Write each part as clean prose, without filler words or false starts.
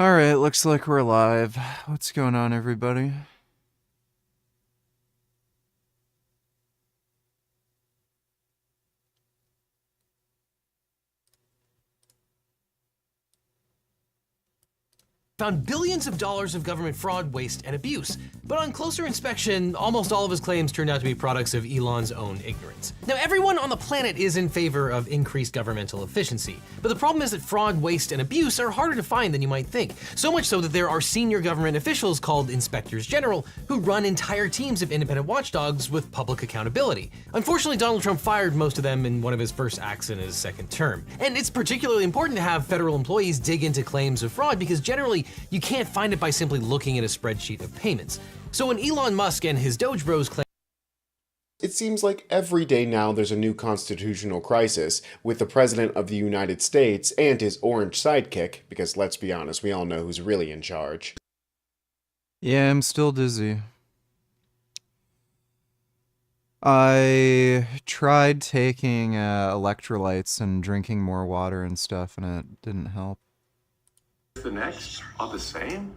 Alright, looks like we're live. What's going on, everybody? Found billions of dollars of government fraud, waste, and abuse. But on closer inspection, almost all of his claims turned out to be products of Elon's own ignorance. Now, everyone on the planet is in favor of increased governmental efficiency, but the problem is that fraud, waste, and abuse are harder to find than you might think. So much so that there are senior government officials called inspectors general who run entire teams of independent watchdogs with public accountability. Unfortunately, Donald Trump fired most of them in one of his first acts in his second term. And it's particularly important to have federal employees dig into claims of fraud because generally, you can't find it by simply looking at a spreadsheet of payments. So when Elon Musk and his Doge bros claim It seems like every day now there's a new constitutional crisis with the President of the United States and his orange sidekick, because let's be honest, we all know who's really in charge. Yeah, I'm still dizzy. I tried taking electrolytes and drinking more water and stuff, and it didn't help. The next are the same?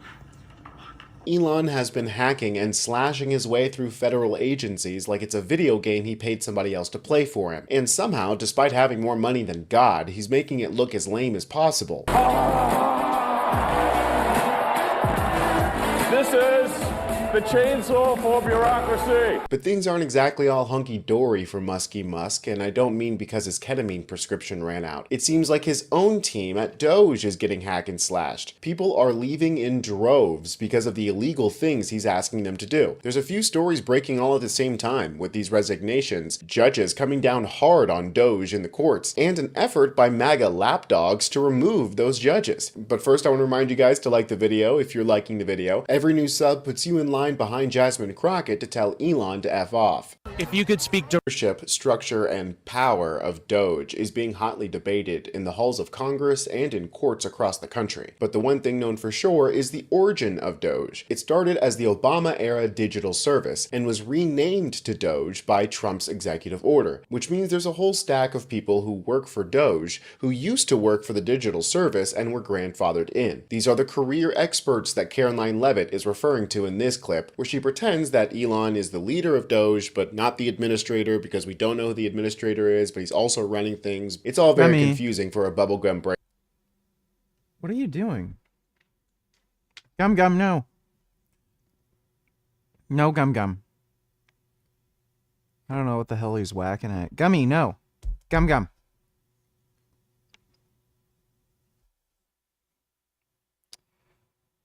Elon has been hacking and slashing his way through federal agencies like it's a video game he paid somebody else to play for him. And somehow, despite having more money than God, he's making it look as lame as possible. This is the chainsaw for bureaucracy. But things aren't exactly all hunky-dory for Musky Musk, and I don't mean because his ketamine prescription ran out. It seems like his own team at DOGE is getting hacked and slashed. People are leaving in droves because of the illegal things he's asking them to do. There's a few stories breaking all at the same time, with these resignations, judges coming down hard on DOGE in the courts, and an effort by MAGA lapdogs to remove those judges. But first I want to remind you guys to like the video if you're liking the video. Every new sub puts you in line behind Jasmine Crockett to tell Elon to F off. If you could speak to Leadership, structure, and power of DOGE is being hotly debated in the halls of Congress and in courts across the country. But the one thing known for sure is the origin of DOGE. It started as the Obama-era digital service and was renamed to DOGE by Trump's executive order, which means there's a whole stack of people who work for DOGE who used to work for the digital service and were grandfathered in. These are the career experts that Caroline Levitt is referring to in this clip, where she pretends that Elon is the leader of DOGE, but not the administrator, because we don't know who the administrator is, but he's also running things. It's all very confusing for a bubblegum brain. What are you doing? Gum Gum, no. No, Gum Gum. I don't know what the hell he's whacking at. Gummy, no. Gum Gum.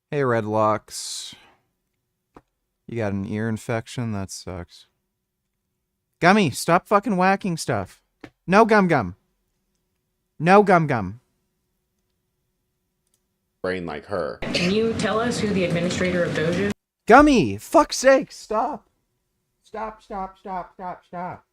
Hey, Redlocks. You got an ear infection? That sucks. Gummy, stop fucking whacking stuff. No, Gum Gum. No, Gum Gum. Brain like her. Can you tell us who the administrator of DOGE is? Gummy, fuck's sake, stop. Stop, stop, stop, stop, stop.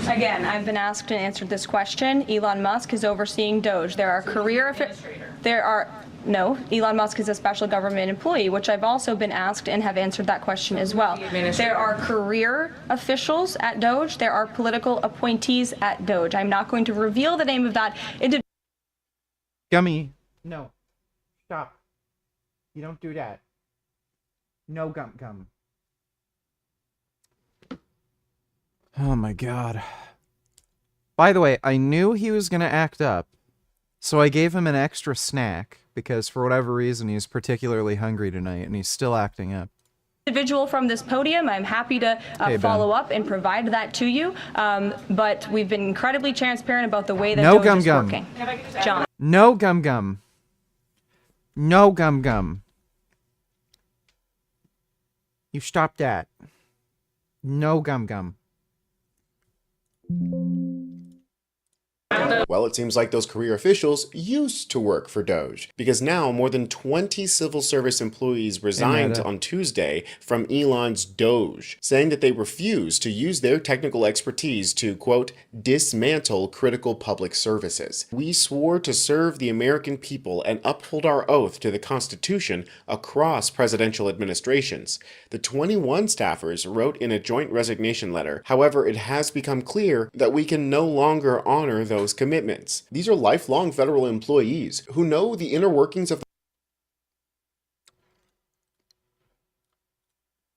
Again, I've been asked and answered this question. Elon Musk is overseeing DOGE. There are No, Elon Musk is a special government employee, which I've also been asked and have answered that question as well. There are career officials at DOGE. There are political appointees at DOGE. I'm not going to reveal the name of that individual. Gummy, no. Stop. You don't do that. No, Gum Gum. Oh my god. By the way, I knew he was gonna act up, so I gave him an extra snack, because for whatever reason he's particularly hungry tonight, and he's still acting up. Individual from this podium, I'm happy to follow up and provide that to you, but we've been incredibly transparent about the way that No, DOGE Gum is Gum. working. John. No, Gum Gum. No, Gum Gum. You stop that. No, Gum Gum. Well, it seems like those career officials used to work for DOGE, because now more than 20 civil service employees resigned on Tuesday from Elon's DOGE, saying that they refuse to use their technical expertise to, quote, dismantle critical public services. We swore to serve the American people and uphold our oath to the Constitution across presidential administrations. The 21 staffers wrote in a joint resignation letter. However, it has become clear that we can no longer honor those commitments. commitments. These are lifelong federal employees who know the inner workings of the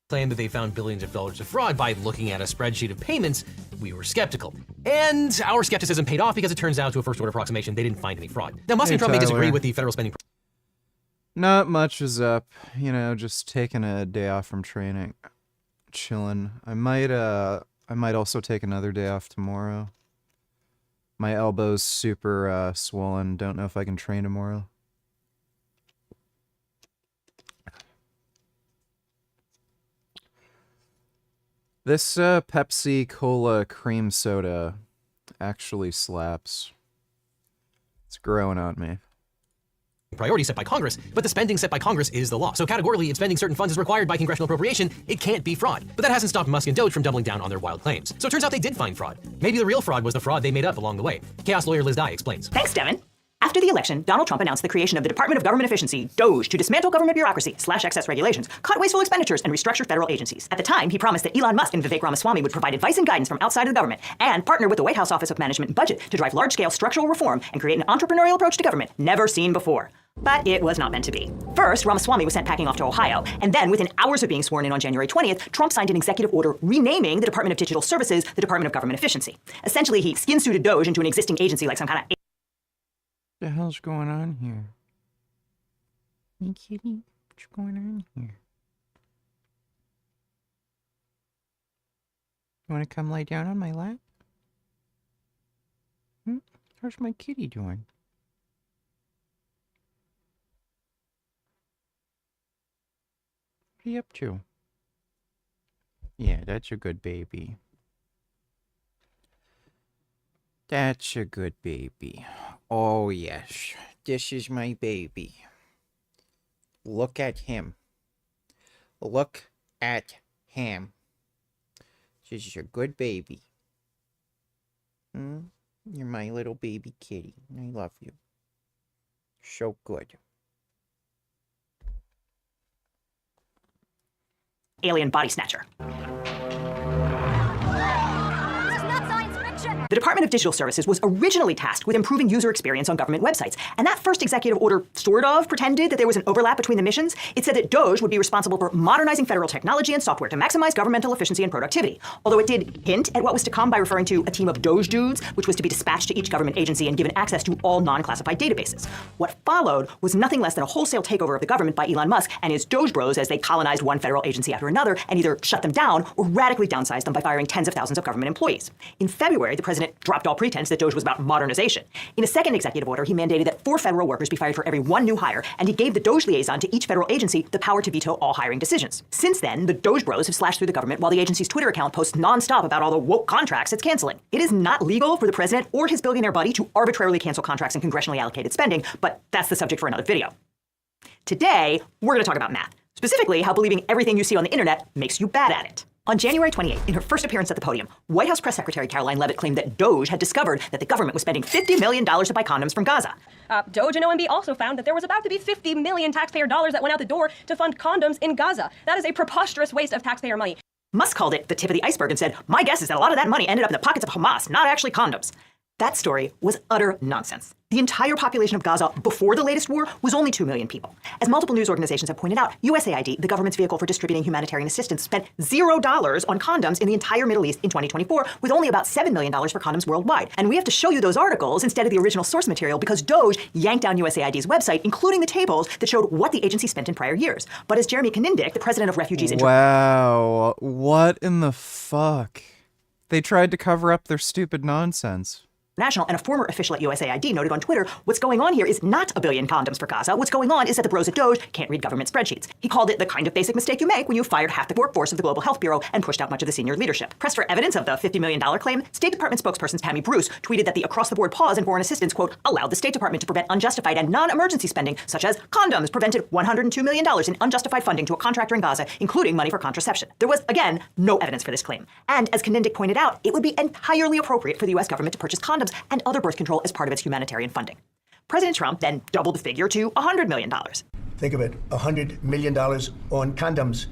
claimed that they found billions of dollars of fraud by looking at a spreadsheet of payments, we were skeptical. And our skepticism paid off because it turns out, to a first order approximation, they didn't find any fraud. Now, Musk and Trump may disagree Tyler. with the federal spending. Not much is up. You know, just taking a day off from training. Chilling. I might also take another day off tomorrow. My elbow's super swollen. Don't know if I can train tomorrow. This Pepsi Cola cream soda actually slaps. It's growing on me. Priority set by Congress, but the spending set by Congress is the law. So categorically, if spending certain funds is required by congressional appropriation, it can't be fraud. But that hasn't stopped Musk and DOGE from doubling down on their wild claims. So it turns out they did find fraud. Maybe the real fraud was the fraud they made up along the way. Chaos lawyer Liz Dye explains. Thanks, Devin. After the election, Donald Trump announced the creation of the Department of Government Efficiency, DOGE, to dismantle government bureaucracy, slash excess regulations, cut wasteful expenditures, and restructure federal agencies. At the time, he promised that Elon Musk and Vivek Ramaswamy would provide advice and guidance from outside of the government and partner with the White House Office of Management and Budget to drive large-scale structural reform and create an entrepreneurial approach to government never seen before. But it was not meant to be. First, Ramaswamy was sent packing off to Ohio, and then within hours of being sworn in on January 20th, Trump signed an executive order renaming the Department of Digital Services the Department of Government Efficiency. Essentially, he skin-suited DOGE into an existing agency like some kind of... What the hell's going on here? Hey, kitty, what's going on here? You want to come lay down on my lap? How's my kitty doing? What are you up to? Yeah, that's a good baby. That's a good baby. Oh, yes. This is my baby. Look at him. Look at him. This is a good baby. You're my little baby kitty. I love you. So good. alien body snatcher. The Department of Digital Services was originally tasked with improving user experience on government websites, and that first executive order sort of pretended that there was an overlap between the missions. It said that DOGE would be responsible for modernizing federal technology and software to maximize governmental efficiency and productivity, although it did hint at what was to come by referring to a team of DOGE dudes, which was to be dispatched to each government agency and given access to all non-classified databases. What followed was nothing less than a wholesale takeover of the government by Elon Musk and his DOGE bros as they colonized one federal agency after another and either shut them down or radically downsized them by firing tens of thousands of government employees. In February, the president dropped all pretense that DOGE was about modernization. In a second executive order, he mandated that 4 federal workers be fired for every 1 new hire, and he gave the DOGE liaison to each federal agency the power to veto all hiring decisions. Since then, the DOGE bros have slashed through the government while the agency's Twitter account posts nonstop about all the woke contracts it's canceling. It is not legal for the president or his billionaire buddy to arbitrarily cancel contracts and congressionally allocated spending, but that's the subject for another video. Today, we're going to talk about math, specifically how believing everything you see on the internet makes you bad at it. On January 28th, in her first appearance at the podium, White House Press Secretary Caroline Leavitt claimed that DOGE had discovered that the government was spending $50 million to buy condoms from Gaza. DOGE and OMB also found that there was about to be 50 million taxpayer dollars that went out the door to fund condoms in Gaza. That is a preposterous waste of taxpayer money. Musk called it the tip of the iceberg and said, "My guess is that a lot of that money ended up in the pockets of Hamas, not actually condoms." That story was utter nonsense. The entire population of Gaza before the latest war was only 2 million people. As multiple news organizations have pointed out, USAID, the government's vehicle for distributing humanitarian assistance, spent $0 on condoms in the entire Middle East in 2024, with only about $7 million for condoms worldwide. And we have to show you those articles instead of the original source material because DOGE yanked down USAID's website, including the tables that showed what the agency spent in prior years. But as Jeremy Kanindick, the president of Refugees... Wow, what in the fuck? They tried to cover up their stupid nonsense. National and a former official at USAID noted on Twitter, what's going on here is not a billion condoms for Gaza. What's going on is that the bros at DOGE can't read government spreadsheets. He called it the kind of basic mistake you make when you fired half the workforce of the Global Health Bureau and pushed out much of the senior leadership. Pressed for evidence of the $50 million claim, State Department spokesperson Tammy Bruce tweeted that the across-the-board pause in foreign assistance, quote, allowed the State Department to prevent unjustified and non-emergency spending, such as condoms, prevented $102 million in unjustified funding to a contractor in Gaza, including money for contraception. There was, again, no evidence for this claim. And as Kanindick pointed out, it would be entirely appropriate for the U.S. government to purchase condoms and other birth control as part of its humanitarian funding. President Trump then doubled the figure to $100 million. Think of it, $100 million on condoms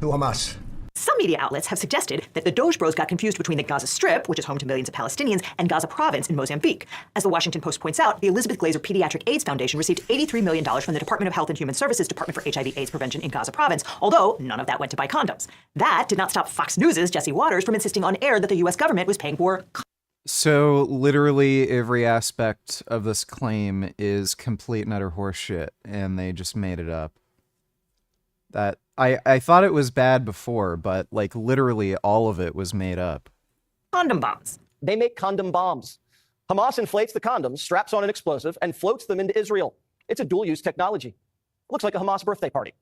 to Hamas. Some media outlets have suggested that the Doge bros got confused between the Gaza Strip, which is home to millions of Palestinians, and Gaza Province in Mozambique. As the Washington Post points out, the Elizabeth Glaser Pediatric AIDS Foundation received $83 million from the Department of Health and Human Services Department for HIV/AIDS Prevention in Gaza Province, although none of that went to buy condoms. That did not stop Fox News' Jesse Waters from insisting on air that the U.S. government was paying for. So literally every aspect of this claim is complete and utter horseshit, and they just made it up. That I thought it was bad before, but like literally all of it was made up. Condom bombs. They make condom bombs. Hamas inflates the condoms, straps on an explosive, and floats them into Israel. It's a dual-use technology. Looks like a Hamas birthday party.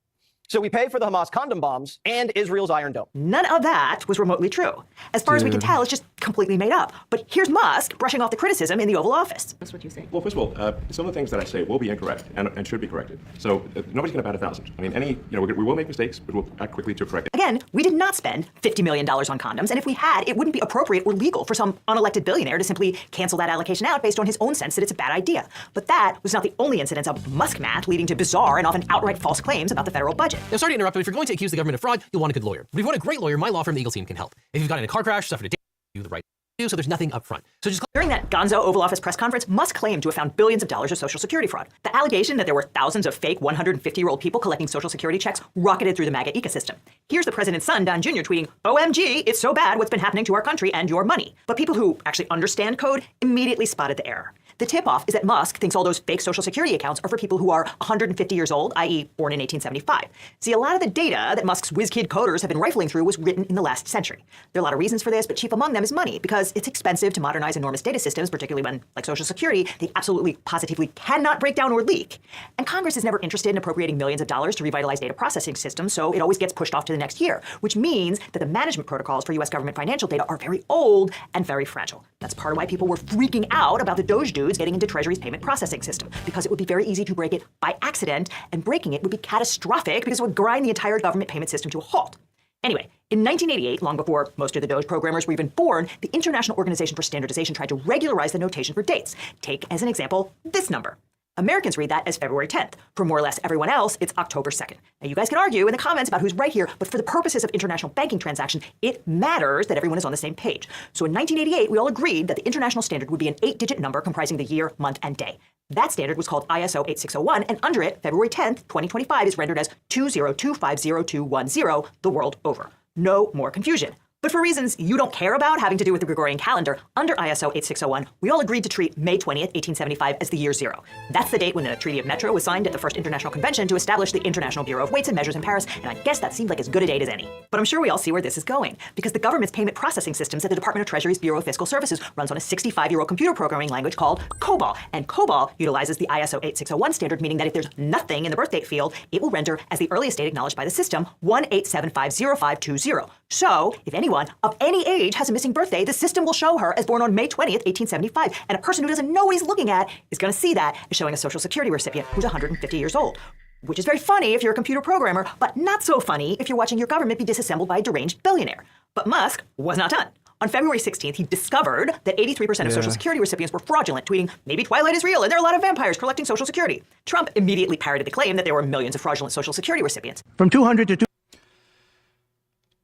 So we pay for the Hamas condom bombs and Israel's Iron Dome. None of that was remotely true. As far as we can tell, it's just completely made up. But here's Musk brushing off the criticism in the Oval Office. That's what you say. Well, first of all, some of the things that I say will be incorrect and should be corrected. So nobody's going to bat 1,000. I mean, we will make mistakes, but we'll act quickly to correct it. Again, we did not spend $50 million on condoms, and if we had, it wouldn't be appropriate or legal for some unelected billionaire to simply cancel that allocation out based on his own sense that it's a bad idea. But that was not the only incidence of Musk math leading to bizarre and often outright false claims about the federal budget. Now, sorry to interrupt, but if you're going to accuse the government of fraud, you'll want a good lawyer. But if you want a great lawyer, my law firm, the Eagle Team, can help. If you've gotten in a car crash, suffered a damage, you the right to do, so there's nothing up front. So just During that gonzo Oval Office press conference, Musk claimed to have found billions of dollars of Social Security fraud. The allegation that there were thousands of fake 150-year-old people collecting Social Security checks rocketed through the MAGA ecosystem. Here's the president's son, Don Jr., tweeting, "OMG, it's so bad what's been happening to our country and your money." But people who actually understand code immediately spotted the error. The tip-off is that Musk thinks all those fake Social Security accounts are for people who are 150 years old, i.e. born in 1875. See, a lot of the data that Musk's whiz-kid coders have been rifling through was written in the last century. There are a lot of reasons for this, but chief among them is money, because it's expensive to modernize enormous data systems, particularly when, like Social Security, they absolutely, positively cannot break down or leak. And Congress is never interested in appropriating millions of dollars to revitalize data processing systems, so it always gets pushed off to the next year, which means that the management protocols for U.S. government financial data are very old and very fragile. That's part of why people were freaking out about the DOGE dudes getting into Treasury's payment processing system, because it would be very easy to break it by accident, and breaking it would be catastrophic because it would grind the entire government payment system to a halt. Anyway, in 1988, long before most of the DOGE programmers were even born, the International Organization for Standardization tried to regularize the notation for dates. Take, as an example, this number. Americans read that as February 10th. For more or less everyone else, it's October 2nd. Now, you guys can argue in the comments about who's right here, but for the purposes of international banking transactions, it matters that everyone is on the same page. So in 1988, we all agreed that the international standard would be an 8-digit number comprising the year, month, and day. That standard was called ISO 8601, and under it, February 10th, 2025 is rendered as 202500210 the world over. No more confusion. But for reasons you don't care about having to do with the Gregorian calendar, under ISO 8601, we all agreed to treat May 20th, 1875 as the year zero. That's the date when the Treaty of Metro was signed at the First International Convention to establish the International Bureau of Weights and Measures in Paris, and I guess that seemed like as good a date as any. But I'm sure we all see where this is going, because the government's payment processing systems at the Department of Treasury's Bureau of Fiscal Services runs on a 65-year-old computer programming language called COBOL, and COBOL utilizes the ISO 8601 standard, meaning that if there's nothing in the birth date field, it will render as the earliest date acknowledged by the system 18750520. So, if anyone of any age has a missing birthday, the system will show her as born on May 20th, 1875, and a person who doesn't know what he's looking at is going to see that as showing a Social Security recipient who's 150 years old. Which is very funny if you're a computer programmer, but not so funny if you're watching your government be disassembled by a deranged billionaire. But Musk was not done. On February 16th, he discovered that 83% of Social Security recipients were fraudulent, tweeting, "Maybe Twilight is real and there are a lot of vampires collecting Social Security." Trump immediately parroted the claim that there were millions of fraudulent Social Security recipients. From 200 to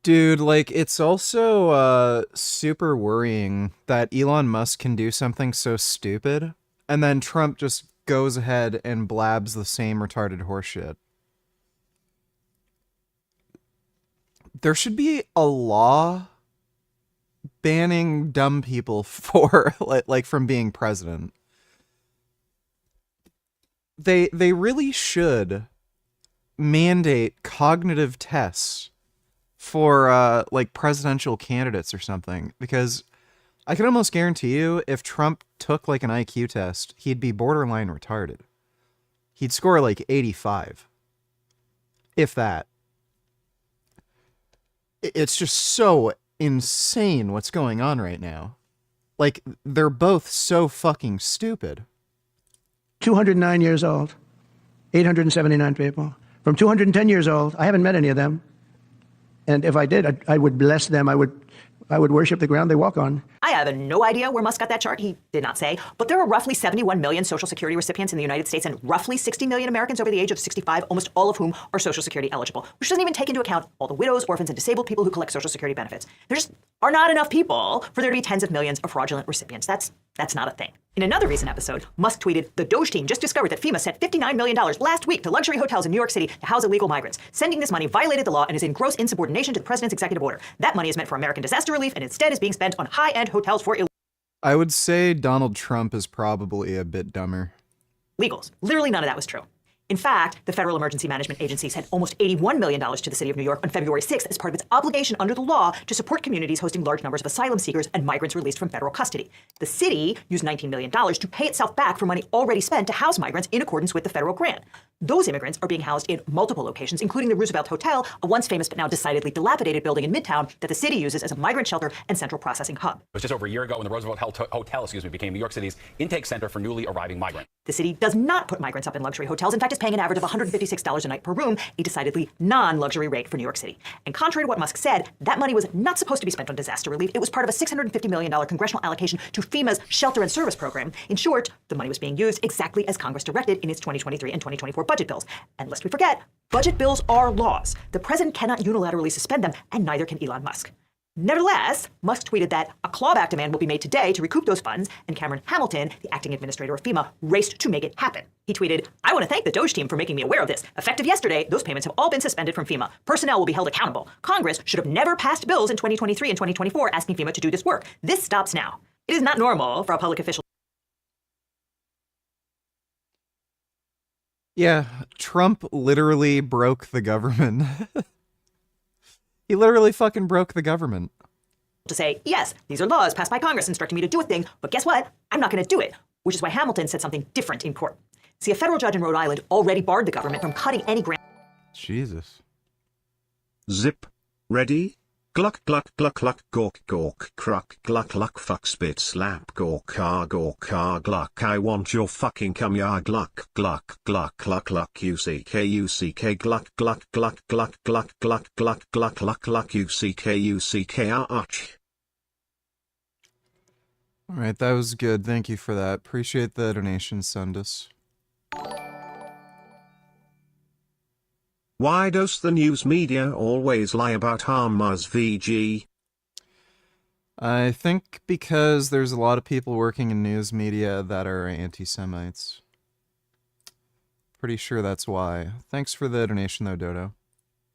Dude, like, it's also super worrying that Elon Musk can do something so stupid, and then Trump just goes ahead and blabs the same retarded horseshit. There should be a law banning dumb people for, like, from being president. They really should mandate cognitive tests for like presidential candidates or something, because I can almost guarantee you if Trump took like an IQ test, he'd be borderline retarded. He'd score like 85, if that. It's just so insane what's going on right now. Like, they're both so fucking stupid. 209 years old, 879 people. From 210 years old, I haven't met any of them. And if I did, I would bless them. I would worship the ground they walk on. I have no idea where Musk got that chart. He did not say. But there are roughly 71 million Social Security recipients in the United States and roughly 60 million Americans over the age of 65, almost all of whom are Social Security eligible, which doesn't even take into account all the widows, orphans, and disabled people who collect Social Security benefits. There just are not enough people for there to be tens of millions of fraudulent recipients. That's not a thing. In another recent episode, Musk tweeted, "The DOGE team just discovered that FEMA sent $59 million last week to luxury hotels in New York City to house illegal migrants. Sending this money violated the law and is in gross insubordination to the president's executive order. That money is meant for American disaster relief and instead is being spent on high-end hotels for I would say Donald Trump is probably a bit dumber. illegals." Literally none of that was true. In fact, the Federal Emergency Management Agency sent almost $81 million to the city of New York on February 6th as part of its obligation under the law to support communities hosting large numbers of asylum seekers and migrants released from federal custody. The city used $19 million to pay itself back for money already spent to house migrants in accordance with the federal grant. Those immigrants are being housed in multiple locations, including the Roosevelt Hotel, a once famous but now decidedly dilapidated building in Midtown that the city uses as a migrant shelter and central processing hub. It was just over a year ago when the Roosevelt Hotel became New York City's intake center for newly arriving migrants. The city does not put migrants up in luxury hotels. In fact, it's paying an average of $156 a night per room, a decidedly non-luxury rate for New York City. And contrary to what Musk said, that money was not supposed to be spent on disaster relief. It was part of a $650 million congressional allocation to FEMA's shelter and service program. In short, the money was being used exactly as Congress directed in its 2023 and 2024 budget bills. And lest we forget, budget bills are laws. The president cannot unilaterally suspend them, and neither can Elon Musk. Nevertheless, Musk tweeted that a clawback demand will be made today to recoup those funds, and Cameron Hamilton, the acting administrator of FEMA, raced to make it happen. He tweeted, "I want to thank the DOGE team for making me aware of this. Effective yesterday, those payments have all been suspended from FEMA. Personnel will be held accountable. Congress should have never passed bills in 2023 and 2024 asking FEMA to do this work. This stops now." It is not normal for a public official. Yeah, Trump literally broke the government. He literally fucking broke the government. To say, yes, these are laws passed by Congress instructing me to do a thing, but guess what? I'm not going to do it, which is why Hamilton said something different in court. See, a federal judge in Rhode Island already barred the government from cutting any grant. Jesus. Zip. Ready? Gluck gluck gluck gluck gawk gawk cruck gluck gluck fuck spit slap gawk gluck. I want your fucking cum ya gluck gluck gluck gluck gluck uck gluck gluck gluck gluck gluck gluck gluck gluck gluck gluck uck arch. Alright, that was good. Thank you for that. Appreciate the donation, Sundus. Why does the news media always lie about Hamas VG? I think because there's a lot of people working in news media that are anti-Semites. Pretty sure that's why. Thanks for the donation though, Dodo.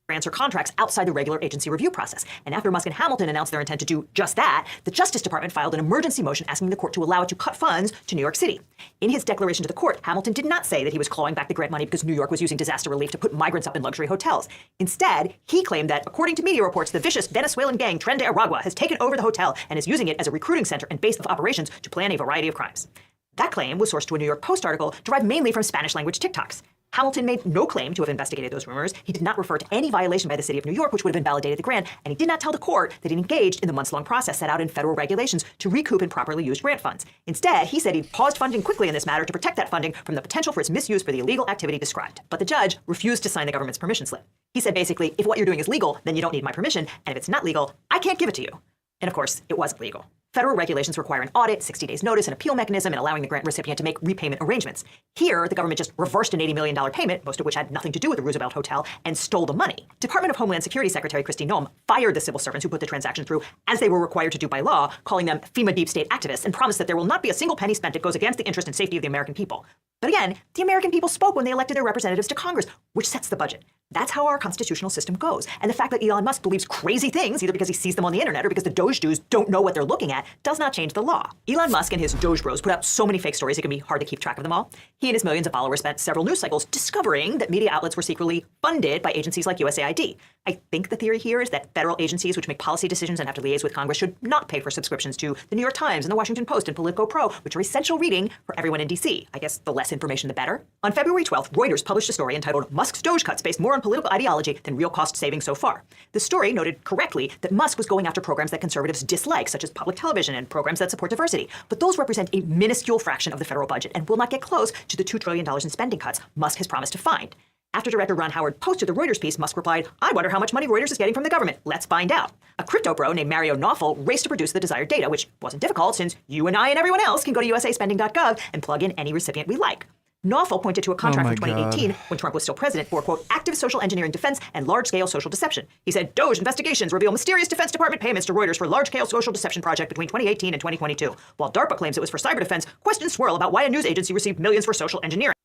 Grants or contracts outside the regular agency review process. And after Musk and Hamilton announced their intent to do just that, the Justice Department filed an emergency motion asking the court to allow it to cut funds to New York City. In his declaration to the court, Hamilton did not say that he was clawing back the grant money because New York was using disaster relief to put migrants up in luxury hotels. Instead, he claimed that, according to media reports, the vicious Venezuelan gang Tren de Aragua has taken over the hotel and is using it as a recruiting center and base of operations to plan a variety of crimes. That claim was sourced to a New York Post article derived mainly from Spanish-language TikToks. Hamilton made no claim to have investigated those rumors. He did not refer to any violation by the city of New York, which would have invalidated the grant, and he did not tell the court that he engaged in the months-long process set out in federal regulations to recoup and properly used grant funds. Instead, he said he paused funding quickly in this matter to protect that funding from the potential for its misuse for the illegal activity described. But the judge refused to sign the government's permission slip. He said basically, if what you're doing is legal, then you don't need my permission, and if it's not legal, I can't give it to you. And of course, it wasn't legal. Federal regulations require an audit, 60 days notice, an appeal mechanism, and allowing the grant recipient to make repayment arrangements. Here, the government just reversed an $80 million payment, most of which had nothing to do with the Roosevelt Hotel, and stole the money. Department of Homeland Security Secretary Kristi Noem fired the civil servants who put the transaction through, as they were required to do by law, calling them FEMA deep state activists, and promised that there will not be a single penny spent that goes against the interest and safety of the American people. But again, the American people spoke when they elected their representatives to Congress, which sets the budget. That's how our constitutional system goes. And the fact that Elon Musk believes crazy things, either because he sees them on the internet or because the Doge Jews don't know what they're looking at, does not change the law. Elon Musk and his Doge bros put out so many fake stories it can be hard to keep track of them all. He and his millions of followers spent several news cycles discovering that media outlets were secretly funded by agencies like USAID. I think the theory here is that federal agencies which make policy decisions and have to liaise with Congress should not pay for subscriptions to the New York Times and the Washington Post and Politico Pro, which are essential reading for everyone in DC. I guess the less information, the better. On February 12th, Reuters published a story entitled "Musk's Doge Cuts Based More on Political Ideology Than Real Cost Savings So Far." The story noted correctly that Musk was going after programs that conservatives dislike, such as public television and programs that support diversity. But those represent a minuscule fraction of the federal budget and will not get close to the $2 trillion in spending cuts Musk has promised to find. After director Ron Howard posted the Reuters piece, Musk replied, I wonder how much money Reuters is getting from the government. Let's find out. A crypto bro named Mario Nawfal raced to produce the desired data, which wasn't difficult since you and I and everyone else can go to usaspending.gov and plug in any recipient we like. Nawfal pointed to a contract from 2018 when Trump was still president for, quote, active social engineering defense and large-scale social deception. He said, DOGE investigations reveal mysterious Defense Department payments to Reuters for large-scale social deception project between 2018 and 2022. While DARPA claims it was for cyber defense, questions swirl about why a news agency received millions for social engineering.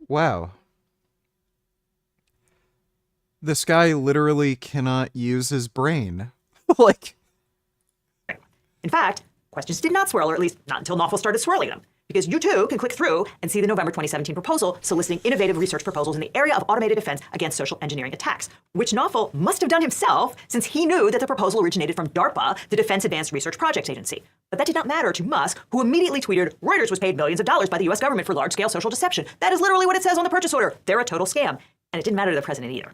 Wow. This guy literally cannot use his brain. Like... In fact, questions did not swirl, or at least not until Nawfal started swirling them. Because you too can click through and see the November 2017 proposal soliciting innovative research proposals in the area of automated defense against social engineering attacks, which Nawfal must have done himself since he knew that the proposal originated from DARPA, the Defense Advanced Research Projects Agency. But that did not matter to Musk, who immediately tweeted, Reuters was paid millions of dollars by the US government for large-scale social deception. That is literally what it says on the purchase order. They're a total scam. And it didn't matter to the president either.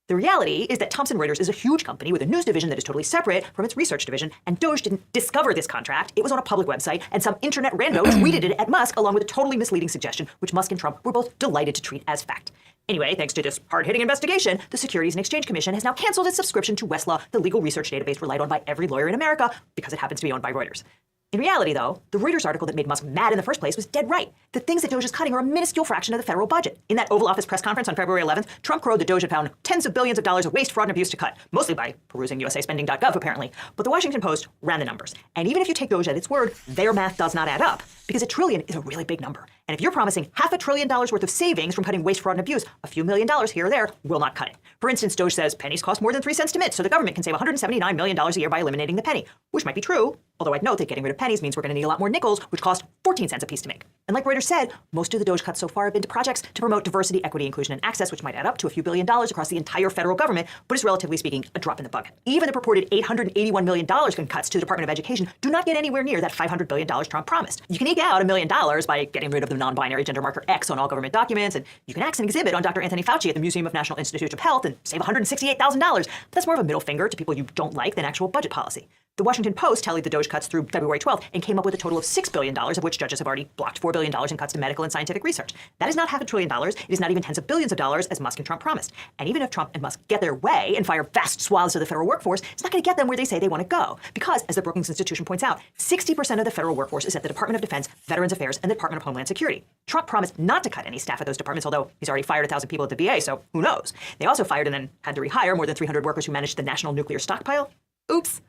The reality is that Thomson Reuters is a huge company with a news division that is totally separate from its research division, and DOGE didn't discover this contract. It was on a public website, and some internet rando tweeted it at Musk along with a totally misleading suggestion, which Musk and Trump were both delighted to treat as fact. Anyway, thanks to this hard-hitting investigation, the Securities and Exchange Commission has now canceled its subscription to Westlaw, the legal research database relied on by every lawyer in America, because it happens to be owned by Reuters. In reality, though, the Reuters article that made Musk mad in the first place was dead right. The things that DOGE is cutting are a minuscule fraction of the federal budget. In that Oval Office press conference on February 11th, Trump crowed that DOGE had found tens of billions of dollars of waste, fraud, and abuse to cut, mostly by perusing usaspending.gov, apparently. But the Washington Post ran the numbers. And even if you take DOGE at its word, their math does not add up, because $1 trillion is a really big number. And if you're promising $500 billion worth of savings from cutting waste, fraud, and abuse, a few $1 million here or there will not cut it. For instance, DOGE says pennies cost more than 3 cents to mint, so the government can save $179 million a year by eliminating the penny, which might be true, although I'd note that getting rid of pennies means we're going to need a lot more nickels, which cost 14 cents a piece to make. And like Reuters said, most of the DOGE cuts so far have been to projects to promote diversity, equity, inclusion, and access, which might add up to a few $1 billion across the entire federal government, but is relatively speaking a drop in the bucket. Even the purported $881 million in cuts to the Department of Education do not get anywhere near that $500 billion Trump promised. You can eke out $1 million by getting rid of the non-binary gender marker X on all government documents, and you can axe an exhibit on Dr. Anthony Fauci at the Museum of National Institutes of Health and save $168,000. But that's more of a middle finger to people you don't like than actual budget policy. The Washington Post tallied the DOGE cuts through February 12th and came up with a total of $6 billion, of which judges have already blocked $4 billion in cuts to medical and scientific research. That is not $500 billion. It is not even tens of billions of dollars, as Musk and Trump promised. And even if Trump and Musk get their way and fire vast swaths of the federal workforce, it's not going to get them where they say they want to go. Because, as the Brookings Institution points out, 60% of the federal workforce is at the Department of Defense, Veterans Affairs, and the Department of Homeland Security. Trump promised not to cut any staff at those departments, although he's already fired 1,000 people at the VA, so who knows? They also fired and then had to rehire more than 300 workers who managed the national nuclear stockpile. Oops.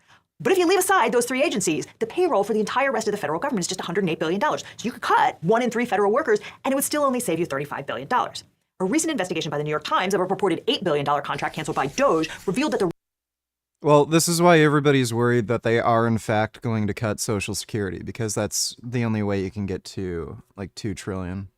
But if you leave aside those 3 agencies, the payroll for the entire rest of the federal government is just $108 billion. So you could cut 1 in 3 federal workers, and it would still only save you $35 billion. A recent investigation by the New York Times of a purported $8 billion contract canceled by DOGE revealed that the... Well, this is why everybody's worried that they are in fact going to cut Social Security, because that's the only way you can get to, like, $2 trillion.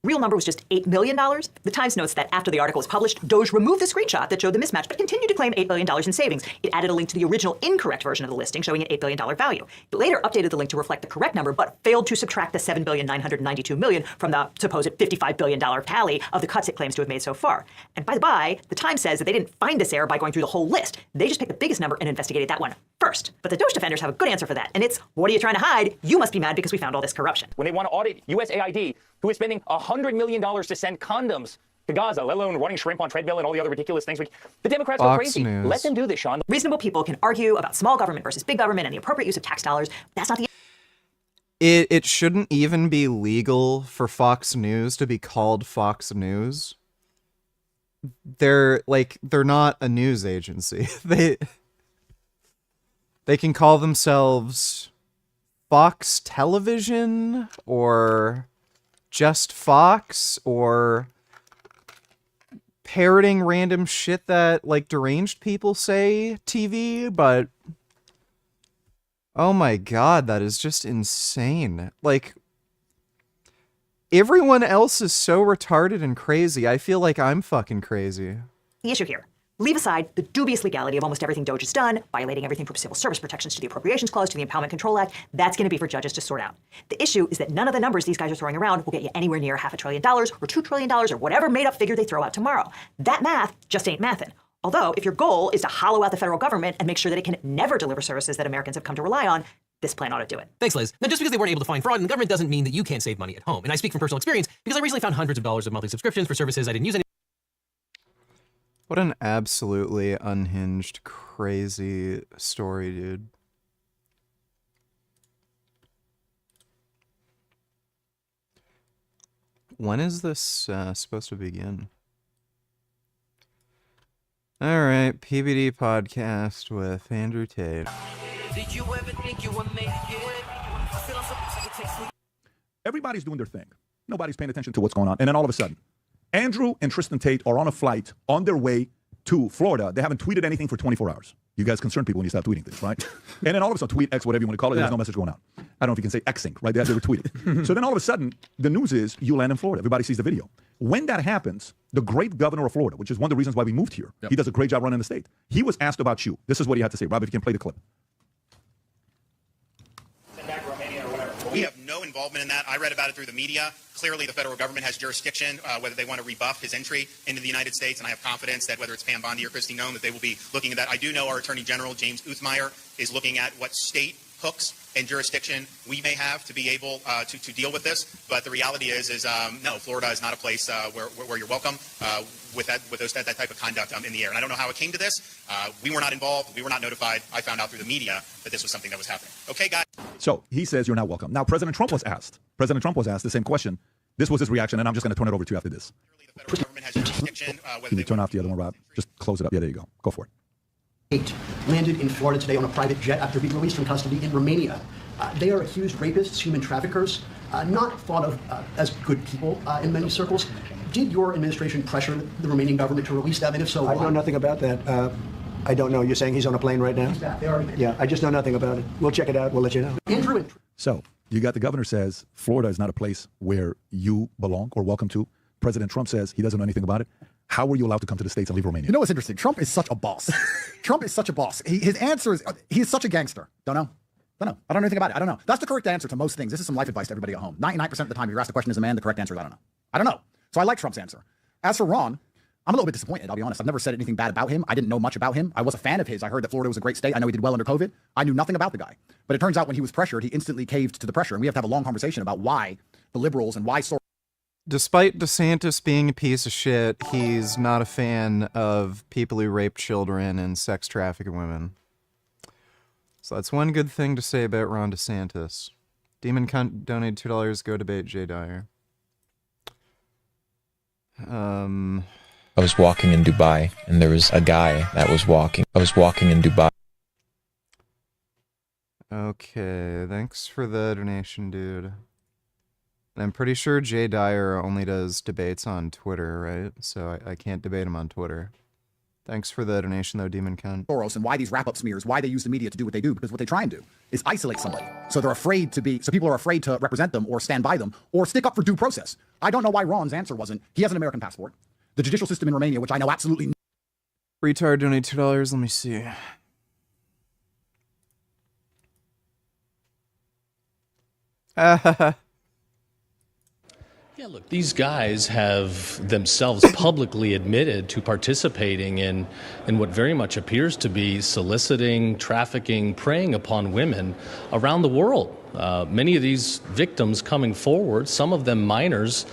real number was just $8 million. The Times notes that after the article was published, DOGE removed the screenshot that showed the mismatch, but continued to claim $8 billion in savings. It added a link to the original incorrect version of the listing, showing an $8 billion value. It later updated the link to reflect the correct number, but failed to subtract the $7,992 million from the supposed $55 billion tally of the cuts it claims to have made so far. And by the by, the Times says that they didn't find this error by going through the whole list. They just picked the biggest number and investigated that one first. But the DOGE defenders have a good answer for that, and it's, what are you trying to hide? You must be mad because we found all this corruption. When they want to audit USAID, who is spending $100 million to send condoms to Gaza, let alone running shrimp on treadmill and all the other ridiculous things. The Democrats go crazy. News. Let them do this, Sean. Reasonable people can argue about small government versus big government and the appropriate use of tax dollars. That's not the... It shouldn't even be legal for Fox News to be called Fox News. They're not a news agency. They can call themselves Fox Television or just Fox or parroting random shit that like deranged people say TV, but oh my god, that is just insane. Like, everyone else is so retarded and crazy. I feel like I'm fucking crazy. The issue here. Leave aside the dubious legality of almost everything DOGE has done, violating everything from civil service protections to the Appropriations Clause to the Impoundment Control Act. That's going to be for judges to sort out. The issue is that none of the numbers these guys are throwing around will get you anywhere near $500 billion or $2 trillion or whatever made-up figure they throw out tomorrow. That math just ain't mathin'. Although, if your goal is to hollow out the federal government and make sure that it can never deliver services that Americans have come to rely on, this plan ought to do it. Thanks, Liz. Now, just because they weren't able to find fraud in the government doesn't mean that you can't save money at home. And I speak from personal experience because I recently found hundreds of dollars of monthly subscriptions for services I didn't use anymore. What an absolutely unhinged, crazy story, dude. When is this supposed to begin? All right, PBD podcast with Andrew Tate. Did you ever think you would make it? Everybody's doing their thing. Nobody's paying attention to what's going on. And then all of a sudden, Andrew and Tristan Tate are on a flight on their way to Florida. They haven't tweeted anything for 24 hours. You guys concern people when you start tweeting things, right? And then all of a sudden, tweet X, whatever you want to call it, there's no message going out. I don't know if you can say Xing, right? They were tweeting. So then all of a sudden, the news is you land in Florida. Everybody sees the video. When that happens, the great governor of Florida, which is one of the reasons why we moved here, he does a great job running the state. He was asked about you. This is what he had to say. Rob, if you can play the clip. We have no involvement in that. I read about it through the media. Clearly, the federal government has jurisdiction, whether they want to rebuff his entry into the United States, and I have confidence that whether it's Pam Bondi or Kristi Noem, that they will be looking at that. I do know our Attorney General, James Uthmeyer, is looking at what state hooks and jurisdiction we may have to be able to deal with this. But the reality is no, Florida is not a place where you're welcome with that type of conduct in the air. And I don't know how it came to this. We were not involved. We were not notified. I found out through the media that this was something that was happening. Okay, guys. So he says you're not welcome. Now, President Trump was asked the same question. This was his reaction, and I'm just going to turn it over to you after this. Can you turn off the other one, Rob? Just close it up. Yeah, there you go. Go for it. Tate landed in Florida today on a private jet after being released from custody in Romania. They are accused rapists, human traffickers, not thought of as good people in many circles. Did your administration pressure the Romanian government to release them, and if so, why? I know nothing about that. I don't know. You're saying he's on a plane right now? He's back. They are. Yeah, I just know nothing about it. We'll check it out. We'll let you know. Andrew. So you got the governor says Florida is not a place where you belong or welcome to. President Trump says he doesn't know anything about it. How were you allowed to come to the States and leave Romania? You know what's interesting? Trump is such a boss. Trump is such a boss. His answer is, he's such a gangster. Don't know. I don't know anything about it. I don't know. That's the correct answer to most things. This is some life advice to everybody at home. 99% of the time, if you're asked the question as a man, the correct answer is, I don't know. I don't know. So I like Trump's answer. As for Ron, I'm a little bit disappointed, I'll be honest. I've never said anything bad about him. I didn't know much about him. I was a fan of his. I heard that Florida was a great state. I know he did well under COVID. I knew nothing about the guy. But it turns out when he was pressured, he instantly caved to the pressure. And we have to have a long conversation about why the liberals and why Despite DeSantis being a piece of shit, he's not a fan of people who rape children and sex traffic women. So that's one good thing to say about Ron DeSantis. Demon Cunt donated $2. Go debate Jay Dyer. I was walking in Dubai, and there was a guy that was walking. I was walking in Dubai. Okay, thanks for the donation, dude. I'm pretty sure Jay Dyer only does debates on Twitter, right? So I can't debate him on Twitter. Thanks for the donation, though, Demon Cunt. Soros and why these wrap-up smears, why they use the media to do what they do, because what they try and do is isolate somebody. So they're afraid to be, so people are afraid to represent them or stand by them or stick up for due process. I don't know why Ron's answer wasn't, he has an American passport. The judicial system in Romania, which I know absolutely. Retard donate $2, let me see. Yeah, look, these guys have themselves publicly admitted to participating in what very much appears to be soliciting, trafficking, preying upon women around the world. Many of these victims coming forward, some of them minors,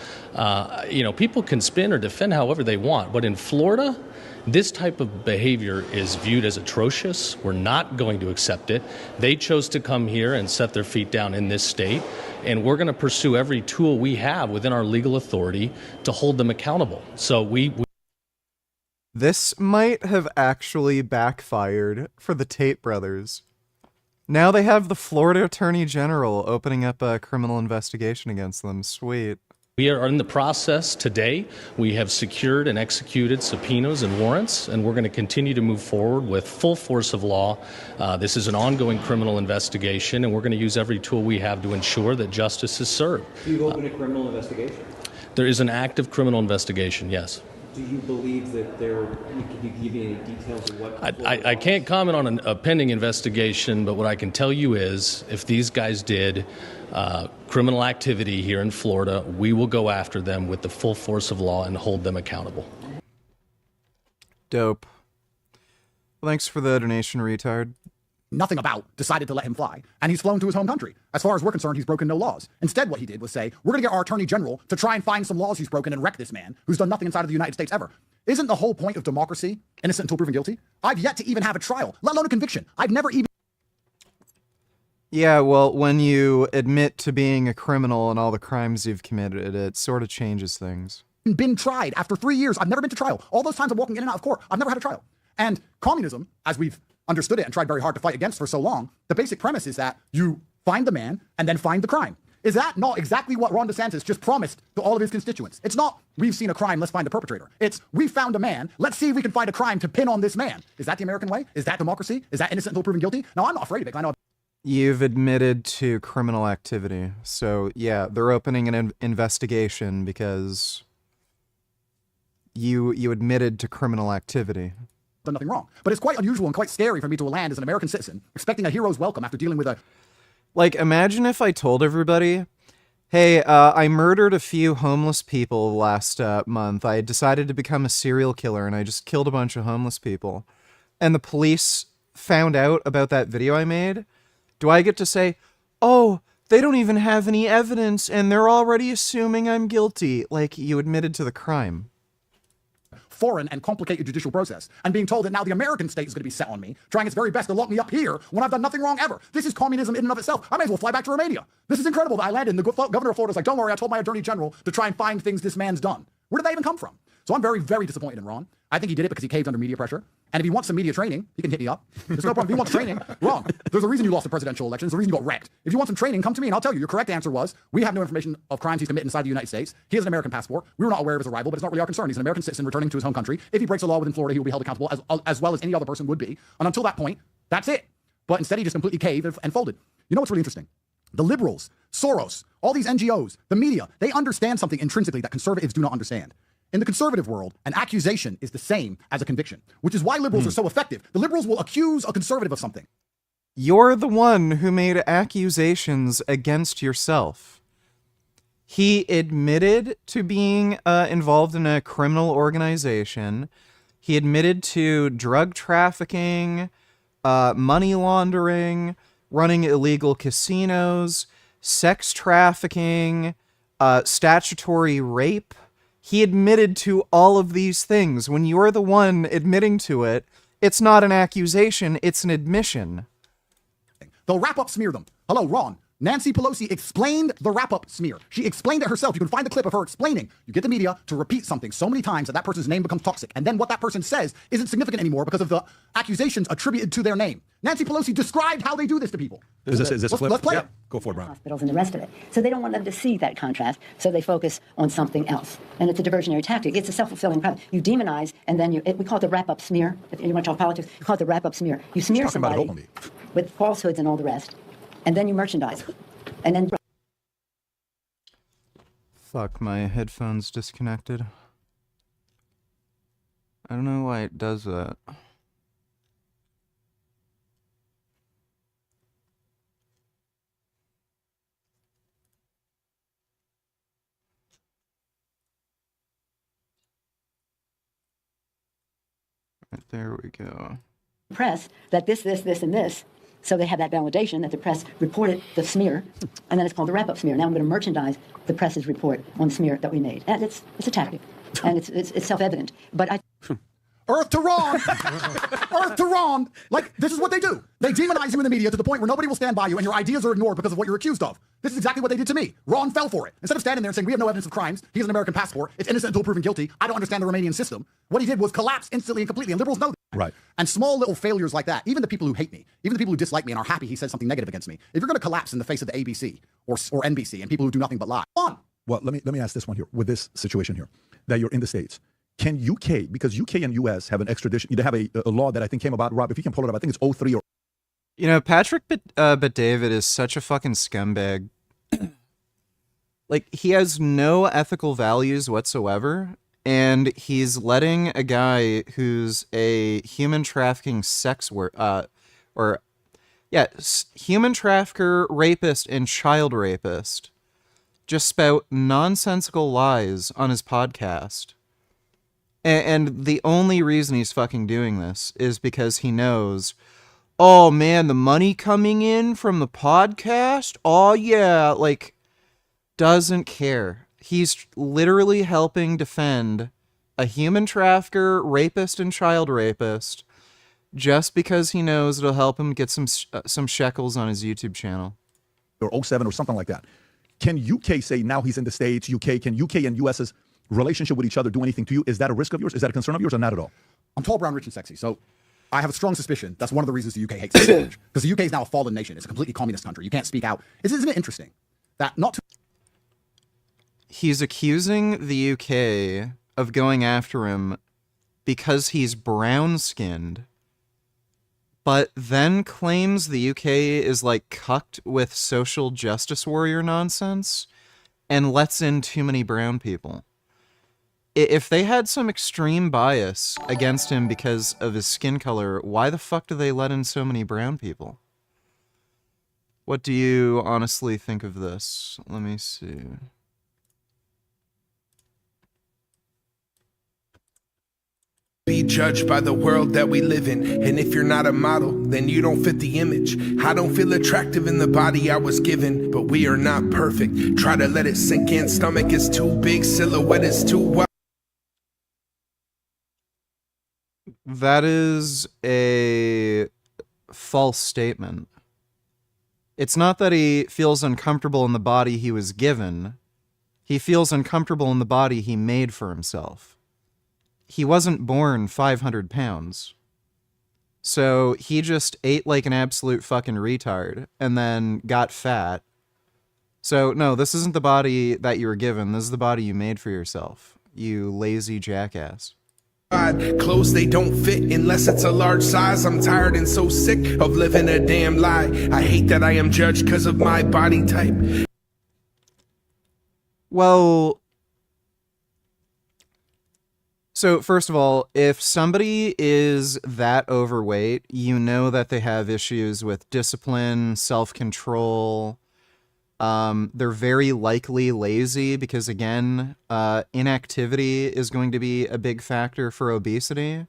people can spin or defend however they want. But in Florida, this type of behavior is viewed as atrocious. We're not going to accept it. They chose to come here and set their feet down in this state, and we're going to pursue every tool we have within our legal authority to hold them accountable. So This might have actually backfired for the Tate brothers. Now they have the Florida Attorney General opening up a criminal investigation against them. Sweet. We are in the process today. We have secured and executed subpoenas and warrants, and we're going to continue to move forward with full force of law. This is an ongoing criminal investigation, and we're going to use every tool we have to ensure that justice is served. Do you open a criminal investigation? There is an active criminal investigation, yes. Do you believe that can you give me any details of what? I can't comment on a pending investigation, but what I can tell you is if these guys did criminal activity here in Florida, we will go after them with the full force of law and hold them accountable. Dope. Thanks for the donation, retard. nothing about decided to let him fly, and he's flown to his home country. As far as we're concerned, he's broken no laws. Instead, what he did was say, we're going to get our attorney general to try and find some laws he's broken and wreck this man who's done nothing inside of the United States ever. Isn't the whole point of democracy innocent until proven guilty? I've yet to even have a trial, let alone a conviction. I've never even... Yeah, well, when you admit to being a criminal and all the crimes you've committed, it sort of changes things. Been tried after 3 years. I've never been to trial. All those times I'm walking in and out of court, I've never had a trial. And communism, as we've understood it and tried very hard to fight against for so long, the basic premise is that you find the man and then find the crime. Is that not exactly what Ron DeSantis just promised to all of his constituents? It's not, we've seen a crime, let's find the perpetrator. It's, we found a man, let's see if we can find a crime to pin on this man. Is that the American way? Is that democracy? Is that innocent until proven guilty? No, I'm not afraid of it. I know. You've admitted to criminal activity. So, yeah, they're opening an investigation because you admitted to criminal activity. Done nothing wrong. But it's quite unusual and quite scary for me to land as an American citizen, expecting a hero's welcome after dealing with a... Like, imagine if I told everybody, hey, I murdered a few homeless people last month. I decided to become a serial killer, and I just killed a bunch of homeless people. And the police found out about that video I made. Do I get to say, oh, they don't even have any evidence, and they're already assuming I'm guilty? Like, you admitted to the crime. Foreign and complicated judicial process, and being told that now the American state is going to be set on me, trying its very best to lock me up here when I've done nothing wrong ever. This is communism in and of itself. I may as well fly back to Romania. This is incredible that I landed, and the governor of Florida's like, don't worry, I told my attorney general to try and find things this man's done. Where did that even come from? So I'm very, very disappointed in Ron. I think he did it because he caved under media pressure. And if he wants some media training, he can hit me up. There's no problem. If he wants training, Ron, there's a reason you lost the presidential election. There's a reason you got wrecked. If you want some training, come to me and I'll tell you. Your correct answer was, we have no information of crimes he's committed inside the United States. He has an American passport. We were not aware of his arrival, but it's not really our concern. He's an American citizen returning to his home country. If he breaks a law within Florida, he will be held accountable as well as any other person would be. And until that point, that's it. But instead, he just completely caved and folded. You know what's really interesting? The liberals, Soros, all these NGOs, the media, they understand something intrinsically that conservatives do not understand. In the conservative world, an accusation is the same as a conviction, which is why liberals are so effective. The liberals will accuse a conservative of something. You're the one who made accusations against yourself. He admitted to being involved in a criminal organization. He admitted to drug trafficking, money laundering, running illegal casinos, sex trafficking, statutory rape. He admitted to all of these things. When you're the one admitting to it, it's not an accusation, it's an admission. They'll wrap-up smear them. Hello, Ron. Nancy Pelosi explained the wrap-up smear. She explained it herself. You can find the clip of her explaining. You get the media to repeat something so many times that that person's name becomes toxic. And then what that person says isn't significant anymore because of the accusations attributed to their name. Nancy Pelosi described how they do this to people. Is this a clip? Let's play it. Go for it, Brian. Hospitals and the rest of it. So they don't want them to see that contrast, so they focus on something else. And it's a diversionary tactic. It's a self-fulfilling prophecy. You demonize, and then we call it the wrap-up smear. If you want to talk politics, you call it the wrap-up smear. You smear somebody with falsehoods and all the rest, and then you merchandise. And then... Fuck, my headphones disconnected. I don't know why it does that. Right, there we go. Press that this, and this. So they have that validation that the press reported the smear, and then it's called the wrap-up smear. Now I'm going to merchandise the press's report on the smear that we made. And it's a tactic, and it's self-evident. But I... Earth to Ron! Earth to Ron! Like, this is what they do. They demonize you in the media to the point where nobody will stand by you and your ideas are ignored because of what you're accused of. This is exactly what they did to me. Ron fell for it. Instead of standing there and saying, we have no evidence of crimes, he has an American passport, it's innocent until proven guilty, I don't understand the Romanian system, what he did was collapse instantly and completely, and liberals know that. Right. And small little failures like that, even the people who hate me, even the people who dislike me and are happy he said something negative against me, if you're going to collapse in the face of the ABC or NBC and people who do nothing but lie, on. Well, let me ask this one here, with this situation here, that you're in the States. Can UK, because UK and US have an extradition, they have a law that I think came about, Rob, if you can pull it up, I think it's 03 or... You know, Patrick but David is such a fucking scumbag. Like, he has no ethical values whatsoever, and he's letting a guy who's a human trafficking human trafficker, rapist, and child rapist just spout nonsensical lies on his podcast. And the only reason he's fucking doing this is because he knows, oh man, the money coming in from the podcast? Oh yeah, like, doesn't care. He's literally helping defend a human trafficker, rapist, and child rapist just because he knows it'll help him get some shekels on his YouTube channel. Or 07 or something like that. Can UK say now he's in the States, UK, can UK and US's relationship with each other do anything to you? Is that a risk of yours? Is that a concern of yours or not at all? I'm tall, brown, rich, and sexy. So I have a strong suspicion that's one of the reasons the UK hates us so much. Because the UK is now a fallen nation. It's a completely communist country. You can't speak out. Isn't it interesting that not to... He's accusing the UK of going after him because he's brown-skinned, but then claims the UK is like cucked with social justice warrior nonsense and lets in too many brown people. If they had some extreme bias against him because of his skin color, why the fuck do they let in so many brown people? What do you honestly think of this? Let me see. Be judged by the world that we live in. And if you're not a model, then you don't fit the image. I don't feel attractive in the body I was given, but we are not perfect. Try to let it sink in. Stomach is too big, silhouette is too wide. That is a false statement. It's not that he feels uncomfortable in the body he was given. He feels uncomfortable in the body he made for himself. He wasn't born 500 pounds. So he just ate like an absolute fucking retard and then got fat. So no, this isn't the body that you were given. This is the body you made for yourself. You lazy jackass. Clothes, they don't fit unless it's a large size. I'm tired and so sick of living a damn lie. I hate that I am judged because of my body type. Well, so first of all, if somebody is that overweight, you know that they have issues with discipline, self-control. They're very likely lazy because, again, inactivity is going to be a big factor for obesity.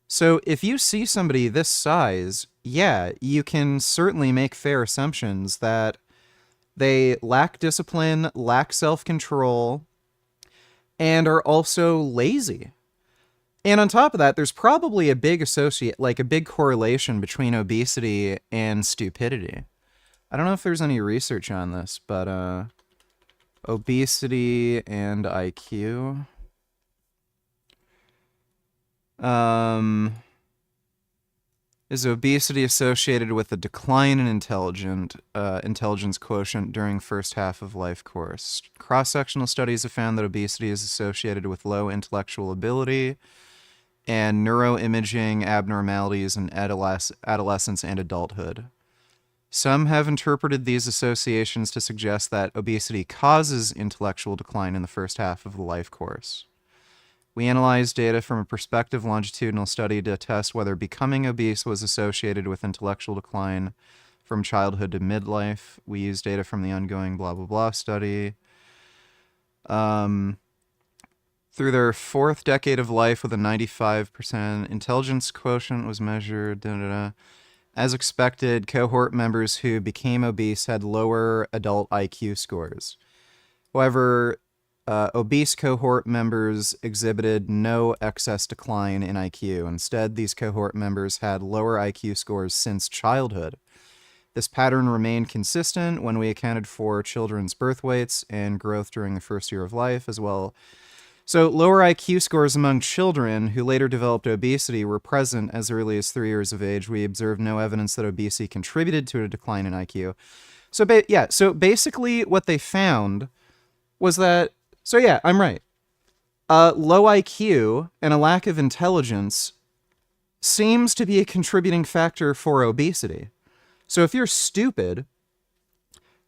So if you see somebody this size, yeah, you can certainly make fair assumptions that they lack discipline, lack self-control, and are also lazy. And on top of that, there's probably a big a big correlation between obesity and stupidity. I don't know if there's any research on this, but obesity and IQ. Is obesity associated with a decline in intelligence quotient during first half of life course? Cross-sectional studies have found that obesity is associated with low intellectual ability and neuroimaging abnormalities in adolescence and adulthood. Some have interpreted these associations to suggest that obesity causes intellectual decline in the first half of the life course. We analyzed data from a prospective longitudinal study to test whether becoming obese was associated with intellectual decline from childhood to midlife. We used data from the ongoing blah, blah, blah study. Through their fourth decade of life with a 95% intelligence quotient was measured. As expected, cohort members who became obese had lower adult IQ scores. However, obese cohort members exhibited no excess decline in IQ. Instead, these cohort members had lower IQ scores since childhood. This pattern remained consistent when we accounted for children's birth weights and growth during the first year of life as well. So lower IQ scores among children who later developed obesity were present as early as 3 years of age. We observed no evidence that obesity contributed to a decline in IQ. So so basically what they found was that, so yeah, I'm right. Low IQ and a lack of intelligence seems to be a contributing factor for obesity. So if you're stupid,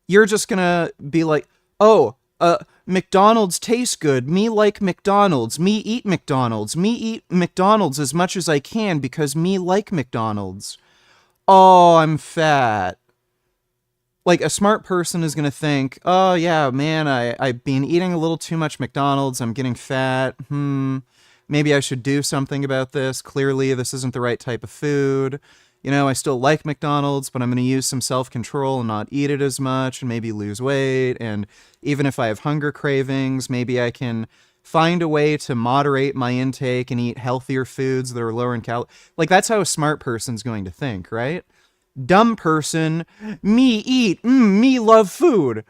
you're just gonna be like, oh, McDonald's tastes good. Me like McDonald's. Me eat McDonald's. Me eat McDonald's as much as I can because me like McDonald's. Oh, I'm fat. Like, a smart person is going to think, oh, yeah, man, I've been eating a little too much McDonald's. I'm getting fat. Maybe I should do something about this. Clearly, this isn't the right type of food. you know, I still like McDonald's, but I'm going to use some self-control and not eat it as much and maybe lose weight. And even if I have hunger cravings, maybe I can find a way to moderate my intake and eat healthier foods that are lower in calories. Like, that's how a smart person's going to think, right? Dumb person, me eat, me love food.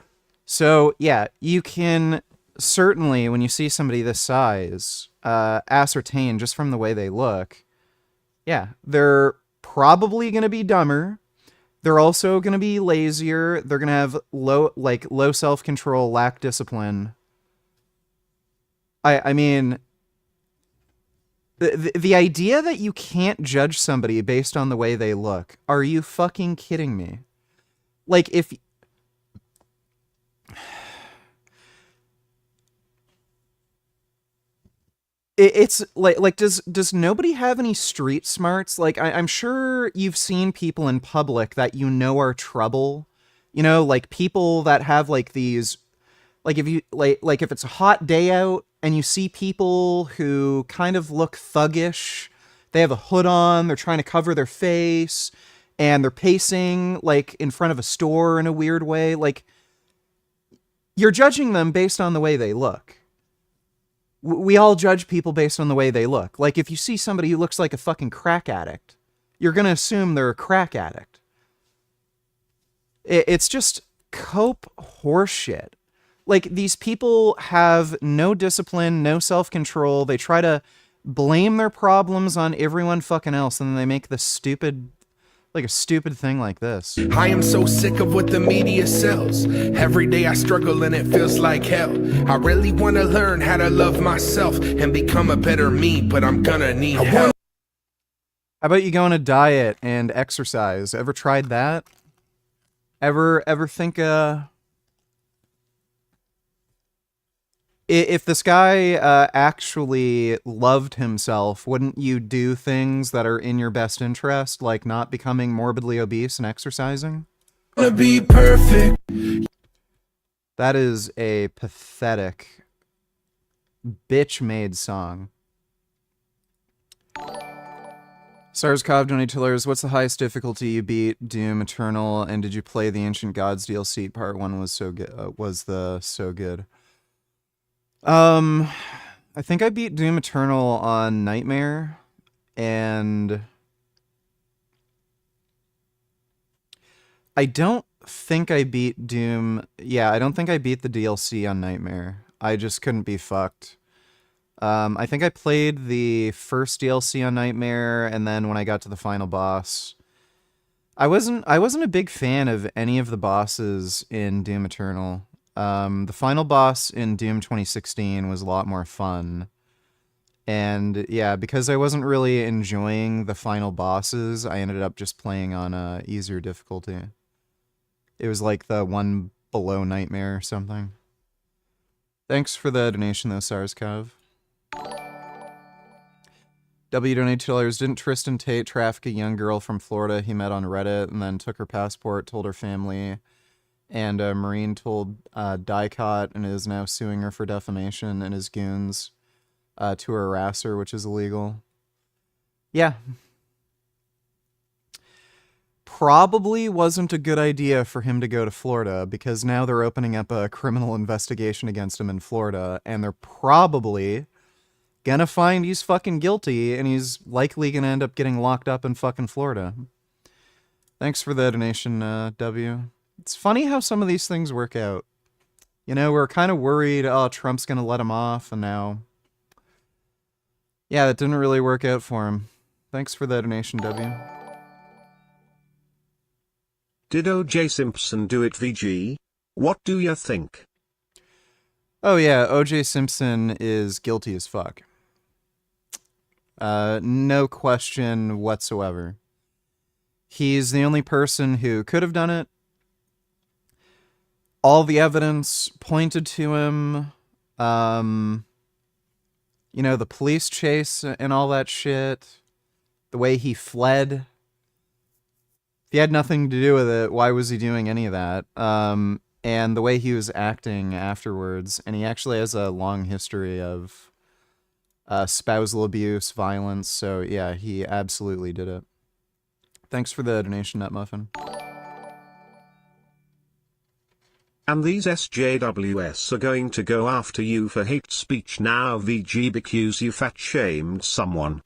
So, yeah, you can certainly, when you see somebody this size, ascertain just from the way they look, yeah, they're probably going to be dumber. They're also going to be lazier. They're going to have low self-control, lack discipline. I mean, the idea that you can't judge somebody based on the way they look, are you fucking kidding me? Like, if... It's like does nobody have any street smarts? Like, I'm sure you've seen people in public that you know are trouble. You know, like people that have like these, like if you like if it's a hot day out and you see people who kind of look thuggish, they have a hood on, they're trying to cover their face, and they're pacing like in front of a store in a weird way. Like, you're judging them based on the way they look. We all judge people based on the way they look. Like, if you see somebody who looks like a fucking crack addict, you're going to assume they're a crack addict. It's just cope horseshit. Like, these people have no discipline, no self-control. They try to blame their problems on everyone fucking else, and then they make this stupid... like a stupid thing like this. I am so sick of what the media sells. Every day I struggle and it feels like hell. I really want to learn how to love myself and become a better me, but I'm gonna need help. How about you go on a diet and exercise? Ever tried that? Ever think if this guy actually loved himself, wouldn't you do things that are in your best interest, like not becoming morbidly obese and exercising? To be perfect. That is a pathetic, bitch-made song. SarsCoV $20. What's the highest difficulty you beat Doom Eternal, and did you play the Ancient Gods DLC? Part 1 was so good. So good. I think I beat Doom Eternal on Nightmare, and I don't think I beat Doom. Yeah, I don't think I beat the DLC on Nightmare. I just couldn't be fucked. I think I played the first DLC on Nightmare, and then when I got to the final boss, I wasn't a big fan of any of the bosses in Doom Eternal. The final boss in Doom 2016 was a lot more fun. And yeah, because I wasn't really enjoying the final bosses, I ended up just playing on easier difficulty. It was like the one below Nightmare or something. Thanks for the donation though, SarsCoV. W donated $2. Didn't Tristan Tate traffic a young girl from Florida he met on Reddit and then took her passport, told her family, and a Marine told Dicot and is now suing her for defamation and his goons to harass her, which is illegal? Yeah. Probably wasn't a good idea for him to go to Florida, because now they're opening up a criminal investigation against him in Florida, and they're probably gonna find he's fucking guilty, and he's likely gonna end up getting locked up in fucking Florida. Thanks for the donation, W. It's funny how some of these things work out. You know, we're kind of worried, oh, Trump's gonna let him off, and now... yeah, that didn't really work out for him. Thanks for the donation, W. Did O.J. Simpson do it, VG? What do you think? Oh yeah, O.J. Simpson is guilty as fuck. No question whatsoever. He's the only person who could have done it. All the evidence pointed to him. You know, the police chase and all that shit. The way he fled. If he had nothing to do with it, why was he doing any of that? And the way he was acting afterwards. And he actually has a long history of spousal abuse, violence. So yeah, he absolutely did it. Thanks for the donation, Nutmuffin. And these SJWS are going to go after you for hate speech now, VG, because you fat-shamed someone.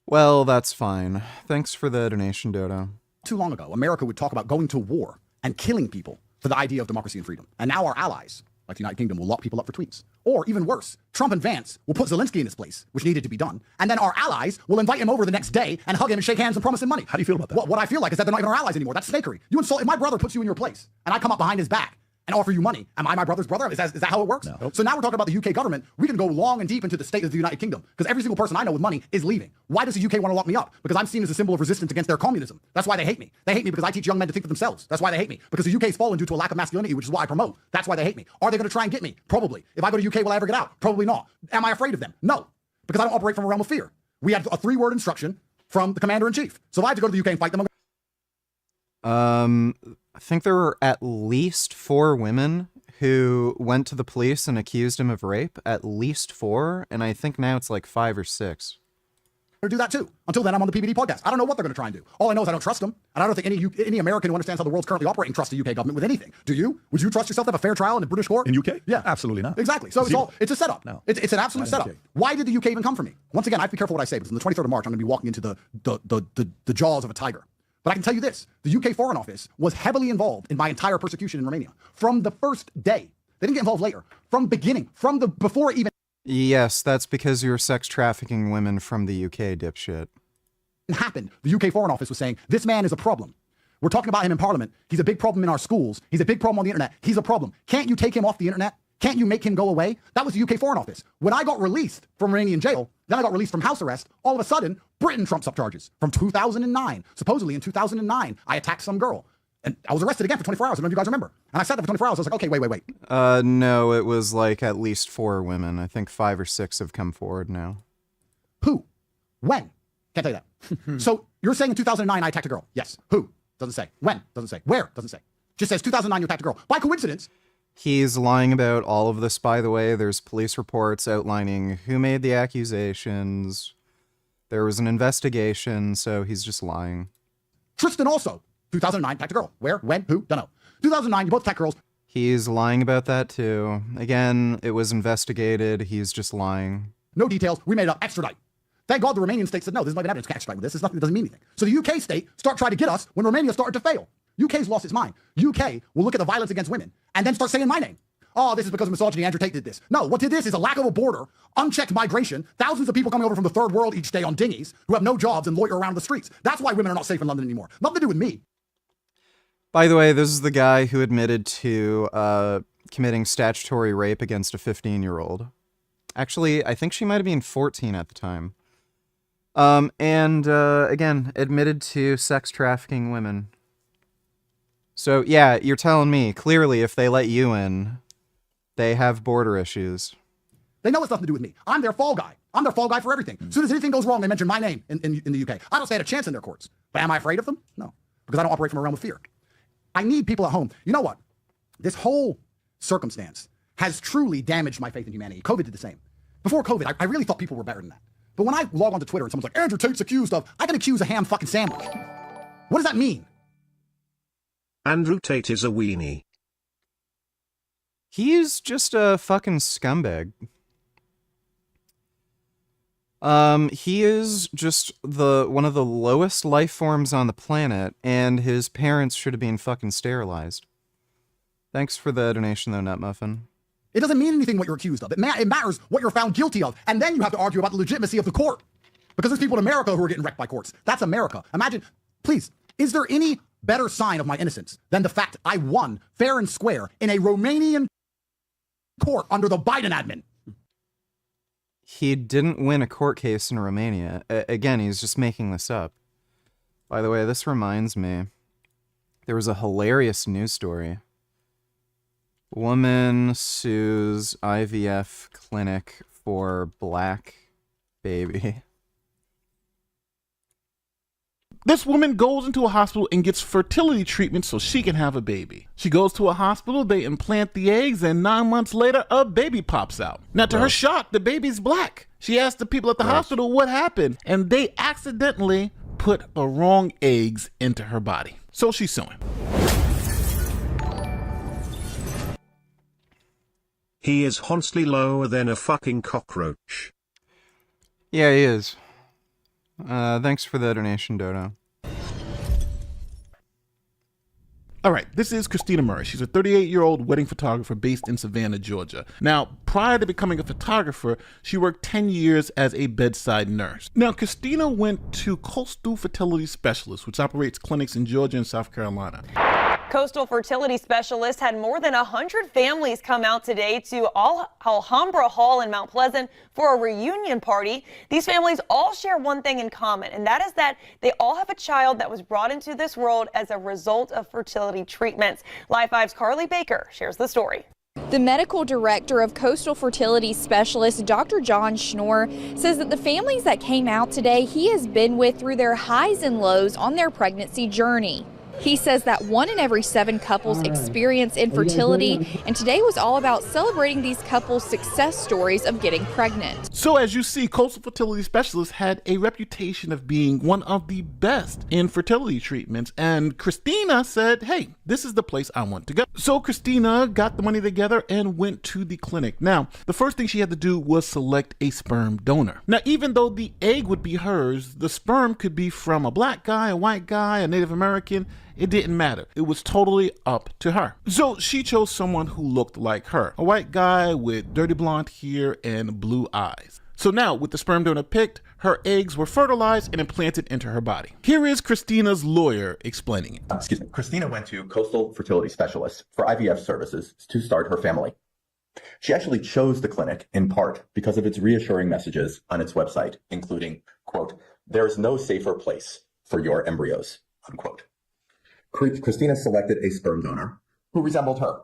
Well, that's fine. Thanks for the donation, Dodo. Too long ago, America would talk about going to war and killing people for the idea of democracy and freedom. And now our allies, like the United Kingdom, will lock people up for tweets. Or even worse, Trump and Vance will put Zelensky in his place, which needed to be done. And then our allies will invite him over the next day and hug him and shake hands and promise him money. How do you feel about that? What I feel like is that they're not even our allies anymore. That's snakery. You insult, if my brother puts you in your place and I come up behind his back and offer you money, am I my brother's brother? Is that how it works? No. So now we're talking about the UK government. We can go long and deep into the state of the United Kingdom because every single person I know with money is leaving. Why does the UK want to lock me up? Because I'm seen as a symbol of resistance against their communism. That's why they hate me. They hate me because I teach young men to think for themselves. That's why they hate me. Because the UK's fallen due to a lack of masculinity, which is what I promote. That's why they hate me. Are they going to try and get me? Probably. If I go to UK, will I ever get out? Probably not. Am I afraid of them? No. Because I don't operate from a realm of fear. We had a 3-word instruction from the commander-in-chief. So if I had to go to the UK and fight them, I think there were at least 4 women who went to the police and accused him of rape. At least 4, and I think now it's like 5 or 6. or do that too. Until then, I'm on the PBD podcast. I don't know what they're going to try and do. All I know is I don't trust them, and I don't think any American who understands how the world's currently operating trusts the UK government with anything. Do you? Would you trust yourself to have a fair trial in a British court? In UK? Yeah, absolutely not. Exactly. So it's a setup. No, it's an absolute not in setup. UK. Why did the UK even come for me? Once again, I have to be careful what I say because on the 23rd of March, I'm going to be walking into the jaws of a tiger. But I can tell you this: the UK Foreign Office was heavily involved in my entire persecution in Romania from the first day. They didn't get involved later. From beginning, before it even Yes, that's because you were sex trafficking women from the UK, dipshit. happened. The UK Foreign Office was saying, this man is a problem. We're talking about him in Parliament. He's a big problem in our schools. He's a big problem on the internet. He's a problem. Can't you take him off the internet? Can't you make him go away? That was the UK Foreign Office. When I got released from Romanian jail, then I got released from house arrest, all of a sudden, Britain trumps up charges from 2009. Supposedly in 2009, I attacked some girl. And I was arrested again for 24 hours. I don't know if you guys remember. And I sat there for 24 hours. I was like, okay, wait. No, it was like at least 4 women. I think 5 or 6 have come forward now. Who? When? Can't tell you that. So you're saying in 2009 I attacked a girl? Yes. Who? Doesn't say. When? Doesn't say. Where? Doesn't say. Just says 2009 you attacked a girl. By coincidence. He's lying about all of this, by the way. There's police reports outlining who made the accusations. There was an investigation, so he's just lying. Tristan also. 2009 attacked a girl. Where? When? Who? Don't know. 2009 you both attacked girls. He's lying about that too. Again, it was investigated. He's just lying. No details. We made it up. Extradite. Thank God the Romanian state said no. There's not even evidence to extradite with this. It's nothing. It doesn't mean anything. So the UK state start trying to get us when Romania started to fail. UK's lost its mind. UK will look at the violence against women and then start saying my name. Oh, this is because of misogyny. Andrew Tate did this. No, what did this is a lack of a border, unchecked migration, thousands of people coming over from the third world each day on dinghies who have no jobs and loiter around the streets. That's why women are not safe in London anymore. Nothing to do with me. By the way, this is the guy who admitted to committing statutory rape against a 15-year-old. Actually, I think she might have been 14 at the time. Again, admitted to sex trafficking women. So, yeah, you're telling me, clearly, if they let you in, they have border issues. They know it's nothing to do with me. I'm their fall guy. I'm their fall guy for everything. As soon as anything goes wrong, they mention my name in the UK. I don't stand a chance in their courts. But am I afraid of them? No, because I don't operate from a realm of fear. I need people at home. You know what? This whole circumstance has truly damaged my faith in humanity. COVID did the same. Before COVID, I really thought people were better than that. But when I log onto Twitter and someone's like, Andrew Tate's accused of, I can accuse a ham fucking sandwich. What does that mean? Andrew Tate is a weenie. He's just a fucking scumbag. He is just one of the lowest life forms on the planet, and his parents should have been fucking sterilized. Thanks for the donation, though, Nutmuffin. It doesn't mean anything what you're accused of. It matters what you're found guilty of, and then you have to argue about the legitimacy of the court. Because there's people in America who are getting wrecked by courts. That's America. Imagine, please, is there any better sign of my innocence than the fact I won fair and square in a Romanian court under the Biden admin? He didn't win a court case in Romania. Again, he's just making this up. By the way, this reminds me. There was a hilarious news story. Woman sues IVF clinic for black baby. This woman goes into a hospital and gets fertility treatment so she can have a baby. She goes to a hospital, they implant the eggs, and 9 months later, a baby pops out. Now, to her shock, the baby's black. She asked the people at the hospital what happened, and they accidentally put the wrong eggs into her body. So she's suing. He is honestly lower than a fucking cockroach. Yeah, he is. Thanks for the donation, Dodo. All right, this is Christina Murray. She's a 38-year-old wedding photographer based in Savannah, Georgia. Now, prior to becoming a photographer, she worked 10 years as a bedside nurse. Now, Christina went to Coastal Fertility Specialists, which operates clinics in Georgia and South Carolina. Coastal Fertility Specialists had more than 100 families come out today to Alhambra Hall in Mount Pleasant for a reunion party. These families all share one thing in common, and that is that they all have a child that was brought into this world as a result of fertility treatments. Live 5's Carly Baker shares the story. The medical director of Coastal Fertility Specialists, Dr. John Schnorr, says that the families that came out today he has been with through their highs and lows on their pregnancy journey. He says that 1 in every 7 couples experience infertility, and today was all about celebrating these couples' success stories of getting pregnant. So as you see, Coastal Fertility Specialists had a reputation of being one of the best in fertility treatments, and Christina said, hey, this is the place I want to go. So Christina got the money together and went to the clinic. Now, the first thing she had to do was select a sperm donor. Now, even though the egg would be hers, the sperm could be from a black guy, a white guy, a Native American. It didn't matter. It was totally up to her. So she chose someone who looked like her, a white guy with dirty blonde hair and blue eyes. So now, with the sperm donor picked, her eggs were fertilized and implanted into her body. Here is Christina's lawyer explaining it. Excuse me. Christina went to Coastal Fertility Specialists for IVF services to start her family. She actually chose the clinic in part because of its reassuring messages on its website, including, quote, "There is no safer place for your embryos," unquote. Christina selected a sperm donor who resembled her.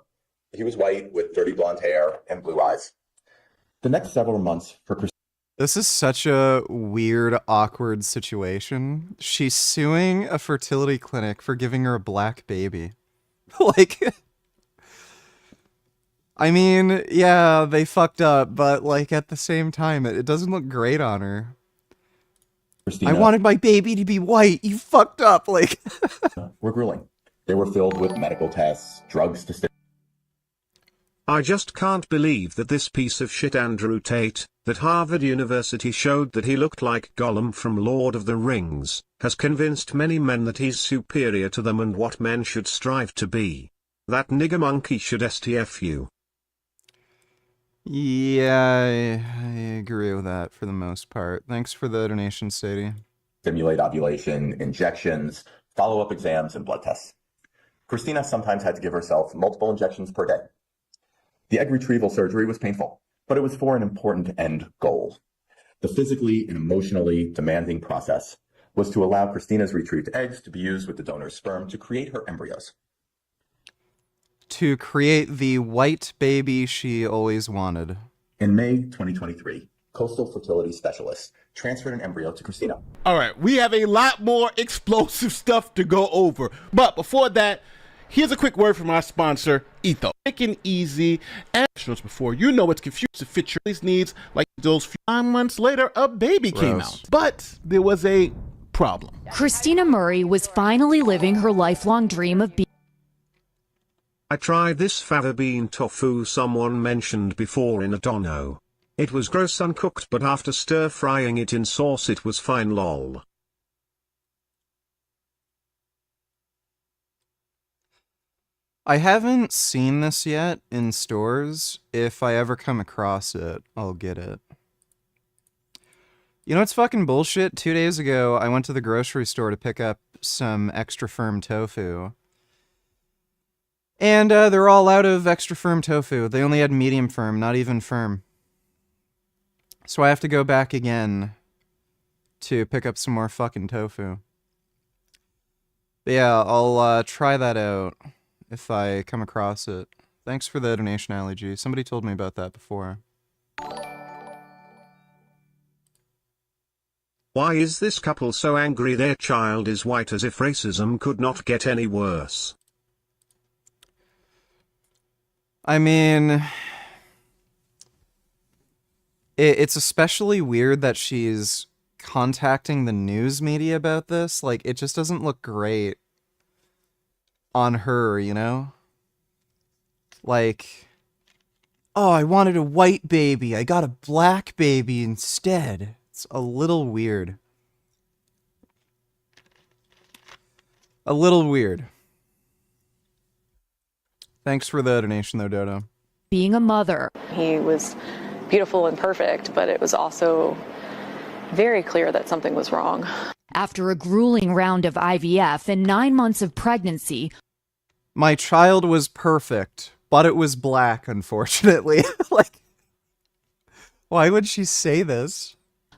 He was white with dirty blonde hair and blue eyes. The next several months for Christina. This is such a weird, awkward situation. She's suing a fertility clinic for giving her a black baby. Like, I mean, yeah, they fucked up, but like at the same time, it doesn't look great on her. Christina, I wanted my baby to be white. You fucked up. Like, were grueling. They were filled with medical tests, drugs to stay. I just can't believe that this piece of shit Andrew Tate, that Harvard University showed that he looked like Gollum from Lord of the Rings, has convinced many men that he's superior to them and what men should strive to be. That nigger monkey should STFU. yeah, I agree with that for the most part. Thanks for the donation, Sadie. Stimulate ovulation, injections, follow-up exams, and blood tests. Christina sometimes had to give herself multiple injections per day. The egg retrieval surgery was painful, but it was for an important end goal. The physically and emotionally demanding process was to allow Christina's retrieved eggs to be used with the donor's sperm to create her embryos. To create the white baby she always wanted. In May 2023, Coastal Fertility Specialists transferred an embryo to Christina. All right, we have a lot more explosive stuff to go over. But before that, here's a quick word from our sponsor, Etho. Quick and easy, and before you know it's confused to fit your needs, like those few 9 months later, a baby came out. But there was a problem. Christina Murray was finally living her lifelong dream of being. I tried this fava bean tofu someone mentioned before in a dono. It was gross uncooked, but after stir frying it in sauce it was fine lol. I haven't seen this yet in stores. If I ever come across it, I'll get it. You know what's fucking bullshit? 2 days ago, I went to the grocery store to pick up some extra firm tofu. And they're all out of extra firm tofu. They only had medium firm, not even firm. So I have to go back again to pick up some more fucking tofu. But yeah, I'll try that out if I come across it. Thanks for the donation, Ali G. Somebody told me about that before. Why is this couple so angry their child is white, as if racism could not get any worse? I mean, It's especially weird that she's contacting the news media about this. Like, it just doesn't look great on her, you know? Like, oh, I wanted a white baby. I got a black baby instead. It's a little weird. A little weird. Thanks for the donation, though, Dodo. Being a mother. He was beautiful and perfect, but it was also very clear that something was wrong. After a grueling round of IVF and 9 months of pregnancy, my child was perfect, but it was black, unfortunately. Like, why would she say this?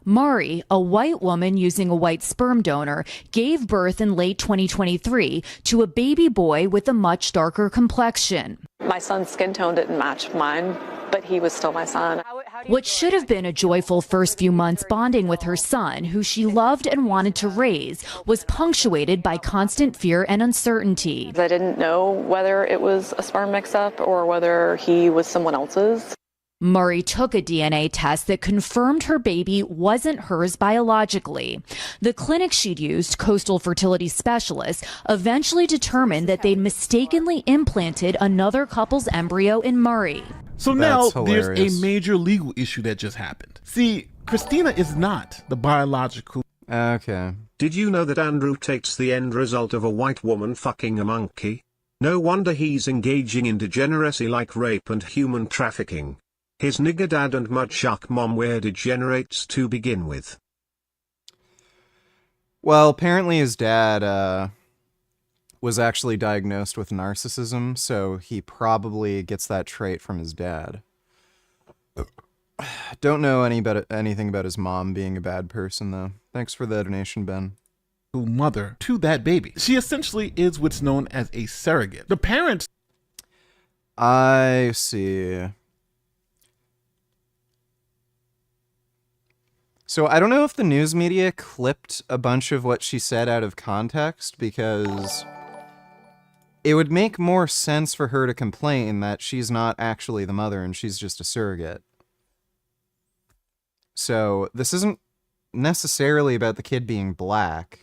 Mari, a white woman using a white sperm donor, gave birth in late 2023 to a baby boy with a much darker complexion. My son's skin tone didn't match mine, but he was still my son. What should have been a joyful first few months bonding with her son, who she loved and wanted to raise, was punctuated by constant fear and uncertainty. I didn't know whether it was a sperm mix-up or whether he was someone else's. Murray took a DNA test that confirmed her baby wasn't hers biologically. The clinic she'd used, Coastal Fertility Specialists, eventually determined that they'd mistakenly implanted another couple's embryo in Murray. So now there's a major legal issue that just happened. See, Christina is not the biological. Okay. Did you know that Andrew Tate's the end result of a white woman fucking a monkey? No wonder he's engaging in degeneracy like rape and human trafficking. His nigger dad and mudchuck mom were degenerates to begin with. Well, apparently his dad was actually diagnosed with narcissism, so he probably gets that trait from his dad. Don't know anything about his mom being a bad person, though. Thanks for the donation, Ben. Mother to that baby. She essentially is what's known as a surrogate. The parents... I see. So I don't know if the news media clipped a bunch of what she said out of context, because it would make more sense for her to complain that she's not actually the mother and she's just a surrogate. So this isn't necessarily about the kid being black.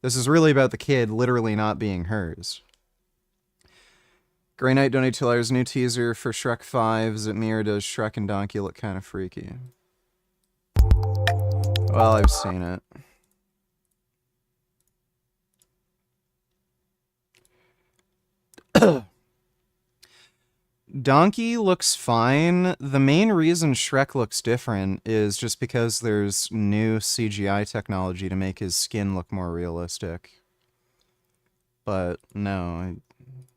This is really about the kid literally not being hers. Grey Knight donate $2. New teaser for Shrek 5. Is it me or does Shrek and Donkey look kind of freaky? Well, I've seen it. Donkey looks fine. The main reason Shrek looks different is just because there's new CGI technology to make his skin look more realistic. But no.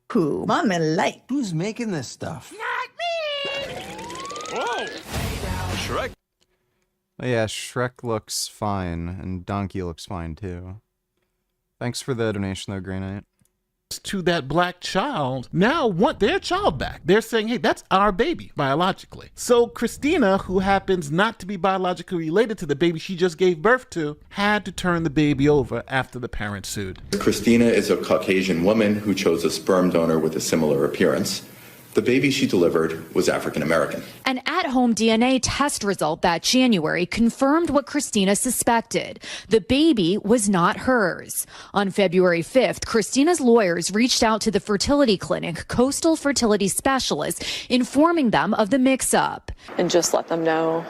Cool. Mommy like. Who's making this stuff? Not me! Whoa! Shrek. Oh, yeah, Shrek looks fine, and Donkey looks fine, too. Thanks for the donation, though, Grey Knight. To that black child now want their child back. They're saying, hey, that's our baby, biologically. So Christina, who happens not to be biologically related to the baby she just gave birth to, had to turn the baby over after the parents sued. Christina is a Caucasian woman who chose a sperm donor with a similar appearance. The baby she delivered was African American. An at-home DNA test result that January confirmed what Christina suspected. The baby was not hers. On February 5th, Christina's lawyers reached out to the fertility clinic, Coastal Fertility Specialists, informing them of the mix-up. And just let them know,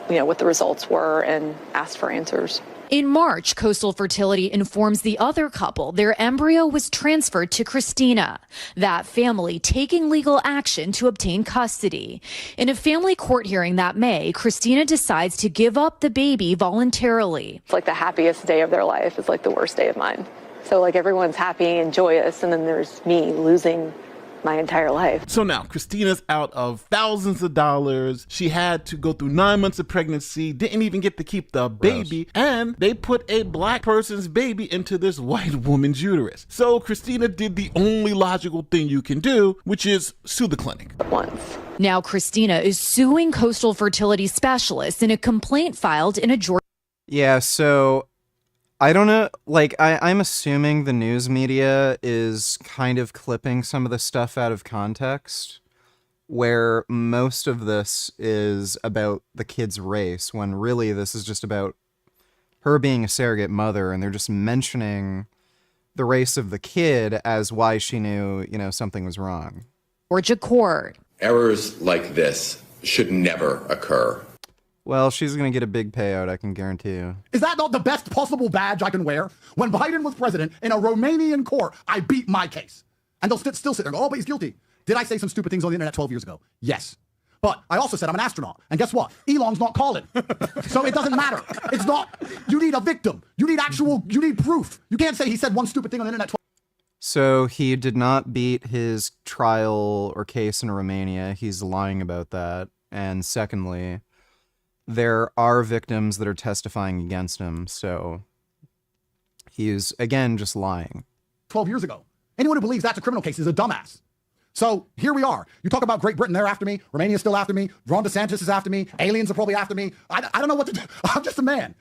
what the results were and asked for answers. In March, Coastal Fertility informs the other couple their embryo was transferred to Christina, that family taking legal action to obtain custody. In a family court hearing that May, Christina decides to give up the baby voluntarily. It's like the happiest day of their life is like the worst day of mine. So like everyone's happy and joyous, and then there's me losing my entire life. So now Christina's out of thousands of dollars. She had to go through 9 months of pregnancy, didn't even get to keep the baby, and they put a black person's baby into this white woman's uterus. So Christina did the only logical thing you can do, which is sue the clinic. Once. Now Christina is suing Coastal Fertility Specialists in a complaint filed in a Georgia. Yeah, so I don't know, like, I'm assuming the news media is kind of clipping some of the stuff out of context, where most of this is about the kid's race, when really this is just about her being a surrogate mother, and they're just mentioning the race of the kid as why she knew, something was wrong. Georgia court. Errors like this should never occur. Well, she's going to get a big payout, I can guarantee you. Is that not the best possible badge I can wear? When Biden was president in a Romanian court, I beat my case. And they'll still sit there and go, oh, but he's guilty. Did I say some stupid things on the internet 12 years ago? Yes. But I also said I'm an astronaut. And guess what? Elon's not calling. So it doesn't matter. It's not, you need a victim. You need proof. You can't say he said one stupid thing on the internet. So he did not beat his trial or case in Romania. He's lying about that. And secondly, there are victims that are testifying against him. So he's, again, just lying. 12 years ago. Anyone who believes that's a criminal case is a dumbass. So here we are. You talk about Great Britain, they're after me. Romania's still after me. Ron DeSantis is after me. Aliens are probably after me. I don't know what to do. I'm just a man.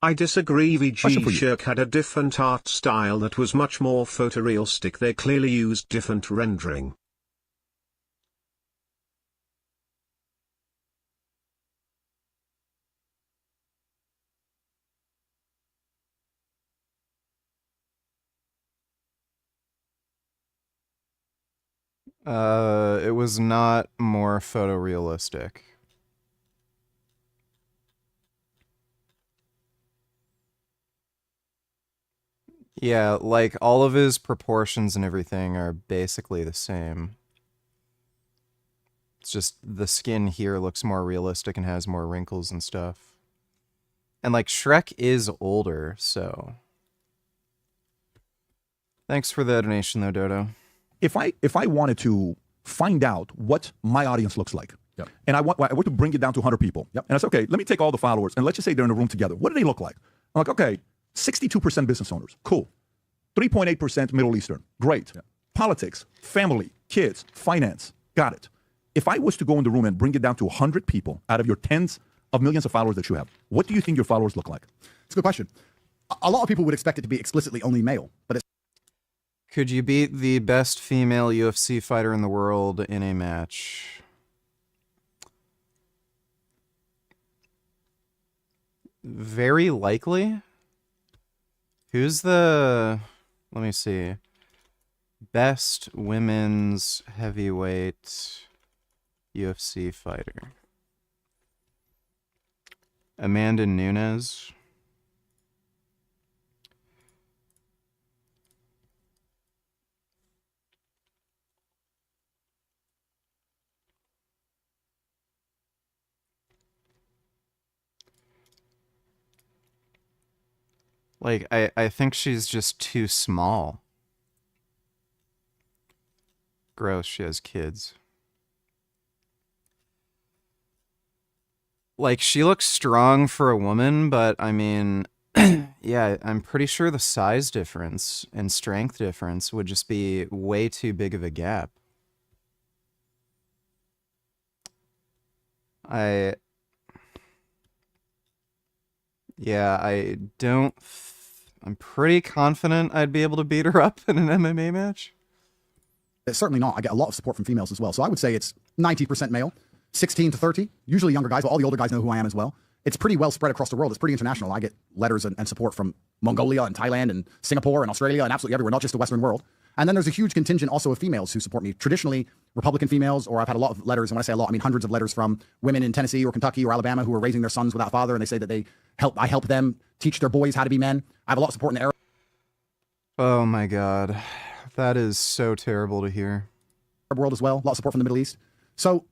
I disagree. VG Shirk had a different art style that was much more photorealistic. They clearly used different rendering. It was not more photorealistic. Yeah, like all of his proportions and everything are basically the same. It's just the skin here looks more realistic and has more wrinkles and stuff. And like Shrek is older, so. Thanks for the donation though, Dodo. If I wanted to find out what my audience looks like, yep. and I want to bring it down to 100 people, yep. and I say, okay, let me take all the followers, and let's just say they're in a room together. What do they look like? I'm like, okay, 62% business owners, cool. 3.8% Middle Eastern, great. Yep. Politics, family, kids, finance, got it. If I was to go in the room and bring it down to 100 people out of your tens of millions of followers that you have, what do you think your followers look like? It's a good question. A lot of people would expect it to be explicitly only male, but it's Could you beat the best female UFC fighter in the world in a match? Very likely. Who's the... Let me see. Best women's heavyweight UFC fighter. Amanda Nunes. Like, I think she's just too small. Gross, she has kids. Like, she looks strong for a woman, but I mean, yeah, I'm pretty sure the size difference and strength difference would just be way too big of a gap. Yeah, I'm pretty confident I'd be able to beat her up in an MMA match. It's certainly not. I get a lot of support from females as well. So I would say it's 90% male, 16 to 30, usually younger guys, but all the older guys know who I am as well. It's pretty well spread across the world. It's pretty international. I get letters and support from Mongolia and Thailand and Singapore and Australia and absolutely everywhere, not just the Western world. And then there's a huge contingent also of females who support me. Traditionally, Republican females, or I've had a lot of letters, and when I say a lot, I mean hundreds of letters from women in Tennessee or Kentucky or Alabama who are raising their sons without father, and they say that I help them teach their boys how to be men. I have a lot of support in the Arab Oh my god. That is so terrible to hear. world as well. A lot of support from the Middle East. So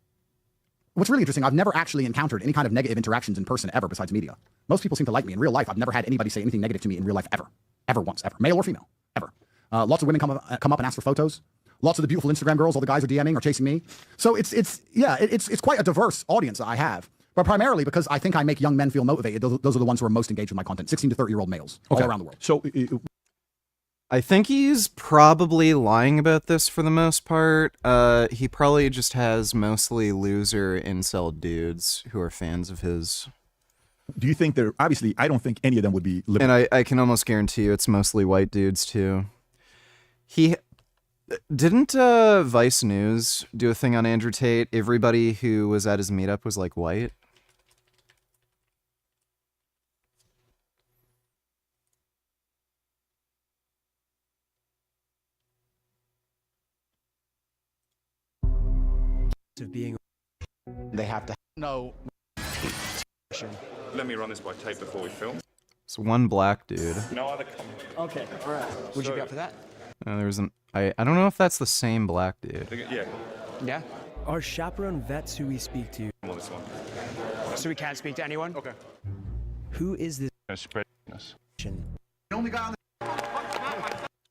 what's really interesting, I've never actually encountered any kind of negative interactions in person ever besides media. Most people seem to like me. In real life, I've never had anybody say anything negative to me in real life ever. Ever once, ever. Male or female, ever. Lots of women come up and ask for photos. Lots of the beautiful Instagram girls, all the guys are DMing or chasing me. So it's quite a diverse audience that I have. But primarily because I think I make young men feel motivated. Those are the ones who are most engaged with my content. 16 to 30-year-old males all around the world. So I think he's probably lying about this for the most part. He probably just has mostly loser incel dudes who are fans of his. Do you think they're, obviously, I don't think any of them would be liberal. And I can almost guarantee you it's mostly white dudes, too. Didn't Vice News do a thing on Andrew Tate? Everybody who was at his meetup was, like, white? They have to know. Let me run this by tape before we film. It's one black dude. No other comment. Okay, all right. Would you be up for that? I don't know if that's the same black dude. Yeah. Yeah. Our chaperone vets who we speak to. I'm on this one. So we can't speak to anyone? Okay. Who is this? Spread this. The only guy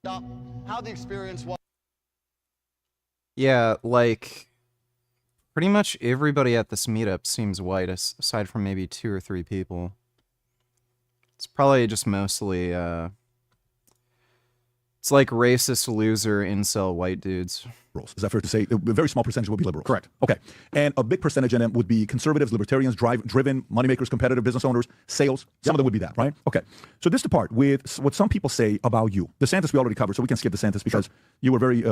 on how the experience was. Yeah, like, pretty much everybody at this meetup seems white, aside from maybe 2 or 3 people. It's probably just mostly, it's like racist, loser, incel white dudes. Is that fair to say? A very small percentage will be liberals. Correct. Okay. And a big percentage of them would be conservatives, libertarians, driven, moneymakers, competitive business owners, sales. Some of them would be that, right? Okay. So this is the part with what some people say about you. DeSantis we already covered, so we can skip DeSantis because you were very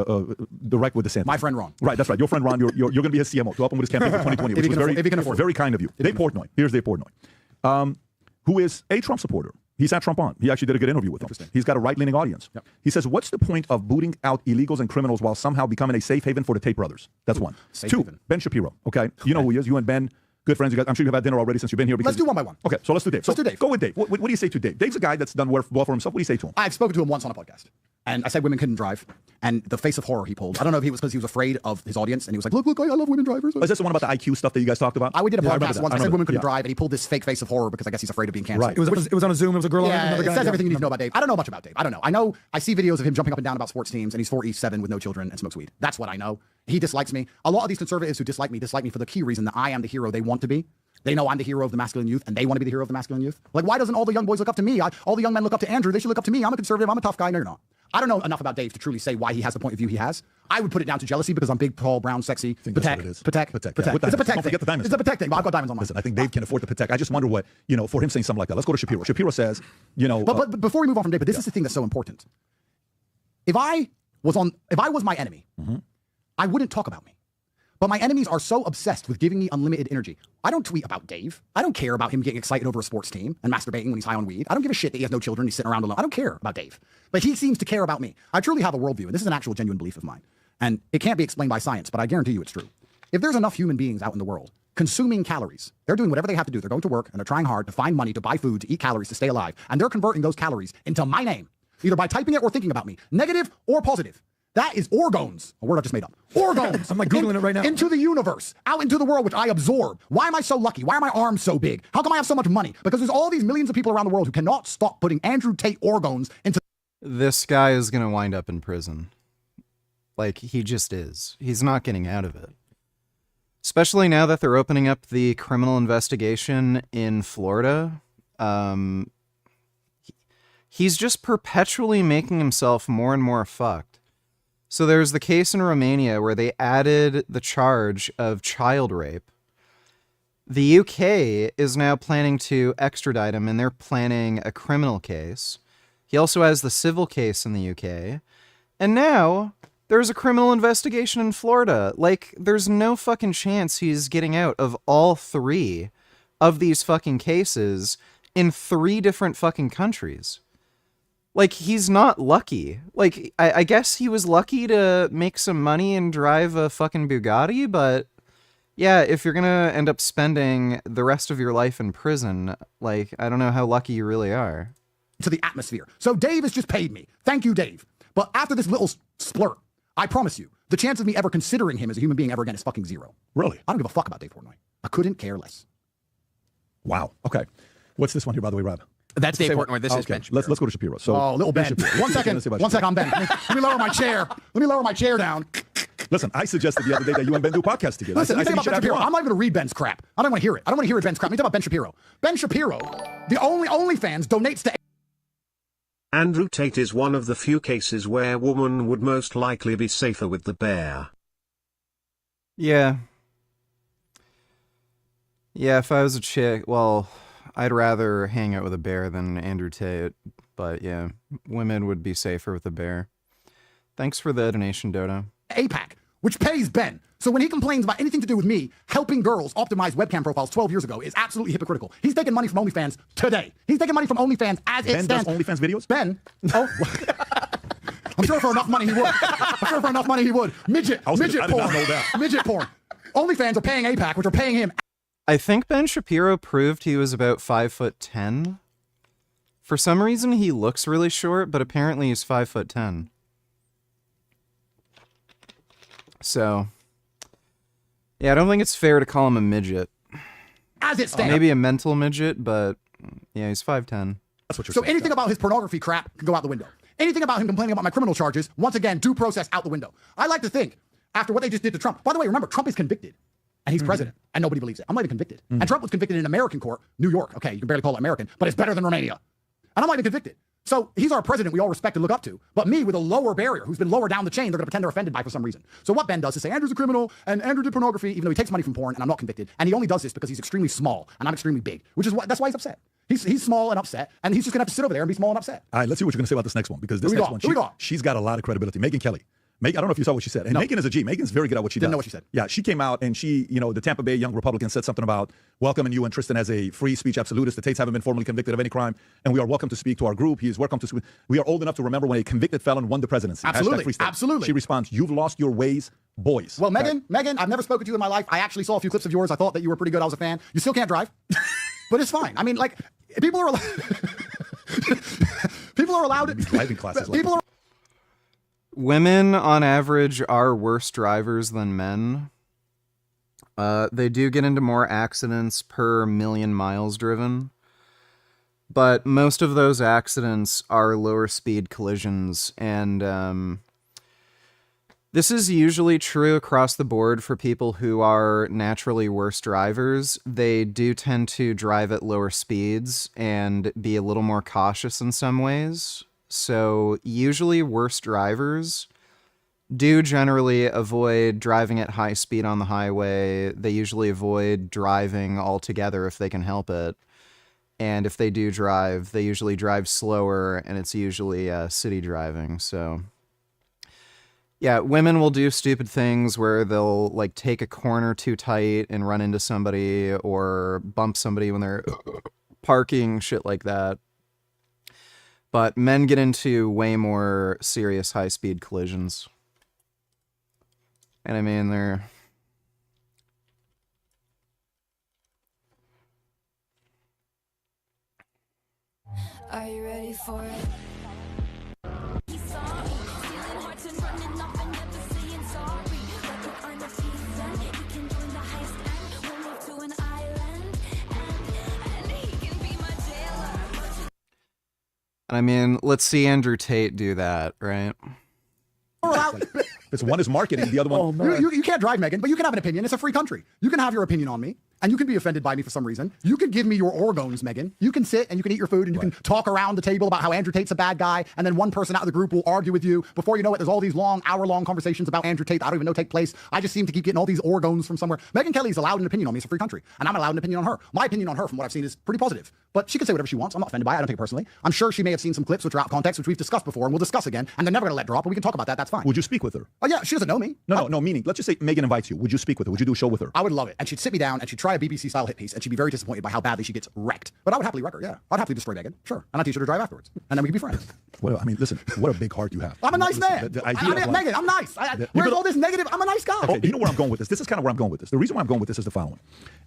direct with DeSantis. My friend Ron. Right, that's right. Your friend Ron, you're going to be his CMO to help him with his campaign for 2020, which was very kind of you. Dave Portnoy. Here's Dave Portnoy, who is a Trump supporter. He's had Trump on. He actually did a good interview with him. He's got a right-leaning audience. Yep. He says, what's the point of booting out illegals and criminals while somehow becoming a safe haven for the Tate brothers? That's one. Two, Ben Shapiro. Okay. You know who he is. You and Ben, good friends. You guys, I'm sure you've had dinner already since you've been here. Let's do one by one. Okay, so let's do Dave. Let's do Dave. Go with Dave. What do you say to Dave? Dave's a guy that's done well for himself. What do you say to him? I've spoken to him once on a podcast. And I said women couldn't drive. And the face of horror he pulled. I don't know if he was because he was afraid of his audience. And he was like, look, I love women drivers. Is this the one about the IQ stuff that you guys talked about? We did a podcast once. I said women couldn't drive. And he pulled this fake face of horror because I guess he's afraid of being canceled. Right. It was on a Zoom. It was a girl. Yeah, it says everything you need to know about Dave. I don't know much about Dave. I don't know. I see videos of him jumping up and down about sports teams. And he's 47 with no children and smokes weed. That's what I know. He dislikes me. A lot of these conservatives who dislike me for the key reason that I am the hero they want to be. They know I'm the hero of the masculine youth, and they want to be the hero of the masculine youth. Like, why doesn't all the young boys look up to me? All the young men look up to Andrew. They should look up to me. I'm a conservative. I'm a tough guy. No, you're not. I don't know enough about Dave to truly say why he has the point of view he has. I would put it down to jealousy because I'm big, tall, brown, sexy. Patek. Patek. It's a Patek thing. Forget the diamonds. It's a Patek thing, but I've got diamonds on mine. Listen, I think Dave can afford the Patek. I just wonder what, for him saying something like that. Let's go to Shapiro. Shapiro says, But before we move on from Dave, this is the thing that's so important. If I was my enemy, I wouldn't talk about me. But my enemies are so obsessed with giving me unlimited energy. I don't tweet about Dave. I don't care about him getting excited over a sports team and masturbating when he's high on weed. I don't give a shit that he has no children, he's sitting around alone. I don't care about Dave. But he seems to care about me. I truly have a worldview, and this is an actual genuine belief of mine. And it can't be explained by science, but I guarantee you it's true. If there's enough human beings out in the world consuming calories, they're doing whatever they have to do. They're going to work, and they're trying hard to find money, to buy food, to eat calories, to stay alive. And they're converting those calories into my name, either by typing it or thinking about me, negative or positive. That is orgons, a word I just made up. Orgons. I'm like Googling it right now. Into the universe, out into the world, which I absorb. Why am I so lucky? Why are my arms so big? How come I have so much money? Because there's all these millions of people around the world who cannot stop putting Andrew Tate orgons into... This guy is going to wind up in prison. Like, he just is. He's not getting out of it. Especially now that they're opening up the criminal investigation in Florida. He's just perpetually making himself more and more fucked. So there's the case in Romania where they added the charge of child rape. The UK is now planning to extradite him, and they're planning a criminal case. He also has the civil case in the UK. And now there's a criminal investigation in Florida. Like, there's no fucking chance he's getting out of all 3 of these fucking cases in 3 different fucking countries. Like, he's not lucky. Like, I guess he was lucky to make some money and drive a fucking Bugatti, but yeah, if you're gonna end up spending the rest of your life in prison, like, I don't know how lucky you really are. To the atmosphere. So Dave has just paid me. Thank you, Dave. But after this little splurt, I promise you, the chance of me ever considering him as a human being ever again is fucking 0. Really? I don't give a fuck about Dave Portnoy. I couldn't care less. Wow. Okay. What's this one here, by the way, Rob? That's Dave Portnoy. This is Ben Shapiro. Let's go to Shapiro. So, little Ben. One second, I'm Ben. Let me lower my chair. Let me lower my chair down. Listen, I suggested the other day that you and Ben do a podcast together. Listen, I think about Ben Shapiro. I'm not even going to read Ben's crap. I don't want to hear it. I don't want to hear Ben's crap. Let me talk about Ben Shapiro. Ben Shapiro, the only OnlyFans, donates to... Andrew Tate is one of the few cases where woman would most likely be safer with the bear. Yeah. Yeah, if I was a chick, well, I'd rather hang out with a bear than Andrew Tate, but yeah, women would be safer with a bear. Thanks for the donation, Dodo. APAC, which pays Ben. So when he complains about anything to do with me helping girls optimize webcam profiles 12 years ago is absolutely hypocritical. He's taking money from OnlyFans today. He's taking money from OnlyFans as it stands. Ben does OnlyFans videos? Ben? Oh. I'm sure for enough money he would. I'm sure for enough money he would. Midget porn. I did not know that. Midget porn. OnlyFans are paying APAC, which are paying him. I think Ben Shapiro proved he was about 5'10". For some reason, he looks really short, but apparently he's 5'10". So, yeah, I don't think it's fair to call him a midget. As it stands. Maybe a mental midget, but yeah, he's 5'10". That's what you're So saying. anything about his pornography crap can go out the window. Anything about him complaining about my criminal charges, once again, due process out the window. I like to think, after what they just did to Trump. By the way, remember, Trump is convicted. And he's president. And nobody believes it. I'm not even convicted. And Trump was convicted in an American court, New York. Okay, you can barely call it American, but it's better than Romania. And I'm not even convicted. So he's our president we all respect and look up to. But me with a lower barrier, who's been lower down the chain, they're going to pretend they're offended by for some reason. So what Ben does is say, Andrew's a criminal, and Andrew did pornography, even though he takes money from porn, and I'm not convicted. And he only does this because he's extremely small, and I'm extremely big, that's why he's upset. He's small and upset, and he's just going to have to sit over there and be small and upset. All right, let's see what you're going to say about this next one, because this next one, she's got a lot of credibility. Megyn Kelly. I don't know if you saw what she said. And No. Megyn is a G. Megyn's very good at what she does. Didn't know what she said. Yeah, she came out and she, the Tampa Bay Young Republican said something about welcoming you and Tristan as a free speech absolutist. The Tates haven't been formally convicted of any crime, and we are welcome to speak to our group. He is welcome to speak. We are old enough to remember when a convicted felon won the presidency. Absolutely, Free state. absolutely. She responds, you've lost your ways, boys. Well, Megyn, I've never spoken to you in my life. I actually saw a few clips of yours. I thought that you were pretty good. I was a fan. You still can't drive, but it's fine. I mean, like, people are allowed. People are allowed. Driving classes. People are. Women, on average, are worse drivers than men. They do get into more accidents per million miles driven. But most of those accidents are lower speed collisions. And this is usually true across the board for people who are naturally worse drivers. They do tend to drive at lower speeds and be a little more cautious in some ways. So usually worse drivers do generally avoid driving at high speed on the highway. They usually avoid driving altogether if they can help it. And if they do drive, they usually drive slower, and it's usually city driving. So yeah, women will do stupid things where they'll like take a corner too tight and run into somebody or bump somebody when they're parking, shit like that. But men get into way more serious high-speed collisions. And I mean, they're... Are you ready for it? I mean, let's see Andrew Tate do that, right? This one is marketing, the other one... You can't drive, Megyn, but you can have an opinion. It's a free country. You can have your opinion on me, and you can be offended by me for some reason. You can give me your organs, Megyn. You can sit and you can eat your food, and you can talk around the table about how Andrew Tate's a bad guy, and then one person out of the group will argue with you. Before you know it, there's all these long, hour-long conversations about Andrew Tate that I don't even know take place. I just seem to keep getting all these organs from somewhere. Megyn Kelly's allowed an opinion on me. It's a free country, and I'm allowed an opinion on her. My opinion on her, from what I've seen, is pretty positive. But she can say whatever she wants. I'm not offended by it. I don't take it personally. I'm sure she may have seen some clips which are out of context, which we've discussed before, and we'll discuss again, and they're never going to let drop, but we can talk about that. That's fine. Would you speak with her? Oh, yeah, she doesn't know me. No, meaning, let's just say Megyn invites you. Would you speak with her? Would you do a show with her? I would love it. And she'd sit me down, and she'd try a BBC-style hit piece, and she'd be very disappointed by how badly she gets wrecked. But I would happily wreck her, yeah. I'd happily destroy Megyn, sure. And I'd teach her to drive afterwards. And then we could be friends. Well, I mean, listen, what a big heart you have. I'm a nice man. Megyn, I'm nice. Where's all this negative? I'm a nice guy. Okay, you know where I'm going with this? This is kind of where I'm going with this. The reason why I'm going with this is the following.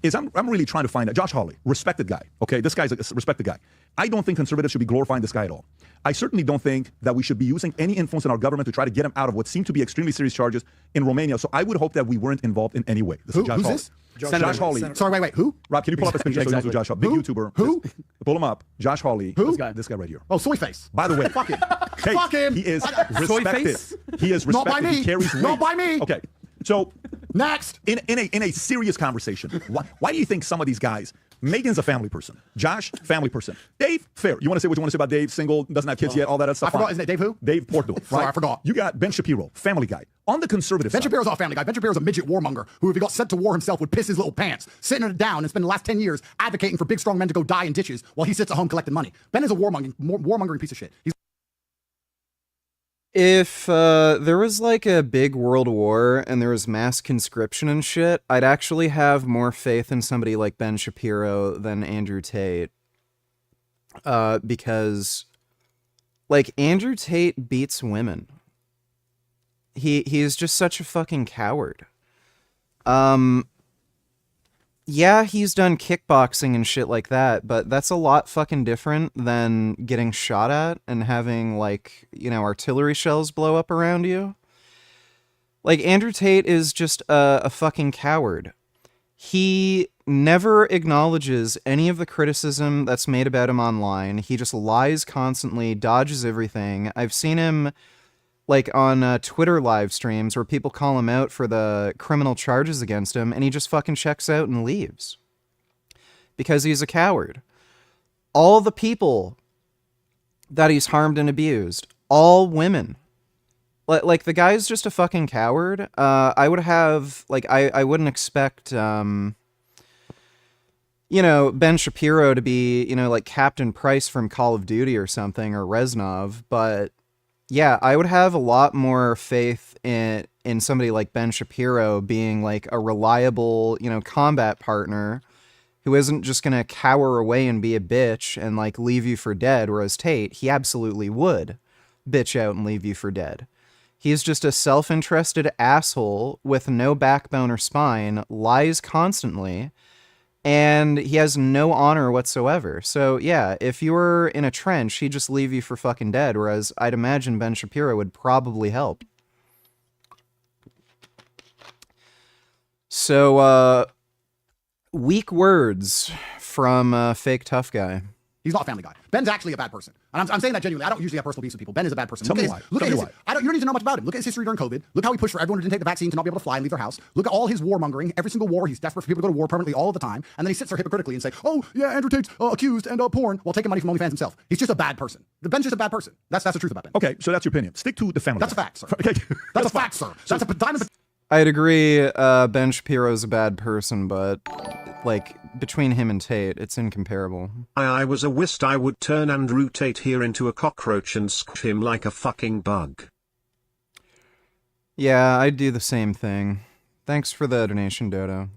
Is I'm really trying to find out. Josh Hawley, respected guy. Okay, this guy's a respected guy. I don't think conservatives should be glorifying this guy at all. I certainly don't think that we should be using any influence in our government to try to get him out of what seem to be extremely serious charges in Romania. So I would hope that we weren't involved in any way. This is Josh who's Hawley. this? Josh Hawley. Sorry, wait. Who? Rob, can you pull up his picture so he knows who Josh Hawley? Big YouTuber. Who? Pull him up. Josh Hawley. Who? This guy right here. Oh, soy face. By the way. Fuck him. Hey, Fuck him. He is Soy respected. face? He is respected. Not by me. He carries weight. Not by me. Okay. So next, in a serious conversation, why do you think some of these guys Megan's a family person. Josh, family person. Dave, fair. You want to say what you want to say about Dave? Single, doesn't have kids yet, all that other stuff. I forgot, isn't it Dave who? Dave Portnoy. Right? Sorry, I forgot. You got Ben Shapiro, family guy. On the conservative Ben side. Shapiro's not a family guy. Ben Shapiro's a midget warmonger who, if he got sent to war himself, would piss his little pants, sitting it down and spend the last 10 years advocating for big, strong men to go die in ditches while he sits at home collecting money. Ben is a warmongering piece of shit. If there was like a big world war and there was mass conscription and shit, I'd actually have more faith in somebody like Ben Shapiro than Andrew Tate. Because like Andrew Tate beats women. He's just such a fucking coward. Yeah, he's done kickboxing and shit like that, but that's a lot fucking different than getting shot at and having, like, you know, artillery shells blow up around you. Like, Andrew Tate is just a fucking coward. He never acknowledges any of the criticism that's made about him online. He just lies constantly, dodges everything. I've seen him, like, on Twitter live streams where people call him out for the criminal charges against him, and he just fucking checks out and leaves. Because he's a coward. All the people that he's harmed and abused, all women. Like, the guy's just a fucking coward. I would have, like, I wouldn't expect, you know, Ben Shapiro to be, you know, like Captain Price from Call of Duty or something, or Reznov, but yeah, I would have a lot more faith in somebody like Ben Shapiro being like a reliable, you know, combat partner who isn't just going to cower away and be a bitch and like leave you for dead, whereas Tate, he absolutely would bitch out and leave you for dead. He's just a self-interested asshole with no backbone or spine, lies constantly, and he has no honor whatsoever. So, yeah, if you were in a trench, he'd just leave you for fucking dead, whereas I'd imagine Ben Shapiro would probably help. So, weak words from Fake Tough Guy. He's not a family guy. Ben's actually a bad person. And I'm saying that genuinely. I don't usually have personal beefs with people. Ben is a bad person. Tell me why. You don't need to know much about him. Look at his history during COVID. Look how he pushed for everyone who didn't take the vaccine to not be able to fly and leave their house. Look at all his warmongering. Every single war, he's desperate for people to go to war permanently all the time. And then he sits there hypocritically and say, oh, yeah, Andrew Tate's accused and porn while taking money from OnlyFans himself. He's just a bad person. Ben's just a bad person. That's the truth about Ben. Okay, so that's your opinion. Stick to the family. That's a fact, sir. That's a fact, sir. That's a diamond. I'd agree Ben Shapiro's a bad person, but, like, between him and Tate, it's incomparable. I was a whist I would turn Andrew Tate here into a cockroach and squish him like a fucking bug. Yeah, I'd do the same thing. Thanks for the donation, Dodo.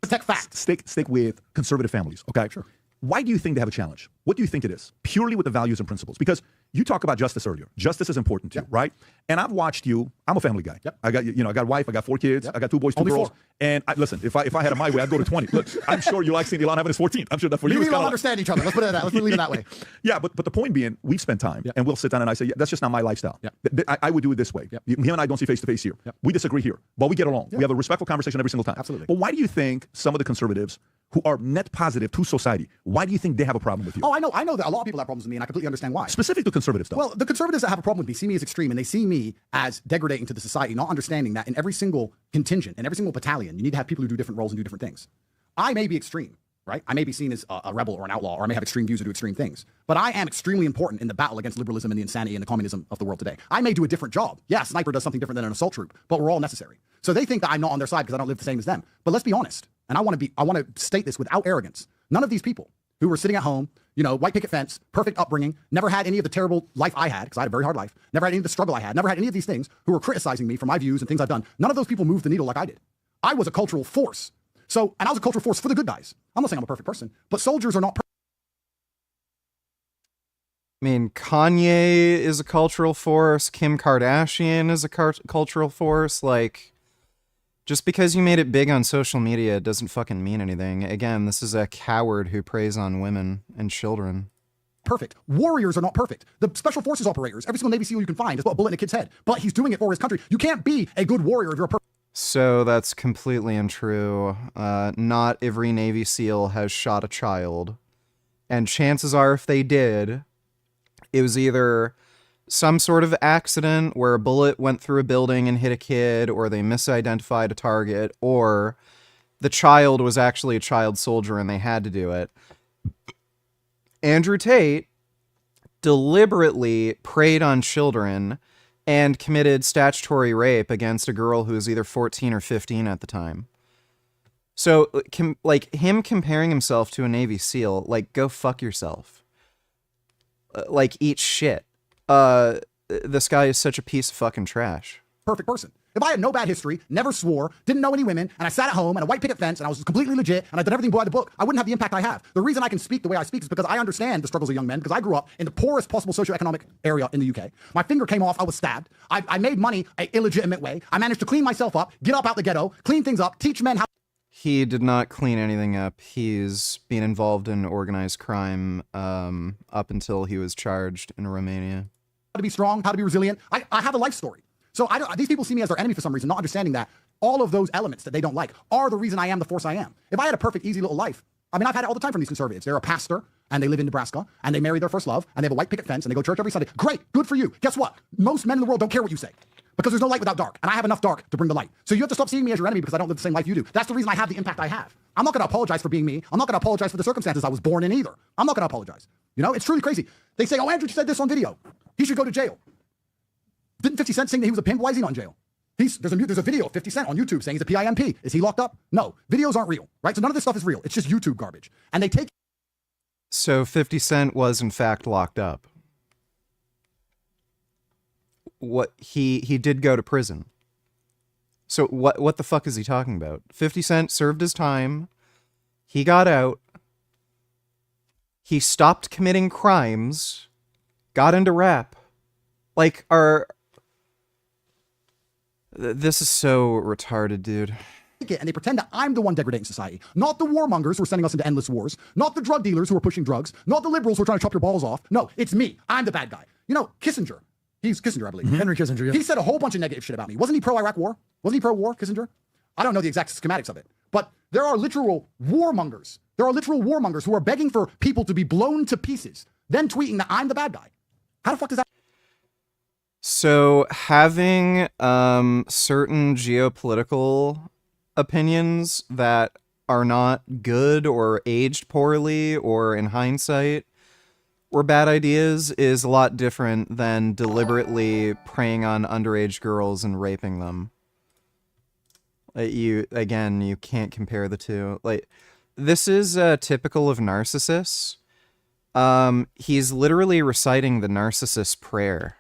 Tech fact. Stick with conservative families, okay? Sure. Why do you think they have a challenge? What do you think it is? Purely with the values and principles. Because you talk about justice earlier. Justice is important to you, right? And I've watched you. I'm a family guy. Yep. I got, I got a wife. I got 4 kids. Yep. I got 2 boys, 2 girls. 4. And listen, if I had it my way, I'd go to 20. Look, I'm sure you like seeing Elon having his 14th. I'm sure that for you. We don't understand each other. Let's put it that. Let's leave it that way. Yeah, but the point being, we've spent time, and we'll sit down and I say, yeah, that's just not my lifestyle. I would do it this way. Him and I don't see face to face here. We disagree here, but we get along. We have a respectful conversation every single time. Absolutely. But why do you think some of the conservatives who are net positive to society, why do you think they have a problem with you? Oh, I know that a lot of people have problems with me, and I completely understand why. Specific to conservative stuff. Well, the conservatives that have a problem with me see me as extreme, and they see me as degrading to the society, not understanding that in every single contingent, in every single battalion, you need to have people who do different roles and do different things. I may be extreme, right? I may be seen as a rebel or an outlaw, or I may have extreme views or do extreme things, but I am extremely important in the battle against liberalism and the insanity and the communism of the world today. I may do a different job. Yeah, sniper does something different than an assault troop, but we're all necessary. So they think that I'm not on their side because I don't live the same as them. But let's be honest. And I want to state this without arrogance. None of these people who were sitting at home, white picket fence, perfect upbringing, never had any of the terrible life I had, because I had a very hard life, never had any of the struggle I had, never had any of these things, who were criticizing me for my views and things I've done. None of those people moved the needle like I did. I was a cultural force. And I was a cultural force for the good guys. I'm not saying I'm a perfect person, but soldiers are not perfect. I mean, Kanye is a cultural force. Kim Kardashian is a cultural force. Like, just because you made it big on social media doesn't fucking mean anything. Again, this is a coward who preys on women and children. Perfect. Warriors are not perfect. The special forces operators, every single Navy SEAL you can find, just put a bullet in a kid's head. But he's doing it for his country. You can't be a good warrior if you're a perfect. So that's completely untrue. Not every Navy SEAL has shot a child. And chances are, if they did, it was either some sort of accident where a bullet went through a building and hit a kid, or they misidentified a target, or the child was actually a child soldier and they had to do it. Andrew Tate deliberately preyed on children and committed statutory rape against a girl who was either 14 or 15 at the time. So, like, him comparing himself to a Navy SEAL, like, go fuck yourself. Like, eat shit. This guy is such a piece of fucking trash. Perfect person. If I had no bad history, never swore, didn't know any women, and I sat at home and a white picket fence and I was completely legit and I did everything by the book, I wouldn't have the impact I have. The reason I can speak the way I speak is because I understand the struggles of young men, because I grew up in the poorest possible socioeconomic area in the UK. My finger came off, I was stabbed. I made money an illegitimate way. I managed to clean myself up, get up out the ghetto, clean things up, teach men how. He did not clean anything up. He's been involved in organized crime up until he was charged in Romania. How to be strong, how to be resilient. I have a life story. So these people see me as their enemy for some reason, not understanding that all of those elements that they don't like are the reason I am the force I am. If I had a perfect, easy little life, I mean, I've had it all the time from these conservatives. They're a pastor, and they live in Nebraska, and they marry their first love, and they have a white picket fence, and they go to church every Sunday. Great, good for you. Guess what? Most men in the world don't care what you say, because there's no light without dark, and I have enough dark to bring the light. So you have to stop seeing me as your enemy because I don't live the same life you do. That's the reason I have the impact I have. I'm not going to apologize for being me. I'm not going to apologize for the circumstances I was born in either. I'm not going to apologize. You know, it's truly crazy. They say, oh, Andrew said this on video. He should go to jail. Didn't 50 Cent saying that he was a pimp? Why is he not in jail? There's a video of 50 Cent on YouTube saying he's a PIMP. Is he locked up? No. Videos aren't real, right? So none of this stuff is real. It's just YouTube garbage. And they take... So 50 Cent was in fact locked up. What he did go to prison. So what the fuck is he talking about? 50 Cent served his time. He got out. He stopped committing crimes. Got into rap. Like, this is so retarded, dude. And they pretend that I'm the one degrading society, not the warmongers who are sending us into endless wars, not the drug dealers who are pushing drugs, not the liberals who are trying to chop your balls off. No, it's me. I'm the bad guy. You know, Kissinger. He's Kissinger, I believe. Henry Kissinger, yeah. He said a whole bunch of negative shit about me. Wasn't he pro-Iraq war? Wasn't he pro-war, Kissinger? I don't know the exact schematics of it, but there are literal warmongers. There are literal warmongers who are begging for people to be blown to pieces, then tweeting that I'm the bad guy. How the fuck does that... So having certain geopolitical opinions that are not good or aged poorly or in hindsight were bad ideas is a lot different than deliberately preying on underage girls and raping them. You can't compare the two. Like, this is typical of narcissists. He's literally reciting the narcissist prayer.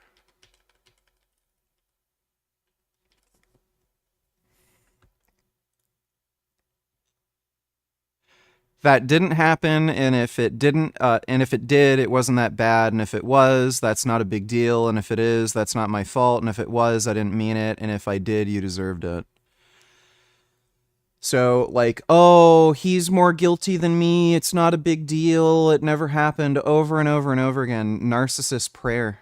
That didn't happen, and if it didn't, and if it did, it wasn't that bad, and if it was, that's not a big deal, and if it is, that's not my fault, and if it was, I didn't mean it, and if I did, you deserved it. So, like, oh, he's more guilty than me, it's not a big deal, it never happened, over and over and over again. Narcissist prayer.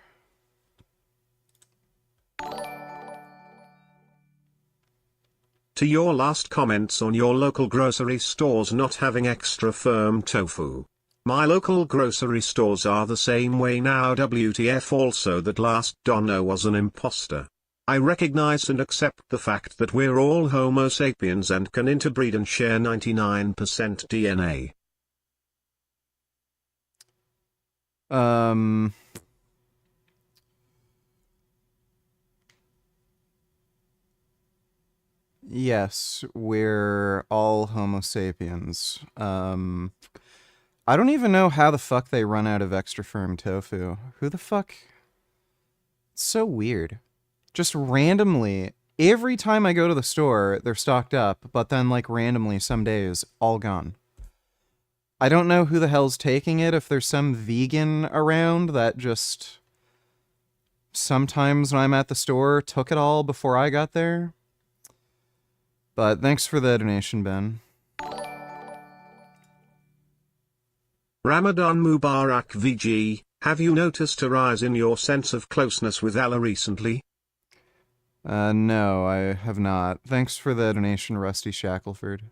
To your last comments on your local grocery stores not having extra firm tofu. My local grocery stores are the same way now. WTF also that last Donno was an imposter. I recognize and accept the fact that we're all Homo sapiens and can interbreed and share 99% DNA. Yes, we're all Homo sapiens. I don't even know how the fuck they run out of extra firm tofu. Who the fuck? It's so weird. Just randomly, every time I go to the store, they're stocked up, but then, like, randomly, some days, all gone. I don't know who the hell's taking it, if there's some vegan around that just sometimes when I'm at the store took it all before I got there. But thanks for the donation, Ben. Ramadan Mubarak VG, have you noticed a rise in your sense of closeness with Allah recently? No, I have not. Thanks for the donation, Rusty Shackelford.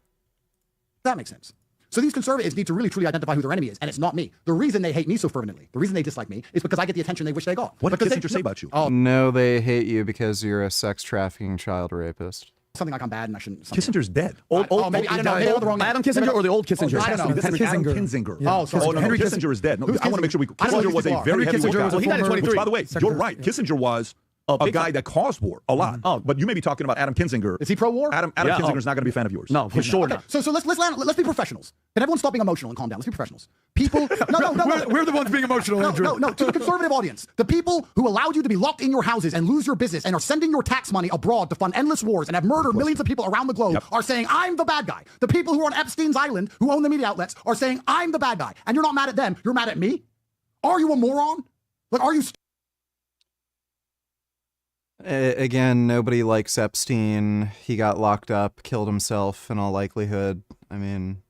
That makes sense. So these conservatives need to really truly identify who their enemy is, and it's not me. The reason they hate me so fervently, the reason they dislike me, is because I get the attention they wish they got. What did Kissinger say about you? Oh, no, they hate you because you're a sex trafficking child rapist. something like I'm bad and I shouldn't. Kissinger's dead. Maybe I don't know. Maybe I have the wrong name. Adam Kissinger or the old Kissinger? I don't know. This is Adam Kinzinger. Oh, sorry. No, Henry Kissinger is dead. No, Who's I want to make sure we. I don't know Kissinger who was you a are. very Henry heavyweight Kissinger guy. was a He died in former- 23. Which, by the way, you're right. Kissinger was a guy that caused war a lot. But you may be talking about Adam Kinzinger. Is he pro-war? Adam Kinzinger's not going to be a fan of yours. No, for sure Okay, not. so let's be professionals. Can everyone stop being emotional and calm down? Let's be professionals. People, no. We're the ones being emotional, Andrew. No. To the conservative audience, the people who allowed you to be locked in your houses and lose your business and are sending your tax money abroad to fund endless wars and have murdered millions of people around the globe are saying, I'm the bad guy. The people who are on Epstein's Island, who own the media outlets, are saying, I'm the bad guy. And you're not mad at them. You're mad at me? Are you a moron? Like, are you... Again, nobody likes Epstein. He got locked up, killed himself in all likelihood. I mean,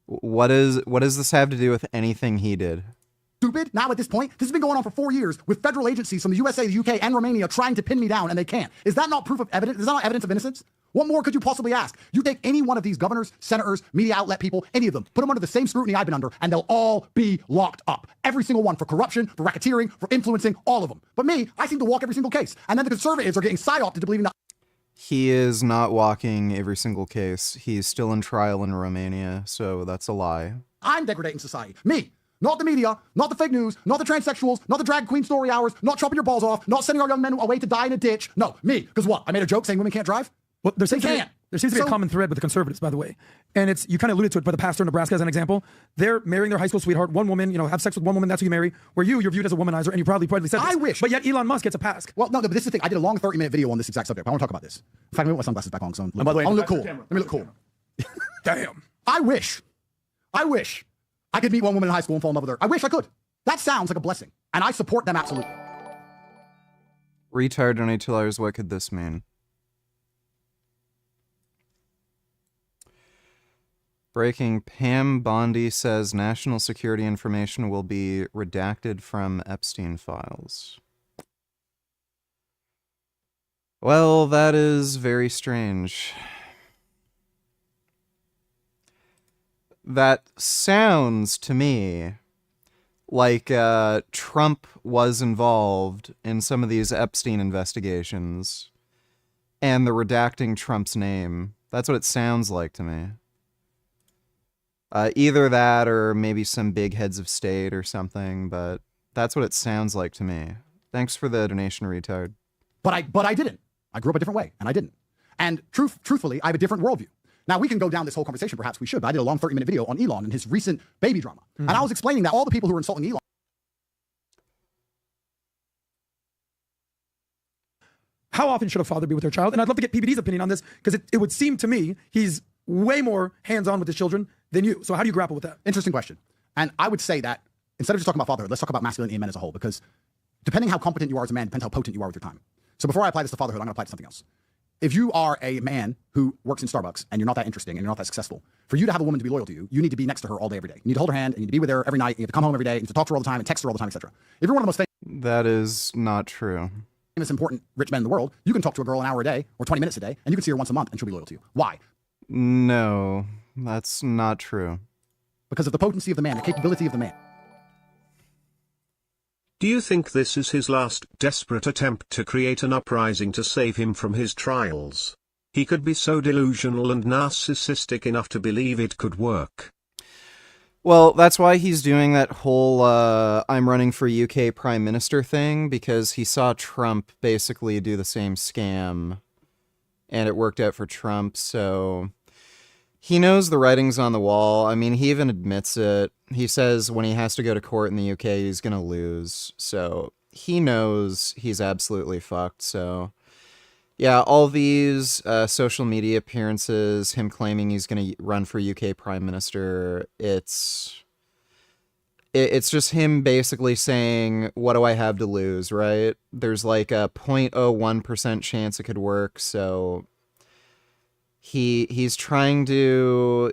what does this have to do with anything he did? Stupid now at this point? This has been going on for 4 years with federal agencies from the USA, the UK, and Romania trying to pin me down, and they can't. Is that not proof of evidence? Is that not evidence of innocence? What more could you possibly ask? You take any one of these governors, senators, media outlet people, any of them, put them under the same scrutiny I've been under, and they'll all be locked up. Every single one, for corruption, for racketeering, for influencing, all of them. But me, I seem to walk every single case. And then the conservatives are getting psyoped to believing that He is not walking every single case. He's still in trial in Romania, so that's a lie. I'm degrading society. Me. Not the media, not the fake news, not the transsexuals, not the drag queen story hours, not chopping your balls off, not sending our young men away to die in a ditch. No, me. Because what? I made a joke saying women can't drive? Well, there seems to be a So- common thread with the conservatives, by the way. And it's, you kind of alluded to it, but the pastor in Nebraska as an example, they're marrying their high school sweetheart, one woman, have sex with one woman, that's who you marry, where you're viewed as a womanizer, and you probably said this. I wish. But yet Elon Musk gets a pass. Well, no, but this is the thing. I did a long 30-minute video on this exact subject. I want to talk about this. In fact, let me put my sunglasses back on. So by the way, I look cool. Let me look cool. Damn. I wish I could meet one woman in high school and fall in love with her. I wish I could. That sounds like a blessing. And I support them absolutely. Retard donate $2. What could this mean? Breaking. Pam Bondi says national security information will be redacted from Epstein files. Well, that is very strange. That sounds to me like Trump was involved in some of these Epstein investigations and the redacting Trump's name. That's what it sounds like to me. Either that or maybe some big heads of state or something, but that's what it sounds like to me. Thanks for the donation, retard. But I didn't. I grew up a different way, and I didn't. And truthfully, I have a different worldview. Now, we can go down this whole conversation, perhaps we should, but I did a long 30-minute video on Elon and his recent baby drama. And I was explaining that all the people who are insulting Elon. How often should a father be with their child? And I'd love to get PBD's opinion on this, because it would seem to me he's way more hands-on with his children than you. So how do you grapple with that? Interesting question. And I would say that instead of just talking about fatherhood, let's talk about masculinity in men as a whole, because depending how competent you are as a man depends how potent you are with your time. So before I apply this to fatherhood, I'm going to apply it to something else. If you are a man who works in Starbucks and you're not that interesting and you're not that successful, for you to have a woman to be loyal to you, you need to be next to her all day, every day. You need to hold her hand, and you need to be with her every night, and you have to come home every day, and you have to talk to her all the time, and text her all the time, etc. If you're one of the most That is not true. famous, important, rich men in the world, you can talk to a girl an hour a day or 20 minutes a day, and you can see her once a month, and she'll be loyal to you. Why? No, that's not true. Because of the potency of the man, the capability of the man. Do you think this is his last desperate attempt to create an uprising to save him from his trials? He could be so delusional and narcissistic enough to believe it could work. Well, that's why he's doing that whole I'm running for UK Prime Minister thing, because he saw Trump basically do the same scam, and it worked out for Trump, so he knows the writing's on the wall. I mean, he even admits it. He says when he has to go to court in the UK, he's going to lose, so he knows he's absolutely fucked, so yeah, all these social media appearances, him claiming he's going to run for UK Prime Minister, it's just him basically saying, what do I have to lose, right? There's like a 0.01% chance it could work, so he's trying to,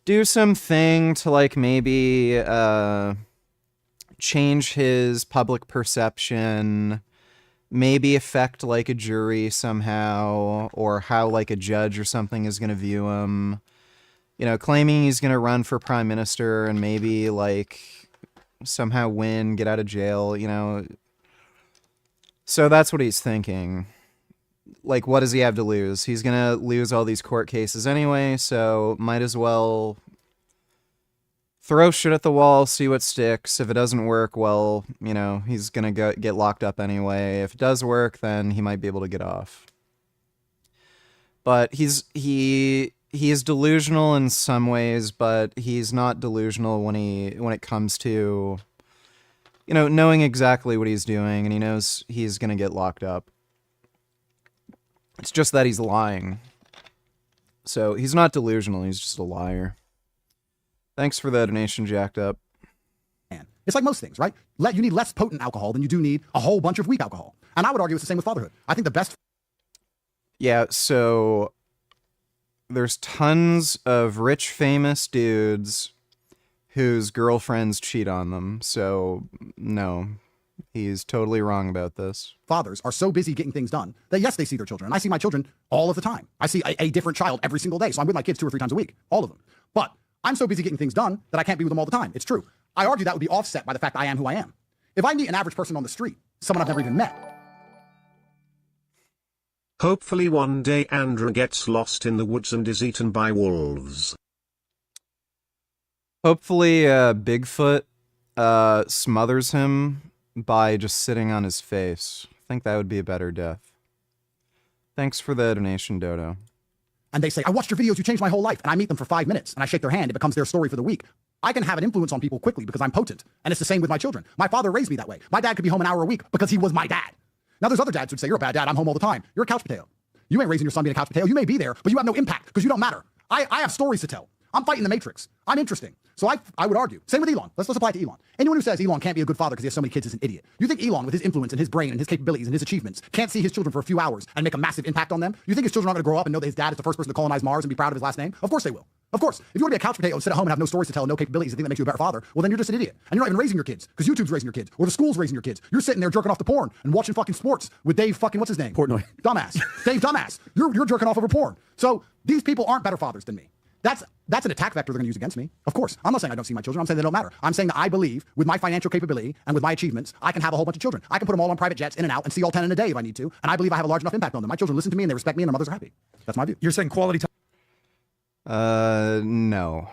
do something to like maybe change his public perception, maybe affect like a jury somehow, or how like a judge or something is going to view him, claiming he's going to run for prime minister and maybe like somehow win, get out of jail, so that's what he's thinking. like, what does he have to lose? He's gonna lose all these court cases anyway, so might as well throw shit at the wall, see what sticks. If it doesn't work, well, you know, he's gonna get locked up anyway. If it does work, then he might be able to get off. But he is delusional in some ways, but he's not delusional when it comes to, you know, knowing exactly what he's doing, and he knows he's gonna get locked up. It's just that he's lying. So he's not delusional, he's just a liar. Thanks for the donation, Jacked Up. It's like most things, right? You need less potent alcohol than you do need a whole bunch of weak alcohol. And I would argue it's the same with fatherhood. I think the best... Yeah, so there's tons of rich, famous dudes whose girlfriends cheat on them. So, no, he's totally wrong about this. Fathers are so busy getting things done that, yes, they see their children. And I see my children all of the time. I see a different child every single day. So I'm with my kids 2 or 3 times a week, all of them. But I'm so busy getting things done that I can't be with them all the time. It's true. I argue that would be offset by the fact that I am who I am. If I meet an average person on the street, someone I've never even met. Hopefully one day Andrew gets lost in the woods and is eaten by wolves. Hopefully Bigfoot smothers him by just sitting on his face. I think that would be a better death. Thanks for the donation, Dodo. And they say, I watched your videos, you changed my whole life. And I meet them for 5 minutes and I shake their hand. It becomes their story for the week. I can have an influence on people quickly because I'm potent. And it's the same with my children. My father raised me that way. My dad could be home an hour a week because he was my dad. Now there's other dads who'd say, you're a bad dad, I'm home all the time. You're a couch potato. You ain't raising your son being a couch potato. You may be there, but you have no impact because you don't matter. I have stories to tell. I'm fighting the Matrix. I'm interesting. So I would argue. Same with Elon. Let's apply it to Elon. Anyone who says Elon can't be a good father because he has so many kids is an idiot. You think Elon, with his influence and his brain and his capabilities and his achievements, can't see his children for a few hours and make a massive impact on them? You think his children aren't going to grow up and know that his dad is the first person to colonize Mars and be proud of his last name? Of course they will. Of course. If you want to be a couch potato and sit at home and have no stories to tell and no capabilities and think that makes you a better father, well then you're just an idiot. And you're not even raising your kids because YouTube's raising your kids or the school's raising your kids. You're sitting there jerking off to porn and watching fucking sports with Dave fucking, what's his name? Portnoy. Dumbass. Dave Dumbass. You're jerking off over porn. So these people aren't better fathers than me. That's an attack vector they're going to use against me. Of course. I'm not saying I don't see my children. I'm saying they don't matter. I'm saying that I believe with my financial capability and with my achievements, I can have a whole bunch of children. I can put them all on private jets in and out and see all 10 in a day if I need to. And I believe I have a large enough impact on them. My children listen to me and they respect me and their mothers are happy. That's my view. You're saying quality time? No.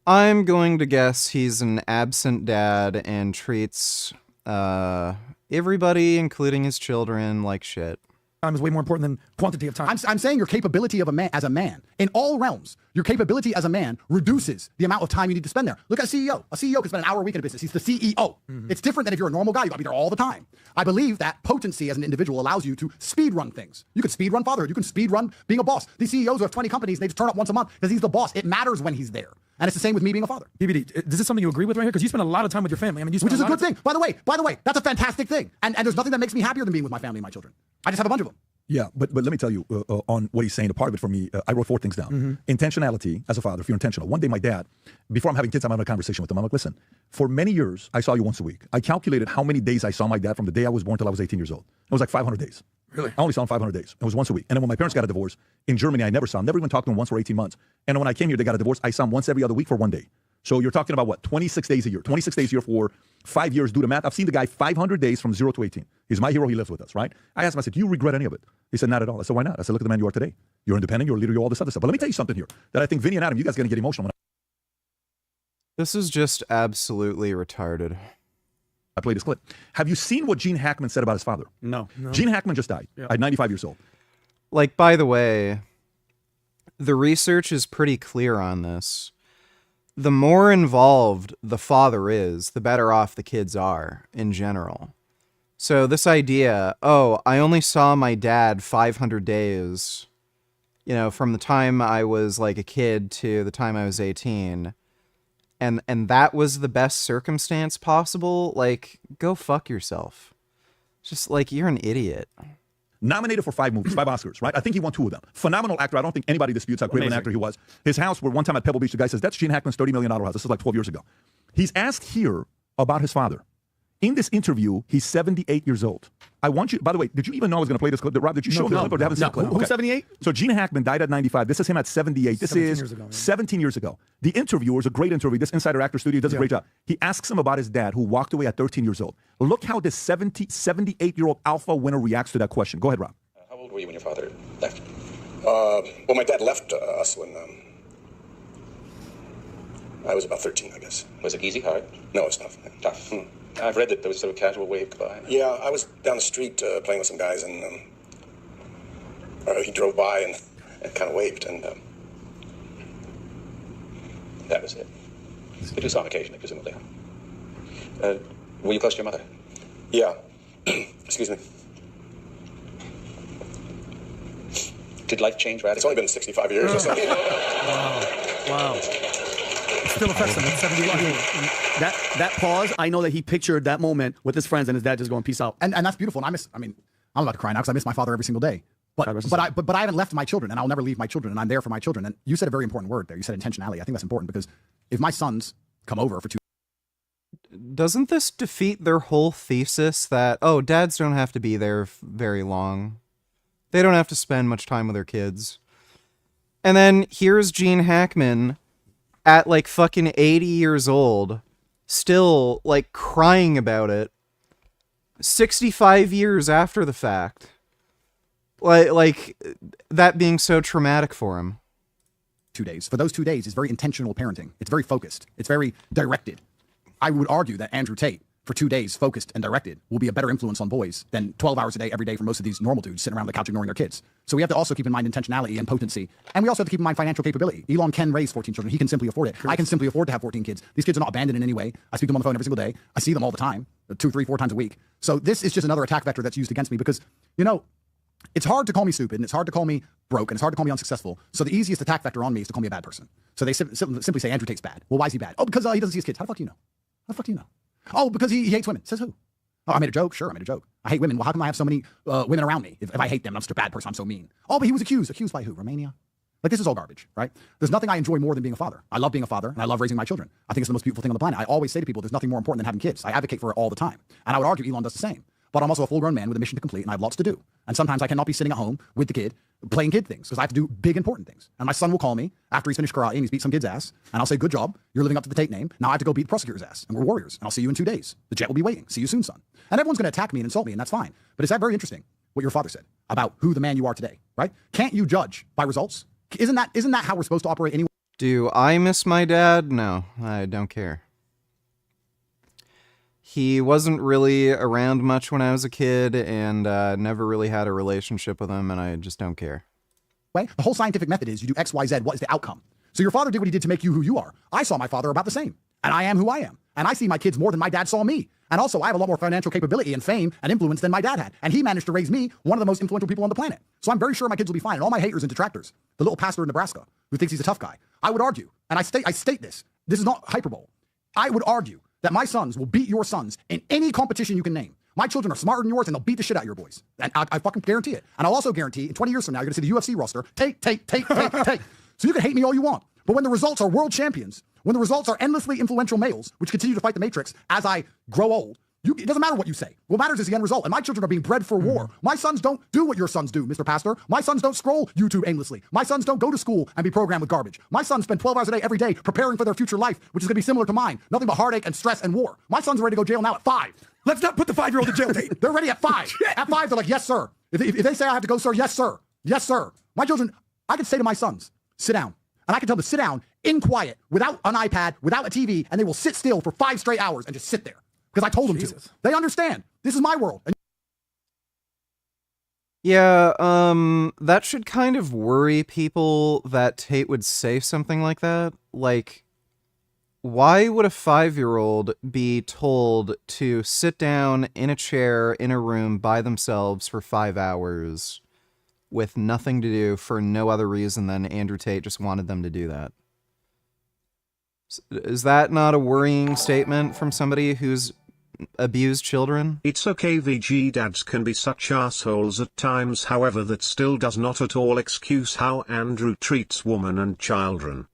I'm going to guess he's an absent dad and treats everybody, including his children, like shit. Time is way more important than quantity of time. I'm saying your capability of a man as a man in all realms, your capability as a man reduces the amount of time you need to spend there. Look at a CEO. A CEO can spend an hour a week in a business. He's the CEO. Mm-hmm. It's different than if you're a normal guy. You gotta be there all the time. I believe that potency as an individual allows you to speed run things. You can speed run fatherhood. You can speed run being a boss. These CEOs who have 20 companies, they just turn up once a month because he's the boss. It matters when he's there. And it's the same with me being a father. PBD, is this something you agree with right here? Because you spend a lot of time with your family. I mean, which is a good thing. By the way, that's a fantastic thing. And there's nothing that makes me happier than being with my family and my children. I just have a bunch of them. Yeah, but let me tell you on what he's saying, a part of it for me, I wrote 4 things down. Mm-hmm. Intentionality as a father, if you're intentional. One day my dad, before I'm having kids, I'm having a conversation with him. I'm like, listen, for many years, I saw you once a week. I calculated how many days I saw my dad from the day I was born till I was 18 years old. It was like 500 days. Really? I only saw him 500 days. It was once a week. And then when my parents got a divorce, in Germany, I never saw him. Never even talked to him once for 18 months. And when I came here, they got a divorce. I saw him once every other week for 1 day. So you're talking about what, 26 days a year. 26 days a year for 5 years. Do the math. I've seen the guy 500 days from 0 to 18. He's my hero. He lives with us, right? I asked him, I said, do you regret any of it? He said, not at all. I said, why not? I said, look at the man you are today. You're independent. You're a leader. You're all this other stuff. But let me tell you something here that I think Vinny and Adam, you guys are going to get emotional. This is just absolutely retarded. I played this clip. Have you seen what Gene Hackman said about his father? No. Gene Hackman just died at 95 years old. Like, by the way, the research is pretty clear on this. The more involved the father is, the better off the kids are in general. So this idea, oh, I only saw my dad 500 days, you know, from the time I was like a kid to the time I was 18, and that was the best circumstance possible, like, go fuck yourself. Just like, you're an idiot. Nominated for 5 movies, 5 Oscars, right? I think he won 2 of them. Phenomenal actor. I don't think anybody disputes how great of an actor he was. His house, where one time at Pebble Beach, the guy says, that's Gene Hackman's $30 million house. This is like 12 years ago. He's asked here about his father. In this interview, he's 78 years old. I want you, by the way, did you even know I was going to play this clip? Rob, did you show me the clip or haven't seen the clip? Who's 78? So Gene Hackman died at 95. This is him at 78. This 17 is years ago, yeah. 17 years ago. The interviewer is a great interview. This Insider Actor Studio does a great job. He asks him about his dad, who walked away at 13 years old. Look how this 78-year-old alpha winner reacts to that question. Go ahead, Rob. How old were you when your father left? Well, my dad left us when I was about 13, I guess. Was it easy, hard? No, it's tough. Tough. I've read that there was sort of a casual wave goodbye. Yeah, I was down the street playing with some guys, and he drove by and kind of waved, and that was it. You do saw on occasion, presumably. Were you close to your mother? Yeah. Excuse me. Did life change radically? It's only been 65 years or so. Wow. Still affects him at 71. That pause, I know that he pictured that moment with his friends and his dad just going, peace out. And that's beautiful. And I'm about to cry now because I miss my father every single day. But I haven't left my children, and I'll never leave my children, and I'm there for my children. And you said a very important word there. You said intentionality. I think that's important because if my sons come over for 2 Doesn't this defeat their whole thesis that, oh, dads don't have to be there very long? They don't have to spend much time with their kids. And then here's Gene Hackman at like fucking 80 years old, still like crying about it 65 years after the fact. Like that being so traumatic for him. 2 days. For those 2 days, it's very intentional parenting. It's very focused. It's very directed. I would argue that Andrew Tate, for 2 days, focused and directed, will be a better influence on boys than 12 hours a day, every day for most of these normal dudes sitting around the couch ignoring their kids. So we have to also keep in mind intentionality and potency. And we also have to keep in mind financial capability. Elon can raise 14 children. He can simply afford it. I can simply afford to have 14 kids. These kids are not abandoned in any way. I speak to them on the phone every single day. I see them all the time, 2, 3, 4 times a week. So this is just another attack vector that's used against me because, you know, it's hard to call me stupid and it's hard to call me broke and it's hard to call me unsuccessful. So the easiest attack vector on me is to call me a bad person. So they simply say Andrew Tate's bad. Well, why is he bad? Oh, because he doesn't see his kids. How the fuck do you know? How the fuck do you know? Oh, because he hates women. Says who? Oh, I made a joke. Sure, I made a joke. I hate women. Well, how come I have so many women around me? If I hate them, I'm such a bad person. I'm so mean. Oh, but he was accused. Accused by who? Romania? Like, this is all garbage, right? There's nothing I enjoy more than being a father. I love being a father, and I love raising my children. I think it's the most beautiful thing on the planet. I always say to people, there's nothing more important than having kids. I advocate for it all the time. And I would argue Elon does the same. But I'm also a full-grown man with a mission to complete, and I have lots to do. And sometimes I cannot be sitting at home with the kid, playing kid things, because I have to do big, important things. And my son will call me after he's finished karate and he's beat some kid's ass, and I'll say, good job, you're living up to the Tate name. Now I have to go beat the prosecutor's ass, and we're warriors, and I'll see you in 2 days. The jet will be waiting. See you soon, son. And everyone's going to attack me and insult me, and that's fine. But is that very interesting, what your father said about who the man you are today, right? Can't you judge by results? Isn't that how we're supposed to operate anyway? Do I miss my dad? No, I don't care. He wasn't really around much when I was a kid and never really had a relationship with him, and I just don't care. The whole scientific method is you do X, Y, Z. What is the outcome? So your father did what he did to make you who you are. I saw my father about the same, and I am who I am. And I see my kids more than my dad saw me. And also, I have a lot more financial capability and fame and influence than my dad had. And he managed to raise me one of the most influential people on the planet. So I'm very sure my kids will be fine. And all my haters and detractors, the little pastor in Nebraska who thinks he's a tough guy, I would argue, and I state this is not hyperbole. I would argue that my sons will beat your sons in any competition you can name. My children are smarter than yours, and they'll beat the shit out of your boys. And I fucking guarantee it. And I'll also guarantee in 20 years from now, you're going to see the UFC roster, Tate. So you can hate me all you want. But when the results are world champions, when the results are endlessly influential males, which continue to fight the Matrix as I grow old, it doesn't matter what you say. What matters is the end result. And my children are being bred for war. My sons don't do what your sons do, Mr. Pastor. My sons don't scroll YouTube aimlessly. My sons don't go to school and be programmed with garbage. My sons spend 12 hours a day, every day, preparing for their future life, which is going to be similar to mine. Nothing but heartache and stress and war. My sons are ready to go to jail now at 5. Let's not put the 5-year-old in jail, Tate. They're ready at 5. At 5, they're like, yes, sir. If they say I have to go, sir, yes, sir. Yes, sir. My children, I can say to my sons, sit down. And I can tell them to sit down in quiet, without an iPad, without a TV, and they will sit still for 5 straight hours and just sit there. Because I told them to. They understand. This is my world. Yeah, that should kind of worry people that Tate would say something like that. Like, why would a 5-year-old be told to sit down in a chair in a room by themselves for 5 hours with nothing to do for no other reason than Andrew Tate just wanted them to do that? Is that not a worrying statement from somebody who's abused children? It's okay, VG dads can be such assholes at times, however that still does not at all excuse how Andrew treats woman and children.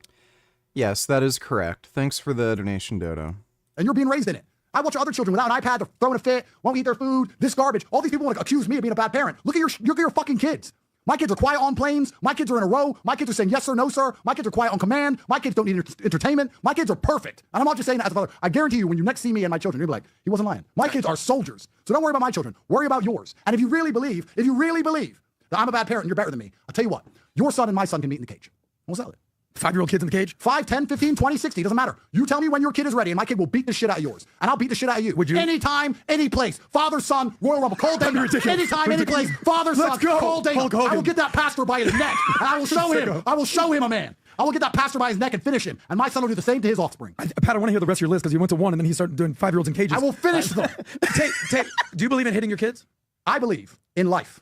Yes, that is correct. Thanks for the donation, Dodo. And you're being raised in it. I watch other children without an iPad, they're throwing a fit, won't eat their food, this garbage. All these people want to accuse me of being a bad parent. Look at your fucking kids. My kids are quiet on planes. My kids are in a row. My kids are saying yes sir, no sir. My kids are quiet on command. My kids don't need entertainment. My kids are perfect. And I'm not just saying that as a father. I guarantee you, when you next see me and my children, you'll be like, he wasn't lying. My kids are soldiers. So don't worry about my children. Worry about yours. And if you really believe that I'm a bad parent and you're better than me, I'll tell you what. Your son and my son can meet in the cage. We'll sell it. 5-year-old kids in the cage? 5, 10, 15, 20, 60, doesn't matter. You tell me when your kid is ready, and my kid will beat the shit out of yours. And I'll beat the shit out of you. Would you? Anytime, any place. Father, son, Royal Rumble, Cold Day. Anytime, any place. Father, son, Cold Day. I will get that pastor by his neck, and I will show him. I will show him a man. I will get that pastor by his neck and finish him. And my son will do the same to his offspring. Pat, I want to hear the rest of your list because you went to one and then he started doing 5-year-olds in cages. I will finish them. Tate, do you believe in hitting your kids? I believe in life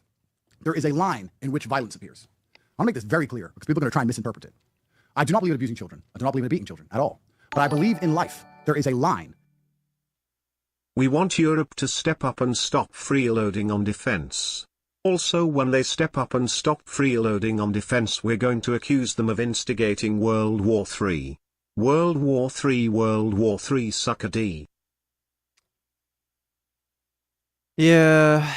there is a line in which violence appears. I want to make this very clear because people are going to try and misinterpret it. I do not believe in abusing children. I do not believe in beating children at all. But I believe in life there is a line. We want Europe to step up and stop freeloading on defense. Also, when they step up and stop freeloading on defense, we're going to accuse them of instigating World War III. World War III, World War III, suck a D. Yeah.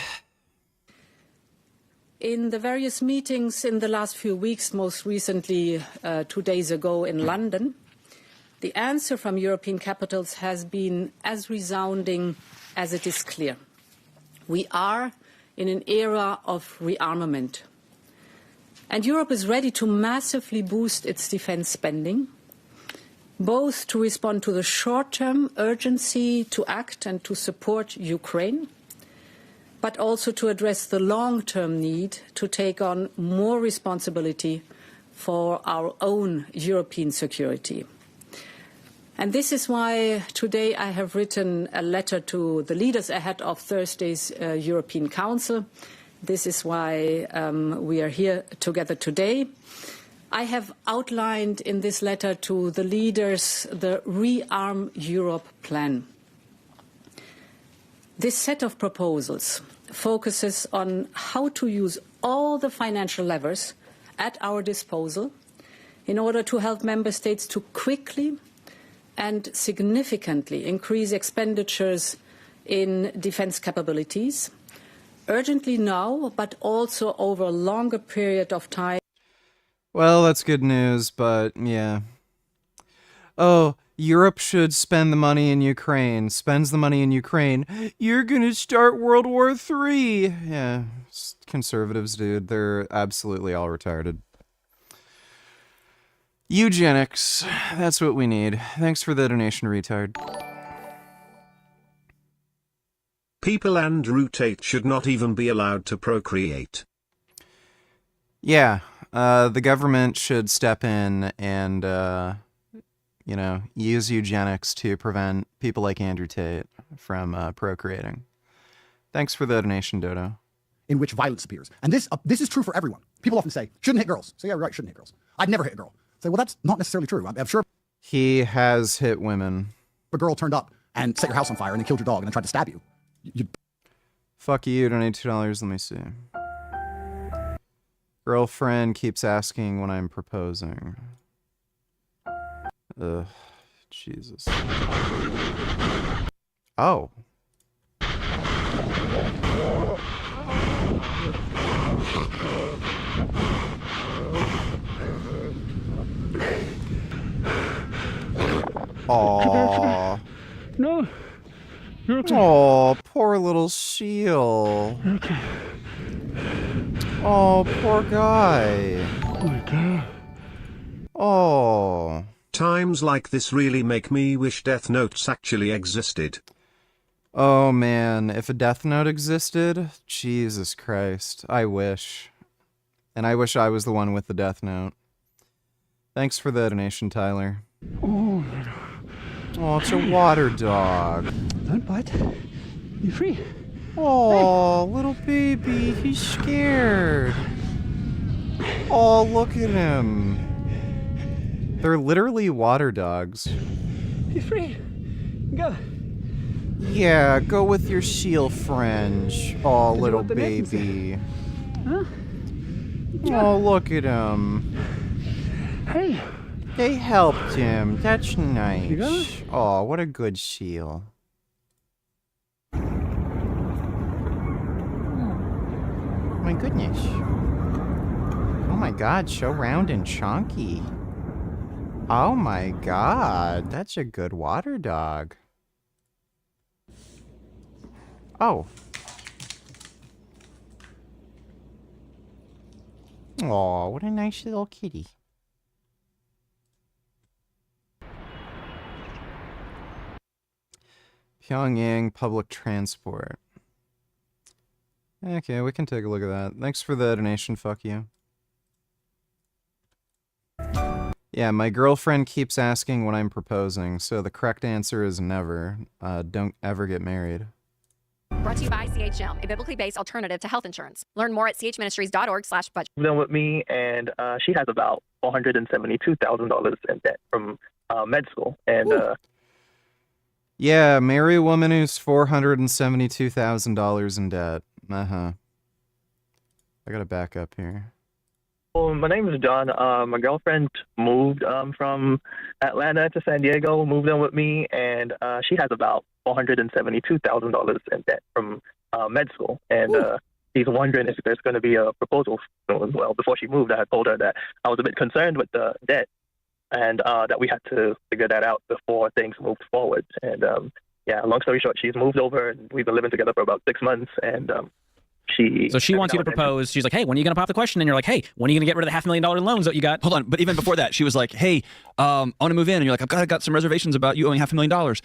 In the various meetings in the last few weeks, most recently 2 days ago in London, the answer from European capitals has been as resounding as it is clear. We are in an era of rearmament. And Europe is ready to massively boost its defense spending, both to respond to the short-term urgency to act and to support Ukraine, but also to address the long-term need to take on more responsibility for our own European security. And this is why today I have written a letter to the leaders ahead of Thursday's European Council. This is why we are here together today. I have outlined in this letter to the leaders the Rearm Europe plan. This set of proposals focuses on how to use all the financial levers at our disposal in order to help member states to quickly and significantly increase expenditures in defense capabilities, urgently now, but also over a longer period of time. Well, that's good news, but yeah. Oh, Europe should spend the money in Ukraine. Spends the money in Ukraine. You're gonna start World War III. Yeah, conservatives, dude. They're absolutely all retarded. Eugenics. That's what we need. Thanks for the donation, retard. People and Tate should not even be allowed to procreate. Yeah, the government should step in and, you know, use eugenics to prevent people like Andrew Tate from procreating. Thanks for the donation, Dodo. In which violence appears. And this is true for everyone. People often say, shouldn't hit girls. So yeah, right, shouldn't hit girls. I'd never hit a girl. Say, well, that's not necessarily true. I'm sure he has hit women. A girl turned up and set your house on fire and then killed your dog and then tried to stab you. You'd... Fuck you, donate $2. Let me see. Girlfriend keeps asking when I'm proposing. Ugh, Jesus. Oh. Aww. No. You're okay. Oh, poor little seal. Okay. Oh, poor guy. Oh my God. Oh. Times like this really make me wish Death Notes actually existed. Oh man, if a Death Note existed, Jesus Christ, I wish. And I wish I was the one with the Death Note. Thanks for the donation, Tyler. Oh, oh, it's a water dog. Don't bite. You're free. Oh, hey. Little baby, he's scared. Oh, look at him. They're literally water dogs. He's free. Go. Yeah, go with your seal friend. Oh, little baby. Huh? Oh, look at him. Hey. They helped him. That's nice. Oh, what a good seal. my goodness. Oh my god, so round and chunky. Oh my god, that's a good water dog. Oh. Aw, what a nice little kitty. Pyongyang public transport. Okay, we can take a look at that. Thanks for the donation, fuck you. Yeah, my girlfriend keeps asking when I'm proposing, so the correct answer is never. Don't ever get married. Brought to you by CHM, a biblically based alternative to health insurance. Learn more at chministries.org/budget. Done with me, and she has about $472,000 in debt from med school. And Yeah, marry a woman who's $472,000 in debt. I gotta back up here. well, my name is John. My girlfriend moved from Atlanta to San Diego, moved in with me, and she has about $472,000 in debt from med school. And she's wondering if there's going to be a proposal soon as well. Before she moved, I had told her that I was a bit concerned with the debt and that we had to figure that out before things moved forward. And yeah, long story short, she's moved over, and we've been living together for about 6 months. And So she wants you to propose. She's like, hey, when are you going to pop the question? And you're like, hey, when are you going to get rid of the $500,000 loans that you got? Hold on. But even before that, she was like, hey, I want to move in. And you're like, I've got some reservations about you owing $500,000.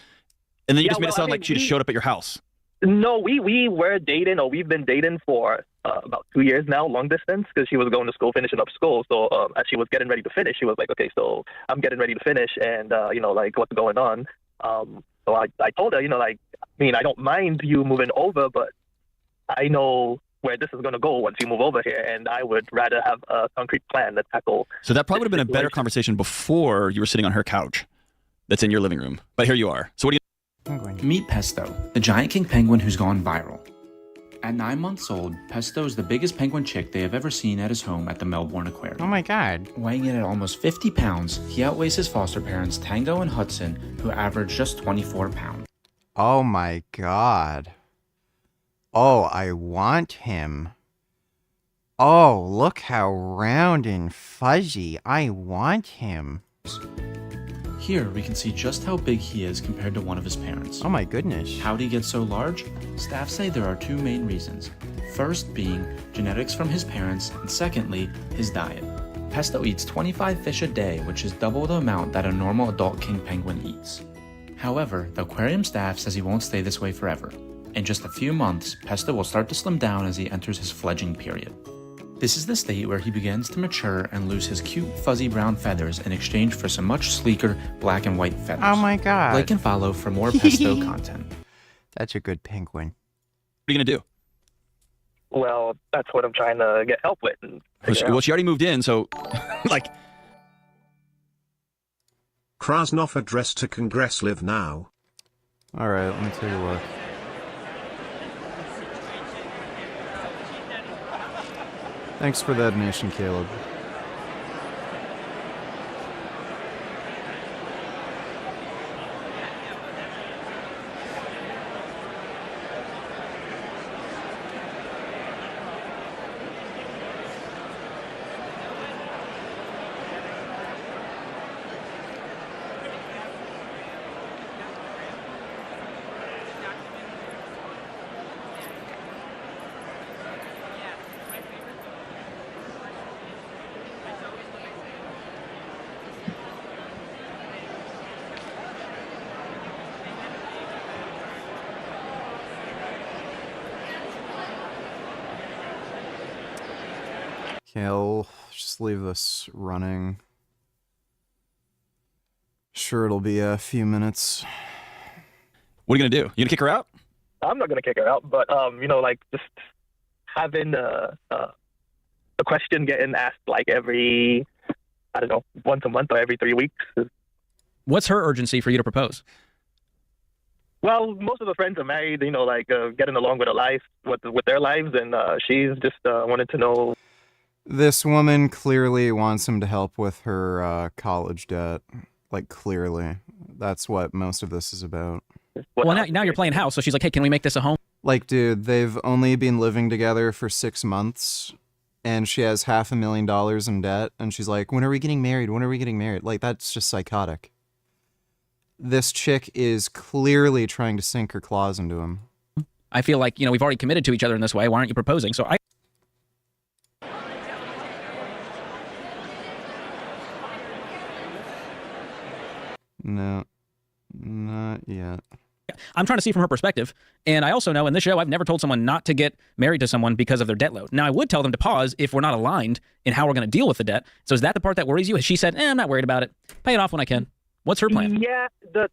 And then you just made it sound like she just showed up at your house. No, we were dating, or we've been dating for about 2 years now, long distance, because she was going to school, finishing up school. So as she was getting ready to finish, she was like, okay, so I'm getting ready to finish, and, you know, like, what's going on? So I told her, you know, like, I mean, I don't mind you moving over, but I know where this is going to go once you move over here, and I would rather have a concrete plan to tackle. So that probably would have been a better conversation before you were sitting on her couch that's in your living room. But here you are. So what do you... Meet Pesto, the giant king penguin who's gone viral. At 9 months old, Pesto is the biggest penguin chick they have ever seen at his home at the Melbourne Aquarium. Oh my god. Weighing in at almost 50 pounds, he outweighs his foster parents, Tango and Hudson, who average just 24 pounds. Oh my god. Oh, I want him. Oh, look how round and fuzzy. I want him. Here, we can see just how big he is compared to one of his parents. Oh my goodness. How'd he get so large? Staff say there are two main reasons. First being genetics from his parents, and secondly, his diet. Pesto eats 25 fish a day, which is double the amount that a normal adult king penguin eats. However, the aquarium staff says he won't stay this way forever. In just a few months, Pesto will start to slim down as he enters his fledgling period. This is the state where he begins to mature and lose his cute fuzzy brown feathers in exchange for some much sleeker black and white feathers. Oh my god. Like and follow for more Pesto content. That's a good penguin. What are you going to do? Well, that's what I'm trying to get help with. And Well, she already moved in, so, like... Krasnov address to Congress live now. Alright, let me take a look. Thanks for that donation, Caleb. Okay, I'll just leave this running. Sure, it'll be a few minutes. What are you going to do? You going to kick her out? I'm not going to kick her out, but, you know, like, just having a question getting asked, like, every, I don't know, once a month or every 3 weeks. What's her urgency for you to propose? Well, most of the friends are married, you know, like, getting along with their lives, and she's just wanted to know. This woman clearly wants him to help with her college debt. Like, clearly. That's what most of this is about. Well, now you're playing house, so she's like, hey, can we make this a home? Like, dude, they've only been living together for 6 months, and she has $500,000 in debt, and she's like, when are we getting married? When are we getting married? Like, that's just psychotic. This chick is clearly trying to sink her claws into him. I feel like, we've already committed to each other in this way. Why aren't you proposing? So I... No, not yet. I'm trying to see from her perspective. And I also know in this show, I've never told someone not to get married to someone because of their debt load. Now, I would tell them to pause if we're not aligned in how we're going to deal with the debt. So is that the part that worries you? She said, I'm not worried about it. Pay it off when I can. What's her plan? Yeah,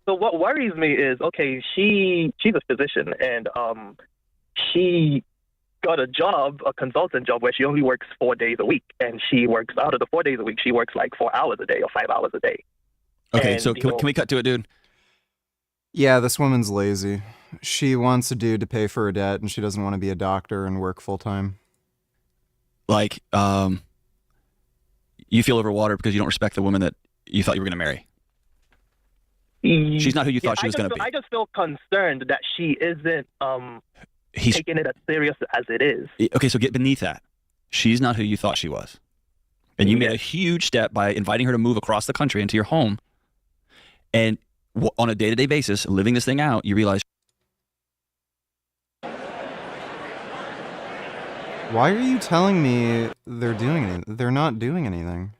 what worries me is, okay, she's a physician, and she got a consultant job where she only works 4 days a week, and she works, out of the 4 days a week, she works like 4 hours a day or 5 hours a day. Okay, And, so can we cut to it, dude? Yeah, this woman's lazy. She wants a dude to pay for her debt, and she doesn't want to be a doctor and work full-time. Like, you feel overwatered because you don't respect the woman that you thought you were going to marry. She's not who you thought she was going to be. I just feel concerned that she isn't taking it as serious as it is. Okay, so get beneath that. She's not who you thought she was. And you made a huge step by inviting her to move across the country into your home. And on a day-to-day basis, living this thing out, you realize... Why are you telling me they're doing anything? They're not doing anything.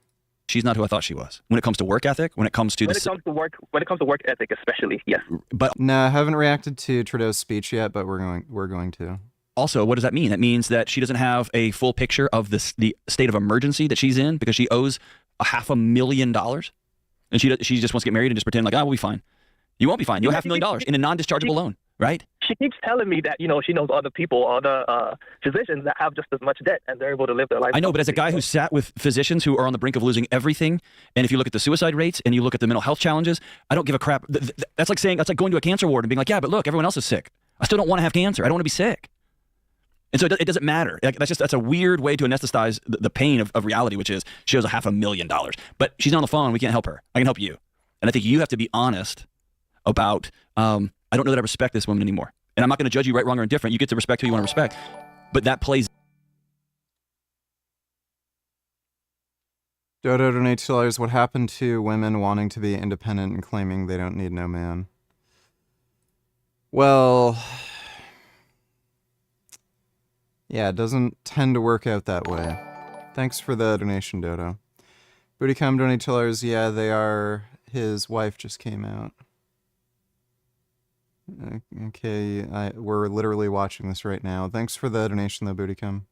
She's not who I thought she was. When it comes to work ethic, when it comes to when it comes to work ethic, especially, yes. But no, I haven't reacted to Trudeau's speech yet, but we're going to. Also, what does that mean? That means that she doesn't have a full picture of the state of emergency that she's in because she owes $500,000, and she just wants to get married and just pretend like, we'll be fine. You won't be fine. You'll have $500,000 in a non-dischargeable loan, right? She keeps telling me that, she knows other people, other physicians that have just as much debt, and they're able to live their life. I know, but as a guy who sat with physicians who are on the brink of losing everything, and if you look at the suicide rates and you look at the mental health challenges, I don't give a crap. That's like going to a cancer ward and being like, yeah, but look, everyone else is sick. I still don't want to have cancer. I don't want to be sick. And so it doesn't matter. That's a weird way to anesthetize the pain of reality, which is she owes $500,000. But she's not on the phone. We can't help her. I can help you. And I think you have to be honest about, I don't know that I respect this woman anymore. And I'm not going to judge you right, wrong, or indifferent. You get to respect who you want to respect. But that plays... Dodo donates $2. What happened to women wanting to be independent and claiming they don't need no man? Well... yeah, it doesn't tend to work out that way. Thanks for the donation, Dodo. Bootycom donate $2. Yeah, they are. His wife just came out. Okay, we're literally watching this right now. Thanks for the donation, though, Bootycom.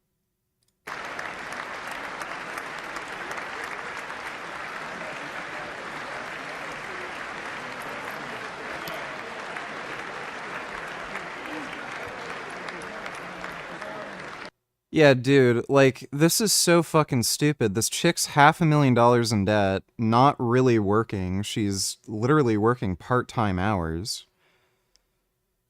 Yeah, dude, like, this is so fucking stupid. This chick's $500,000 in debt, not really working. She's literally working part-time hours.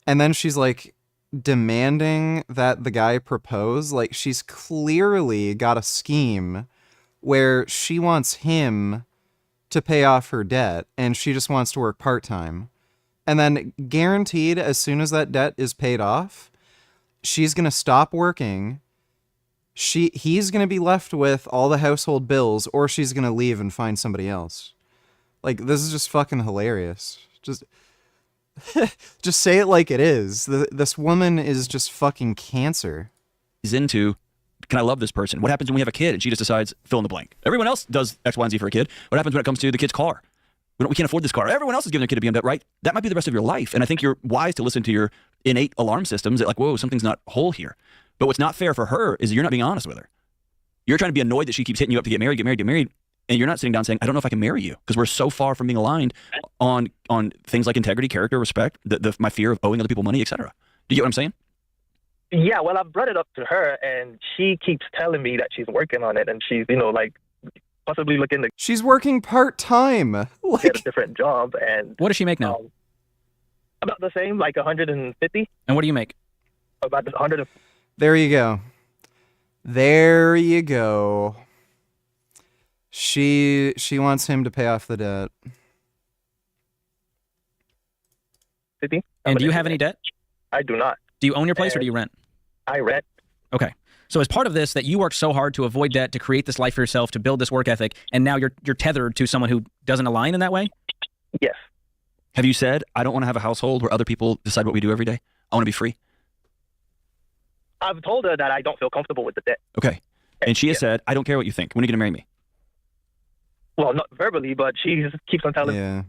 And then she's, like, demanding that the guy propose. Like, she's clearly got a scheme where she wants him to pay off her debt, and she just wants to work part-time. And then, guaranteed, as soon as that debt is paid off, she's gonna stop working. He's going to be left with all the household bills, or she's going to leave and find somebody else. Like, this is just fucking hilarious. Just say it like it is. This woman is just fucking cancer. He's into, can I love this person? What happens when we have a kid and she just decides, fill in the blank? Everyone else does X, Y, and Z for a kid. What happens when it comes to the kid's car? We can't afford this car. Everyone else is giving their kid a BMW, right? That might be the rest of your life. And I think you're wise to listen to your innate alarm systems that, like, whoa, something's not whole here. But what's not fair for her is you're not being honest with her. You're trying to be annoyed that she keeps hitting you up to get married, and you're not sitting down saying, I don't know if I can marry you, because we're so far from being aligned on things like integrity, character, respect, my fear of owing other people money, etc. Do you get what I'm saying? Yeah, well, I brought it up to her, and she keeps telling me that she's working on it, and she's, like, possibly looking to... She's working part-time. Get a different job, and... What does she make now? About the same, like 150. And what do you make? About 100. There you go. There you go. She wants him to pay off the debt. 50. And do you have any debt? I do not. Do you own your place or do you rent? I rent. Okay. So as part of this, that you worked so hard to avoid debt, to create this life for yourself, to build this work ethic, and now you're tethered to someone who doesn't align in that way? Yes. Have you said, I don't want to have a household where other people decide what we do every day? I want to be free. I've told her that I don't feel comfortable with the debt. Okay. And she has said, I don't care what you think. When are you going to marry me? Well, not verbally, but she just keeps on telling me. Yeah.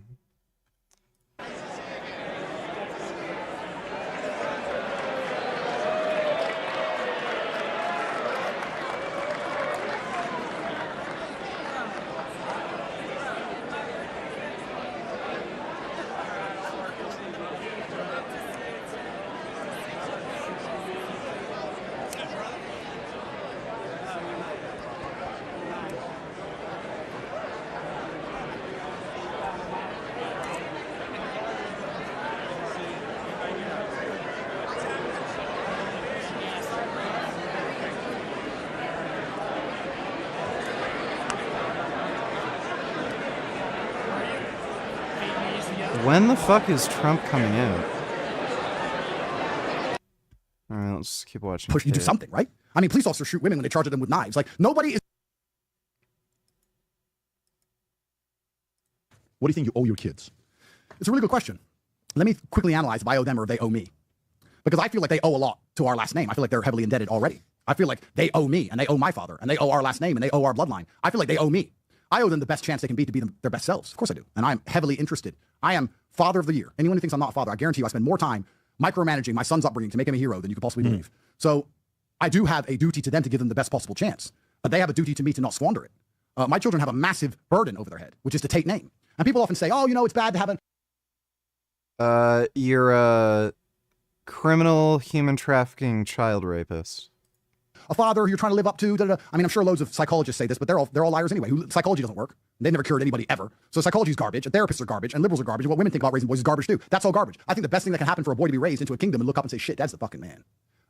When the fuck is Trump coming out? All right, let's keep watching. Push you do something, right? I mean, police officers shoot women when they charge them with knives. Like, nobody is. What do you think you owe your kids? It's a really good question. Let me quickly analyze if I owe them or if they owe me. Because I feel like they owe a lot to our last name. I feel like they're heavily indebted already. I feel like they owe me, and they owe my father, and they owe our last name, and they owe our bloodline. I feel like they owe me. I owe them the best chance they can be to be their best selves. Of course I do. And I'm heavily interested. I am father of the year. Anyone who thinks I'm not a father, I guarantee you I spend more time micromanaging my son's upbringing to make him a hero than you could possibly believe. So I do have a duty to them to give them the best possible chance. But they have a duty to me to not squander it. My children have a massive burden over their head, which is to Tate name. And people often say, oh, you know, it's bad to have You're a criminal human trafficking child rapist. a father you're trying to live up to. I mean, I'm sure loads of psychologists say this, but they're all liars anyway. Psychology doesn't work. They never cured anybody ever. So psychology is garbage, and therapists are garbage, and liberals are garbage, and what women think about raising boys is garbage too. That's all garbage. I think the best thing that can happen for a boy to be raised into a kingdom and look up and say, shit, dad's the fucking man.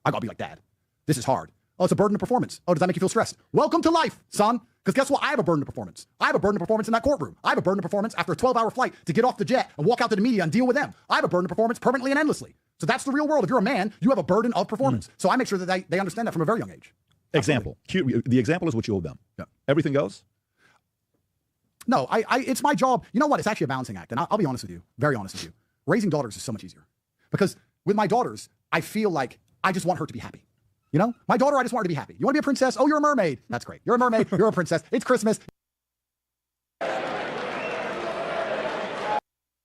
I gotta be like dad. This is hard. Oh, it's a burden of performance. Oh, does that make you feel stressed? Welcome to life, son. Because guess what? I have a burden of performance. I have a burden of performance in that courtroom. I have a burden of performance after a 12-hour flight to get off the jet and walk out to the media and deal with them. I have a burden of performance permanently and endlessly. So that's the real world. If you're a man, you have a burden of performance. So I make sure that they understand that from a very young age. Example. The example is what you owe them. Yeah. Everything else? No, it's my job. You know what? It's actually a balancing act. And I'll be honest with you, very honest with you. Raising daughters is so much easier. Because with my daughters, I feel like I just want her to be happy. You know? My daughter, I just want her to be happy. You want to be a princess? Oh, you're a mermaid. That's great. You're a mermaid. You're a princess. It's Christmas.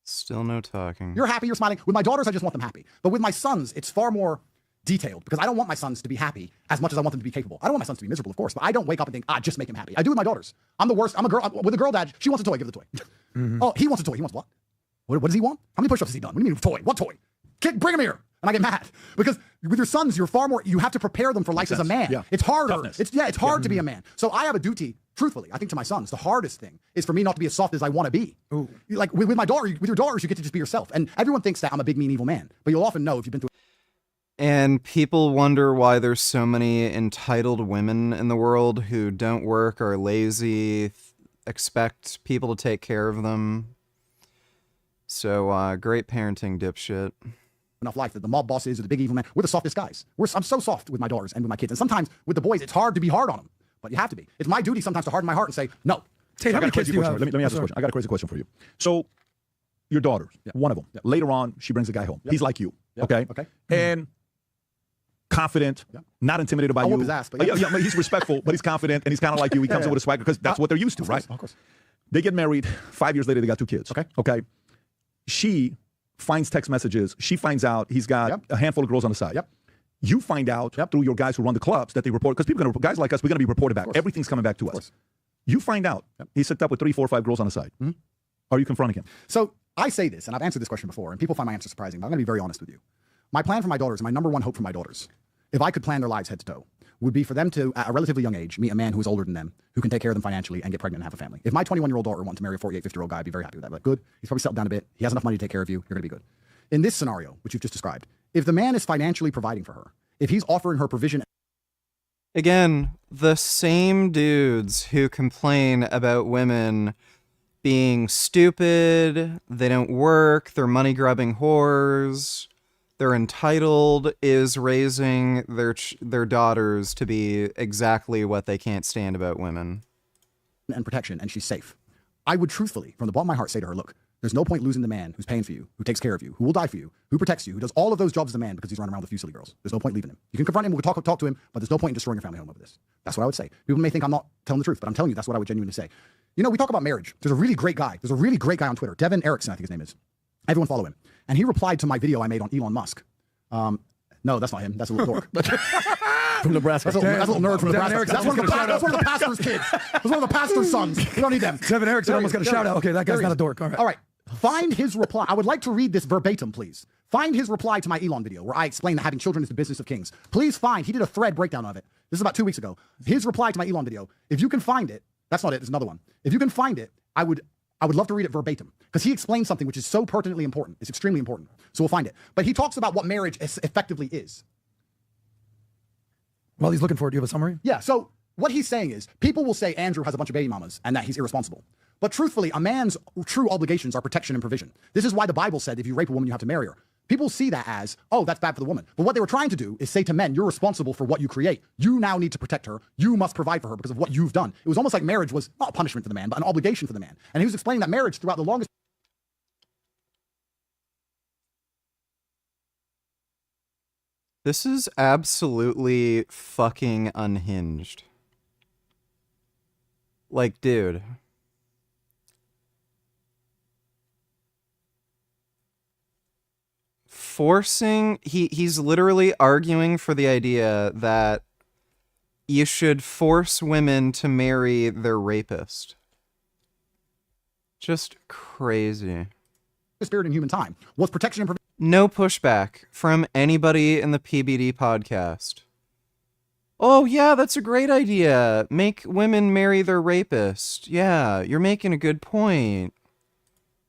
Still no talking. You're happy. You're smiling. With my daughters, I just want them happy. But with my sons, it's far more detailed because I don't want my sons to be happy as much as I want them to be capable. I don't want my sons to be miserable, of course, but I don't wake up and think, just make him happy. I do with my daughters. I'm the worst. I'm a girl. With a girl dad, she wants a toy, give her the toy. Oh, he wants a toy. He wants what? What does he want? How many push-ups has he done? What do you mean toy? What toy? Kid, bring him here. And I get mad because with your sons, you're far more, you have to prepare them for life as a man. Yeah. It's harder. Toughness. It's hard to be a man. So I have a duty, truthfully, I think to my sons, the hardest thing is for me not to be as soft as I want to be. Ooh. Like with my daughter, with your daughters, you get to just be yourself. And everyone thinks that I'm a big, mean, evil man. But you'll often know if you've been through. And people wonder why there's so many entitled women in the world who don't work, are lazy, expect people to take care of them. So, great parenting, dipshit. Enough life that the mob bosses or the big evil man, we're the softest guys. I'm so soft with my daughters and with my kids. And sometimes with the boys, it's hard to be hard on them. But you have to be. It's my duty sometimes to harden my heart and say, no. Tate, how many kids do you have? Let me ask this question. I got a crazy question for you. So, your daughter, one of them, later on, she brings a guy home. He's like you, okay? And confident, not intimidated by you. Whoop his ass, but he's respectful, but he's confident, and he's kind of like you. He comes in with a swagger because that's what they're used to, right? Of course. They get married. 5 years later, they got 2 kids. Okay. She finds text messages. She finds out he's got a handful of girls on the side. You find out through your guys who run the clubs that they report, because guys like us, we're going to be reported back. Everything's coming back to us. You find out he's hooked up with 3, 4, 5 girls on the side. Are you confronting him? So I say this, and I've answered this question before, and people find my answer surprising, but I'm going to be very honest with you. My plan for my daughters, my number one hope for my daughters, if I could plan their lives head to toe, would be for them to, at a relatively young age, meet a man who is older than them, who can take care of them financially and get pregnant and have a family. If my 21-year-old daughter wanted to marry a 48, 50-year-old guy, I'd be very happy with that. Like, good, he's probably settled down a bit. He has enough money to take care of you. You're going to be good. In this scenario, which you've just described, if the man is financially providing for her, if he's offering her provision. Again, the same dudes who complain about women being stupid, they don't work, they're money-grubbing whores, they're entitled, is raising their daughters to be exactly what they can't stand about women. And protection, and she's safe. I would truthfully, from the bottom of my heart, say to her, look, there's no point losing the man who's paying for you, who takes care of you, who will die for you, who protects you, who does all of those jobs as a man because he's running around with a few silly girls. There's no point leaving him. You can confront him, we can talk to him, but there's no point in destroying your family home over this. That's what I would say. People may think I'm not telling the truth, but I'm telling you that's what I would genuinely say. You know, we talk about marriage. There's a really great guy. There's a really great guy on Twitter. Devin Erickson, I think his name is. Everyone follow him. And he replied to my video I made on Elon Musk. No, that's not him. That's a little dork. From Nebraska. That's a little nerd from Nebraska. That's one of the pastor's kids. That's one of the pastor's sons. We don't need them. Devin Erickson almost got a shout out. Okay, that guy's not a dork. All right. All right. Find his reply. I would like to read this verbatim, please. Find his reply to my Elon video where I explain that having children is the business of kings. Please find. He did a thread breakdown of it. This is about 2 weeks ago. His reply to my Elon video. If you can find it, that's not it. There's another one. If you can find it, I would love to read it verbatim because he explains something which is so pertinently important. It's extremely important. So we'll find it. But he talks about what marriage effectively is. While he's looking for it, do you have a summary? Yeah. So what he's saying is people will say Andrew has a bunch of baby mamas and that he's irresponsible. But truthfully, a man's true obligations are protection and provision. This is why the Bible said if you rape a woman, you have to marry her. People see that as, oh, that's bad for the woman. But what they were trying to do is say to men, you're responsible for what you create. You now need to protect her. You must provide for her because of what you've done. It was almost like marriage was not a punishment for the man, but an obligation for the man. And he was explaining that marriage throughout the longest. This is absolutely fucking unhinged. Like, dude. He's literally arguing for the idea that you should force women to marry their rapist. Just crazy. Spirit in human time was protection and provision. No pushback from anybody in the PBD podcast. Oh, yeah, that's a great idea. Make women marry their rapist. Yeah, you're making a good point.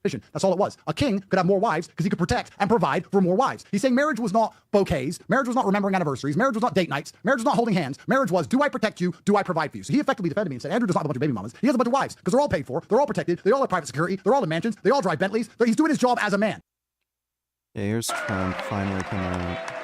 That's all it was. A king could have more wives because he could protect and provide for more wives. He's saying marriage was not bouquets. Marriage was not remembering anniversaries. Marriage was not date nights. Marriage was not holding hands. Marriage was, do I protect you? Do I provide for you? So he effectively defended me and said, Andrew does not have a bunch of baby mamas. He has a bunch of wives because they're all paid for. They're all protected. They all have private security. They're all in mansions. They all drive Bentleys. He's doing his job as a man. Yeah, here's Trump finally coming out.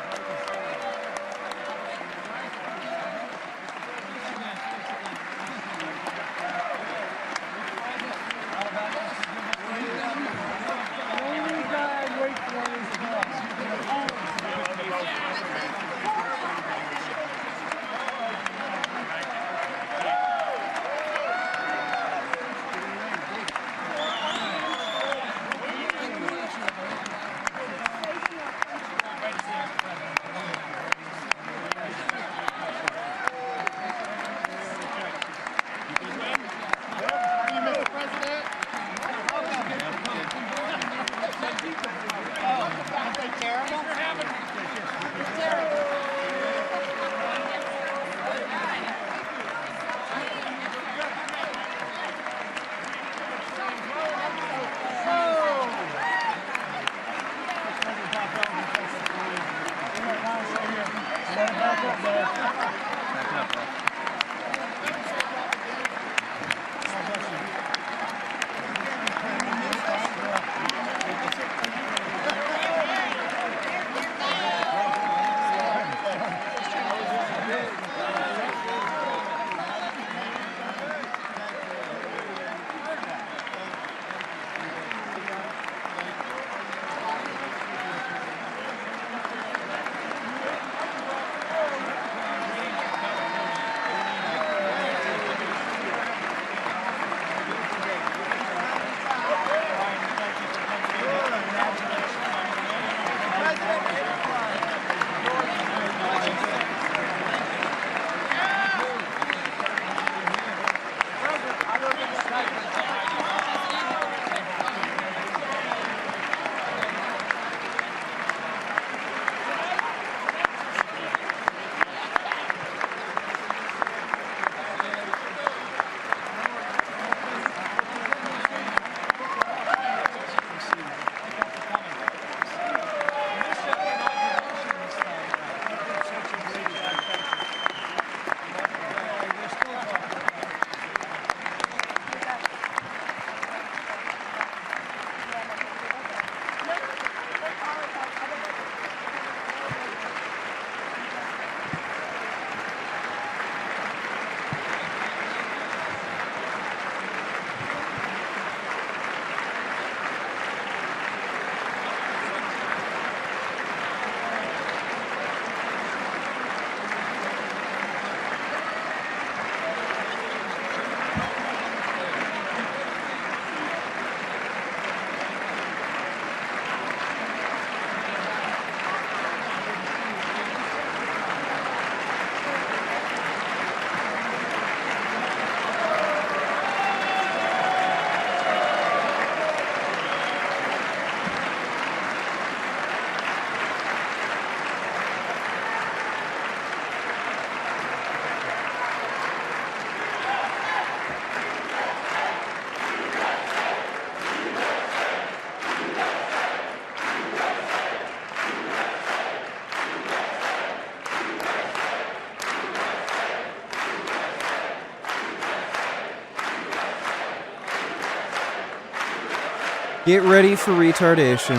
Get ready for retardation.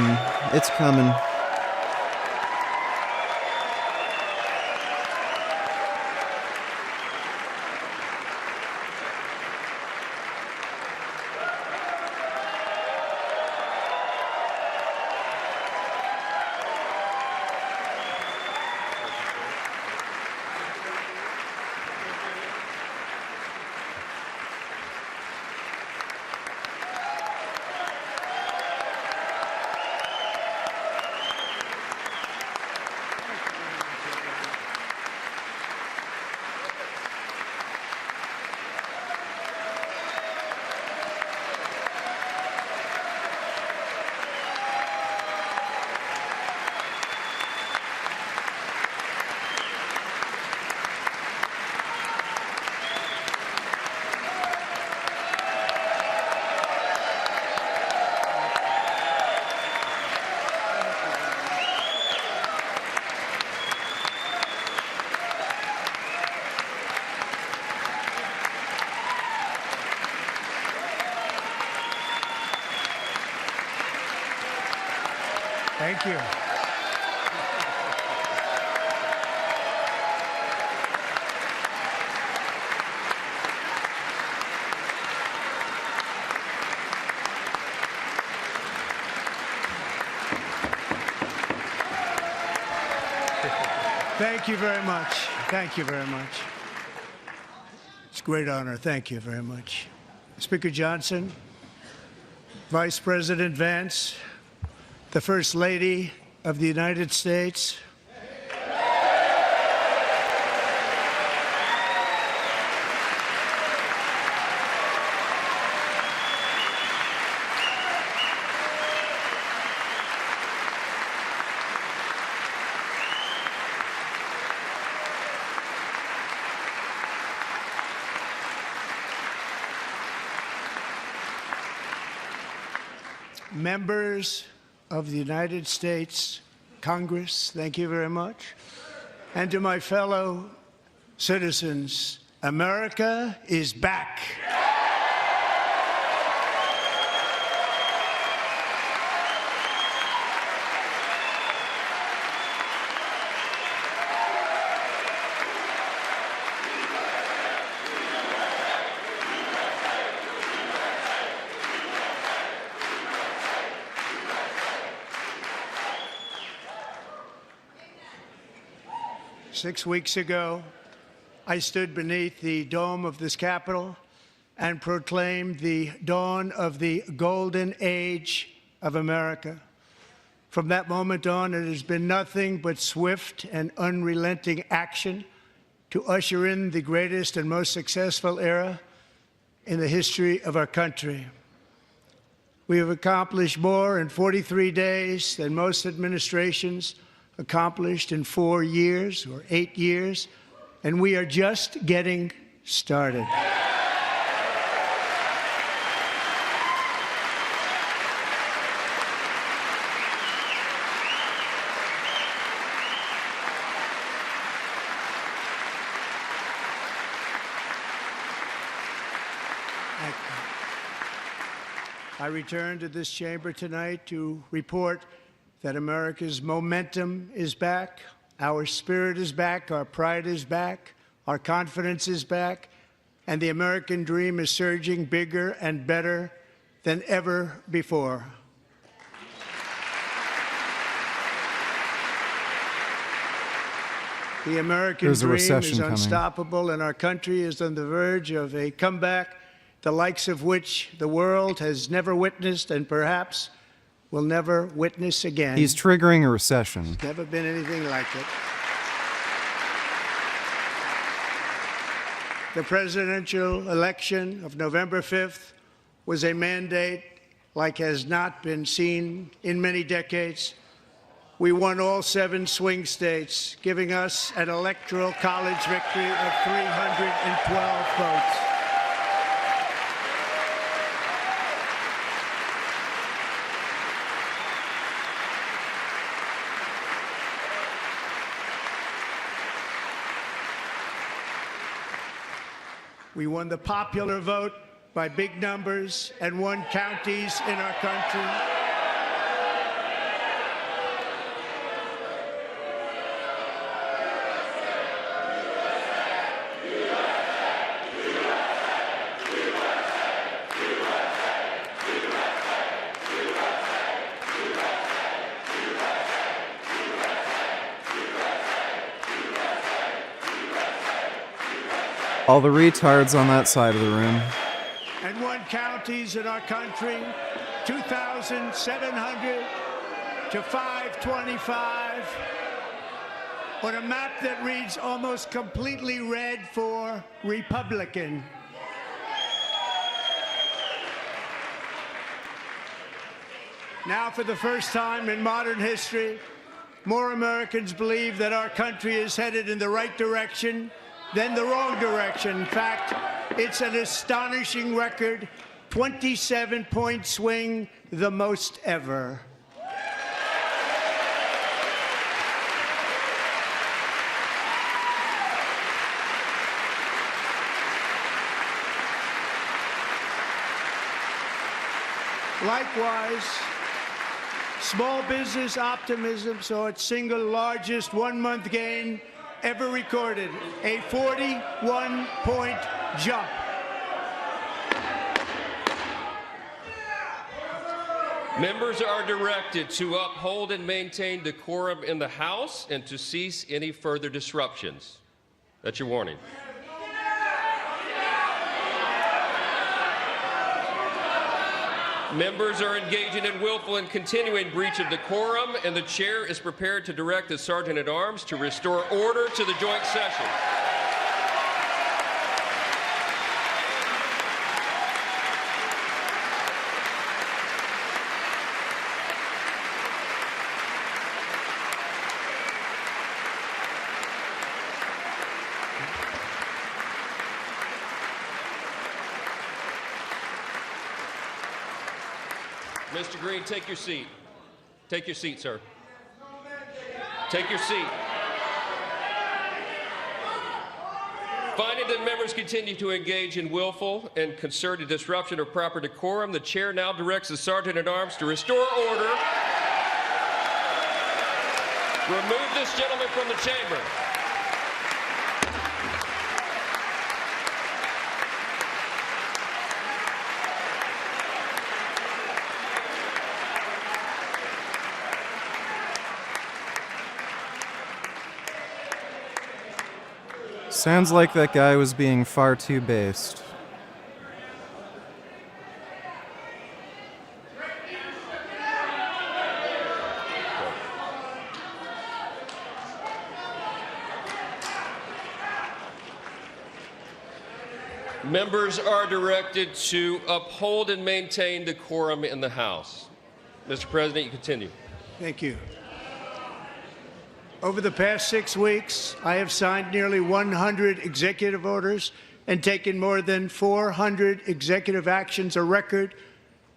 It's coming. Thank you. Thank you very much. Thank you very much. It's a great honor. Thank you very much. Speaker Johnson, Vice President Vance, the First Lady of the United States, members of the United States Congress, thank you very much. And to my fellow citizens, America is back. 6 weeks ago, I stood beneath the dome of this Capitol and proclaimed the dawn of the golden age of America. From that moment on, it has been nothing but swift and unrelenting action to usher in the greatest and most successful era in the history of our country. We have accomplished more in 43 days than most administrations accomplished in 4 years or 8 years, and we are just getting started. I return to this chamber tonight to report that America's momentum is back, our spirit is back, our pride is back, our confidence is back, and the American dream is surging bigger and better than ever before. The American dream is unstoppable, and our country is on the verge of a comeback, the likes of which the world has never witnessed and perhaps will never witness again. He's triggering a recession. There's never been anything like it. The presidential election of November 5th was a mandate like has not been seen in many decades. We won all 7 swing states, giving us an electoral college victory of 312 votes. We won the popular vote by big numbers and won counties in our country. All the retards on that side of the room. And won counties in our country, 2,700 to 525, on a map that reads almost completely red for Republican. Now, for the first time in modern history, more Americans believe that our country is headed in the right direction than the wrong direction. In fact, it's an astonishing record, 27-point swing, the most ever. Likewise, small business optimism saw its single largest one-month gain ever recorded, a 41-point jump. Members are directed to uphold and maintain decorum in the House and to cease any further disruptions. That's your warning. Members are engaging in willful and continuing breach of decorum, and the chair is prepared to direct the Sergeant-at-Arms to restore order to the joint session. Mr. Green, take your seat. Take your seat, sir. Take your seat. Finding that members continue to engage in willful and concerted disruption of proper decorum, the chair now directs the Sergeant-at-Arms to restore order. Remove this gentleman from the chamber. Sounds like that guy was being far too based. Members are directed to uphold and maintain decorum in the House. Mr. President, you continue. Thank you. Over the past 6 weeks, I have signed nearly 100 executive orders and taken more than 400 executive actions, a record,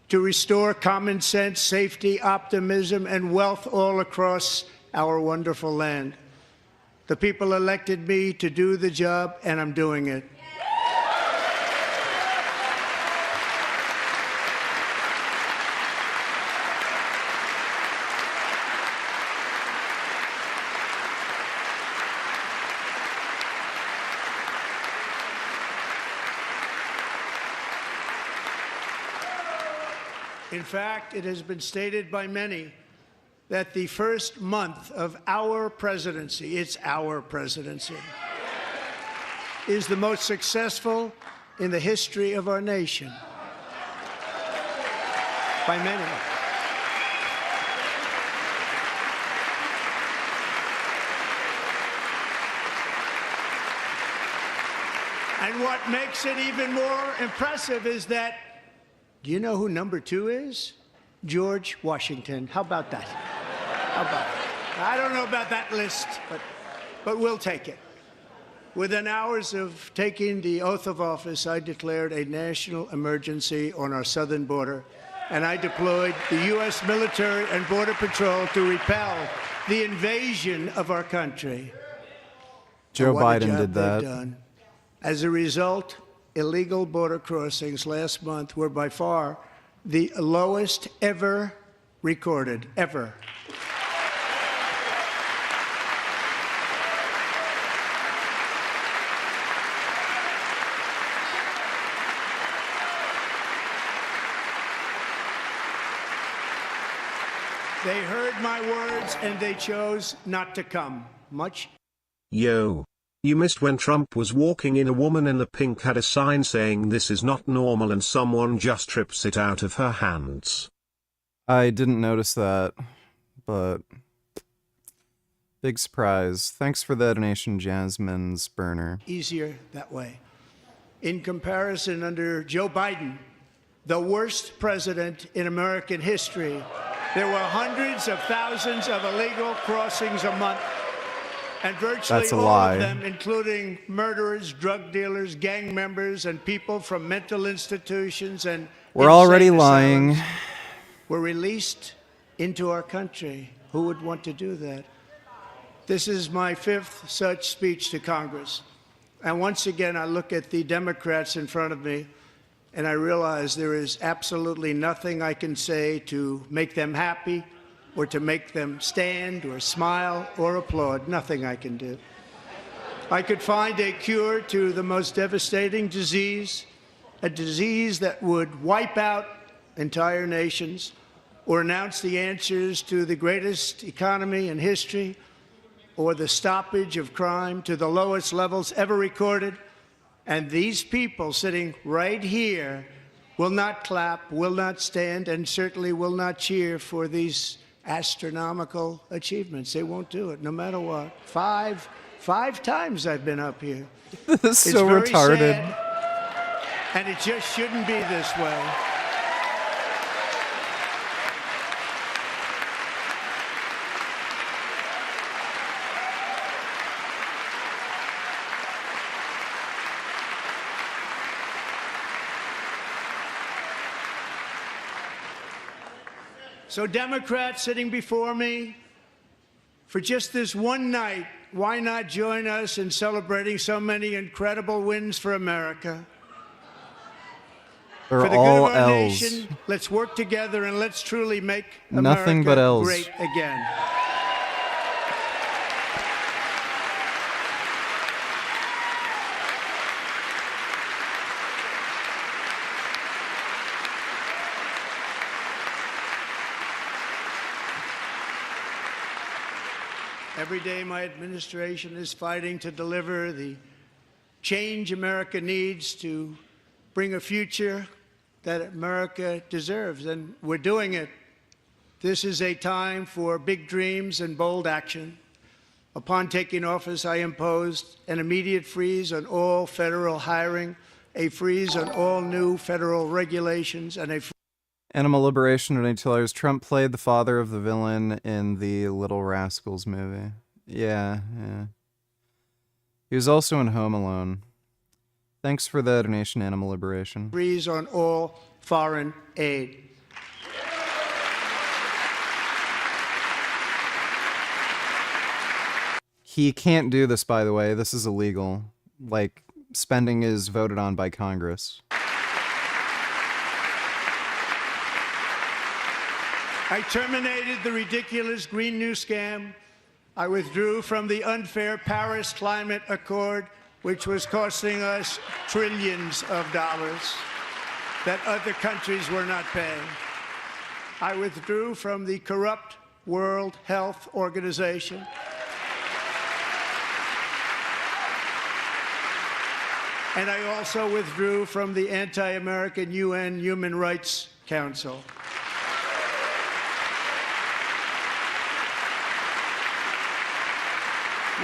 to restore common sense, safety, optimism, and wealth all across our wonderful land. The people elected me to do the job, and I'm doing it. In fact, it has been stated by many that the first month of our presidency, it's our presidency, is the most successful in the history of our nation. By many. And what makes it even more impressive is that, do you know who number 2 is? George Washington. How about that? How about that? I don't know about that list, but we'll take it. Within hours of taking the oath of office, I declared a national emergency on our southern border, and I deployed the U.S. military and Border Patrol to repel the invasion of our country. Joe What a Biden job did they've that. done. As a result, illegal border crossings last month were by far the lowest ever recorded, ever. They heard my words and they chose not to come. Much. Yo. You missed when Trump was walking in. A woman in the pink had a sign saying this is not normal and someone just trips it out of her hands. I didn't notice that, but big surprise. Thanks for the donation, Jasmine's burner. Easier that way. In comparison, under Joe Biden, the worst president in American history, there were hundreds of thousands of illegal crossings a month. And virtually That's a all lie. of them, including murderers, drug dealers, gang members, and people from mental institutions and We're already insane lying. asylums, were released into our country. Who would want to do that? This is my 5th such speech to Congress. And once again, I look at the Democrats in front of me, and I realize there is absolutely nothing I can say to make them happy or to make them stand or smile or applaud. Nothing I can do. I could find a cure to the most devastating disease, a disease that would wipe out entire nations, or announce the answers to the greatest economy in history, or the stoppage of crime to the lowest levels ever recorded. And these people sitting right here will not clap, will not stand, and certainly will not cheer for these astronomical achievements. They won't do it, no matter what. Five times I've been up here. This is It's so very retarded. sad, and it just shouldn't be this way. So Democrats sitting before me, for just this one night, why not join us in celebrating so many incredible wins for America? They're For the all good of our L's. nation, let's work together and let's truly make Nothing America but L's. great again. Every day my administration is fighting to deliver the change America needs to bring a future that America deserves, and we're doing it. This is a time for big dreams and bold action. Upon taking office, I imposed an immediate freeze on all federal hiring, a freeze on all new federal regulations, and a Animal Liberation Donators. Trump played the father of the villain in the Little Rascals movie. Yeah. He was also in Home Alone. Thanks for the donation, Animal Liberation. freeze on all foreign aid. He can't do this, by the way. This is illegal. Like, spending is voted on by Congress. I terminated the ridiculous Green New Scam. I withdrew from the unfair Paris Climate Accord, which was costing us trillions of dollars that other countries were not paying. I withdrew from the corrupt World Health Organization. And I also withdrew from the anti-American UN Human Rights Council.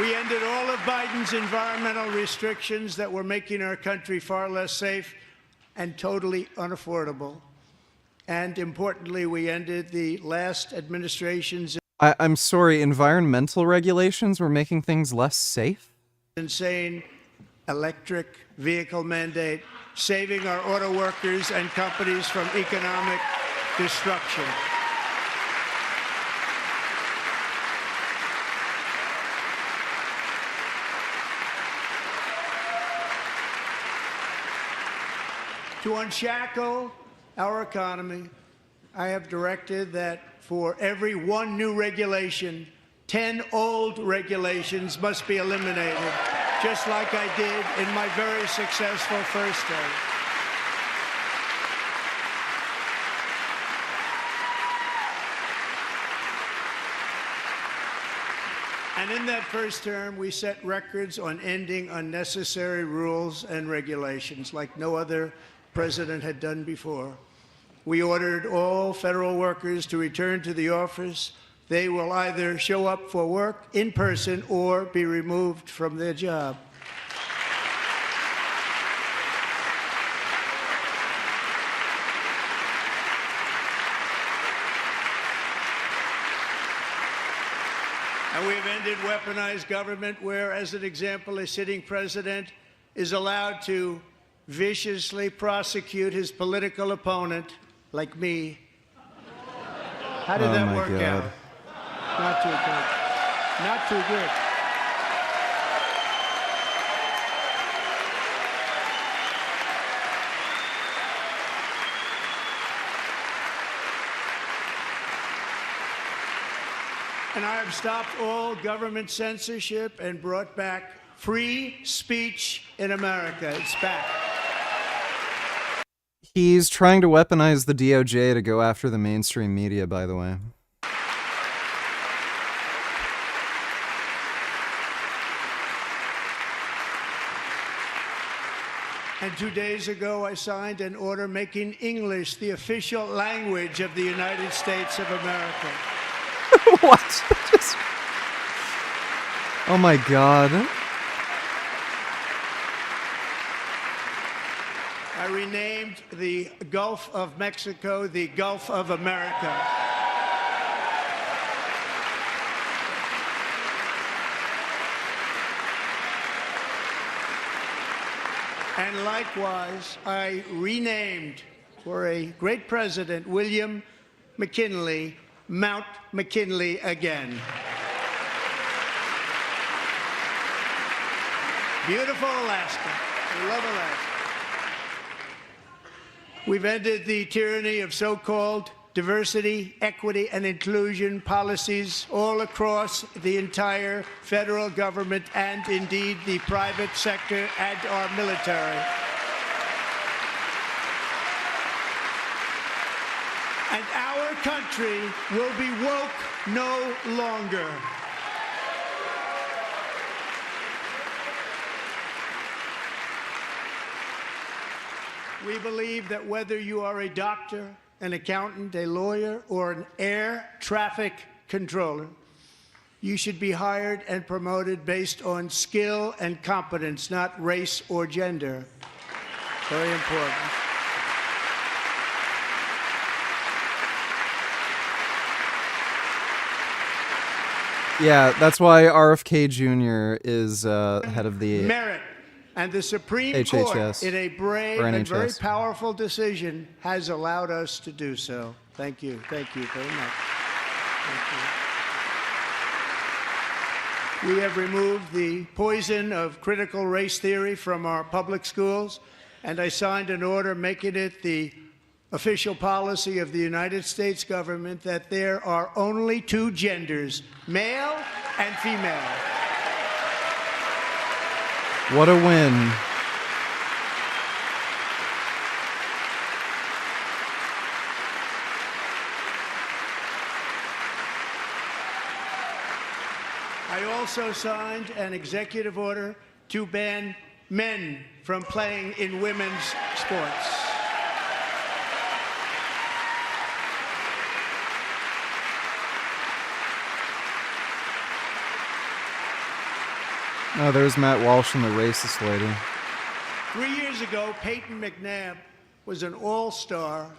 We ended all of Biden's environmental restrictions that were making our country far less safe and totally unaffordable. And importantly, we ended the last administration's I'm sorry, environmental regulations were making things less safe? insane electric vehicle mandate, saving our auto workers and companies from economic destruction. To unshackle our economy, I have directed that for every one new regulation, 10 old regulations must be eliminated, just like I did in my very successful first term. And in that first term, we set records on ending unnecessary rules and regulations like no other president had done before. We ordered all federal workers to return to the office. They will either show up for work in person or be removed from their job. And we have ended weaponized government where, as an example, a sitting president is allowed to viciously prosecute his political opponent, like me. How did that work out? Not too good. Not too good. And I have stopped all government censorship and brought back free speech in America. It's back. He's trying to weaponize the DOJ to go after the mainstream media, by the way. And 2 days ago, I signed an order making English the official language of the United States of America. What? Oh my God. I renamed the Gulf of Mexico the Gulf of America. And likewise, I renamed, for a great president, William McKinley, Mount McKinley again. Beautiful Alaska. We love Alaska. We've ended the tyranny of so-called diversity, equity, and inclusion policies all across the entire federal government and indeed the private sector and our military. And our country will be woke no longer. We believe that whether you are a doctor, an accountant, a lawyer, or an air traffic controller, you should be hired and promoted based on skill and competence, not race or gender. Very important. Yeah, that's why RFK Jr. is head of the Merit. And the Supreme HHS, Court, in a brave or and very NHS. powerful decision, has allowed us to do so. Thank you. Thank you very much. Thank you. We have removed the poison of critical race theory from our public schools, and I signed an order making it the official policy of the United States government that there are only two genders, male and female. What a win. I also signed an executive order to ban men from playing in women's sports. Oh, there's Matt Walsh and the racist lady. 3 years ago, Peyton McNabb was an all-star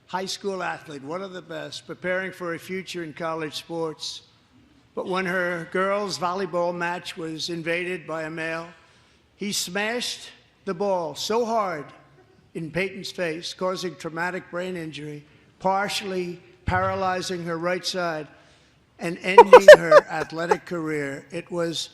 high school athlete, one of the best, preparing for a future in college sports. But when her girls' volleyball match was invaded by a male, he smashed the ball so hard in Peyton's face, causing traumatic brain injury, partially paralyzing her right side, and ending her athletic career. It was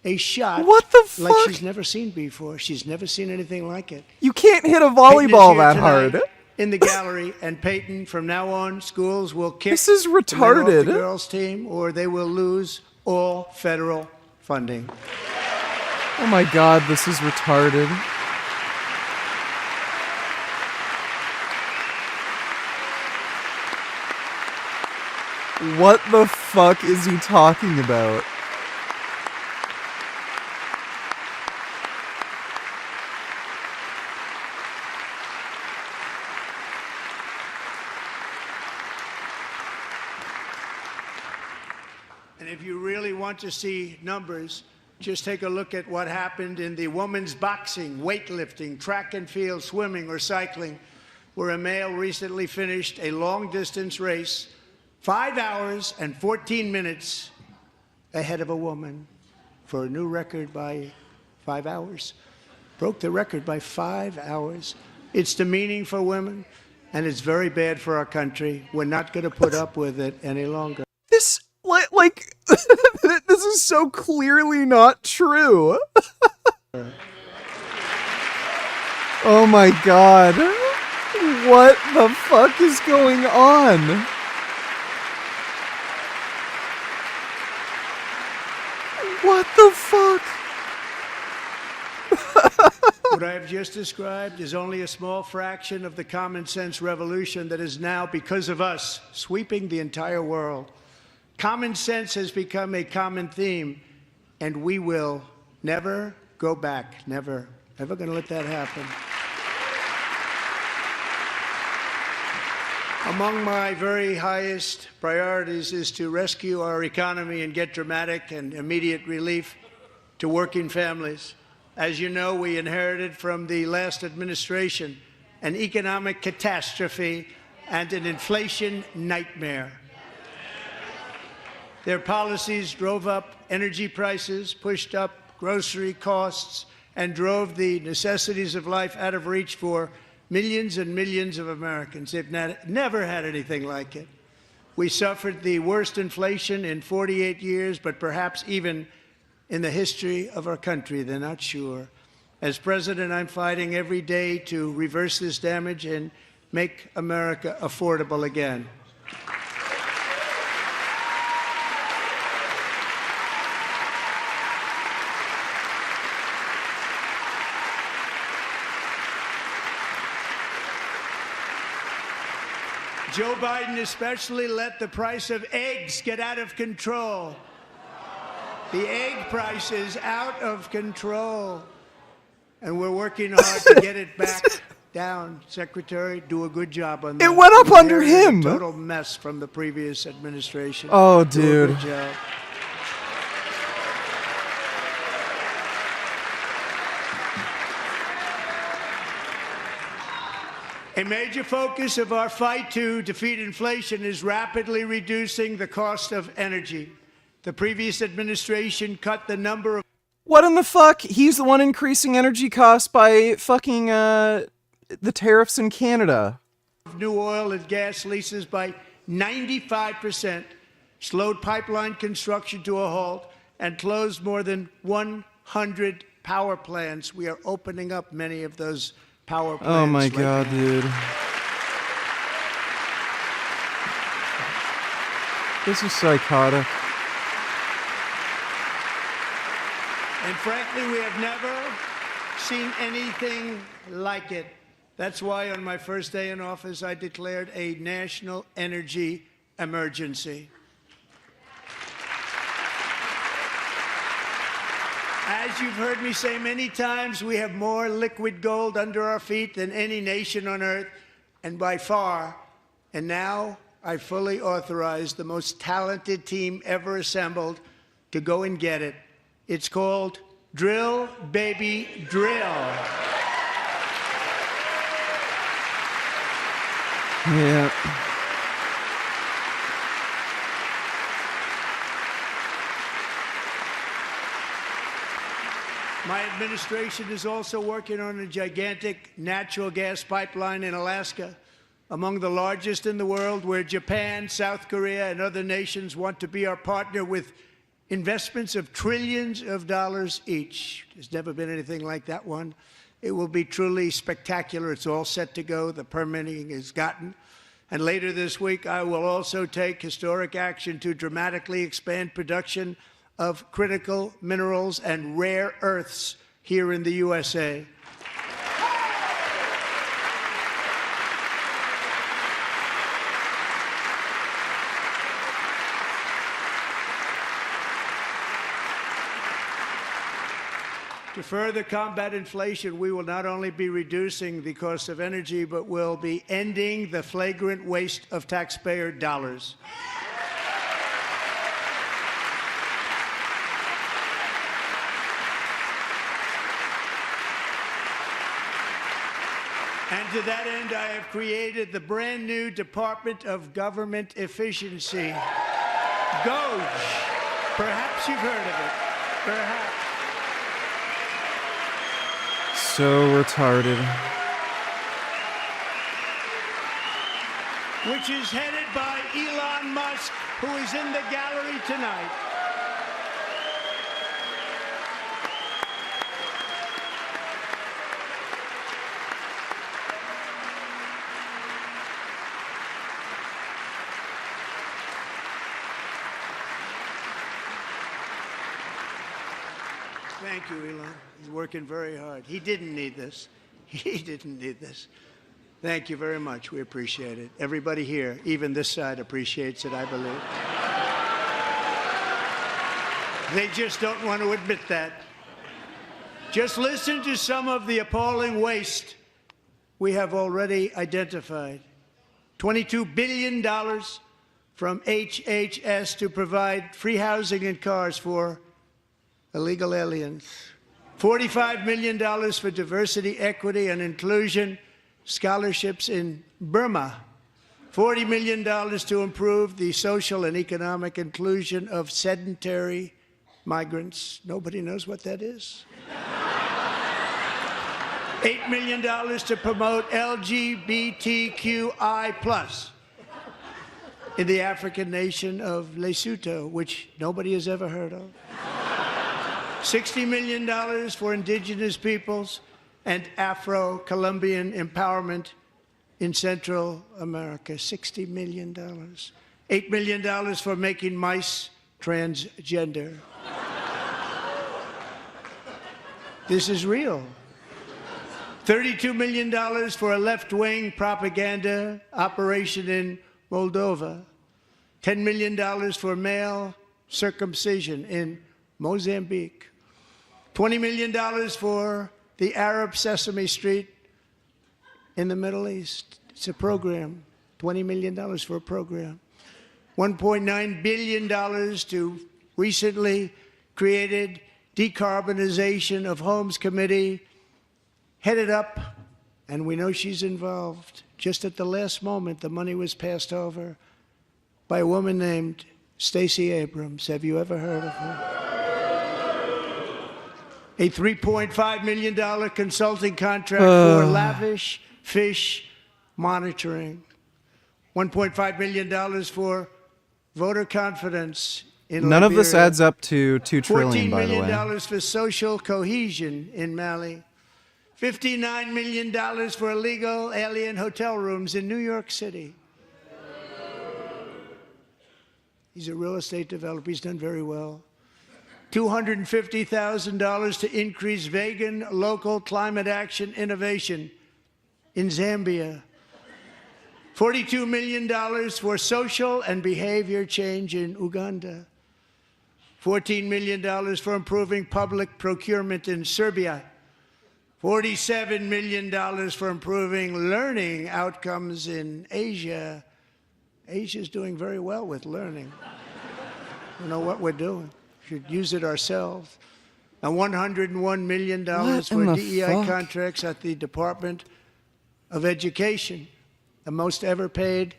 a shot What the fuck? like she's never seen before. She's never seen anything like it. You can't hit a Peyton is volleyball here that tonight hard. in the gallery, and Peyton, from now on, schools will kick This is the men off retarded. the girls' team, or they will lose all federal funding. Oh my god, this is retarded. What the fuck is he talking about? And if you really want to see numbers, just take a look at what happened in the women's boxing, weightlifting, track and field, swimming, or cycling, where a male recently finished a long-distance race 5 hours and 14 minutes ahead of a woman for a new record by 5 hours. Broke the record by 5 hours. It's demeaning for women, and it's very bad for our country. We're not going to put up with it any longer. This, like, this is so clearly not true. Oh my god. What the fuck is going on? What the fuck? What I have just described is only a small fraction of the common sense revolution that is now, because of us, sweeping the entire world. Common sense has become a common theme, and we will never go back. Never. Never going to let that happen. Among my very highest priorities is to rescue our economy and get dramatic and immediate relief to working families. As you know, we inherited from the last administration an economic catastrophe and an inflation nightmare. Their policies drove up energy prices, pushed up grocery costs, and drove the necessities of life out of reach for millions and millions of Americans. They've never had anything like it. We suffered the worst inflation in 48 years, but perhaps even in the history of our country. They're not sure. As president, I'm fighting every day to reverse this damage and make America affordable again. Joe Biden especially let the price of eggs get out of control. The egg price is out of control. And we're working hard to get it back down. Secretary, do a good job on that. It went up under him. A total mess from the previous administration. Oh, Do dude. a good job. A major focus of our fight to defeat inflation is rapidly reducing the cost of energy. The previous administration cut the number of... What in the fuck? He's the one increasing energy costs by fucking, the tariffs in Canada. New oil and gas leases by 95%, slowed pipeline construction to a halt, and closed more than 100 power plants. We are opening up many of those power plants. Oh my right god, now. dude. This is psychotic. And frankly, we have never seen anything like it. That's why on my first day in office, I declared a national energy emergency. As you've heard me say many times, we have more liquid gold under our feet than any nation on earth, and by far. And now I fully authorize the most talented team ever assembled to go and get it. It's called Drill, Baby, Drill. Yeah. My administration is also working on a gigantic natural gas pipeline in Alaska, among the largest in the world, where Japan, South Korea, and other nations want to be our partner with investments of trillions of dollars each. There's never been anything like that one. It will be truly spectacular. It's all set to go. The permitting is gotten. And later this week, I will also take historic action to dramatically expand production of critical minerals and rare earths here in the USA. To further combat inflation, we will not only be reducing the cost of energy, but will be ending the flagrant waste of taxpayer dollars. And to that end, I have created the brand new Department of Government Efficiency, DOGE. Perhaps you've heard of it. Perhaps. So retarded. Which is headed by Elon Musk, who is in the gallery tonight. Thank you, Elon. He's working very hard. He didn't need this. He didn't need this. Thank you very much. We appreciate it. Everybody here, even this side, appreciates it, I believe. They just don't want to admit that. Just listen to some of the appalling waste we have already identified. $22 billion from HHS to provide free housing and cars for illegal aliens. $45 million for diversity, equity, and inclusion scholarships in Burma. $40 million to improve the social and economic inclusion of sedentary migrants. Nobody knows what that is. $8 million to promote LGBTQI+ in the African nation of Lesotho, which nobody has ever heard of. $60 million for indigenous peoples and Afro-Colombian empowerment in Central America. $60 million. $8 million for making mice transgender. This is real. $32 million for a left-wing propaganda operation in Moldova. $10 million for male circumcision in Mozambique. $20 million for the Arab Sesame Street in the Middle East. It's a program. $20 million for a program. $1.9 billion to recently created Decarbonization of Homes Committee, headed up, and we know she's involved. Just at the last moment, the money was passed over by a woman named Stacey Abrams. Have you ever heard of her? A $3.5 million consulting contract for lavish fish monitoring. $1.5 million for voter confidence in None Liberia. of this adds up to $2 trillion, by the $14 way. million for social cohesion in Mali. $59 million for illegal alien hotel rooms in New York City. He's a real estate developer. He's done very well. $250,000 to increase vegan local climate action innovation in Zambia. $42 million for social and behavior change in Uganda. $14 million for improving public procurement in Serbia. $47 million for improving learning outcomes in Asia. Asia's doing very well with learning. We know what we're doing. Should use it ourselves. And $101 million for DEI contracts at the Department of Education. The most ever paid,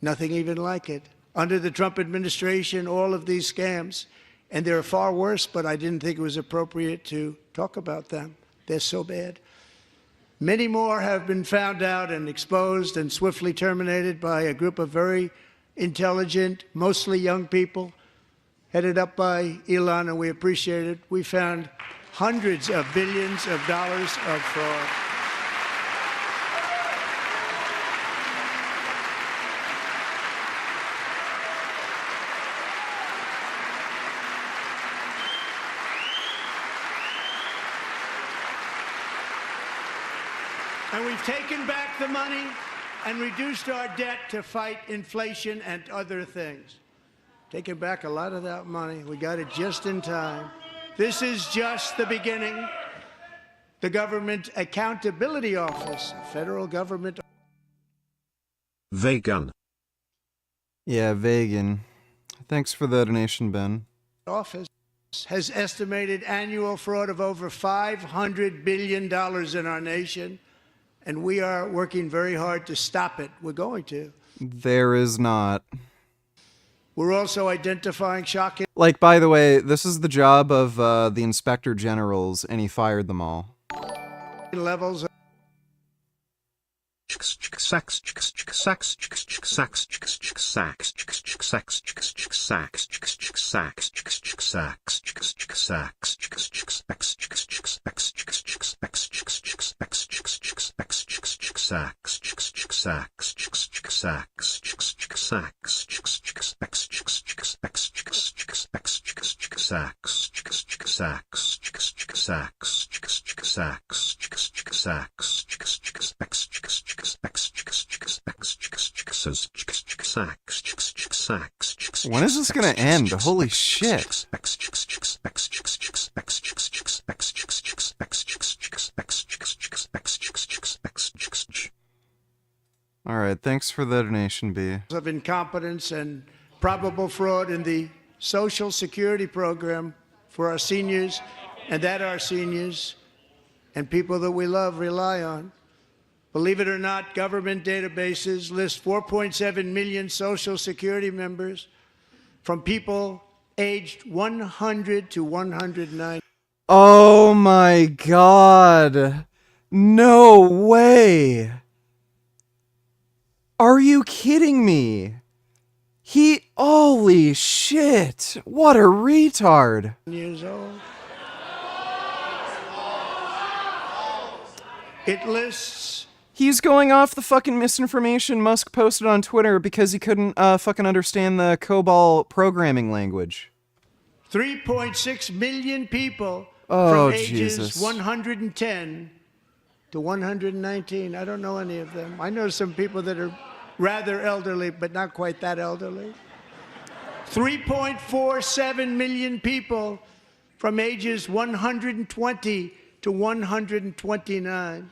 nothing even like it. Under the Trump administration, all of these scams, and they're far worse, but I didn't think it was appropriate to talk about them. They're so bad. Many more have been found out and exposed and swiftly terminated by a group of very intelligent, mostly young people headed up by Elon, and we appreciate it. We found hundreds of billions of dollars of fraud. And we've taken back the money and reduced our debt to fight inflation and other things. Taking back a lot of that money. We got it just in time. This is just the beginning. The Government Accountability Office, federal government. Vegan. Yeah, vegan. Thanks for the donation, Ben. Office has estimated annual fraud of over $500 billion in our nation, and we are working very hard to stop it. We're going to. There is not. We're also identifying shocking. Like, by the way, this is the job of the inspector generals, and he fired them all. Levels of When is this gonna end? Holy shit. Alright, thanks for the donation, B. of incompetence and probable fraud in the Social Security program for our seniors, and that our seniors and people that we love rely on. Believe it or not, government databases list 4.7 million Social Security members from people aged 100 to 109. Oh my god. No way. Are you kidding me? Holy shit. What a retard. Years old. It lists. He's going off the fucking misinformation Musk posted on Twitter because he couldn't fucking understand the COBOL programming language. 3.6 million people Oh, from ages Jesus. 110 to 119. I don't know any of them. I know some people that are rather elderly, but not quite that elderly. 3.47 million people from ages 120 to 129.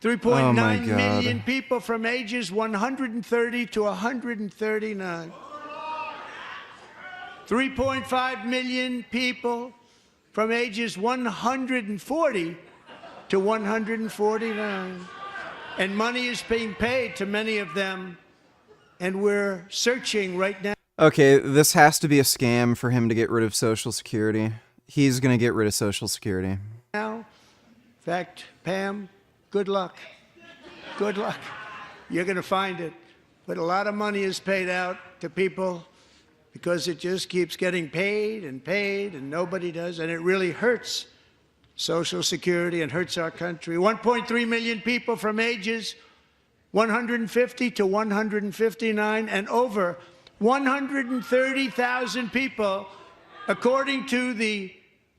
3.9 million people from ages 130 to 139. 3.5 million people from ages 140 to 149. And money is being paid to many of them, and we're searching right now. Okay, this has to be a scam for him to get rid of Social Security. He's gonna get rid of Social Security. In fact, Pam, good luck. Good luck. You're going to find it. But a lot of money is paid out to people because it just keeps getting paid, and nobody does. And it really hurts Social Security and hurts our country. 1.3 million people from ages 150 to 159, and over 130,000 people, according to the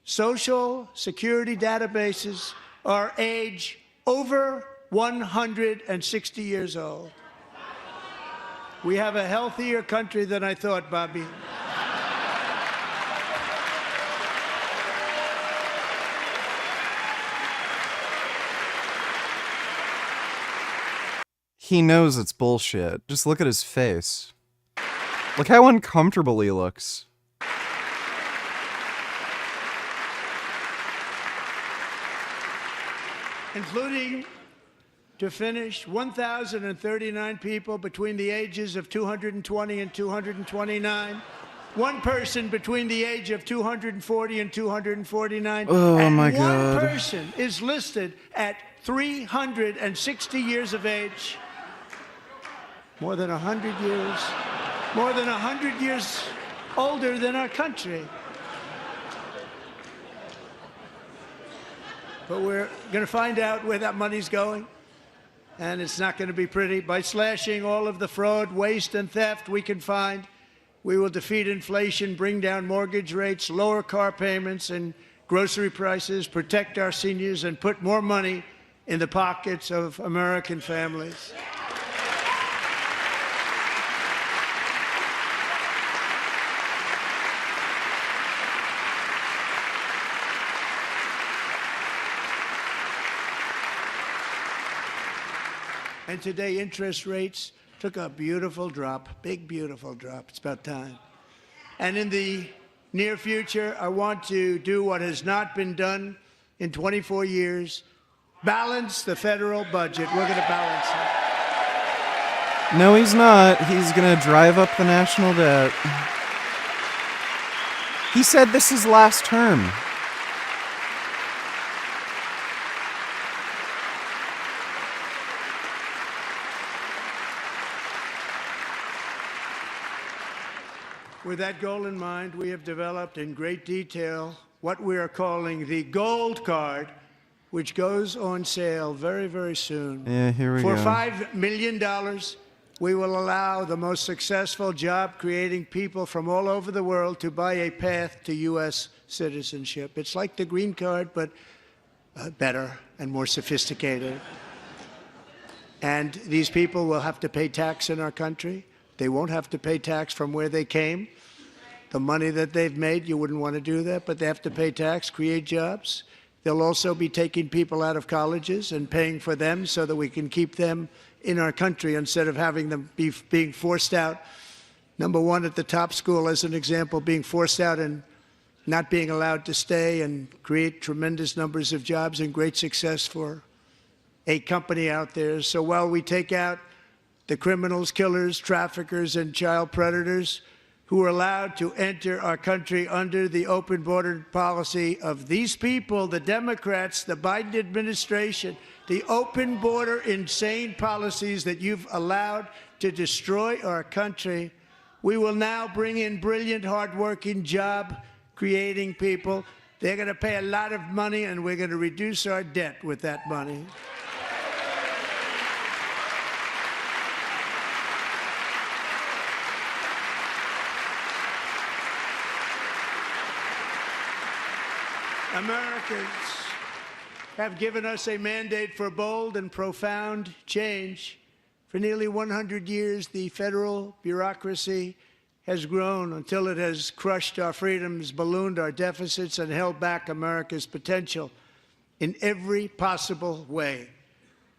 Social Security databases, are age over 160 years old. We have a healthier country than I thought, Bobby. He knows it's bullshit. Just look at his face. Look how uncomfortable he looks. Including, to finish, 1,039 people between the ages of 220 and 229. One person between the age of 240 and 249. Oh, and my one God. person is listed at 360 years of age. More than 100 years. More than 100 years older than our country. But we're going to find out where that money's going, and it's not going to be pretty. By slashing all of the fraud, waste, and theft we can find, we will defeat inflation, bring down mortgage rates, lower car payments and grocery prices, protect our seniors, and put more money in the pockets of American families. And today, interest rates took a beautiful drop, big, beautiful drop. It's about time. And in the near future, I want to do what has not been done in 24 years, balance the federal budget. We're going to balance it. No, he's not. He's going to drive up the national debt. He said this is last term. With that goal in mind, we have developed in great detail what we are calling the Gold Card, which goes on sale very, very soon. Yeah, here we For go. $5 million, we will allow the most successful job-creating people from all over the world to buy a path to U.S. citizenship. It's like the green card, but better and more sophisticated. And these people will have to pay tax in our country. They won't have to pay tax from where they came. The money that they've made, you wouldn't want to do that, but they have to pay tax, create jobs. They'll also be taking people out of colleges and paying for them so that we can keep them in our country instead of having them being forced out. Number one, at the top school, as an example, being forced out and not being allowed to stay and create tremendous numbers of jobs and great success for a company out there. So while we take out the criminals, killers, traffickers, and child predators who are allowed to enter our country under the open border policy of these people, the Democrats, the Biden administration, the open border insane policies that you've allowed to destroy our country, we will now bring in brilliant, hardworking, job-creating people. They're going to pay a lot of money, and we're going to reduce our debt with that money. Americans have given us a mandate for bold and profound change. For nearly 100 years, the federal bureaucracy has grown until it has crushed our freedoms, ballooned our deficits, and held back America's potential in every possible way.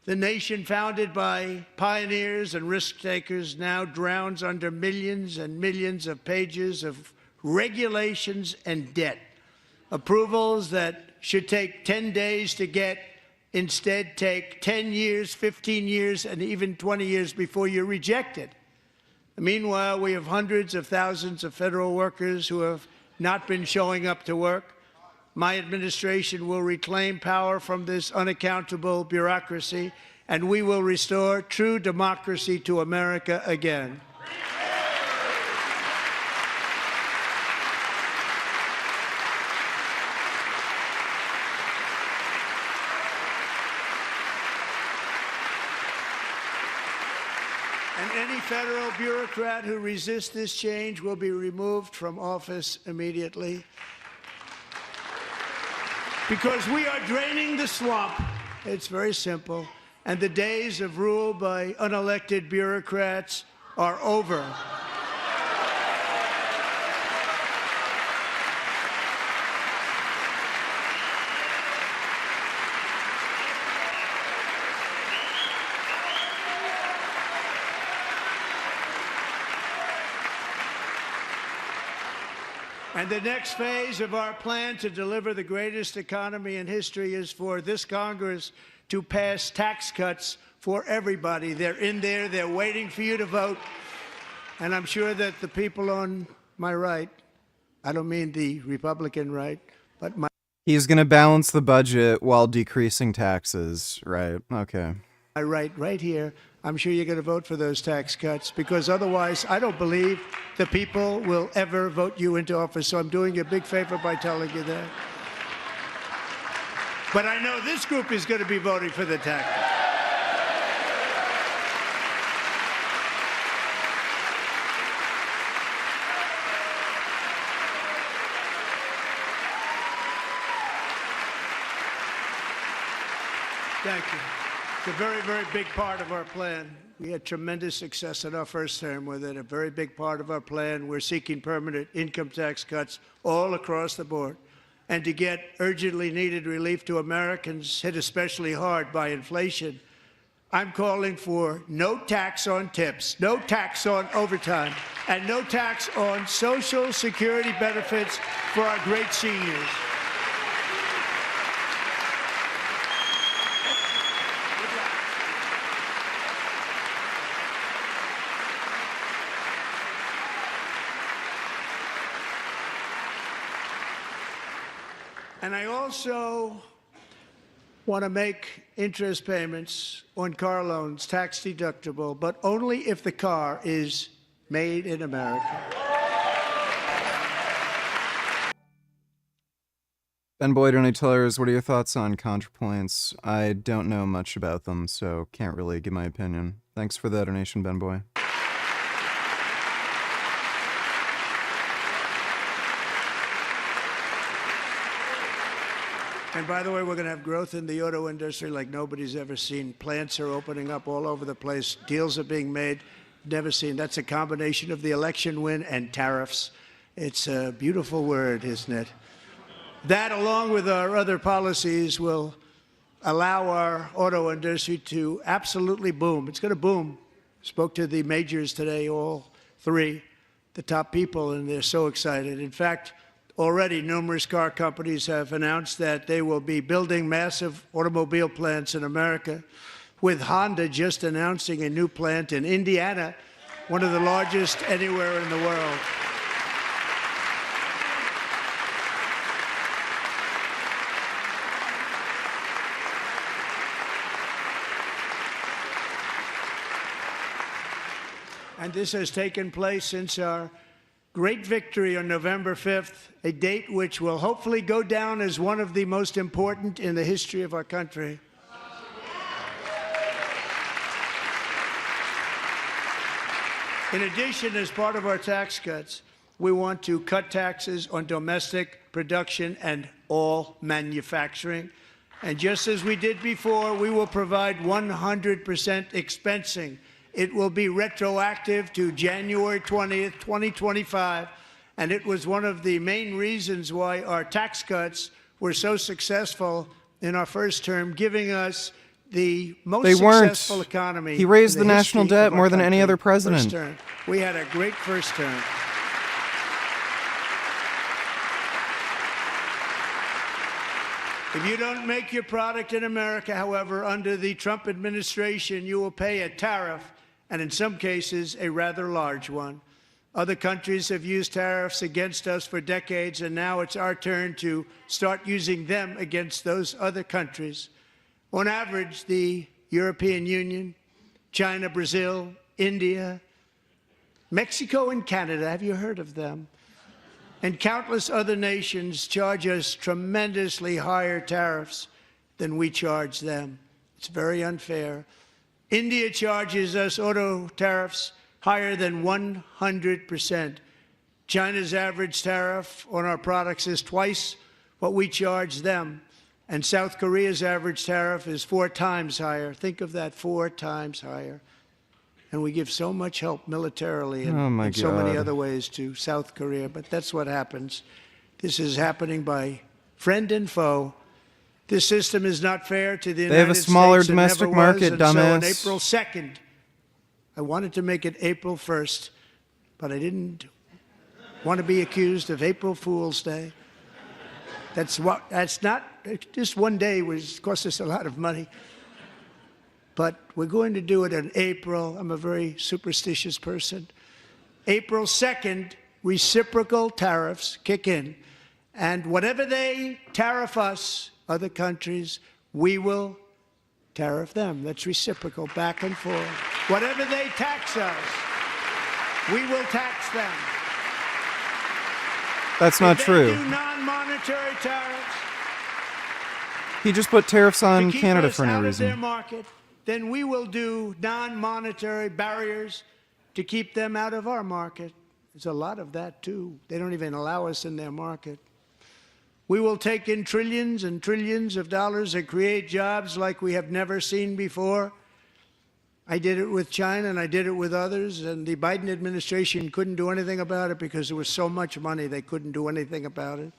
The nation founded by pioneers and risk-takers now drowns under millions and millions of pages of regulations and debt. Approvals that should take 10 days to get instead take 10 years, 15 years, and even 20 years before you're rejected. Meanwhile, we have hundreds of thousands of federal workers who have not been showing up to work. My administration will reclaim power from this unaccountable bureaucracy, and we will restore true democracy to America again. And any federal bureaucrat who resists this change will be removed from office immediately. Because we are draining the swamp. It's very simple. And the days of rule by unelected bureaucrats are over. And the next phase of our plan to deliver the greatest economy in history is for this Congress to pass tax cuts for everybody. They're in there. They're waiting for you to vote. And I'm sure that the people on my right, I don't mean the Republican right, but my He's going to balance the budget while decreasing taxes, right? Okay. right here, I'm sure you're going to vote for those tax cuts, because otherwise I don't believe the people will ever vote you into office. So I'm doing you a big favor by telling you that. But I know this group is going to be voting for the tax cuts. Thank you. It's a very, very big part of our plan. We had tremendous success in our first term with it. A very big part of our plan. We're seeking permanent income tax cuts all across the board. And to get urgently needed relief to Americans hit especially hard by inflation, I'm calling for no tax on tips, no tax on overtime, and no tax on Social Security benefits for our great seniors. And I also want to make interest payments on car loans tax deductible, but only if the car is made in America. Ben Boyd, any tellers, what are your thoughts on ContraPoints? I don't know much about them, so can't really give my opinion. Thanks for the donation, Ben Boy. And by the way, we're going to have growth in the auto industry like nobody's ever seen. Plants are opening up all over the place. Deals are being made. Never seen. That's a combination of the election win and tariffs. It's a beautiful word, isn't it? That, along with our other policies, will allow our auto industry to absolutely boom. It's going to boom. Spoke to the majors today, all three, the top people, and they're so excited. In fact, already numerous car companies have announced that they will be building massive automobile plants in America, with Honda just announcing a new plant in Indiana, one of the largest anywhere in the world. And this has taken place since our great victory on November 5th, a date which will hopefully go down as one of the most important in the history of our country. In addition, as part of our tax cuts, we want to cut taxes on domestic production and all manufacturing. And just as we did before, we will provide 100% expensing. It will be retroactive to January 20th, 2025, and it was one of the main reasons why our tax cuts were so successful in our first term, giving us the most successful economy. He raised in the national history debt of our more than any country. other president. First term. We had a great first term. If you don't make your product in America, however, under the Trump administration, you will pay a tariff, and in some cases, a rather large one. Other countries have used tariffs against us for decades, and now it's our turn to start using them against those other countries. On average, the European Union, China, Brazil, India, Mexico, and Canada, have you heard of them? And countless other nations charge us tremendously higher tariffs than we charge them. It's very unfair. India charges us auto tariffs higher than 100%. China's average tariff on our products is twice what we charge them. And South Korea's average tariff is 4 times higher. Think of that, 4 times higher. And we give so much help militarily and so many other ways to South Korea. But that's what happens. This is happening by friend and foe. This system is not fair to the United States. They have a smaller domestic market, dumbass. So on April 2nd, I wanted to make it April 1st, but I didn't want to be accused of April Fool's Day. That's not, just one day was cost us a lot of money. But we're going to do it in April. I'm a very superstitious person. April 2nd, reciprocal tariffs kick in. And whatever they tariff us, other countries, we will tariff them. That's reciprocal, back and forth. Whatever they tax us, we will tax them. That's not if true. They do non-monetary tariffs. He just put tariffs on to keep Canada us for no out of reason. their market, then we will do non-monetary barriers to keep them out of our market. There's a lot of that, too. They don't even allow us in their market. We will take in trillions and trillions of dollars and create jobs like we have never seen before. I did it with China and I did it with others, and the Biden administration couldn't do anything about it because there was so much money they couldn't do anything about it.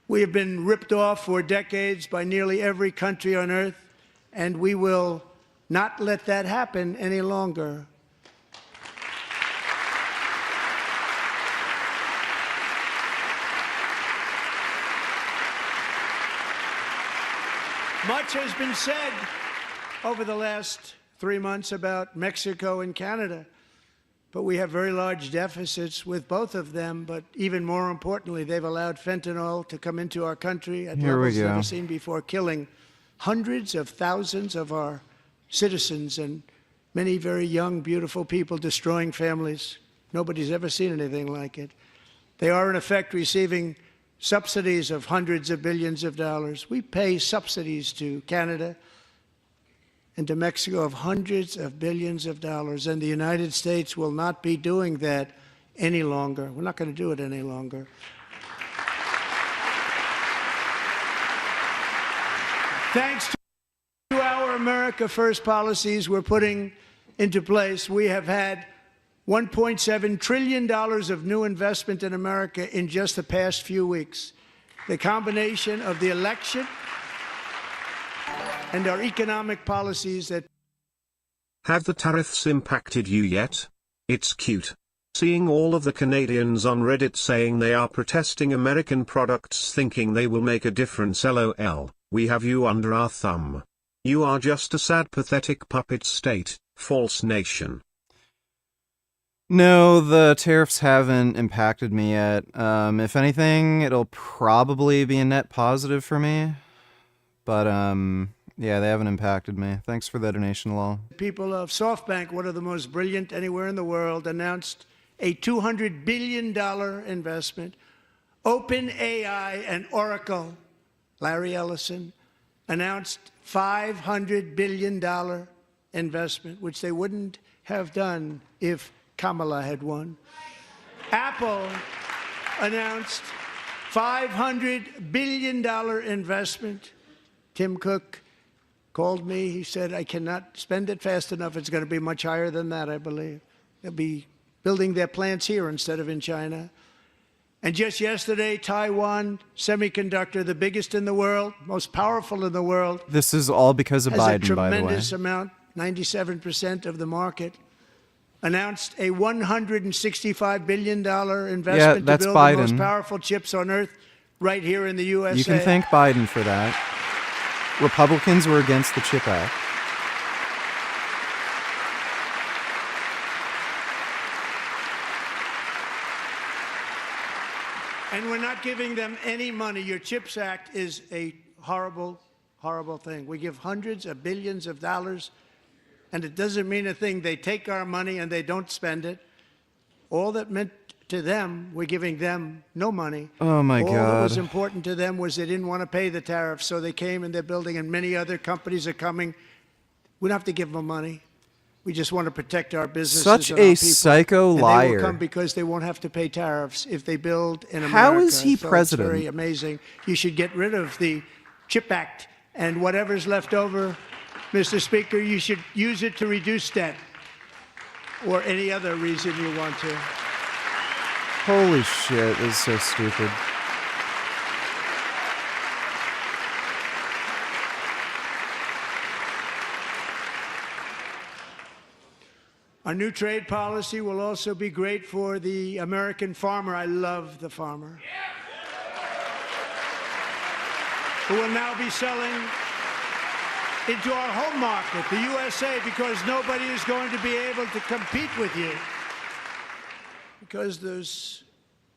We have been ripped off for decades by nearly every country on earth, and we will not let that happen any longer. Much has been said over the last 3 months about Mexico and Canada, but we have very large deficits with both of them. But even more importantly, they've allowed fentanyl to come into our country at levels never seen before, killing hundreds of thousands of our citizens and many very young, beautiful people, destroying families. Nobody's ever seen anything like it. They are, in effect, receiving subsidies of hundreds of billions of dollars. We pay subsidies to Canada and to Mexico of hundreds of billions of dollars, and the United States will not be doing that any longer. We're not going to do it any longer. Thanks to our America First policies we're putting into place, we have had $1.7 trillion of new investment in America in just the past few weeks. The combination of the election and our economic policies that... Have the tariffs impacted you yet? It's cute. Seeing all of the Canadians on Reddit saying they are protesting American products thinking they will make a difference. LOL, we have you under our thumb. You are just a sad, pathetic puppet state, false nation. No, the tariffs haven't impacted me yet. If anything, it'll probably be a net positive for me. But, yeah, they haven't impacted me. Thanks for the donation, lol. People of SoftBank, one of the most brilliant anywhere in the world, announced a $200 billion investment. OpenAI and Oracle, Larry Ellison, announced $500 billion investment, which they wouldn't have done if Kamala had won. Apple announced $500 billion investment. Tim Cook called me. He said, I cannot spend it fast enough. It's going to be much higher than that, I believe. They'll be building their plants here instead of in China. And just yesterday, Taiwan Semiconductor, the biggest in the world, most powerful in the world. This is all because of Biden, by the way. Has a tremendous amount, 97% of the market. Announced a $165 billion investment to build the most powerful chips on earth right here in the USA. You can thank Biden for that. Republicans were against the CHIP Act. And we're not giving them any money. Your CHIPS Act is a horrible, horrible thing. We give hundreds of billions of dollars, and it doesn't mean a thing. They take our money and they don't spend it. All that meant to them, we're giving them no money. Oh, my God. All that was important to them was they didn't want to pay the tariffs, so they came and they're building, and many other companies are coming. We don't have to give them money. We just want to protect our businesses. Such and a our people. psycho and liar. They will come because they won't have to pay tariffs if they build in America. How is he so president? It's very amazing. You should get rid of the CHIP Act, and whatever's left over, Mr. Speaker, you should use it to reduce debt or any other reason you want to. Holy shit, this is so stupid. Our new trade policy will also be great for the American farmer. I love the farmer. Who will now be selling into our home market, the USA, because nobody is going to be able to compete with you. Because those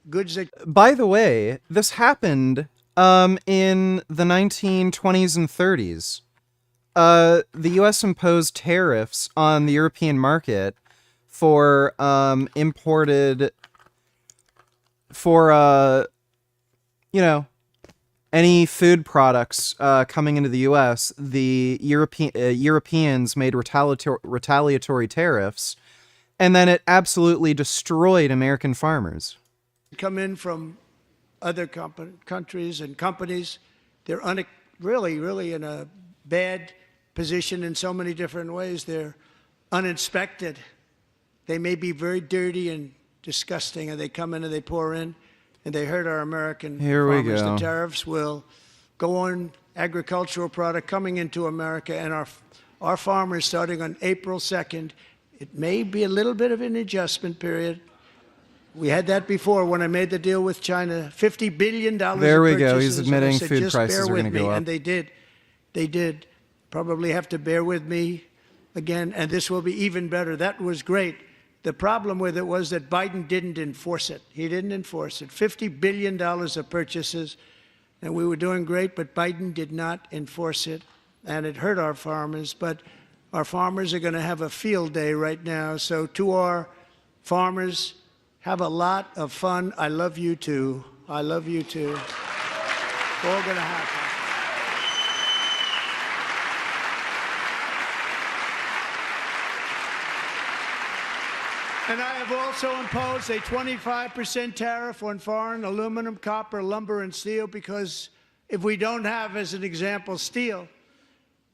goods that... By the way, this happened in the 1920s and 30s. the U.S. imposed tariffs on the European market for imported, for any food products coming into the U.S. The Europeans made retaliatory tariffs, and then it absolutely destroyed American farmers. Come in from other countries and companies. They're really in a bad position in so many different ways. They're uninspected. They may be very dirty and disgusting, and they come in and they pour in, and they hurt our American farmers. The tariffs will go on agricultural product coming into America, and our farmers, starting on April 2nd, it may be a little bit of an adjustment period. We had that before when I made the deal with China. $50 billion. There we go. He's admitting food prices are going to go up. And they did. They did. Probably have to bear with me again, and this will be even better. That was great. The problem with it was that Biden didn't enforce it. He didn't enforce it. $50 billion of purchases, and we were doing great, but Biden did not enforce it, and it hurt our farmers. But our farmers are going to have a field day right now. So to our farmers, have a lot of fun. I love you too. I love you too. It's all going to happen. And I have also imposed a 25% tariff on foreign aluminum, copper, lumber, and steel, because if we don't have, as an example, steel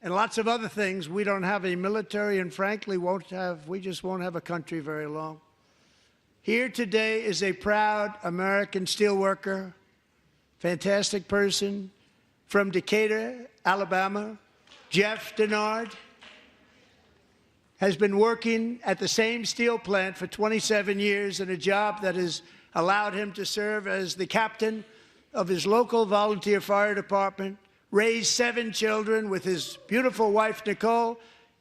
and lots of other things, we don't have a military, and frankly, we just won't have a country very long. Here today is a proud American steelworker, fantastic person from Decatur, Alabama, Jeff Denard. Has been working at the same steel plant for 27 years in a job that has allowed him to serve as the captain of his local volunteer fire department, raise 7 children with his beautiful wife, Nicole,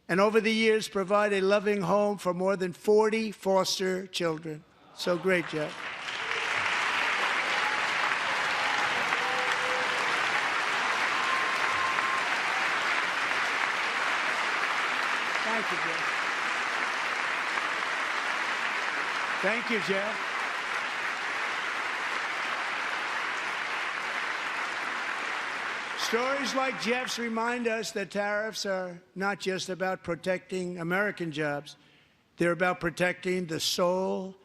and over the years provide a loving home for more than 40 foster children. So great, Jeff. Thank you, Jeff. Thank you, Jeff. Stories like Jeff's remind us that tariffs are not just about protecting American jobs. They're about protecting the soul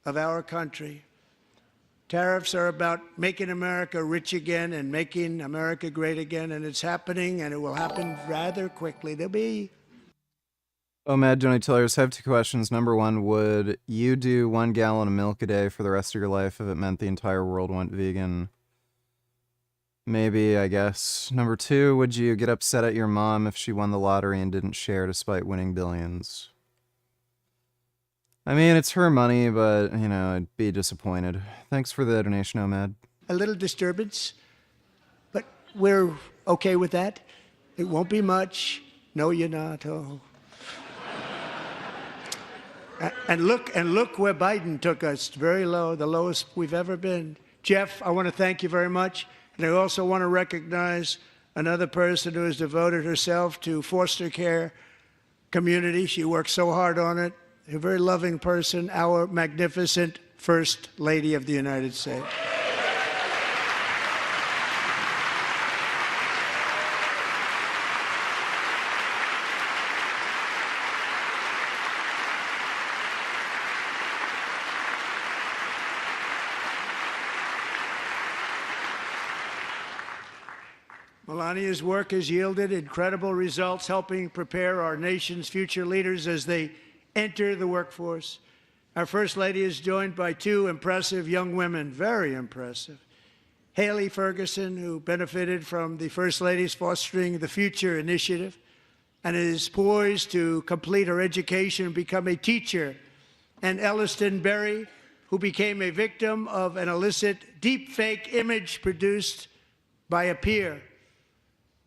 of our country. Tariffs are about making America rich again and making America great again, and it's happening, and it will happen rather quickly. There'll be... Mad Johnny Tellers, I have 2 questions. Number 1, would you do 1 gallon of milk a day for the rest of your life if it meant the entire world went vegan? Maybe, I guess. Number 2, would you get upset at your mom if she won the lottery and didn't share despite winning billions? I mean, it's her money, but, I'd be disappointed. Thanks for the donation, Omad. A little disturbance, but we're okay with that. It won't be much. No, you're not. Oh. And look where Biden took us, very low, the lowest we've ever been. Jeff, I want to thank you very much. And I also want to recognize another person who has devoted herself to foster care community. She works so hard on it. A very loving person, our magnificent First Lady of the United States. Melania's work has yielded incredible results, helping prepare our nation's future leaders as they enter the workforce. Our First Lady is joined by 2 impressive young women, very impressive. Haley Ferguson, who benefited from the First Lady's Fostering the Future initiative and is poised to complete her education and become a teacher. And Elliston Berry, who became a victim of an illicit deepfake image produced by a peer.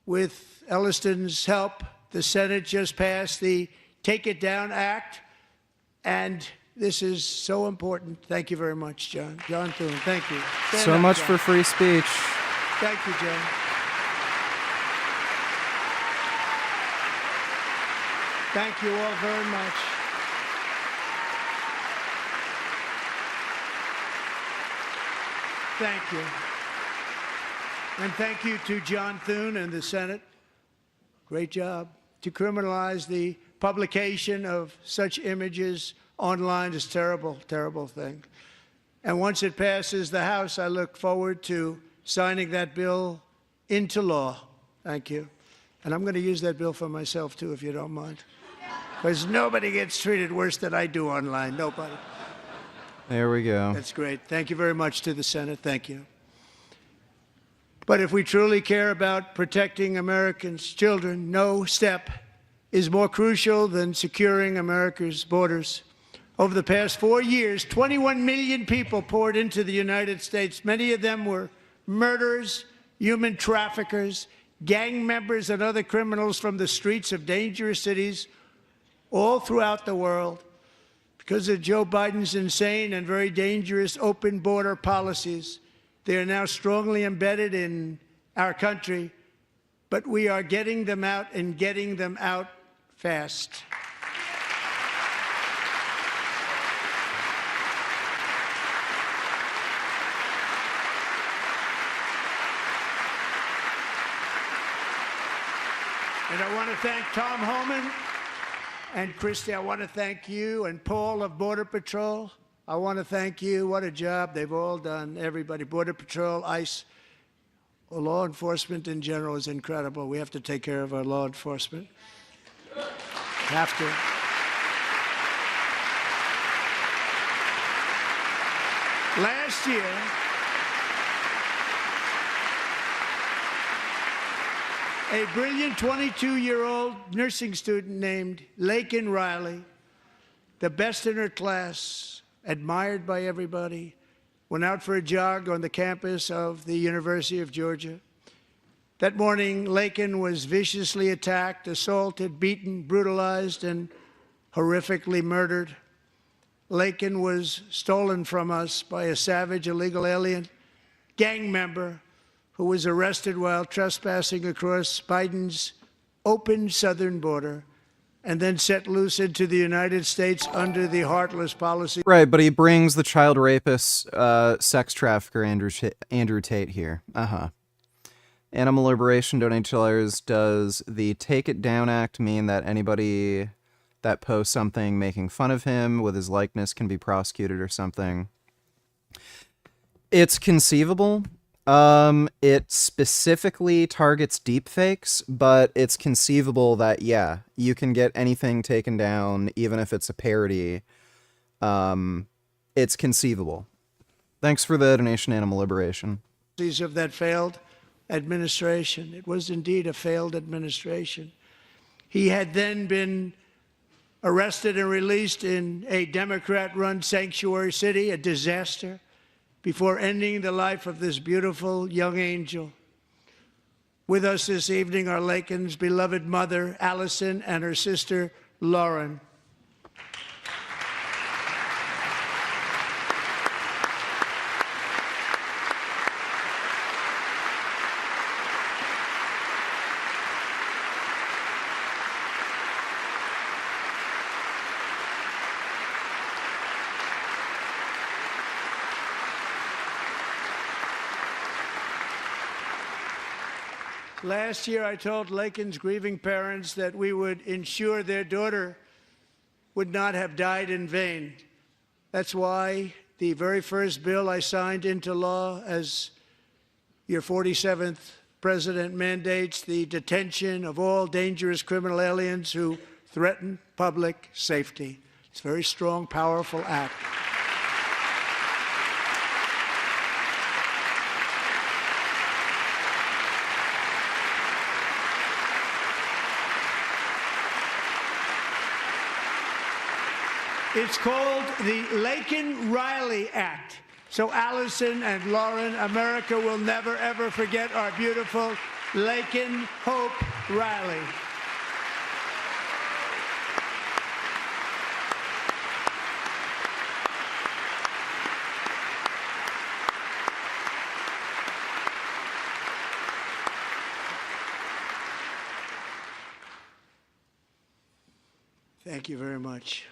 With Elliston's help, the Senate just passed the Take It Down Act, and this is so important. Thank you very much, John. John Thune, thank you. Stand so up, much John. for free speech. Thank you, John. Thank you all very much. Thank you. And thank you to John Thune and the Senate. Great job. To criminalize the publication of such images online is terrible, terrible thing. And once it passes the House, I look forward to signing that bill into law. Thank you. And I'm going to use that bill for myself, too, if you don't mind. Because nobody gets treated worse than I do online. Nobody. There we go. That's great. Thank you very much to the Senate. Thank you. But if we truly care about protecting Americans' children, no step is more crucial than securing America's borders. Over the past 4 years, 21 million people poured into the United States. Many of them were murderers, human traffickers, gang members, and other criminals from the streets of dangerous cities all throughout the world. Because of Joe Biden's insane and very dangerous open border policies, they are now strongly embedded in our country, but we are getting them out and getting them out fast. And I want to thank Tom Homan and Christy. I want to thank you and Paul of Border Patrol. I want to thank you. What a job they've all done, everybody. Border Patrol, ICE, law enforcement in general is incredible. We have to take care of our law enforcement. Have to. Last year, a brilliant 22-year-old nursing student named Laken Riley, the best in her class, admired by everybody, went out for a jog on the campus of the University of Georgia. That morning, Laken was viciously attacked, assaulted, beaten, brutalized, and horrifically murdered. Laken was stolen from us by a savage illegal alien gang member who was arrested while trespassing across Biden's open southern border and then set loose into the United States under the heartless policy. Right, but he brings the child rapist, sex trafficker Andrew Tate here. Animal Liberation $donate. Does the Take It Down Act mean that anybody that posts something making fun of him with his likeness can be prosecuted or something? It's conceivable. It specifically targets deepfakes, but it's conceivable that, yeah, you can get anything taken down, even if it's a parody. It's conceivable. Thanks for the donation, Animal Liberation. Of that failed administration. It was indeed a failed administration. He had then been arrested and released in a Democrat-run sanctuary city, a disaster, before ending the life of this beautiful young angel. With us this evening are Laken's beloved mother, Allison, and her sister, Lauren. Last year, I told Laken's grieving parents that we would ensure their daughter would not have died in vain. That's why the very first bill I signed into law as your 47th president mandates the detention of all dangerous criminal aliens who threaten public safety. It's a very strong, powerful act. It's called the Laken-Riley Act. So Allison and Lauren, America will never, ever forget our beautiful Laken Hope Riley. Thank you very much.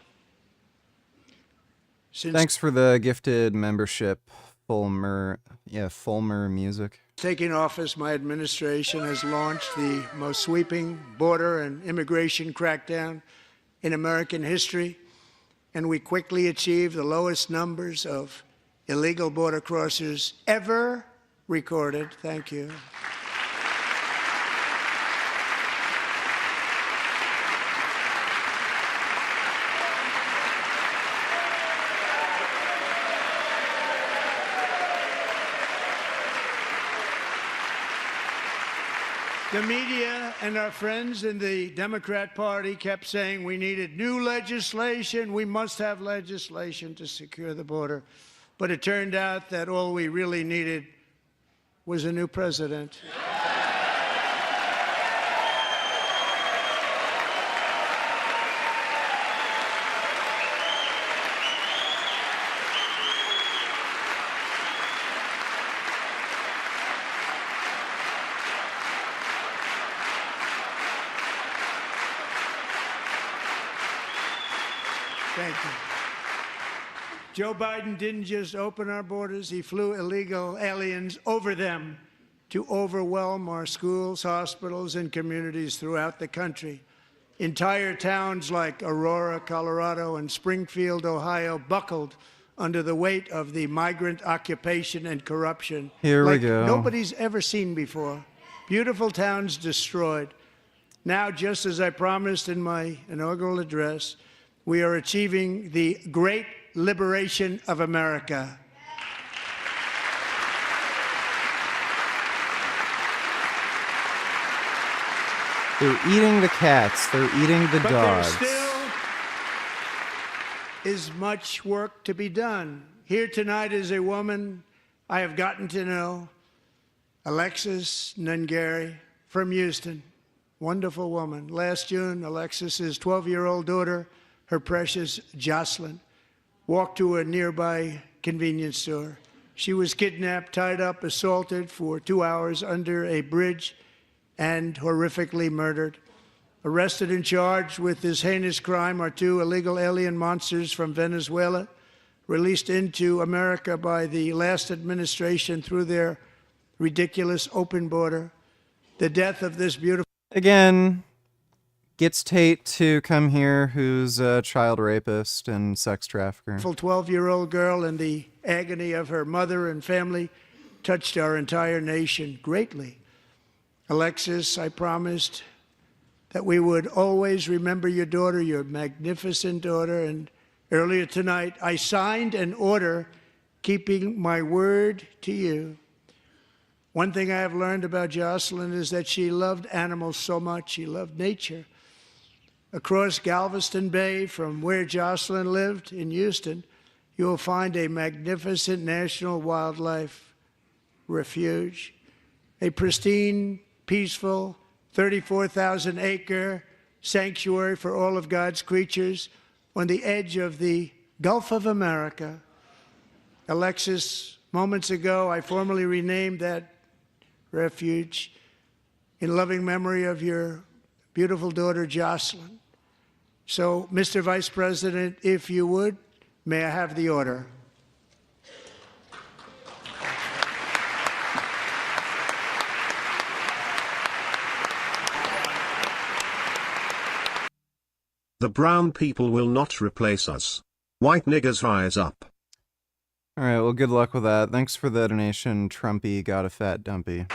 Thanks for the gifted membership, Fulmer Music. Taking office, my administration has launched the most sweeping border and immigration crackdown in American history, and we quickly achieved the lowest numbers of illegal border crossers ever recorded. Thank you. The media and our friends in the Democrat Party kept saying we needed new legislation, we must have legislation to secure the border. But it turned out that all we really needed was a new president. Thank you. Joe Biden didn't just open our borders, he flew illegal aliens over them to overwhelm our schools, hospitals, and communities throughout the country. Entire towns like Aurora, Colorado, and Springfield, Ohio, buckled under the weight of the migrant occupation and corruption. Here we like go. Nobody's ever seen before. Beautiful towns destroyed. Now, just as I promised in my inaugural address, we are achieving the great liberation of America. They're eating the cats. They're eating the But dogs. there still is much work to be done. Here tonight is a woman I have gotten to know, Alexis Nungari from Houston. Wonderful woman. Last June, Alexis's 12-year-old daughter, her precious Jocelyn, walked to a nearby convenience store. She was kidnapped, tied up, assaulted for 2 hours under a bridge, and horrifically murdered. Arrested and charged with this heinous crime are 2 illegal alien monsters from Venezuela, released into America by the last administration through their ridiculous open border. The death of this beautiful... Again, gets Tate to come here, who's a child rapist and sex trafficker. 12-year-old girl, and the agony of her mother and family touched our entire nation greatly. Alexis, I promised that we would always remember your daughter, your magnificent daughter, and earlier tonight I signed an order keeping my word to you. One thing I have learned about Jocelyn is that she loved animals so much. She loved nature. Across Galveston Bay, from where Jocelyn lived in Houston, you will find a magnificent national wildlife refuge, a pristine, peaceful, 34,000-acre sanctuary for all of God's creatures on the edge of the Gulf of America. Alexis, moments ago, I formally renamed that refuge in loving memory of your beautiful daughter, Jocelyn. So, Mr. Vice President, if you would, may I have the order? The brown people will not replace us. White niggers rise up. All right, well, good luck with that. Thanks for the donation, Trumpy got a fat dumpy.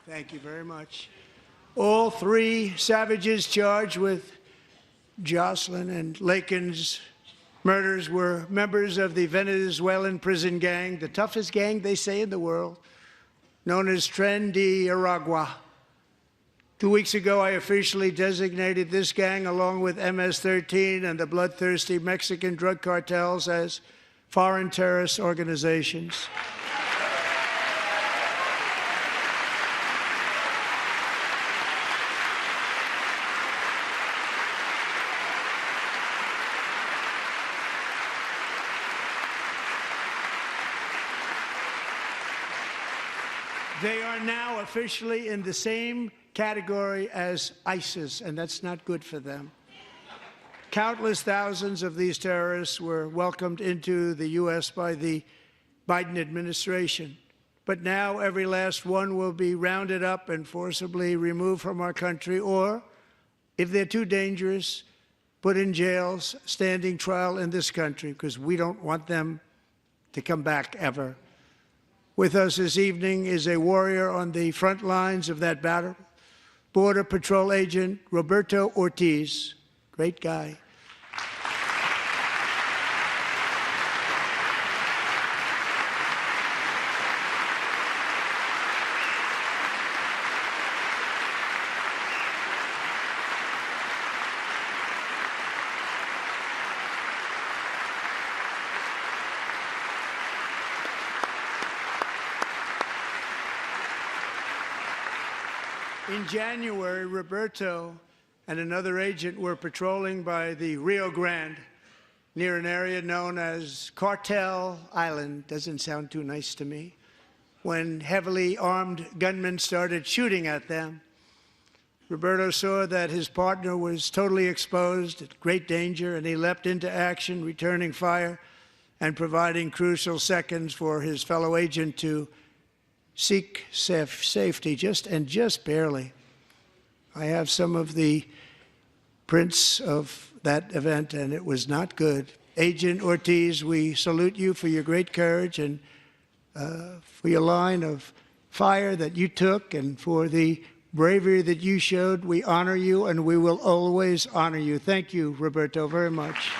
Thank you very much. All 3 savages charged with Jocelyn and Lakin's murders were members of the Venezuelan prison gang, the toughest gang, they say, in the world, known as Tren de Aragua. 2 weeks ago, I officially designated this gang, along with MS-13 and the bloodthirsty Mexican drug cartels, as foreign terrorist organizations. They are now officially in the same category as ISIS, and that's not good for them. Countless thousands of these terrorists were welcomed into the U.S. by the Biden administration. But now every last one will be rounded up and forcibly removed from our country, or, if they're too dangerous, put in jails, standing trial in this country, because we don't want them to come back ever. With us this evening is a warrior on the front lines of that battle, Border Patrol Agent Roberto Ortiz. Great guy. In January, Roberto and another agent were patrolling by the Rio Grande near an area known as Cartel Island. Doesn't sound too nice to me. When heavily armed gunmen started shooting at them, Roberto saw that his partner was totally exposed, at great danger, and he leapt into action, returning fire and providing crucial seconds for his fellow agent to seek safety, just barely. I have some of the prints of that event, and it was not good. Agent Ortiz, we salute you for your great courage and for your line of fire that you took and for the bravery that you showed. We honor you, and we will always honor you. Thank you, Roberto, very much.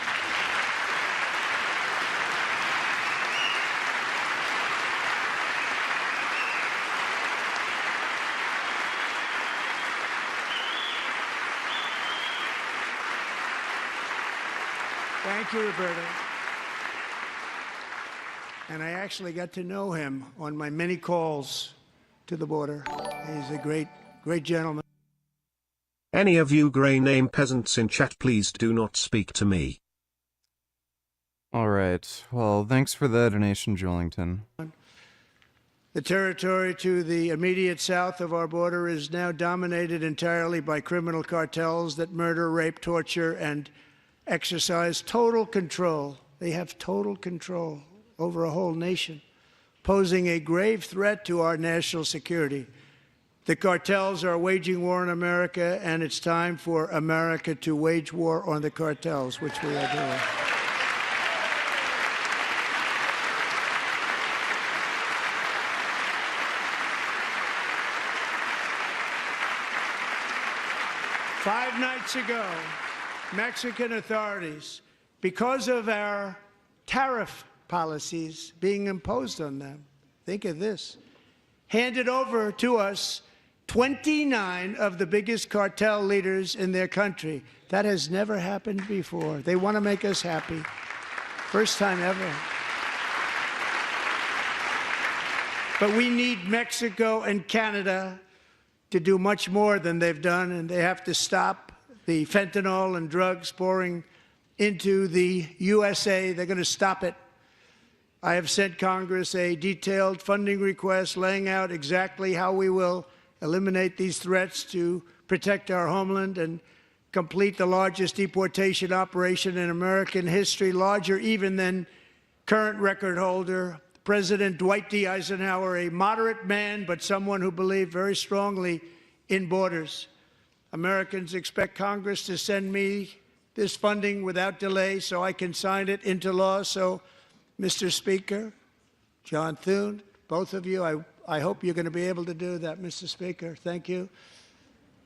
Thank you, Roberto. And I actually got to know him on my many calls to the border. He's a great gentleman. Any of you grey name peasants in chat, please do not speak to me. All right. Well, thanks for the donation, Julington. The territory to the immediate south of our border is now dominated entirely by criminal cartels that murder, rape, torture, and exercise total control. They have total control over a whole nation, posing a grave threat to our national security. The cartels are waging war on America, and it's time for America to wage war on the cartels, which we are doing. Five nights ago, Mexican authorities, because of our tariff policies being imposed on them, think of this, handed over to us 29 of the biggest cartel leaders in their country. That has never happened before. They want to make us happy. First time ever. But we need Mexico and Canada to do much more than they've done, and they have to stop the fentanyl and drugs pouring into the USA. They're going to stop it. I have sent Congress a detailed funding request laying out exactly how we will eliminate these threats to protect our homeland and complete the largest deportation operation in American history, larger even than current record holder President Dwight D. Eisenhower, a moderate man, but someone who believed very strongly in borders. Americans expect Congress to send me this funding without delay so I can sign it into law. So, Mr. Speaker, John Thune, both of you, I hope you're going to be able to do that, Mr. Speaker. Thank you.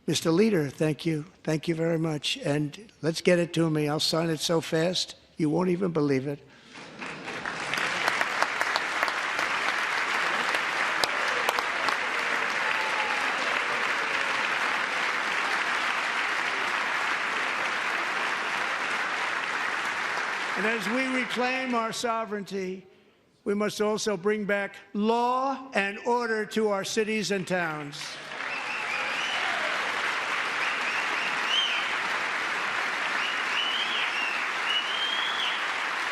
Mr. Leader, thank you. Thank you very much. And let's get it to me. I'll sign it so fast, you won't even believe it. And as we reclaim our sovereignty, we must also bring back law and order to our cities and towns.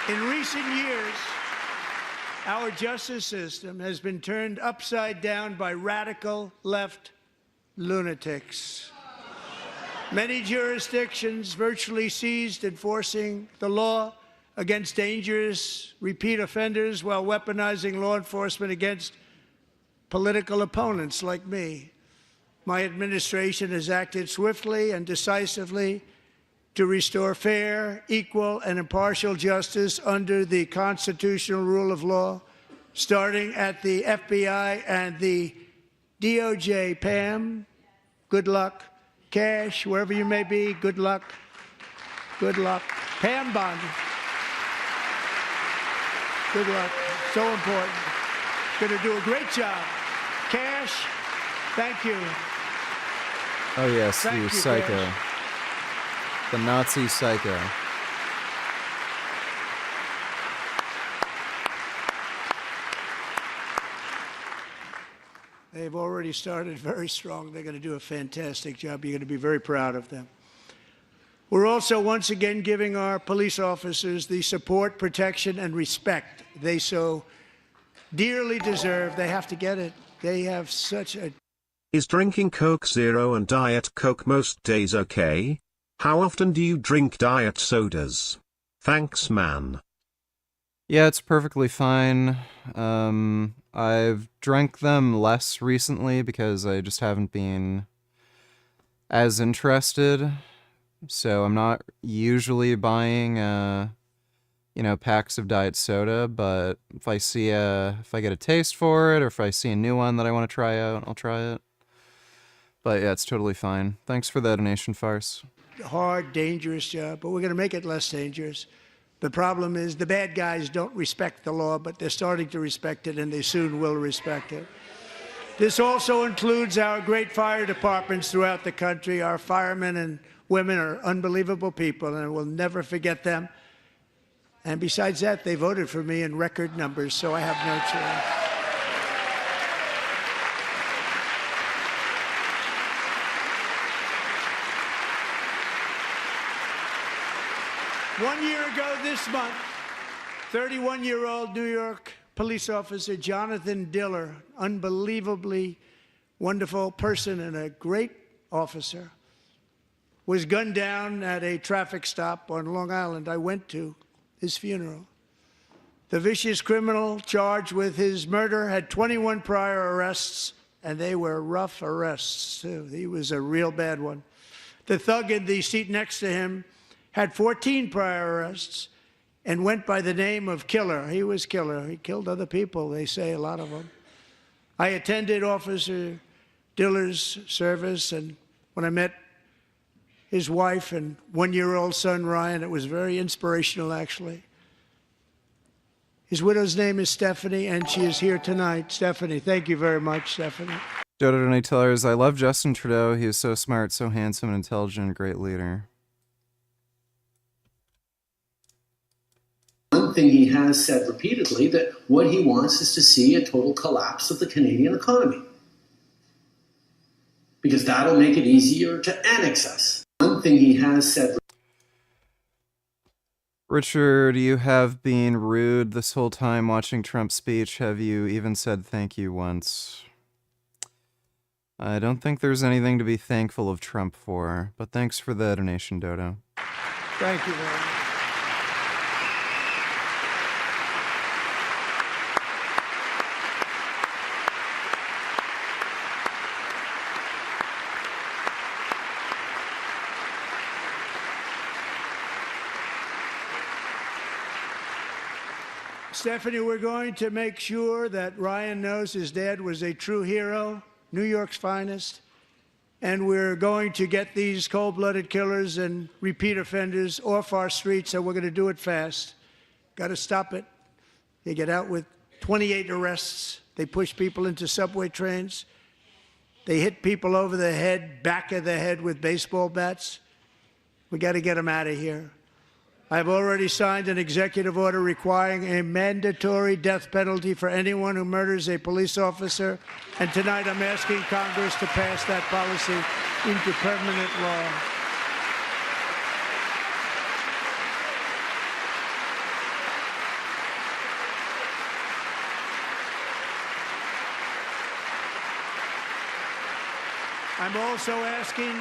In recent years, Our justice system has been turned upside down by radical left lunatics. Many jurisdictions virtually ceased enforcing the law against dangerous repeat offenders while weaponizing law enforcement against political opponents like me. My administration has acted swiftly and decisively to restore fair, equal, and impartial justice under the constitutional rule of law, starting at the FBI and the DOJ. Pam, good luck. Cash, wherever you may be, good luck. Good luck. Pam Bondi, good luck. So important. Going to do a great job. Cash, thank you. Oh yes, Thank you you, psycho. Cash. The Nazi psycho. They've already started very strong. They're going to do a fantastic job. You're going to be very proud of them. We're also once again giving our police officers the support, protection, and respect they so dearly deserve. They have to get it. They have such a... Is drinking Coke Zero and Diet Coke most days okay? How often do you drink diet sodas? Thanks, man. Yeah, it's perfectly fine. I've drank them less recently because I just haven't been as interested. So I'm not usually buying, packs of diet soda, but if I get a taste for it, or if I see a new one that I want to try out, I'll try it. But yeah, it's totally fine. Thanks for the donation, Farce. hard, dangerous job, but we're going to make it less dangerous. The problem is the bad guys don't respect the law, but they're starting to respect it, and they soon will respect it. This also includes our great fire departments throughout the country. Our firemen and women are unbelievable people, and we'll never forget them. And besides that, they voted for me in record numbers, so I have no choice. 1 year ago this month, 31-year-old New York police officer Jonathan Diller, unbelievably wonderful person and a great officer, was gunned down at a traffic stop on Long Island. I went to his funeral. The vicious criminal charged with his murder had 21 prior arrests, and they were rough arrests, too. He was a real bad one. The thug in the seat next to him had 14 prior arrests and went by the name of Killer. He was Killer. He killed other people, they say, a lot of them. I attended Officer Diller's service, and when I met his wife and one-year-old son, Ryan, it was very inspirational, actually. His widow's name is Stephanie, and she is here tonight. Stephanie, thank you very much, Stephanie. Dodo Donate Tellers, I love Justin Trudeau. He is so smart, so handsome, and intelligent, great leader. One thing he has said repeatedly, that what he wants is to see a total collapse of the Canadian economy, because that'll make it easier to annex us. One thing he has said. Richard, you have been rude this whole time watching Trump's speech. Have you even said thank you once? I don't think there's anything to be thankful of Trump for, but thanks for the donation, Dodo. Thank you very much. Stephanie, we're going to make sure that Ryan knows his dad was a true hero, New York's finest, and we're going to get these cold-blooded killers and repeat offenders off our streets, and we're going to do it fast. Got to stop it. They get out with 28 arrests. They push people into subway trains. They hit people over the head, back of the head with baseball bats. We got to get them out of here. I've already signed an executive order requiring a mandatory death penalty for anyone who murders a police officer, and tonight I'm asking Congress to pass that policy into permanent law. I'm also asking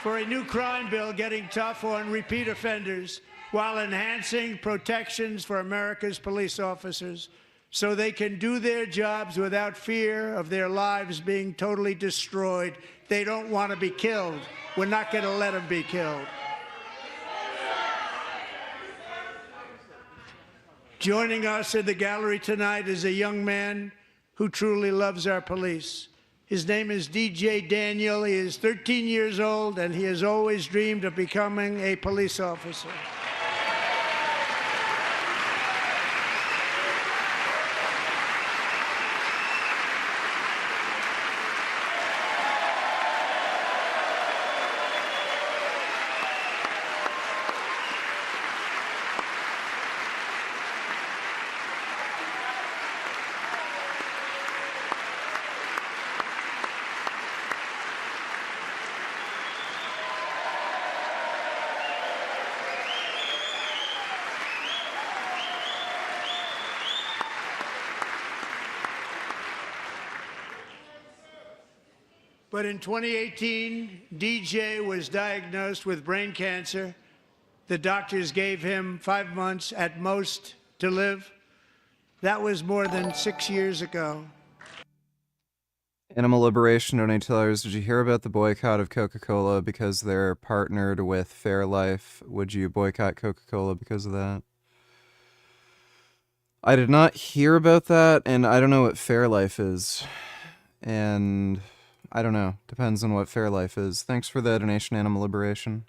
for a new crime bill getting tough on repeat offenders while enhancing protections for America's police officers so they can do their jobs without fear of their lives being totally destroyed. They don't want to be killed. We're not going to let them be killed. Joining us in the gallery tonight is a young man who truly loves our police. His name is DJ Daniel. He is 13 years old, and he has always dreamed of becoming a police officer. But in 2018, DJ was diagnosed with brain cancer. The doctors gave him 5 months at most to live. That was more than 6 years ago. Animal Liberation Donators, did you hear about the boycott of Coca-Cola because they're partnered with Fairlife? Would you boycott Coca-Cola because of that? I did not hear about that, and I don't know what Fairlife is. And I don't know. Depends on what Fairlife is. Thanks for the donation, Animal Liberation.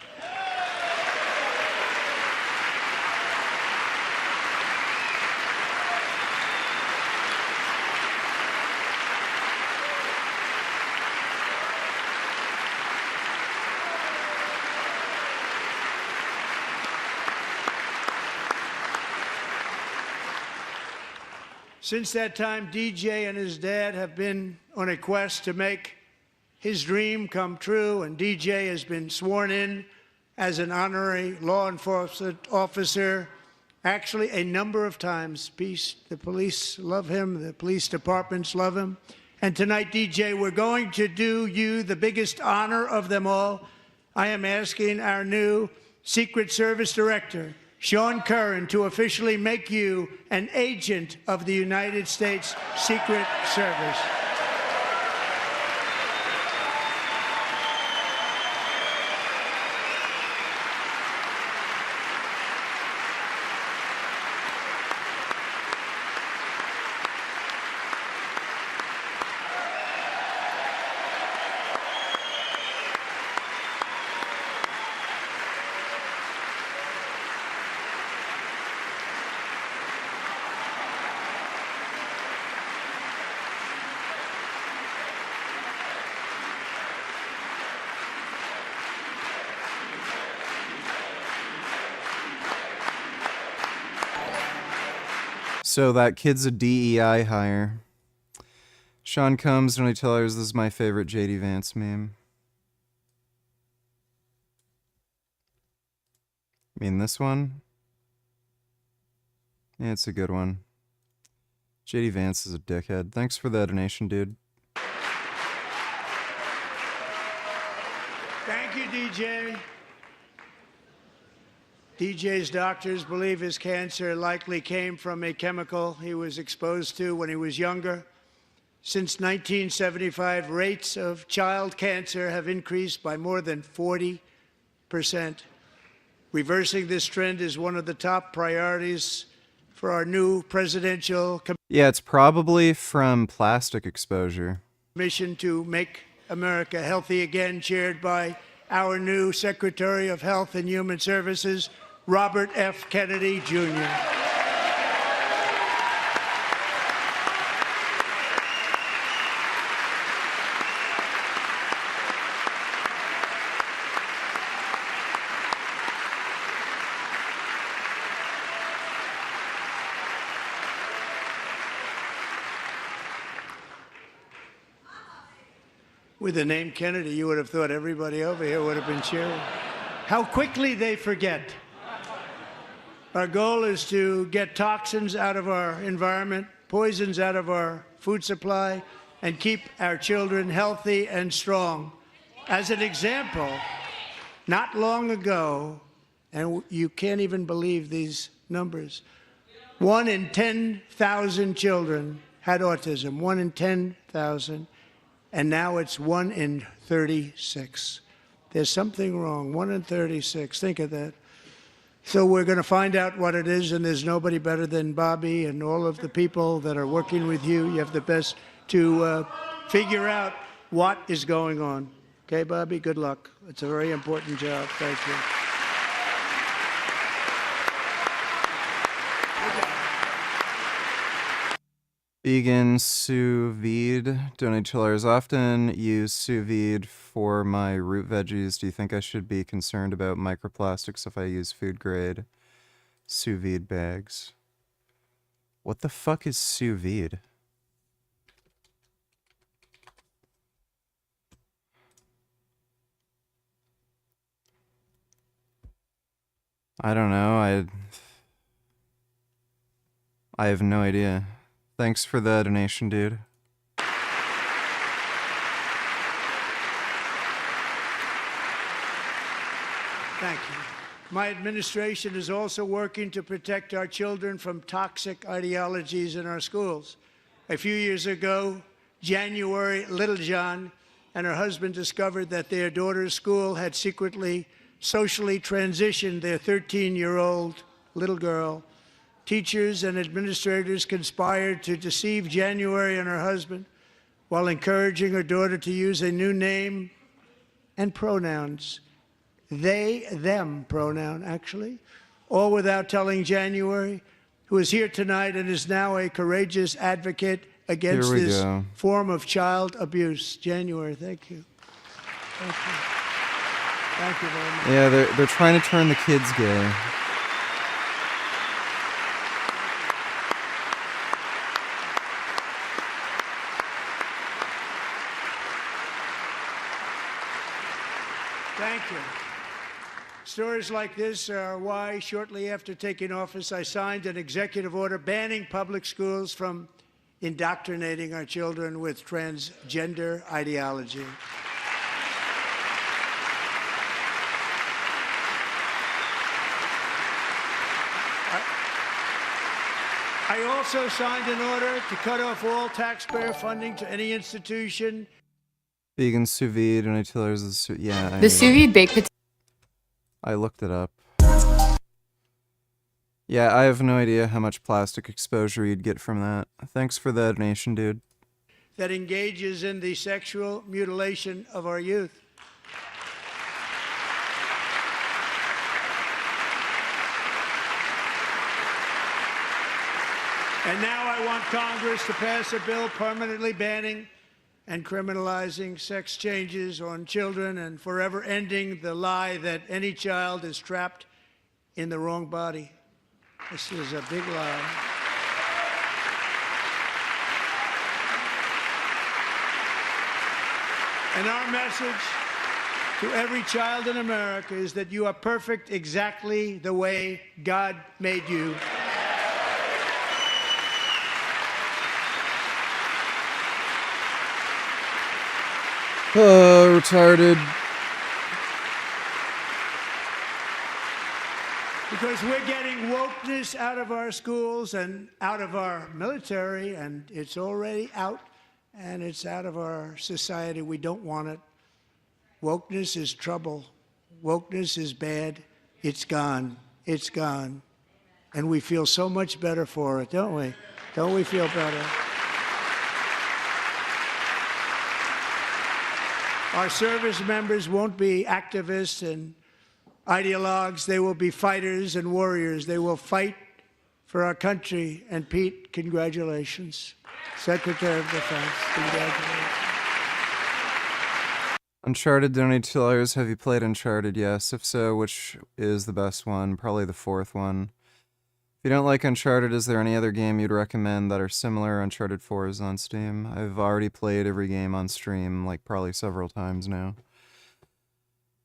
Since that time, DJ and his dad have been on a quest to make his dream come true, and DJ has been sworn in as an honorary law enforcement officer actually a number of times. The police love him, the police departments love him. And tonight, DJ, we're going to do you the biggest honor of them all. I am asking our new Secret Service Director, Sean Curran, to officially make you an agent of the United States Secret Service. So that kid's a DEI hire. Sean Combs, don't I tell her this is my favorite JD Vance meme? I mean this one? Yeah, it's a good one. JD Vance is a dickhead. Thanks for the donation, dude. Thank you, DJ. DJ's doctors believe his cancer likely came from a chemical he was exposed to when he was younger. Since 1975, rates of child cancer have increased by more than 40%. Reversing this trend is one of the top priorities for our new presidential Yeah, it's probably from plastic exposure. mission to make America healthy again, chaired by our new Secretary of Health and Human Services, Robert F. Kennedy, Jr. With the name Kennedy, you would have thought everybody over here would have been cheering. How quickly they forget. Our goal is to get toxins out of our environment, poisons out of our food supply, and keep our children healthy and strong. As an example, not long ago, and you can't even believe these numbers, 1 in 10,000 children had autism, 1 in 10,000, and now it's 1 in 36. There's something wrong, 1 in 36, think of that. So we're going to find out what it is, and there's nobody better than Bobby and all of the people that are working with you. You have the best to figure out what is going on. Okay, Bobby, good luck. It's a very important job. Thank you. Vegan sous vide. Donate $2. Often use sous vide for my root veggies. Do you think I should be concerned about microplastics if I use food grade sous vide bags? What the fuck is sous vide? I don't know. I have no idea. Thanks for the donation, dude. Thank you. My administration is also working to protect our children from toxic ideologies in our schools. A few years ago, January, Littlejohn and her husband discovered that their daughter's school had secretly socially transitioned their 13-year-old little girl. Teachers and administrators conspired to deceive January and her husband while encouraging her daughter to use a new name and pronouns. They, them pronoun, actually, all without telling January, who is here tonight and is now a courageous advocate against this form of child abuse. January, thank you. Thank you. Thank you very much. Yeah, they're trying to turn the kids gay. Thank you. Stories like this are why, shortly after taking office, I signed an executive order banning public schools from indoctrinating our children with transgender ideology. I also signed an order to cut off all taxpayer funding to any institution. Vegan sous vide and $2 yeah. The sous vide baked potato. I looked it up. Yeah, I have no idea how much plastic exposure you'd get from that. Thanks for the donation, dude. That engages in the sexual mutilation of our youth. And now I want Congress to pass a bill permanently banning and criminalizing sex changes on children and forever ending the lie that any child is trapped in the wrong body. This is a big lie. And our message to every child in America is that you are perfect exactly the way God made you. Retarded. Because we're getting wokeness out of our schools and out of our military, and it's already out, and it's out of our society. We don't want it. Wokeness is trouble. Wokeness is bad. It's gone. It's gone. And we feel so much better for it, don't we? Don't we feel better? Our service members won't be activists and ideologues. They will be fighters and warriors. They will fight for our country. And Pete, congratulations. Secretary of Defense, congratulations. Uncharted donated $2. Have you played Uncharted? Yes. If so, which is the best one? Probably the fourth one. If you don't like Uncharted, is there any other game you'd recommend that are similar? Uncharted 4 is on Steam. I've already played every game on stream, like probably several times now.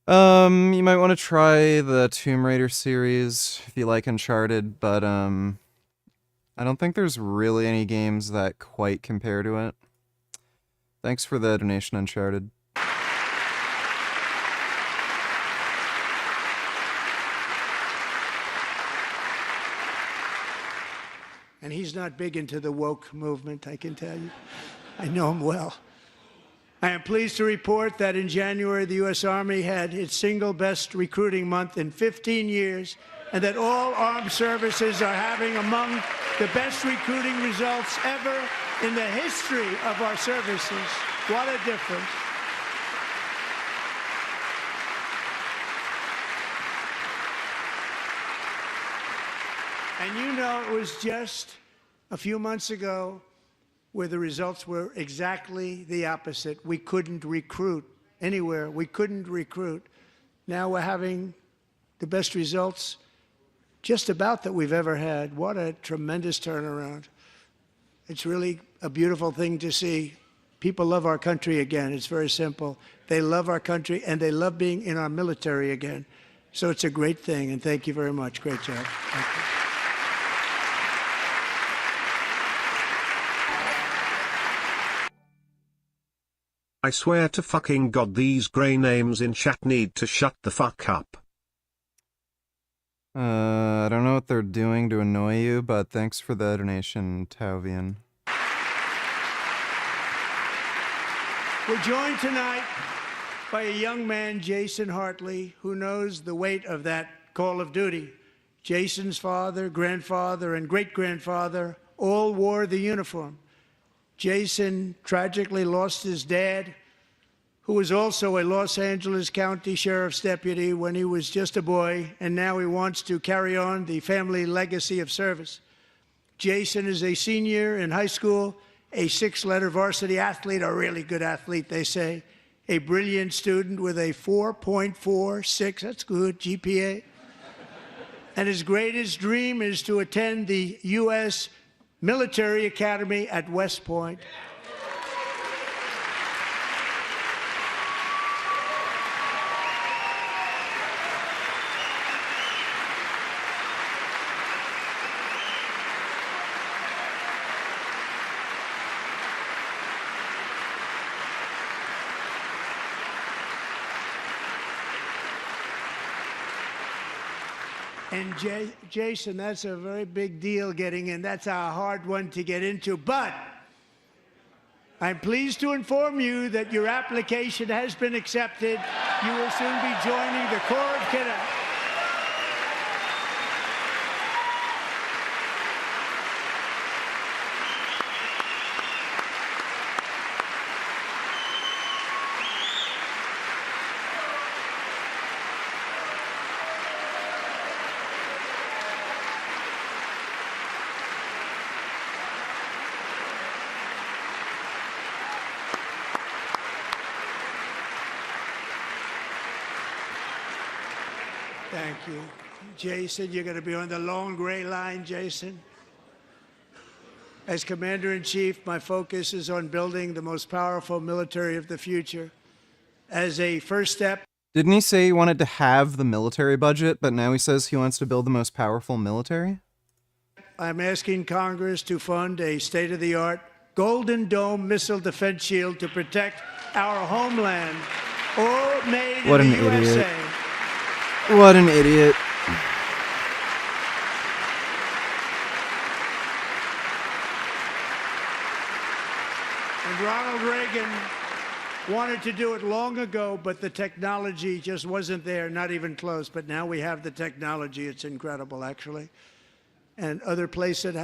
You might want to try the Tomb Raider series if you like Uncharted, but I don't think there's really any games that quite compare to it. Thanks for the donation, Uncharted. And he's not big into the woke movement, I can tell you. I know him well. I am pleased to report that in January, the U.S. Army had its single best recruiting month in 15 years, and that all armed services are having among the best recruiting results ever in the history of our services. What a difference. And you know, it was just a few months ago where the results were exactly the opposite. We couldn't recruit anywhere. We couldn't recruit. Now we're having the best results just about that we've ever had. What a tremendous turnaround. It's really a beautiful thing to see. People love our country again. It's very simple. They love our country, and they love being in our military again. So it's a great thing, and thank you very much. Great job. Thank you. I swear to fucking God, these grey names in chat need to shut the fuck up. I don't know what they're doing to annoy you, but thanks for the donation, Tauvian. We're joined tonight by a young man, Jason Hartley, who knows the weight of that call of duty. Jason's father, grandfather, and great-grandfather all wore the uniform. Jason tragically lost his dad, who was also a Los Angeles County Sheriff's deputy when he was just a boy, and now he wants to carry on the family legacy of service. Jason is a senior in high school, a 6-letter varsity athlete, a really good athlete, they say, a brilliant student with a 4.46, that's good, GPA. And his greatest dream is to attend the U.S. Military Academy at West Point. And Jason, that's a very big deal getting in. That's a hard one to get into. But I'm pleased to inform you that your application has been accepted. You will soon be joining the Corps of Cadets. Thank you. Jason, you're going to be on the long gray line, Jason. As Commander-in-Chief, my focus is on building the most powerful military of the future. As a first step... Didn't he say he wanted to have the military budget, but now he says he wants to build the most powerful military? I'm asking Congress to fund a state-of-the-art Golden Dome missile defense shield to protect our homeland, all made What in an the USA. idiot. What an idiot. And Ronald Reagan wanted to do it long ago, but the technology just wasn't there, not even close. But now we have the technology. It's incredible, actually. And other places,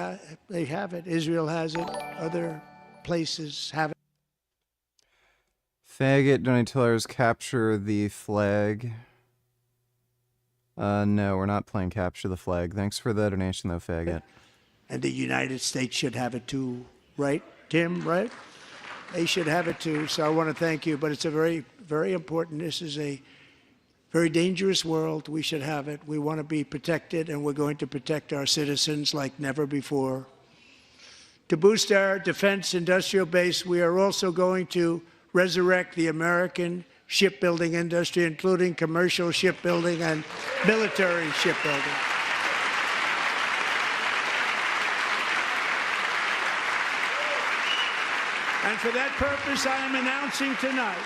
they have it. Israel has it. Other places have it. Faggot donators capture the flag. No, we're not playing Capture the Flag. Thanks for the donation, though, faggot. And the United States should have it too, right, Tim, right? They should have it too, so I want to thank you. But it's a very, very important. This is a very dangerous world. We should have it. We want to be protected, and we're going to protect our citizens like never before. To boost our defense industrial base, we are also going to resurrect the American shipbuilding industry, including commercial shipbuilding and military shipbuilding. And for that purpose, I am announcing tonight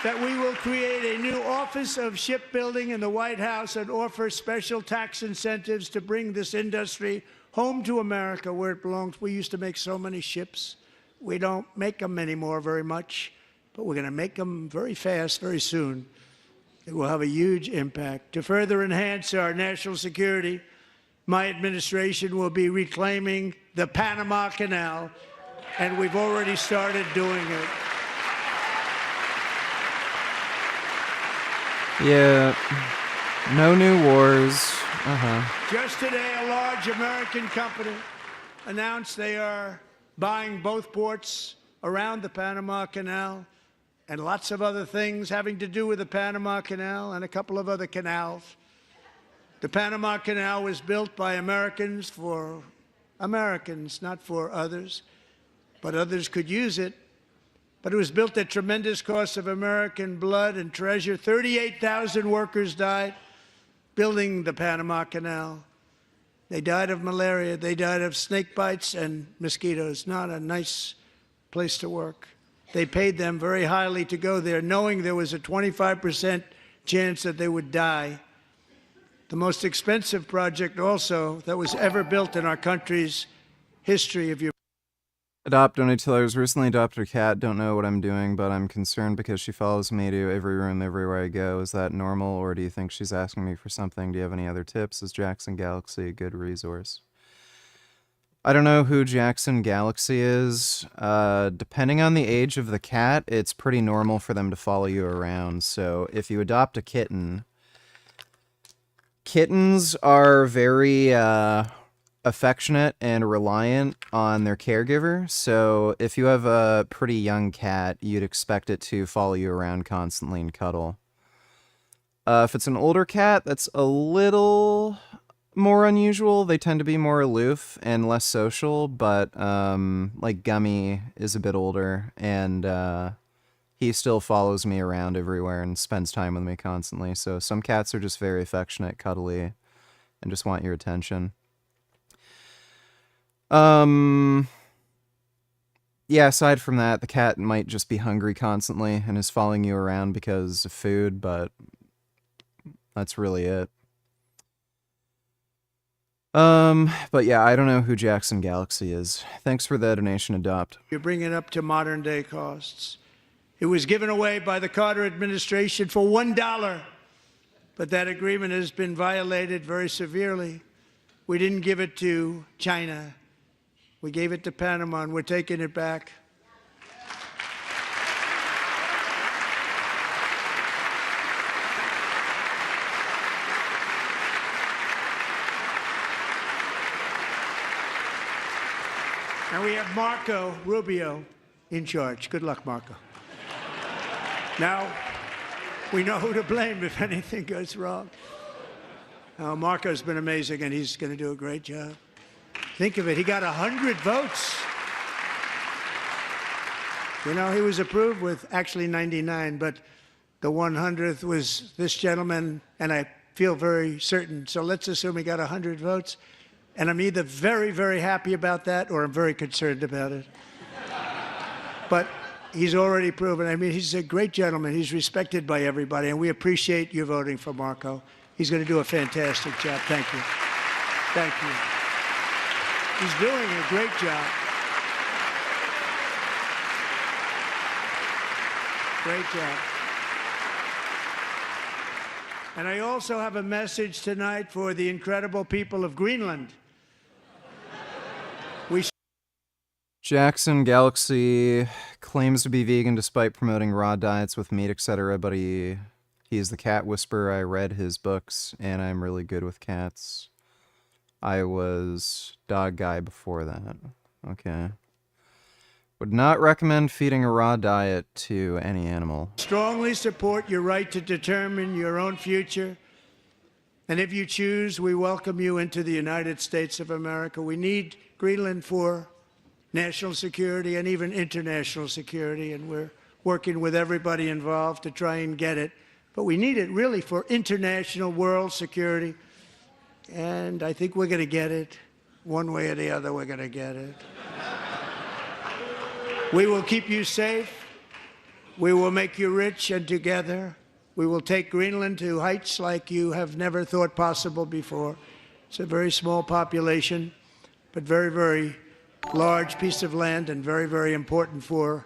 that we will create a new Office of Shipbuilding in the White House and offer special tax incentives to bring this industry home to America where it belongs. We used to make so many ships. We don't make them anymore very much, but we're going to make them very fast, very soon. It will have a huge impact. To further enhance our national security, my administration will be reclaiming the Panama Canal, and we've already started doing it. Yeah, no new wars. Just today, a large American company announced they are buying both ports around the Panama Canal and lots of other things having to do with the Panama Canal and a couple of other canals. The Panama Canal was built by Americans for Americans, not for others, but others could use it. But it was built at tremendous cost of American blood and treasure. 38,000 workers died building the Panama Canal. They died of malaria. They died of snake bites and mosquitoes. Not a nice place to work. They paid them very highly to go there, knowing there was a 25% chance that they would die. The most expensive project also that was ever built in our country's history. If you Adopt only till I was recently adopted a cat. Don't know what I'm doing, but I'm concerned because she follows me to every room everywhere I go. Is that normal, or do you think she's asking me for something? Do you have any other tips? Is Jackson Galaxy a good resource? I don't know who Jackson Galaxy is. Depending on the age of the cat, it's pretty normal for them to follow you around. So if you adopt a kitten, kittens are very affectionate and reliant on their caregiver. So if you have a pretty young cat, you'd expect it to follow you around constantly and cuddle. If it's an older cat, that's a little more unusual. They tend to be more aloof and less social, but like Gummy is a bit older, and he still follows me around everywhere and spends time with me constantly. So some cats are just very affectionate, cuddly, and just want your attention. Yeah, aside from that, the cat might just be hungry constantly and is following you around because of food, but that's really it. But yeah, I don't know who Jackson Galaxy is. Thanks for the donation, Adopt. You bring it up to modern day costs. It was given away by the Carter administration for $1, but that agreement has been violated very severely. We didn't give it to China. We gave it to Panama, and we're taking it back. And we have Marco Rubio in charge. Good luck, Marco. Now, we know who to blame if anything goes wrong. Marco's been amazing, and he's going to do a great job. Think of it, he got 100 votes. You know, he was approved with actually 99, but the 100th was this gentleman, and I feel very certain. So let's assume he got 100 votes, and I'm either very, very happy about that or I'm very concerned about it. But he's already proven. I mean, he's a great gentleman. He's respected by everybody, and we appreciate you voting for Marco. He's going to do a fantastic job. Thank you. Thank you. He's doing a great job. Great job. And I also have a message tonight for the incredible people of Greenland. Jackson Galaxy claims to be vegan despite promoting raw diets with meat, etc., but he's the cat whisperer. I read his books, and I'm really good with cats. I was dog guy before that. Okay. Would not recommend feeding a raw diet to any animal. Strongly support your right to determine your own future. And if you choose, we welcome you into the United States of America. We need Greenland for national security and even international security, and we're working with everybody involved to try and get it. But we need it really for international world security. And I think we're going to get it. One way or the other, we're going to get it. We will keep you safe. We will make you rich, and together we will take Greenland to heights like you have never thought possible before. It's a very small population, but very, very large piece of land and very, very important for.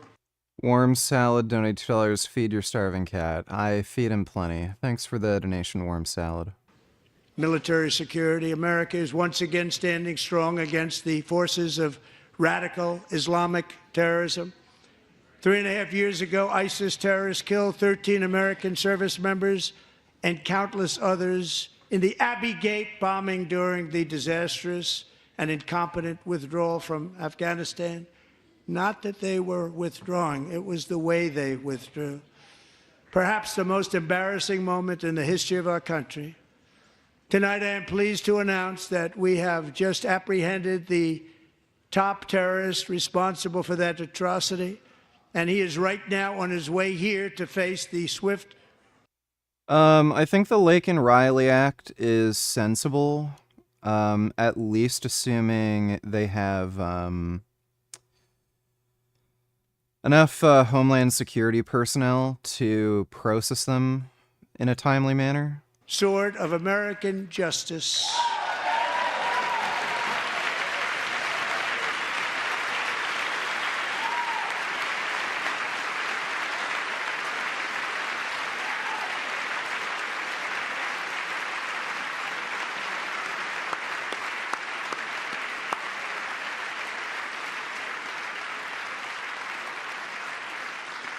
Warm salad, donate $2, feed your starving cat. I feed him plenty. Thanks for the donation, Warm Salad. Military security. America is once again standing strong against the forces of radical Islamic terrorism. 3.5 years ago, ISIS terrorists killed 13 American service members and countless others in the Abbey Gate bombing during the disastrous and incompetent withdrawal from Afghanistan. Not that they were withdrawing, it was the way they withdrew. Perhaps the most embarrassing moment in the history of our country. Tonight, I am pleased to announce that we have just apprehended the top terrorist responsible for that atrocity, and he is right now on his way here to face the swift. I think the Lake and Riley Act is sensible, at least assuming they have enough Homeland Security personnel to process them in a timely manner. Sword of American justice.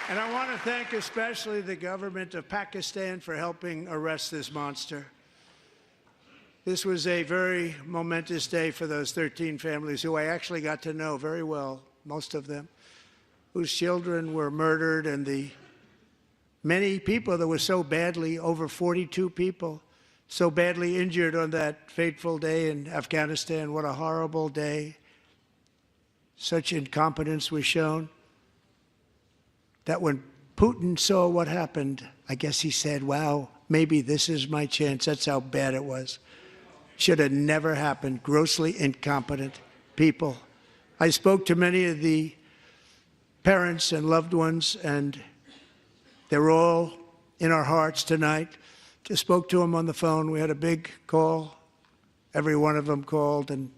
And I want to thank especially the government of Pakistan for helping arrest this monster. This was a very momentous day for those 13 families who I actually got to know very well, most of them, whose children were murdered, and the many people that were so badly, over 42 people, so badly injured on that fateful day in Afghanistan. What a horrible day. Such incompetence was shown that when Putin saw what happened, I guess he said, wow, maybe this is my chance. That's how bad it was. Should have never happened. Grossly incompetent people. I spoke to many of the parents and loved ones, and they're all in our hearts tonight. Just spoke to them on the phone. We had a big call. Every one of them called, and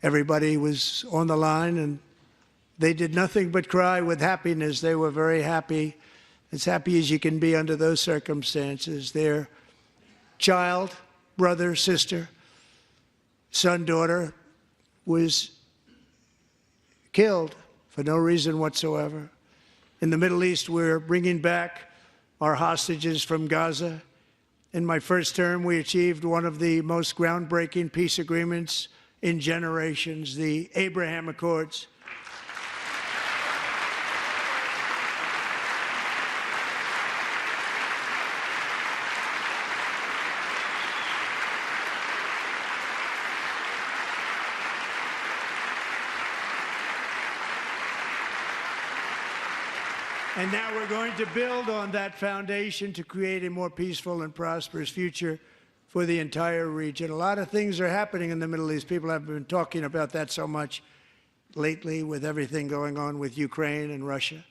everybody was on the line, and they did nothing but cry with happiness. They were very happy, as happy as you can be under those circumstances. Their child, brother, sister, son, daughter was killed for no reason whatsoever. In the Middle East, we're bringing back our hostages from Gaza. In my first term, we achieved one of the most groundbreaking peace agreements in generations, the Abraham Accords. And now we're going to build on that foundation to create a more peaceful and prosperous future for the entire region. A lot of things are happening in the Middle East. People have been talking about that so much lately with everything going on with Ukraine and Russia.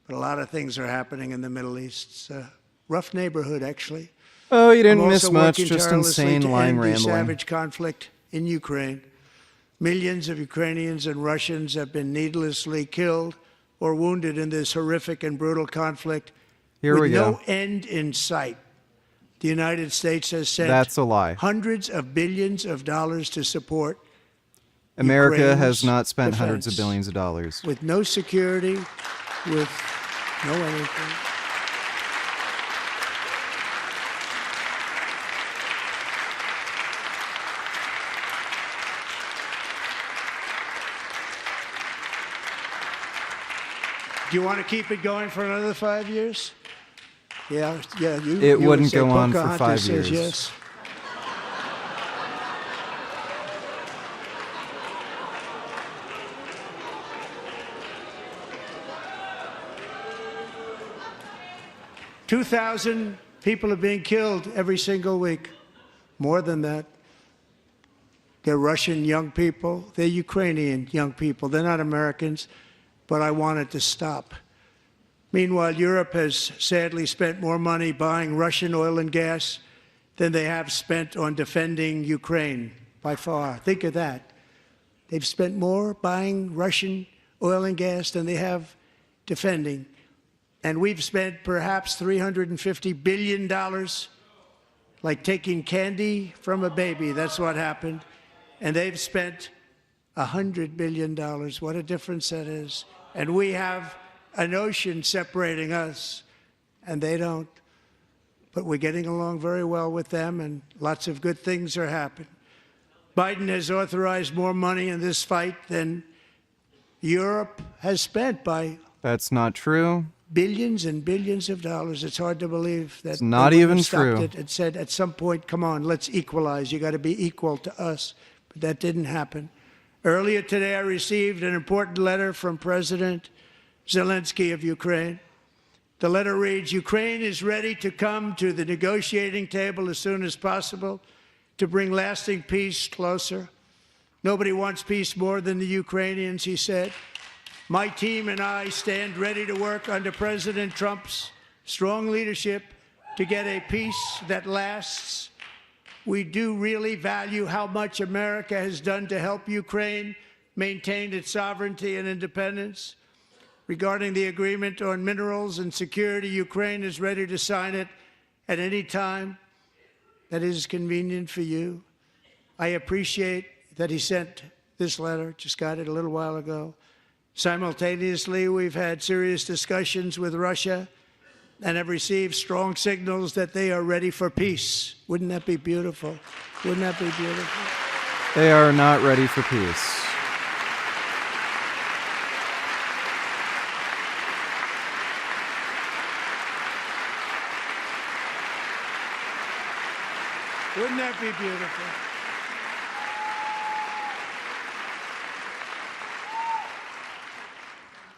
But a lot of things are happening in the Middle East. It's a rough neighborhood, actually. Oh, you didn't I'm miss also much, working just tirelessly insane to lying end the rambling. savage conflict in Ukraine. Millions of Ukrainians and Russians have been needlessly killed or wounded in this horrific and brutal conflict. Here with we go. no end in sight. The United States has sent That's a lie. hundreds of billions of dollars to support America Ukraine's has not spent hundreds of defense. billions of dollars. With no security, with no anything. Do you want to keep it going for another 5 years? Yeah. It you wouldn't would say go on for Pocahontas 5 says years. Yes. $2,000 people are being killed every single week. More than that. They're Russian young people. They're Ukrainian young people. They're not Americans. but I want it to stop. Meanwhile, Europe has sadly spent more money buying Russian oil and gas than they have spent on defending Ukraine, by far. Think of that. They've spent more buying Russian oil and gas than they have defending. And we've spent perhaps $350 billion, like taking candy from a baby. That's what happened. And they've spent $100 billion. What a difference that is. And we have an ocean separating us, and they don't. But we're getting along very well with them, and lots of good things are happening. Biden has authorized more money in this fight than Europe has spent by... That's not true. Billions and billions of dollars. It's hard to believe that. It's not even true. It said at some point, come on, let's equalize. You got to be equal to us. But that didn't happen. Earlier today, I received an important letter from President Zelensky of Ukraine. The letter reads, Ukraine is ready to come to the negotiating table as soon as possible to bring lasting peace closer. Nobody wants peace more than the Ukrainians, he said. My team and I stand ready to work under President Trump's strong leadership to get a peace that lasts. We do really value how much America has done to help Ukraine maintain its sovereignty and independence. Regarding the agreement on minerals and security, Ukraine is ready to sign it at any time that is convenient for you. I appreciate that he sent this letter, just got it a little while ago. Simultaneously, we've had serious discussions with Russia and have received strong signals that they are ready for peace. Wouldn't that be beautiful? Wouldn't that be beautiful? They are not ready for peace. Wouldn't that be beautiful?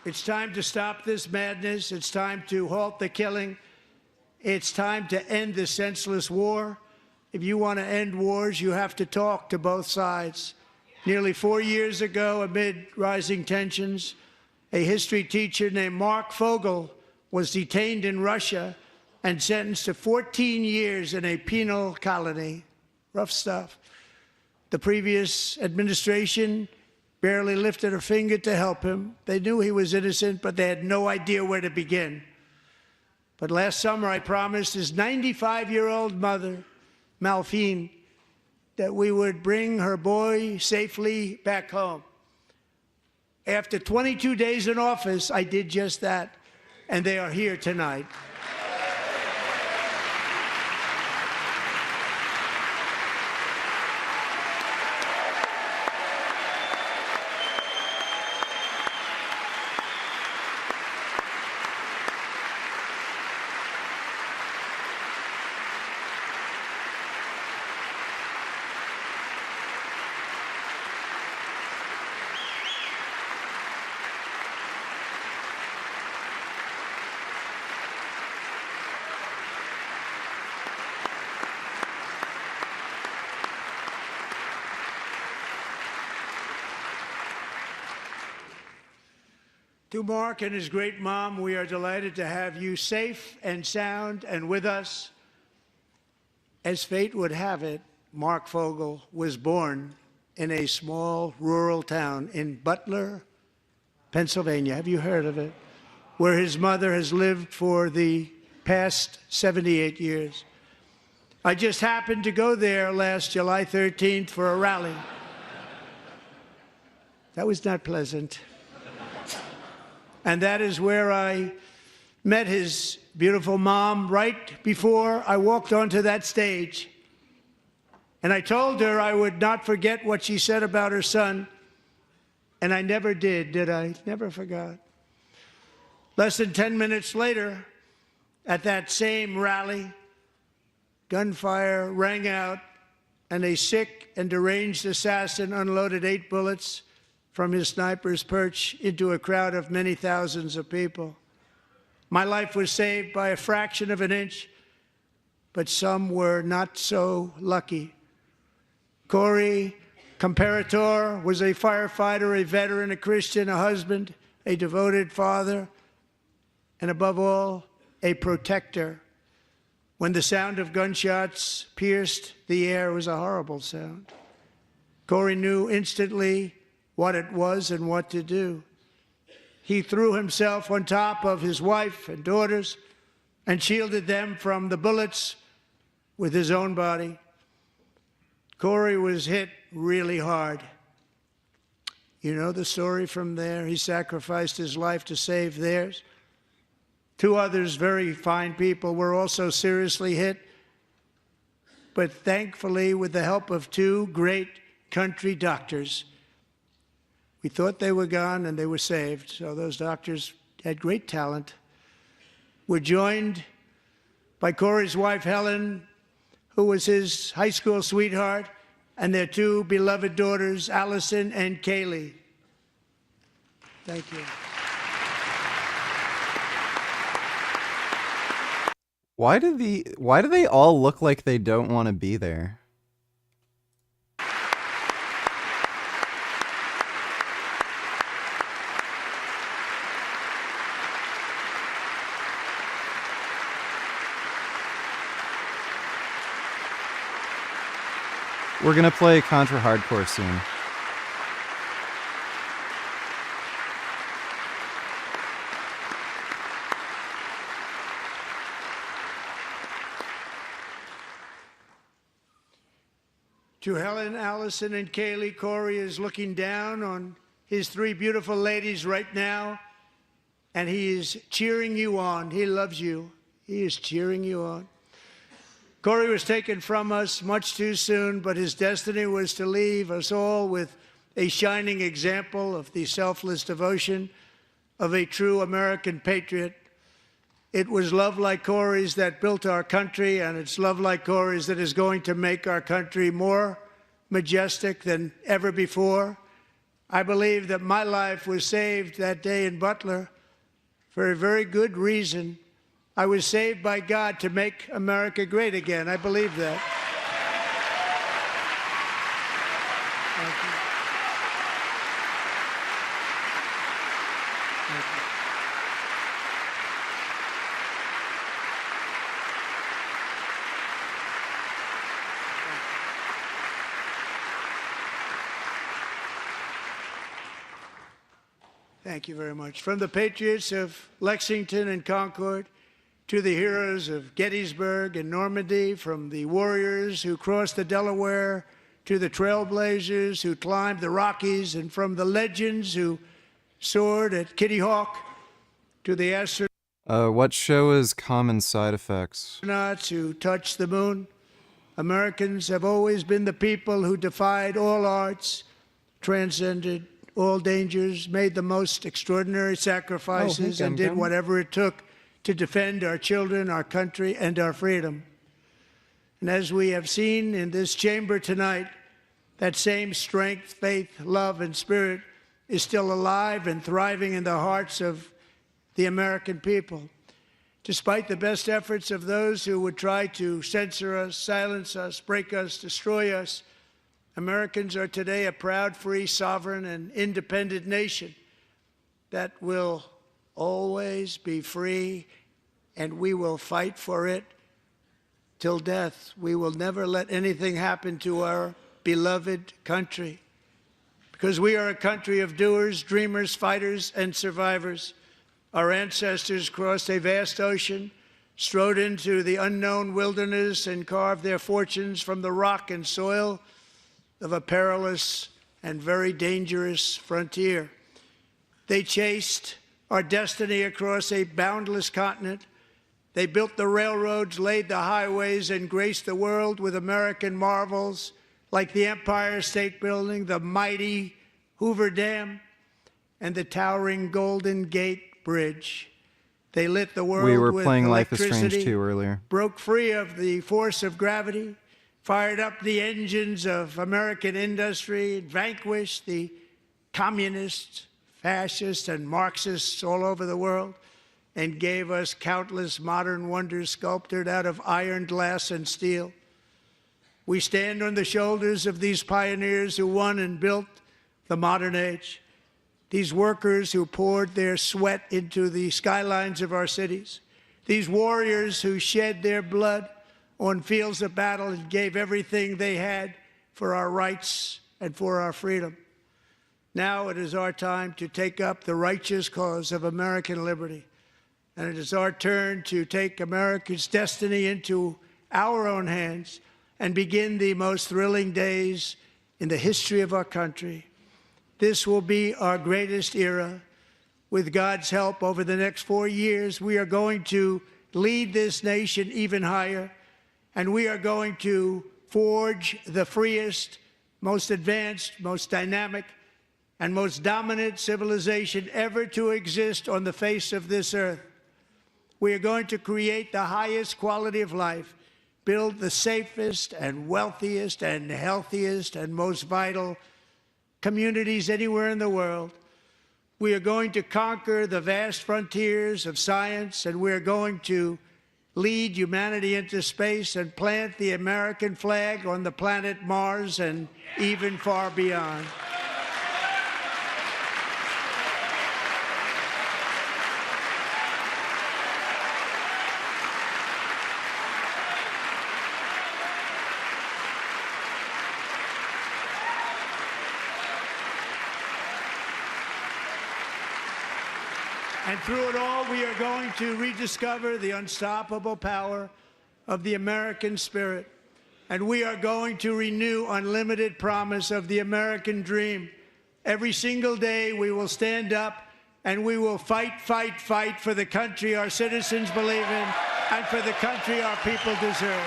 It's time to stop this madness. It's time to halt the killing. It's time to end this senseless war. If you want to end wars, you have to talk to both sides. Nearly 4 years ago, amid rising tensions, a history teacher named Mark Fogel was detained in Russia and sentenced to 14 years in a penal colony. Rough stuff. The previous administration barely lifted a finger to help him. They knew he was innocent, but they had no idea where to begin. But last summer, I promised his 95-year-old mother, Malphine, that we would bring her boy safely back home. After 22 days in office, I did just that, and they are here tonight. To Mark and his great mom, we are delighted to have you safe and sound and with us. As fate would have it, Mark Fogel was born in a small rural town in Butler, Pennsylvania. Have you heard of it? Where his mother has lived for the past 78 years. I just happened to go there last July 13th for a rally. That was not pleasant. And that is where I met his beautiful mom right before I walked onto that stage. And I told her I would not forget what she said about her son. And I never did I? Never forgot. Less than 10 minutes later, at that same rally, gunfire rang out, and a sick and deranged assassin unloaded 8 bullets from his sniper's perch into a crowd of many thousands of people. My life was saved by a fraction of an inch, but some were not so lucky. Corey Comparator was a firefighter, a veteran, a Christian, a husband, a devoted father, and above all, a protector. When the sound of gunshots pierced the air, it was a horrible sound. Corey knew instantly what it was and what to do. He threw himself on top of his wife and daughters and shielded them from the bullets with his own body. Corey was hit really hard. You know the story from there. He sacrificed his life to save theirs. Two others, very fine people, were also seriously hit. But thankfully, with the help of two great country doctors, we thought they were gone and they were saved. So those doctors had great talent. We're joined by Corey's wife, Helen, who was his high school sweetheart, and their two beloved daughters, Allison and Kaylee. Thank you. Why do they all look like they don't want to be there? We're gonna play Contra Hardcore soon. To Helen, Allison, and Kaylee, Corey is looking down on his three beautiful ladies right now, and he is cheering you on. He loves you. He is cheering you on. Corey was taken from us much too soon, but his destiny was to leave us all with a shining example of the selfless devotion of a true American patriot. It was love like Corey's that built our country, and it's love like Corey's that is going to make our country more majestic than ever before. I believe that my life was saved that day in Butler for a very good reason. I was saved by God to make America great again. I believe that. Thank you. Thank you. Thank you very much. From the patriots of Lexington and Concord, to the heroes of Gettysburg and Normandy, from the warriors who crossed the Delaware, to the trailblazers who climbed the Rockies, and from the legends who soared at Kitty Hawk, to the astronauts What show is Common Side Effects? who touched the moon. Americans have always been the people who defied all odds, transcended all dangers, made the most extraordinary sacrifices, and did whatever it took to defend our children, our country, and our freedom. And as we have seen in this chamber tonight, that same strength, faith, love, and spirit is still alive and thriving in the hearts of the American people. Despite the best efforts of those who would try to censor us, silence us, break us, destroy us, Americans are today a proud, free, sovereign, and independent nation that will always be free, and we will fight for it till death. We will never let anything happen to our beloved country, because we are a country of doers, dreamers, fighters, and survivors. Our ancestors crossed a vast ocean, strode into the unknown wilderness, and carved their fortunes from the rock and soil of a perilous and very dangerous frontier. They chased our destiny across a boundless continent. They built the railroads, laid the highways, and graced the world with American marvels like the Empire State Building, the mighty Hoover Dam, and the towering Golden Gate Bridge. They lit the world We were with playing Life is electricity, Strange 2 earlier. broke free of the force of gravity, fired up the engines of American industry, vanquished the communists, fascists, and Marxists all over the world, and gave us countless modern wonders sculptured out of iron, glass, and steel. We stand on the shoulders of these pioneers who won and built the modern age. these workers who poured their sweat into the skylines of our cities, these warriors who shed their blood on fields of battle and gave everything they had for our rights and for our freedom. Now it is our time to take up the righteous cause of American liberty. And it is our turn to take America's destiny into our own hands and begin the most thrilling days in the history of our country. This will be our greatest era. With God's help, over the next 4 years, we are going to lead this nation even higher, and we are going to forge the freest, most advanced, most dynamic, and most dominant civilization ever to exist on the face of this earth. We are going to create the highest quality of life, build the safest and wealthiest and healthiest and most vital communities anywhere in the world. We are going to conquer the vast frontiers of science, and we are going to lead humanity into space and plant the American flag on the planet Mars and even far beyond. And through it all, we are going to rediscover the unstoppable power of the American spirit. And we are going to renew unlimited promise of the American dream. Every single day, we will stand up and we will fight, fight, fight for the country our citizens believe in and for the country our people deserve.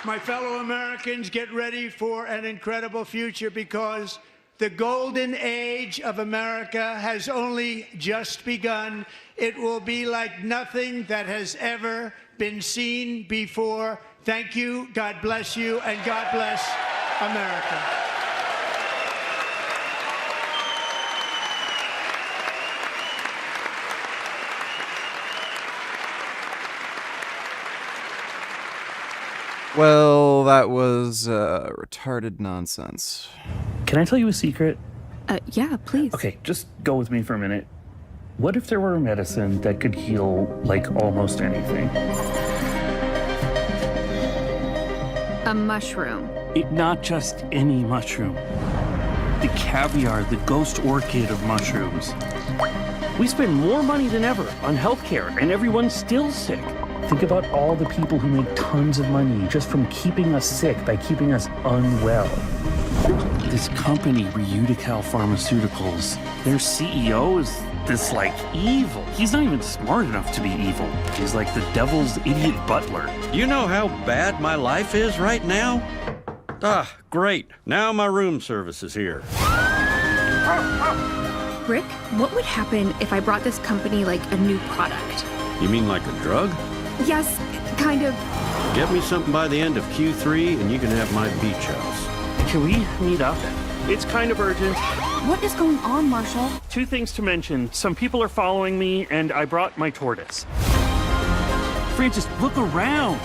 My fellow Americans, get ready for an incredible future, because the golden age of America has only just begun. It will be like nothing that has ever been seen before. Thank you, God bless you, and God bless America. Well, that was retarded nonsense. Can I tell you a secret? Yeah, please. Okay, just go with me for a minute. What if there were a medicine that could heal, like, almost anything? A mushroom. Not just any mushroom. The caviar, the ghost orchid of mushrooms. We spend more money than ever on healthcare, and everyone's still sick. Think about all the people who make tons of money just from keeping us sick by keeping us unwell. This company, Reutical Pharmaceuticals, their CEO is this, like, evil. He's not even smart enough to be evil. He's like the devil's idiot butler. You know how bad my life is right now? Ah, great. Now my room service is here. Rick, what would happen if I brought this company, like, a new product? You mean like a drug? Yes, kind of. Get me something by the end of Q3 and you can have my beach house. Can we meet up? It's kind of urgent. What is going on, Marshall? Two things to mention. Some people are following me, and I brought my tortoise. Francis, look around.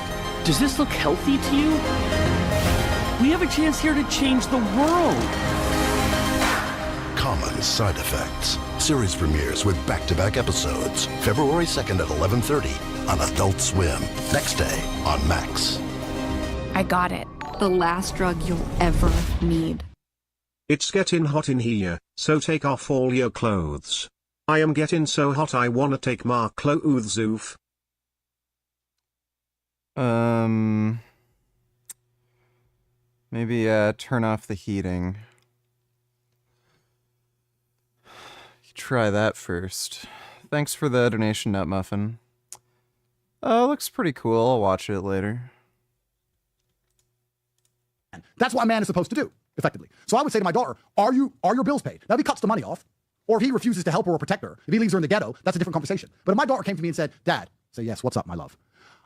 Does this look healthy to you? We have a chance here to change the world. Common Side Effects. Series premieres with back-to-back episodes. February 2nd at 11:30 on Adult Swim. Next day on Max. I got it. The last drug you'll ever need. It's getting hot in here, so take off all your clothes. I am getting so hot I wanna take my clothes off. Maybe turn off the heating. Try that first. Thanks for the donation, Nut Muffin. Looks pretty cool. I'll watch it later. That's what a man is supposed to do, effectively. So I would say to my daughter, are your bills paid? Now, if he cuts the money off, or if he refuses to help her or protect her, if he leaves her in the ghetto, that's a different conversation. But if my daughter came to me and said, Dad, say yes, what's up, my love?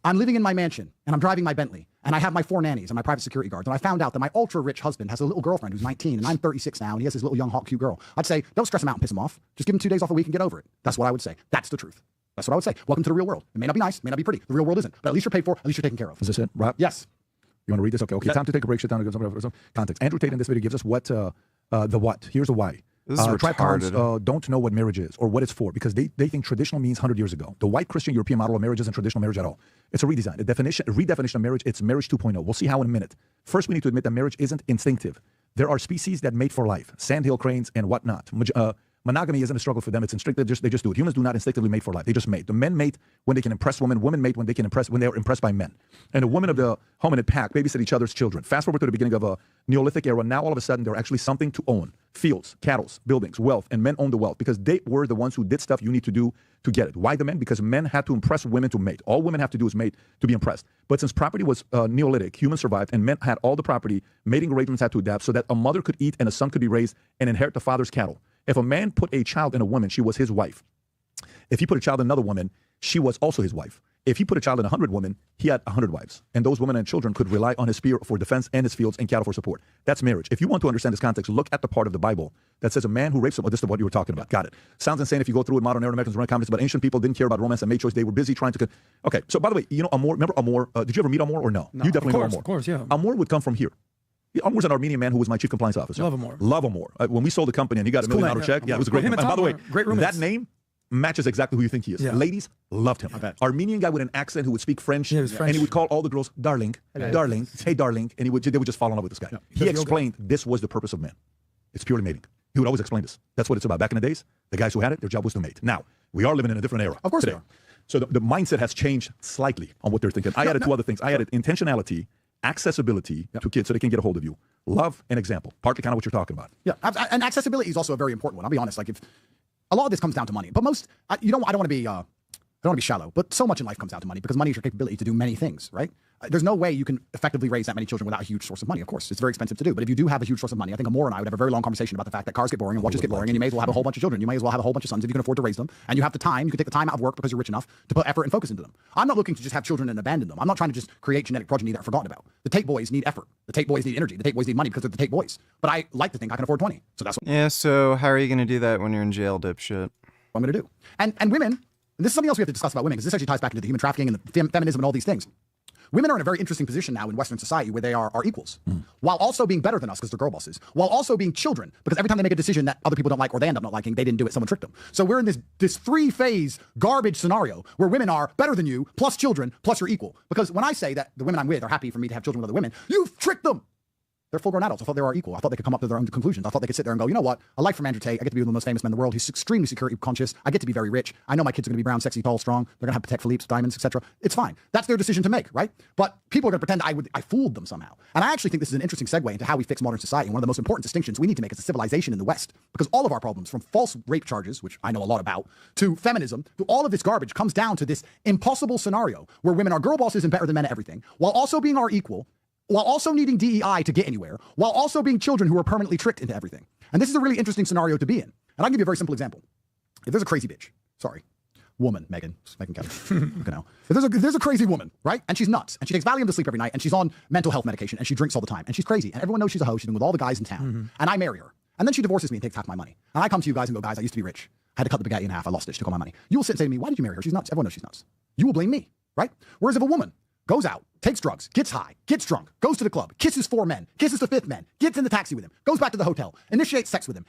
I'm living in my mansion and I'm driving my Bentley and I have my 4 nannies and my private security guards, and I found out that my ultra-rich husband has a little girlfriend who's 19 and I'm 36 now, and he has his little young, hot, cute girl. I'd say, don't stress him out and piss him off. Just give him 2 days off a week and get over it. That's what I would say. That's the truth. That's what I would say. Welcome to the real world. It may not be nice, may not be pretty. The real world isn't. But at least you're paid for, at least you're taken care of. Is this it, Rob? Yes. You want to read this? Okay. Time to take a break. Shut down and give some context. Andrew Tate in this video gives us what, the what. Here's the why. This is retarded. Don't know what marriage is or what it's for because they think traditional means 100 years ago. The white Christian European model of marriage isn't traditional marriage at all. It's a redesign, a redefinition of marriage. It's marriage 2.0. We'll see how in a minute. First, we need to admit that marriage isn't instinctive. There are species that mate for life, sandhill cranes and whatnot. Monogamy isn't a struggle for them. It's instinctive. They just do it. Humans do not instinctively mate for life. They just mate. The men mate when they can impress women. Women mate when they are impressed by men. And the women of the hominid pack babysit each other's children. Fast forward to the beginning of a Neolithic era. Now all of a sudden they're actually something to own. Fields, cattle, buildings, wealth, and men own the wealth because they were the ones who did stuff you need to do to get it. Why the men? Because men had to impress women to mate. All women have to do is mate to be impressed. But since property was Neolithic, humans survived and men had all the property, mating arrangements had to adapt so that a mother could eat and a son could be raised and inherit the father's cattle. If a man put a child in a woman, she was his wife. If he put a child in another woman, she was also his wife. If he put a child in 100 women, he had 100 wives. And those women and children could rely on his spear for defense and his fields and cattle for support. That's marriage. If you want to understand this context, look at the part of the Bible that says a man who rapes someone. This is what you were talking about. Got it. Sounds insane if you go through it. Modern Arab Americans run comments, but ancient people didn't care about romance and mate choice. They were busy trying to... Okay, so by the way, you know Amor, remember Amor? Did you ever meet Amor or no? You definitely know Amor. Of course, yeah. Amor would come from here. Amor's an Armenian man who was my chief compliance officer. Love Amor. Love Amor. When we sold the company and he got a $1 million check, yeah, it was great. And by the way, that name matches exactly who you think he is. Yeah. Ladies loved him. Armenian guy with an accent who would speak French, and he would call all the girls darling, darling, hey darling, and they would just fall in love with this guy. Yeah. He explained this was the purpose of men. It's purely mating. He would always explain this. That's what it's about. Back in the days, the guys who had it, their job was to mate. Now, we are living in a different era. Of course today. we are. So the mindset has changed slightly on what they're thinking. I added 2 other things. I added intentionality, accessibility to kids so they can get a hold of you. Love and example. Partly kind of what you're talking about. Yeah, and accessibility is also a very important one. I'll be honest. Like, if a lot of this comes down to money, but most I don't want to be shallow, but so much in life comes down to money because money is your capability to do many things, right? There's no way you can effectively raise that many children without a huge source of money. Of course, it's very expensive to do. But if you do have a huge source of money, I think Amor and I would have a very long conversation about the fact that cars get boring and watches get boring, and you may as well have a whole bunch of children. You may as well have a whole bunch of sons if you can afford to raise them, and you have the time. You can take the time out of work because you're rich enough to put effort and focus into them. I'm not looking to just have children and abandon them. I'm not trying to just create genetic progeny that are forgotten about. The Tate boys need effort. The Tate boys need energy. The Tate boys need money because they're the Tate boys. But I like to think I can afford 20. So that's what Yeah, so how are you going to do that when you're in jail, dipshit? I'm going to do. And women, and this is something else we have to discuss about women, because this actually ties back into the human trafficking and the feminism and all these things. Women are in a very interesting position now in Western society where they are equals, while also being better than us because they're girl bosses, while also being children because every time they make a decision that other people don't like or they end up not liking, they didn't do it, someone tricked them. So we're in this 3-phase garbage scenario where women are better than you, plus children, plus you're equal. Because when I say that the women I'm with are happy for me to have children with other women, you've tricked them. They're full-grown adults. I thought they were equal. I thought they could come up to their own conclusions. I thought they could sit there and go, you know what? I like from Andrew Tate. I get to be one of the most famous men in the world. He's extremely security conscious. I get to be very rich. I know my kids are going to be brown, sexy, tall, strong. They're going to have Patek Philippe's, diamonds, etc. It's fine. That's their decision to make, right? But people are going to pretend I fooled them somehow. And I actually think this is an interesting segue into how we fix modern society. And one of the most important distinctions we need to make as a civilization in the West, because all of our problems, from false rape charges, which I know a lot about, to feminism, to all of this garbage, comes down to this impossible scenario where women are girl bosses and better than men at everything, while also being our equal, while also needing DEI to get anywhere, while also being children who are permanently tricked into everything. And this is a really interesting scenario to be in. And I'll give you a very simple example. If there's a crazy bitch, woman, Megan Kelly, you know, if there's a crazy woman, right? And she's nuts, and she takes Valium to sleep every night, and she's on mental health medication, and she drinks all the time, and she's crazy, and everyone knows she's a hoe, she's been with all the guys in town, and I marry her. And then she divorces me and takes half my money. And I come to you guys and go, guys, I used to be rich. I had to cut the baguette in half, I lost it, she took all my money. You will sit and say to me, why did you marry her? She's nuts. Everyone knows she's nuts. You will blame me, right? Whereas if a woman goes out, takes drugs, gets high, gets drunk, goes to the club, kisses 4 men, kisses the 5th man, gets in the taxi with him, goes back to the hotel, initiates sex with him,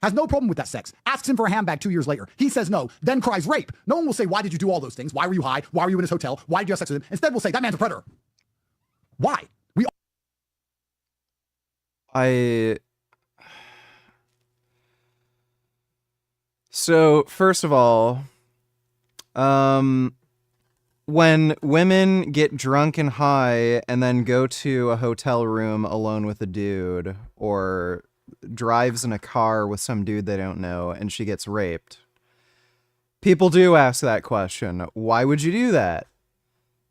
has no problem with that sex, asks him for a handbag 2 years later. He says no, then cries rape. No one will say, why did you do all those things? Why were you high? Why were you in his hotel? Why did you have sex with him? Instead, we'll say, that man's a predator. Why? So, first of all, when women get drunk and high and then go to a hotel room alone with a dude, or drives in a car with some dude they don't know and she gets raped, people do ask that question. Why would you do that?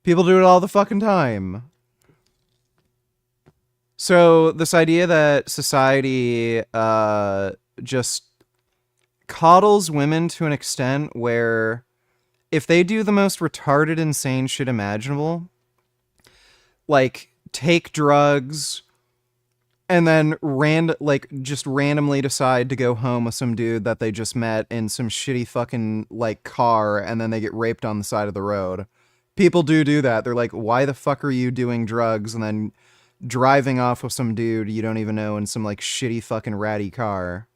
People do it all the fucking time. So this idea that society just coddles women to an extent where if they do the most retarded, insane shit imaginable, like take drugs and then just randomly decide to go home with some dude that they just met in some shitty fucking like car, and then they get raped on the side of the road. People do that. They're like, why the fuck are you doing drugs and then driving off with some dude you don't even know in some like shitty fucking ratty car?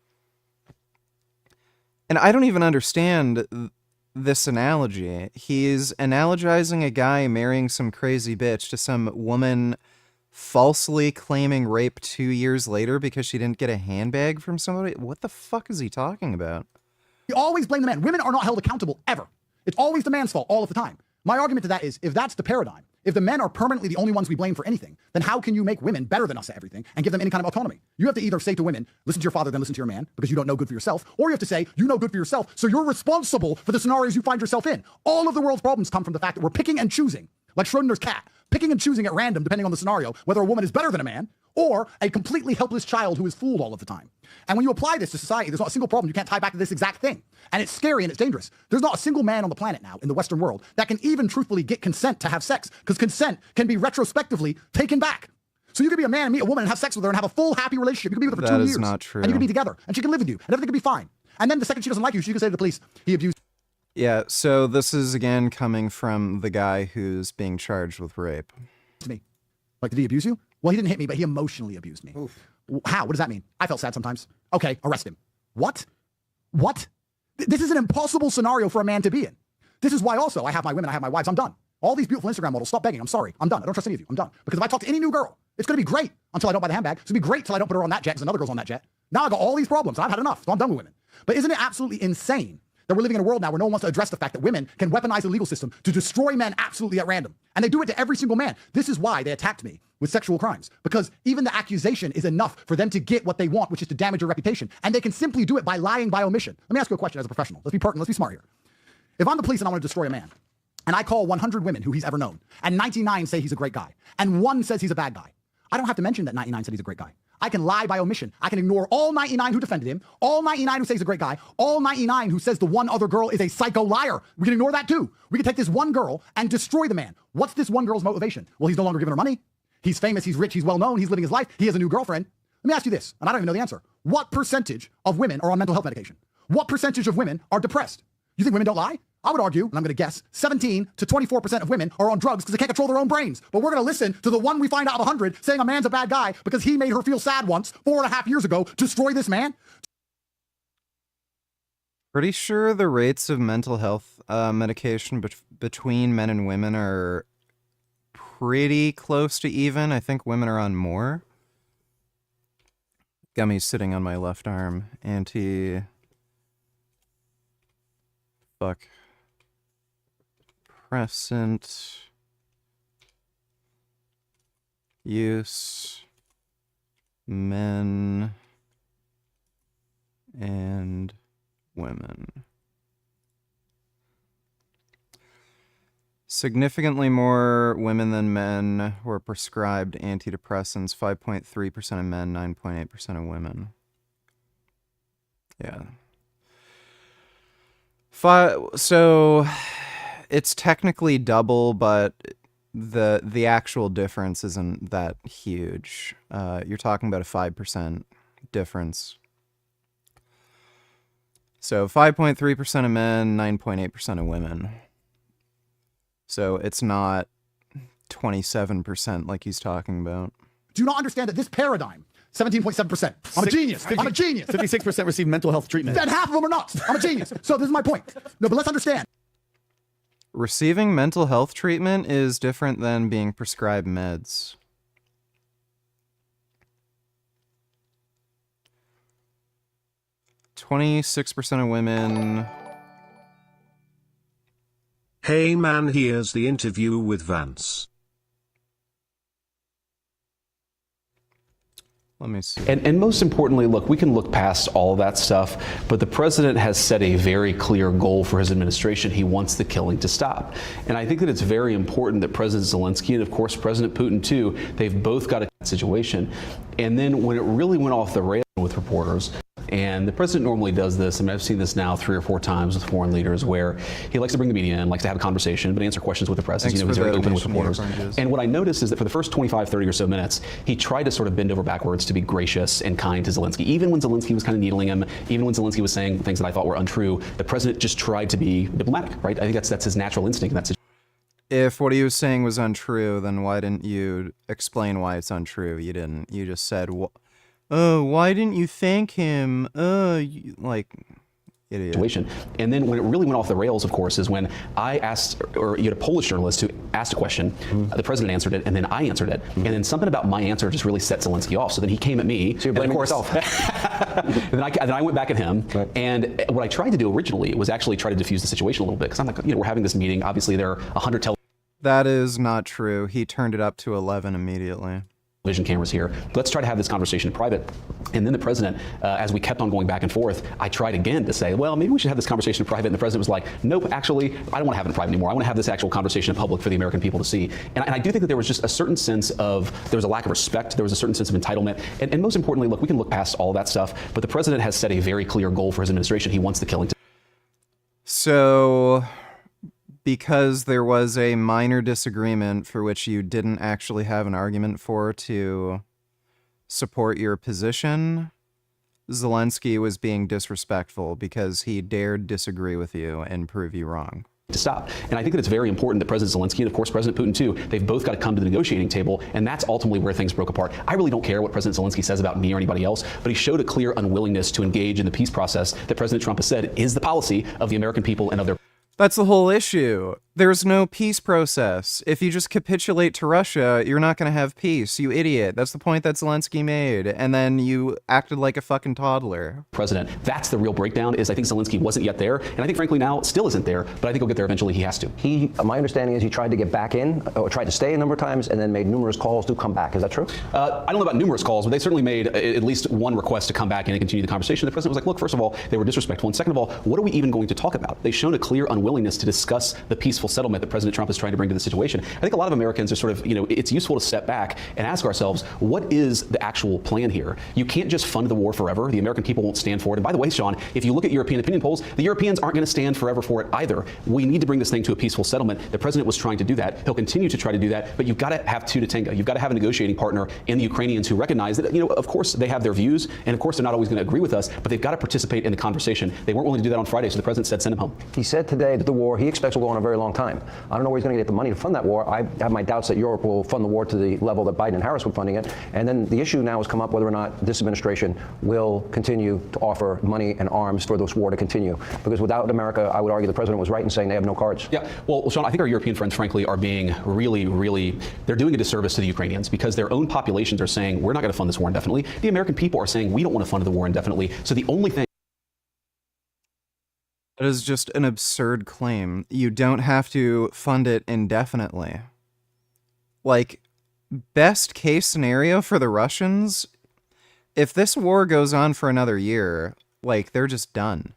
And I don't even understand this analogy. He's analogizing a guy marrying some crazy bitch to some woman falsely claiming rape 2 years later because she didn't get a handbag from somebody. What the fuck is he talking about? You always blame the man. Women are not held accountable ever. It's always the man's fault all of the time. My argument to that is, if that's the paradigm, if the men are permanently the only ones we blame for anything, then how can you make women better than us at everything and give them any kind of autonomy? You have to either say to women, listen to your father, then listen to your man, because you don't know good for yourself, or you have to say, you know good for yourself, so you're responsible for the scenarios you find yourself in. All of the world's problems come from the fact that we're picking and choosing, like Schrodinger's cat, picking and choosing at random, depending on the scenario, whether a woman is better than a man, or a completely helpless child who is fooled all of the time. And when you apply this to society, there's not a single problem you can't tie back to this exact thing. And it's scary and it's dangerous. There's not a single man on the planet now in the Western world that can even truthfully get consent to have sex, because consent can be retrospectively taken back. So you could be a man and meet a woman and have sex with her and have a full, happy relationship. You could be with her for 2 years. That is not true. And you could be together. And she can live with you. And everything could be fine. And then the second she doesn't like you, she can say to the police, he abused. Yeah, so this is again coming from the guy who's being charged with rape. Me. Like, did he abuse you? Well, he didn't hit me, but he emotionally abused me. Oof. How? What does that mean? I felt sad sometimes. Okay, arrest him. What? What? This is an impossible scenario for a man to be in. This is why also I have my women, I have my wives. I'm done. All these beautiful Instagram models, stop begging. I'm sorry. I'm done. I don't trust any of you. I'm done. Because if I talk to any new girl, it's going to be great until I don't buy the handbag. It's going to be great until I don't put her on that jet because another girl's on that jet. Now I got all these problems. I've had enough. So I'm done with women. But isn't it absolutely insane that we're living in a world now where no one wants to address the fact that women can weaponize the legal system to destroy men absolutely at random? And they do it to every single man. This is why they attacked me with sexual crimes, because even the accusation is enough for them to get what they want, which is to damage your reputation. And they can simply do it by lying by omission. Let me ask you a question as a professional. Let's be pertinent. Let's be smart here. If I'm the police and I want to destroy a man, and I call 100 women who he's ever known, and 99 say he's a great guy, and 1 says he's a bad guy, I don't have to mention that 99 said he's a great guy. I can lie by omission. I can ignore all 99 who defended him, all 99 who say he's a great guy, all 99 who says the one other girl is a psycho liar. We can ignore that too. We can take this one girl and destroy the man. What's this one girl's motivation? Well, he's no longer giving her money. He's famous, he's rich, he's well known, he's living his life, he has a new girlfriend. Let me ask you this, and I don't even know the answer. What percentage of women are on mental health medication? What percentage of women are depressed? You think women don't lie? I would argue, and I'm going to guess, 17 to 24% of women are on drugs because they can't control their own brains. But we're going to listen to the one we find out of 100 saying a man's a bad guy because he made her feel sad once 4.5 years ago. Destroy this man? Pretty sure the rates of mental health medication between men and women are pretty close to even. I think women are on more. Got me sitting on my left arm. Antidepressant use, men and women. Significantly more women than men were prescribed antidepressants, 5.3% of men, 9.8% of women. Yeah. So it's technically double, but the actual difference isn't that huge. You're talking about a 5% difference. So 5.3% of men, 9.8% of women. So it's not 27% like he's talking about. Do you not understand that this paradigm, 17.7%, I'm a genius. I'm a genius. 56% receive mental health treatment. Then half of them are not. I'm a genius. So this is my point. No, but let's understand. Receiving mental health treatment is different than being prescribed meds. %26 of women. Hey man, here's the interview with Vance. Let me see. And most importantly, look, we can look past all of that stuff, but the president has set a very clear goal for his administration. He wants the killing to stop. And I think that it's very important that President Zelensky and, of course, President Putin, too, they've both got a situation. And then when it really went off the rails with reporters, And the president normally does this. I mean, I've seen this now 3 or 4 times with foreign leaders where he likes to bring the media in, likes to have a conversation, but answer questions with the press. Thanks You know, he's for very the open with donation, reporters. Oranges. And what I noticed is that for the first 25, 30 or so minutes, he tried to sort of bend over backwards to be gracious and kind to Zelensky. Even when Zelensky was kind of needling him, even when Zelensky was saying things that I thought were untrue, the president just tried to be diplomatic, right? I think that's his natural instinct in that situation. If what he was saying was untrue, then why didn't you explain why it's untrue? You didn't. You just said, why didn't you thank him? Like, idiot. Situation. And then when it really went off the rails, of course, is when I asked, or you had a Polish journalist who asked a question, the president answered it, and then I answered it. And then something about my answer just really set Zelensky off. So then he came at me. So you're blaming yourself. and then I went back at him. Right. And what I tried to do originally was actually try to diffuse the situation a little bit. Because I'm like, you know, we're having this meeting. Obviously, there are 100 That is not true. He turned it up to 11 immediately. Television cameras here. Let's try to have this conversation in private. And then the president, as we kept on going back and forth, I tried again to say, well, maybe we should have this conversation in private. And the president was like, nope, actually, I don't want to have it in private anymore. I want to have this actual conversation in public for the American people to see. And I do think that there was just a certain sense of, there was a lack of respect. There was a certain sense of entitlement. And most importantly, look, we can look past all that stuff, but the president has set a very clear goal for his administration. He wants the killing to. So, because there was a minor disagreement for which you didn't actually have an argument for to support your position, Zelensky was being disrespectful because he dared disagree with you and prove you wrong. To stop. And I think that it's very important that President Zelensky and of course President Putin too, they've both got to come to the negotiating table, and that's ultimately where things broke apart. I really don't care what President Zelensky says about me or anybody else, but he showed a clear unwillingness to engage in the peace process that President Trump has said is the policy of the American people and of their. That's the whole issue. There's no peace process. If you just capitulate to Russia, you're not going to have peace, you idiot. That's the point that Zelensky made. And then you acted like a fucking toddler. President, that's the real breakdown, is I think Zelensky wasn't yet there. And I think frankly now still isn't there, but I think he'll get there eventually. He has to. My understanding is he tried to get back in, or tried to stay a number of times, and then made numerous calls to come back. Is that true? I don't know about numerous calls, but they certainly made at least one request to come back in and continue the conversation. The president was like, look, first of all, they were disrespectful. And second of all, what are we even going to talk about? They've shown a clear unwillingness to discuss the peaceful settlement that President Trump is trying to bring to the situation. I think a lot of Americans are sort of, you know, it's useful to step back and ask ourselves, what is the actual plan here? You can't just fund the war forever. The American people won't stand for it. And by the way, Sean, if you look at European opinion polls, the Europeans aren't going to stand forever for it either. We need to bring this thing to a peaceful settlement. The president was trying to do that. He'll continue to try to do that, but you've got to have two to tango. You've got to have a negotiating partner in the Ukrainians who recognize that, you know, of course they have their views, and of course they're not always going to agree with us, but they've got to participate in the conversation. They weren't willing to do that on Friday, so the president said send him home. He said today that the war he expects will go on a very long time. I don't know where he's going to get the money to fund that war. I have my doubts that Europe will fund the war to the level that Biden and Harris were funding it. And then the issue now has come up whether or not this administration will continue to offer money and arms for this war to continue. Because without America, I would argue the president was right in saying they have no cards. Yeah, well, Sean, I think our European friends, frankly, are being really, they're doing a disservice to the Ukrainians because their own populations are saying, we're not going to fund this war indefinitely. The American people are saying, we don't want to fund the war indefinitely. So the only thing. That is just an absurd claim. You don't have to fund it indefinitely. Like, best case scenario for the Russians, if this war goes on for another year, like, they're just done.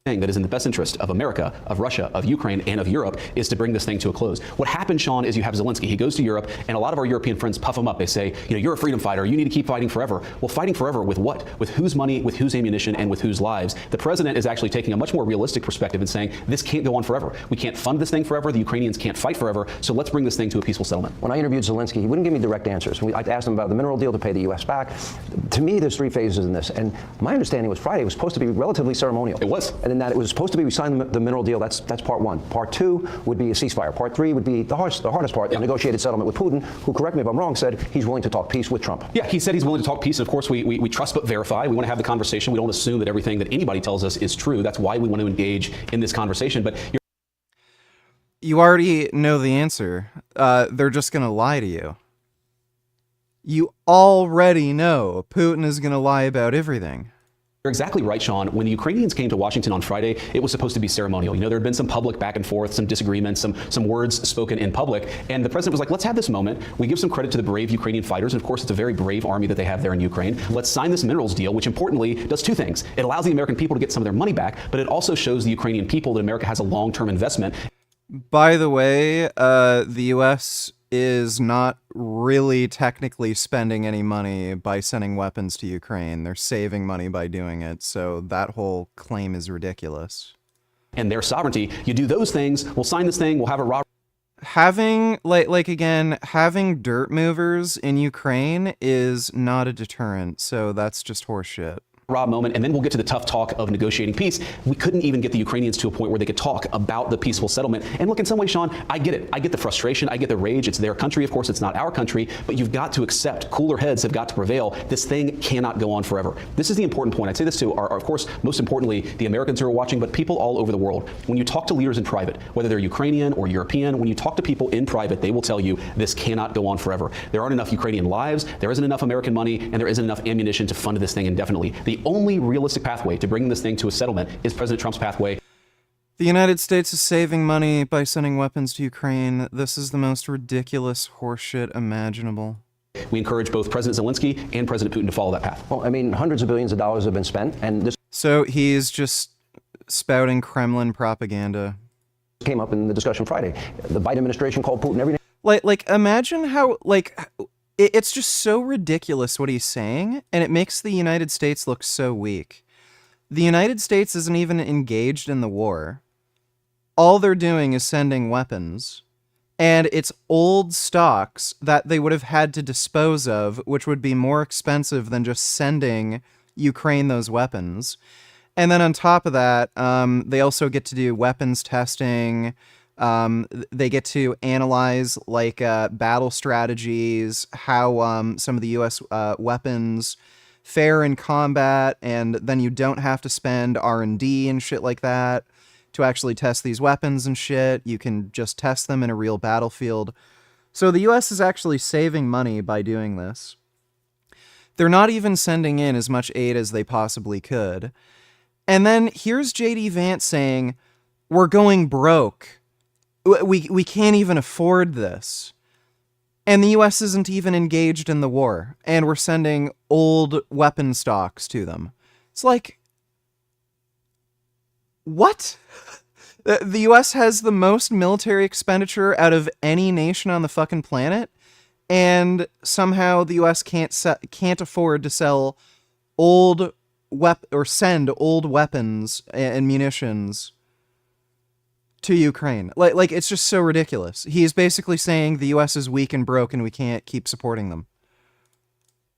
That is in the best interest of America, of Russia, of Ukraine, and of Europe is to bring this thing to a close. What happened, Sean, is you have Zelensky. He goes to Europe, and a lot of our European friends puff him up. They say, you know, you're a freedom fighter. You need to keep fighting forever. Well, fighting forever with what? With whose money, with whose ammunition, and with whose lives? The president is actually taking a much more realistic perspective and saying, this can't go on forever. We can't fund this thing forever. The Ukrainians can't fight forever. So let's bring this thing to a peaceful settlement. When I interviewed Zelensky, he wouldn't give me direct answers. I asked him about the mineral deal to pay the U.S. back. To me, there's 3 phases in this. And my understanding was Friday was supposed to be relatively ceremonial. It was. And then that it was supposed to be, we signed the mineral deal. That's part 1. Part 2 would be a ceasefire. Part 3 would be the hardest part, the negotiated settlement with Putin, who, correct me if I'm wrong, said he's willing to talk peace with Trump. Yeah, he said he's willing to talk peace. And of course, we trust but verify. We want to have the conversation. We don't assume that everything that anybody tells us is true. That's why we want to engage in this conversation. But you already know the answer. They're just going to lie to you. You already know Putin is going to lie about everything. You're exactly right, Sean. When the Ukrainians came to Washington on Friday, it was supposed to be ceremonial. You know, there had been some public back and forth, some disagreements, some words spoken in public. And the president was like, let's have this moment. We give some credit to the brave Ukrainian fighters. And of course, it's a very brave army that they have there in Ukraine. Let's sign this minerals deal, which importantly does 2 things. It allows the American people to get some of their money back, but it also shows the Ukrainian people that America has a long-term investment. By the way, the U.S. is not really technically spending any money by sending weapons to Ukraine. They're saving money by doing it, so that whole claim is ridiculous. And their sovereignty, you do those things, we'll sign this thing, we'll have a robbery. Having, having dirt movers in Ukraine is not a deterrent, so that's just horseshit. Rob moment, and then we'll get to the tough talk of negotiating peace. We couldn't even get the Ukrainians to a point where they could talk about the peaceful settlement. And look, in some ways, Sean, I get it. I get the frustration. I get the rage. It's their country. Of course, it's not our country, but you've got to accept cooler heads have got to prevail. This thing cannot go on forever. This is the important point. I'd say this to our, of course, most importantly, the Americans who are watching, but people all over the world. When you talk to leaders in private, whether they're Ukrainian or European, when you talk to people in private, they will tell you this cannot go on forever. There aren't enough Ukrainian lives, there isn't enough American money, and there isn't enough ammunition to fund this thing indefinitely. The only realistic pathway to bringing this thing to a settlement is President Trump's pathway. The United States is saving money by sending weapons to Ukraine. This is the most ridiculous horseshit imaginable. We encourage both President Zelensky and President Putin to follow that path. Well, I mean, hundreds of billions of dollars have been spent, and this... So he's just spouting Kremlin propaganda. Came up in the discussion Friday. The Biden administration called Putin every... Like, imagine how, it's just so ridiculous what he's saying, and it makes the United States look so weak. The United States isn't even engaged in the war. All they're doing is sending weapons. And it's old stocks that they would have had to dispose of, which would be more expensive than just sending Ukraine those weapons. And then on top of that, they also get to do weapons testing. They get to analyze battle strategies, how some of the U.S. Weapons fare in combat, and then you don't have to spend R&D and shit like that to actually test these weapons and shit. You can just test them in a real battlefield. So the U.S. is actually saving money by doing this. They're not even sending in as much aid as they possibly could. And then here's J.D. Vance saying, we're going broke. We can't even afford this. And the U.S. isn't even engaged in the war, and we're sending old weapon stocks to them. It's like, what? The U.S. has the most military expenditure out of any nation on the fucking planet, and somehow the U.S. can't afford to sell send old weapons and munitions to Ukraine. Like it's just so ridiculous. He's basically saying the U.S. is weak and broke and we can't keep supporting them.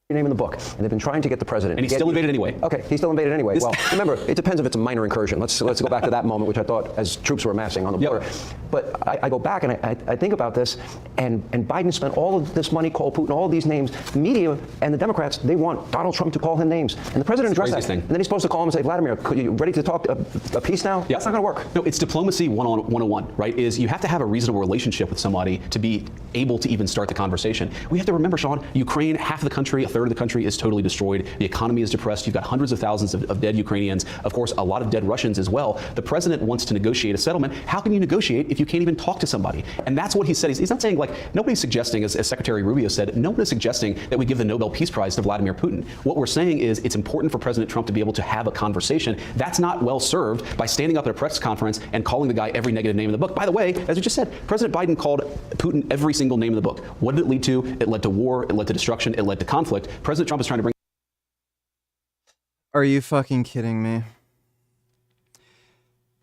Name in the book, and they've been trying to get the president. And he still invaded anyway. Okay, he still invaded anyway. Well, remember, it depends if it's a minor incursion. Let's go back to that moment, which I thought as troops were amassing on the border. But I go back and I think about this, and Biden spent all of this money, called Putin, all of these names. The media and the Democrats, they want Donald Trump to call him names, and the president addressed that. And then he's supposed to call him and say, Vladimir, are you ready to talk a peace now? Yeah. That's not going to work. No, it's diplomacy 101, right? Is you have to have a reasonable relationship with somebody to be able to even start the conversation. We have to remember, Sean, Ukraine, half of the country, a third of the country is totally destroyed. The economy is depressed. You've got hundreds of thousands of dead Ukrainians. Of course, a lot of dead Russians as well. The president wants to negotiate a settlement. How can you negotiate if you can't even talk to somebody? And that's what he said. He's not saying, nobody's suggesting, as Secretary Rubio said, no one is suggesting that we give the Nobel Peace Prize to Vladimir Putin. What we're saying is it's important for President Trump to be able to have a conversation. That's not well served by standing up at a press conference and calling the guy every negative name in the book. By the way, as we just said, President Biden called Putin every single name in the book. What did it lead to? It led to war. It led to destruction. It led to conflict. President Trump is trying to bring... Are you fucking kidding me?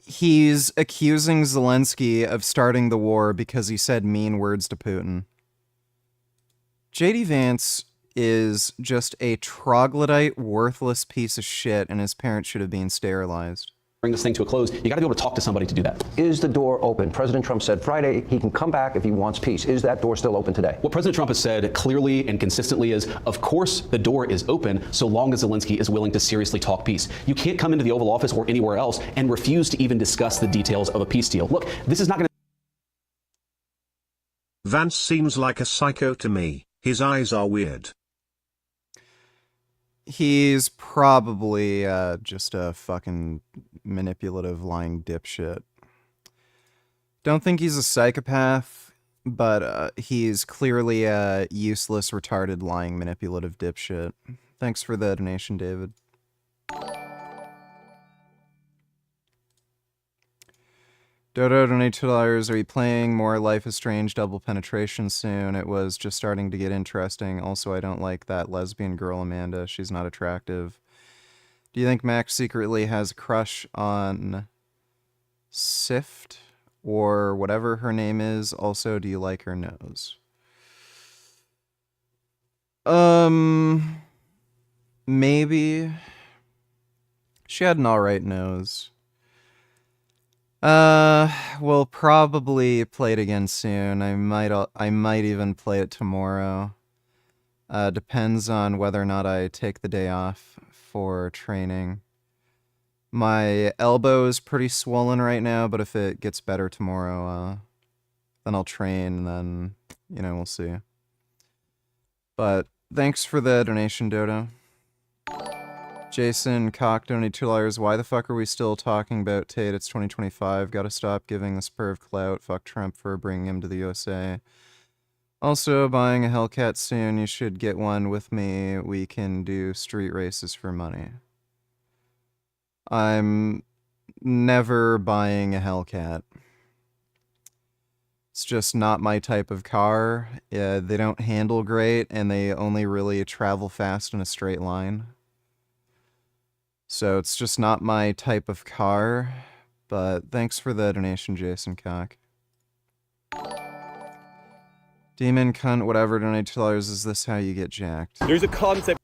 He's accusing Zelensky of starting the war because he said mean words to Putin. J.D. Vance is just a troglodyte, worthless piece of shit, and his parents should have been sterilized. Bring this thing to a close. You got to be able to talk to somebody to do that. Is the door open? President Trump said Friday he can come back if he wants peace. Is that door still open today? What President Trump has said clearly and consistently is, of course, the door is open so long as Zelensky is willing to seriously talk peace. You can't come into the Oval Office or anywhere else and refuse to even discuss the details of a peace deal. Look, this is not going to... Vance seems like a psycho to me. His eyes are weird. He's probably just a fucking manipulative, lying dipshit. Don't think he's a psychopath, but he's clearly a useless, retarded, lying, manipulative dipshit. Thanks for the donation, David. Dodo donate $2. Are you playing more Life is Strange Double Penetration soon? It was just starting to get interesting. Also, I don't like that lesbian girl Amanda. She's not attractive. Do you think Max secretly has a crush on Sift or whatever her name is? Also, do you like her nose? Maybe. She had an alright nose. We'll probably play it again soon. I might even play it tomorrow. Depends on whether or not I take the day off for training. My elbow is pretty swollen right now, but if it gets better tomorrow, then I'll train, and then, you know, we'll see. But thanks for the donation, Dodo. Jason Cock donated $2. Why the fuck are we still talking about Tate? It's 2025. Gotta stop giving this perv clout. Fuck Trump for bringing him to the USA. Also, buying a Hellcat soon. You should get one with me. We can do street races for money. I'm never buying a Hellcat. It's just not my type of car. They don't handle great, and they only really travel fast in a straight line. So it's just not my type of car, but thanks for the donation, Jason Cock. Demon cunt, whatever, donate $2. Is this how you get jacked? There's a concept.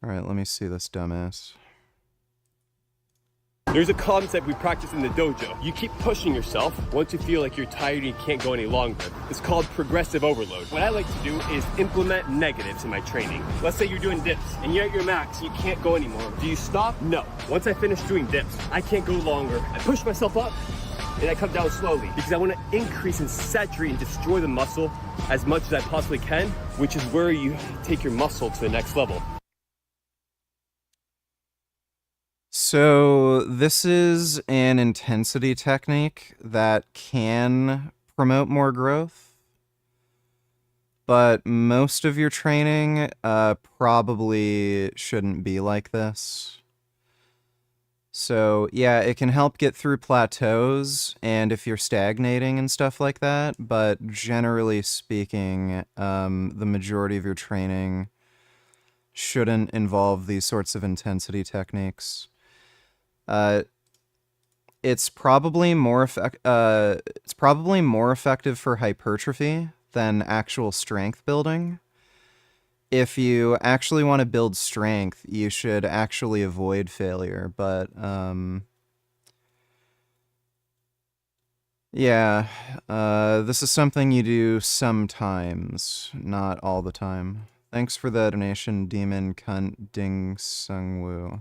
Alright, let me see this dumbass. There's a concept we practice in the dojo. You keep pushing yourself once you feel like you're tired and you can't go any longer. It's called progressive overload. What I like to do is implement negatives in my training. Let's say you're doing dips and you're at your max, you can't go anymore. Do you stop? No. Once I finish doing dips, I can't go longer. I push myself up and I come down slowly because I want to increase and saturate and destroy the muscle as much as I possibly can, which is where you take your muscle to the next level. So this is an intensity technique that can promote more growth, but most of your training probably shouldn't be like this. So yeah, it can help get through plateaus and if you're stagnating and stuff like that, but generally speaking, the majority of your training shouldn't involve these sorts of intensity techniques. It's probably more effective for hypertrophy than actual strength building. If you actually want to build strength, you should actually avoid failure, but yeah, this is something you do sometimes, not all the time. Thanks for the donation, Demon Cunt Ding Sungwoo.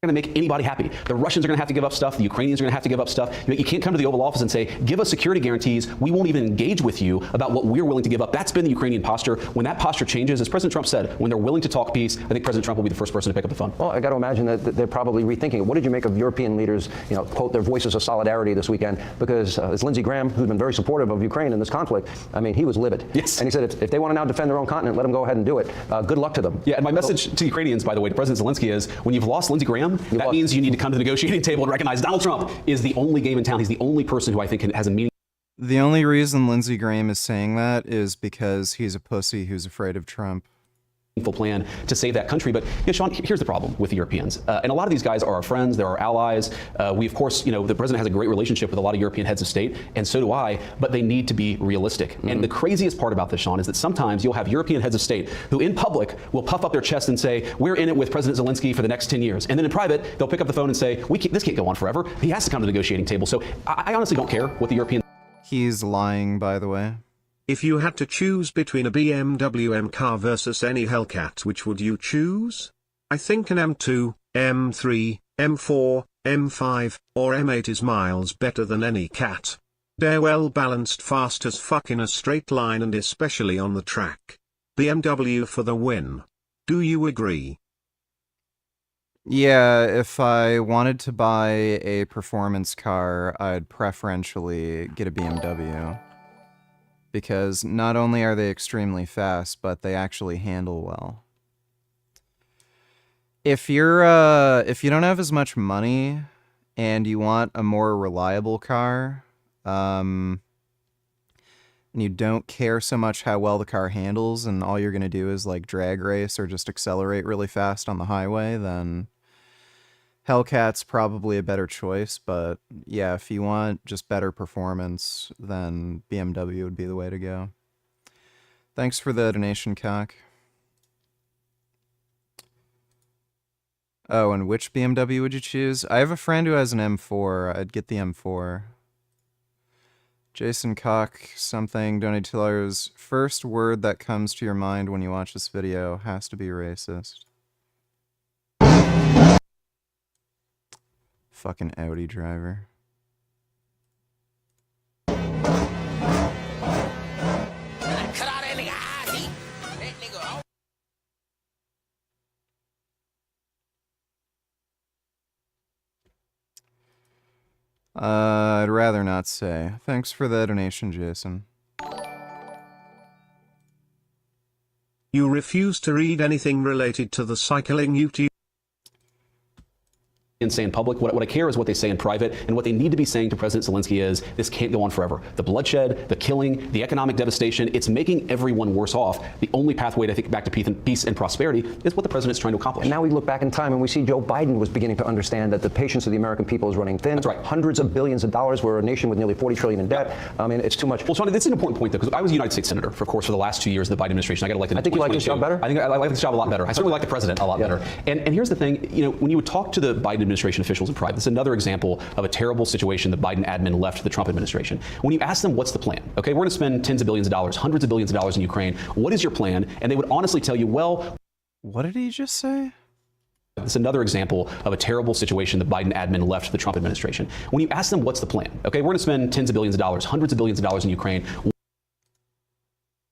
Going to make anybody happy. The Russians are going to have to give up stuff. The Ukrainians are going to have to give up stuff. You can't come to the Oval Office and say, give us security guarantees. We won't even engage with you about what we're willing to give up. That's been the Ukrainian posture. When that posture changes, as President Trump said, when they're willing to talk peace, I think President Trump will be the first person to pick up the phone. Well, I got to imagine that they're probably rethinking it. What did you make of European leaders, quote, their voices of solidarity this weekend? Because it's Lindsey Graham, who's been very supportive of Ukraine in this conflict. I mean, he was livid. Yes. And he said, if they want to now defend their own continent, let them go ahead and do it. Good luck to them. Yeah, and my message to Ukrainians, by the way, to President Zelensky is, when you've lost Lindsey Graham, that means you need to come to the negotiating table and recognize Donald Trump is the only game in town. He's the only person who I think has a meaning. The only reason Lindsey Graham is saying that is because he's a pussy who's afraid of Trump. Plan to save that country. But Sean, here's the problem with the Europeans. And a lot of these guys are our friends, they're our allies. We, of course, the president has a great relationship with a lot of European heads of state, and so do I, but they need to be realistic. Mm-hmm. And the craziest part about this, Sean, is that sometimes you'll have European heads of state who in public will puff up their chest and say, we're in it with President Zelensky for the next 10 years. And then in private, they'll pick up the phone and say, this can't go on forever. He has to come to the negotiating table. So I honestly don't care what the European... He's lying, by the way. If you had to choose between a BMW M car versus any Hellcat, which would you choose? I think an M2, M3, M4, M5, or M8 is miles better than any cat. They're well balanced, fast as fuck in a straight line and especially on the track. BMW for the win. Do you agree? Yeah, if I wanted to buy a performance car, I'd preferentially get a BMW. Because not only are they extremely fast, but they actually handle well. If you don't have as much money and you want a more reliable car, and you don't care so much how well the car handles, and all you're going to do is like drag race or just accelerate really fast on the highway, then Hellcat's probably a better choice. But yeah, if you want just better performance, then BMW would be the way to go. Thanks for the donation, Cock. Oh, and which BMW would you choose? I have a friend who has an M4. I'd get the M4. Jason Cock something donated $2. First word that comes to your mind when you watch this video has to be racist. Fucking Audi driver. I'd rather not say. Thanks for the donation, Jason. You refuse to read anything related to the cycling YouTube. And say in public. What I care is what they say in private, and what they need to be saying to President Zelensky is this can't go on forever. The bloodshed, the killing, the economic devastation, it's making everyone worse off. The only pathway to think back to peace and prosperity is what the president is trying to accomplish. And now we look back in time and we see Joe Biden was beginning to understand that the patience of the American people is running thin. That's right. Hundreds of billions of dollars. We're a nation with nearly $40 trillion in debt. I mean, it's too much. Well, Sean, that's an important point, though, because I was a United States senator, for the last 2 years of the Biden administration. I got elected. I think you like this job better. I think I like this job a lot better. I certainly like the president a lot better. And here's the thing, when you would talk to the Biden administration officials in private, this is another example of a terrible situation the Biden admin left to the Trump administration. When you ask them, what's the plan? Okay, we're going to spend tens of billions of dollars, hundreds of billions of dollars in Ukraine. What is your plan? And they would honestly tell you, well, what did he just say? It's another example of a terrible situation the Biden admin left to the Trump administration. When you ask them, what's the plan? Okay, we're going to spend tens of billions of dollars, hundreds of billions of dollars in Ukraine.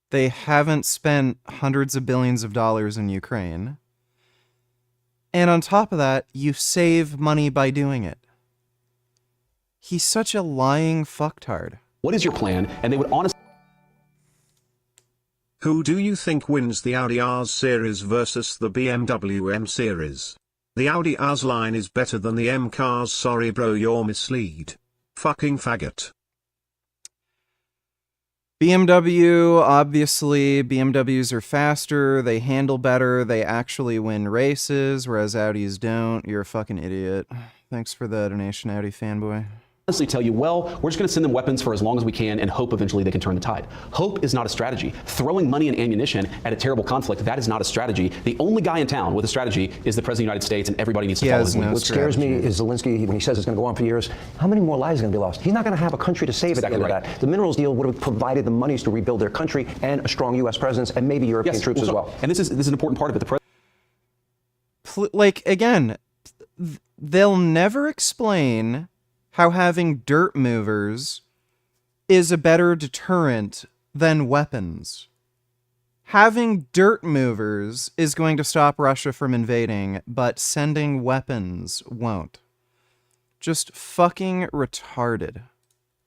They haven't spent hundreds of billions of dollars in Ukraine. And on top of that, you save money by doing it. He's such a lying fucktard. What is your plan? And they would honestly... Who do you think wins the Audi RS series versus the BMW M series? The Audi RS line is better than the M cars. Sorry bro, you're misled. Fucking faggot. BMW, obviously, BMWs are faster, they handle better, they actually win races, whereas Audis don't. You're a fucking idiot. Thanks for the donation, Audi fanboy. Honestly tell you, well, we're just going to send them weapons for as long as we can and hope eventually they can turn the tide. Hope is not a strategy. Throwing money and ammunition at a terrible conflict, that is not a strategy. The only guy in town with a strategy is the President of the United States, and everybody needs to follow his lead. What scares me is Zelensky, when he says it's going to go on for years, how many more lives are going to be lost? He's not going to have a country to save at the end of that. The minerals deal would have provided the monies to rebuild their country and a strong U.S. presence and maybe European troops as well. And this is an important part of it. Like, again, they'll never explain how having dirt movers is a better deterrent than weapons. Having dirt movers is going to stop Russia from invading, but sending weapons won't. Just fucking retarded.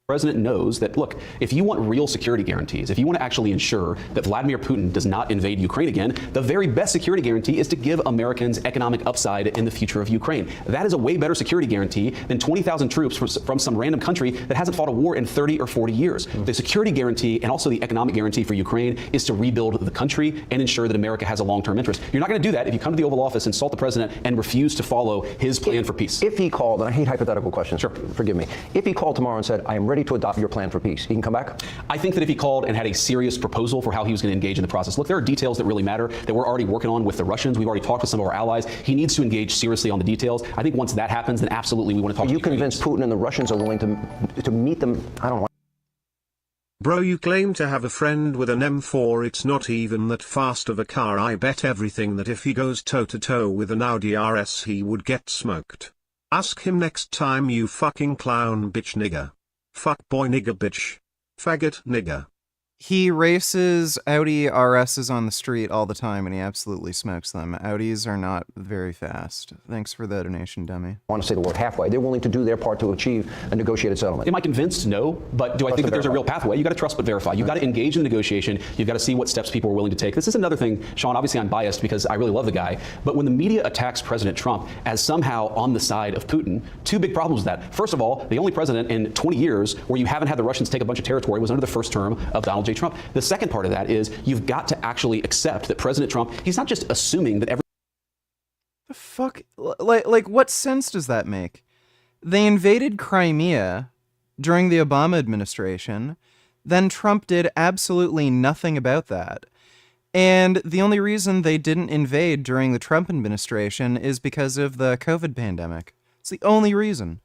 The president knows that, look, if you want real security guarantees, if you want to actually ensure that Vladimir Putin does not invade Ukraine again, the very best security guarantee is to give Americans economic upside in the future of Ukraine. That is a way better security guarantee than 20,000 troops from some random country that hasn't fought a war in 30 or 40 years. The security guarantee and also the economic guarantee for Ukraine is to rebuild the country and ensure that America has a long-term interest. You're not going to do that if you come to the Oval Office, insult the president, and refuse to follow his plan for peace. If he called, and I hate hypothetical questions, sure, forgive me. If he called tomorrow and said, I am ready to adopt your plan for peace, he can come back? I think that if he called and had a serious proposal for how he was going to engage in the process, look, there are details that really matter that we're already working on with the Russians. We've already talked to some of our allies. He needs to engage seriously on the details. I think once that happens, then absolutely we want to talk to you convinced Putin and the Russians are willing to meet them? I don't know. Bro, you claim to have a friend with an M4. It's not even that fast of a car. I bet everything that if he goes toe-to-toe with an Audi RS he would get smoked. Ask him next time, you fucking clown bitch nigger. Fuck boy nigger bitch. Faggot nigger. He races Audi RSs on the street all the time, and he absolutely smokes them. Audis are not very fast. Thanks for the donation, dummy. I want to say the word halfway. They're willing to do their part to achieve a negotiated settlement. Am I convinced? No. But do I think that there's a real pathway? You got to trust but verify. You got to engage in the negotiation. You've got to see what steps people are willing to take. This is another thing, Sean. Obviously, I'm biased because I really love the guy. But when the media attacks President Trump as somehow on the side of Putin, two big problems with that. First of all, the only president in 20 years where you haven't had the Russians take a bunch of territory was under the first term of Donald J. Trump. The second part of that is you've got to actually accept that President Trump, he's not just assuming that every The fuck? Like, what sense does that make? They invaded Crimea during the Obama administration, then Trump did absolutely nothing about that. And the only reason they didn't invade during the Trump administration is because of the COVID pandemic. It's the only reason.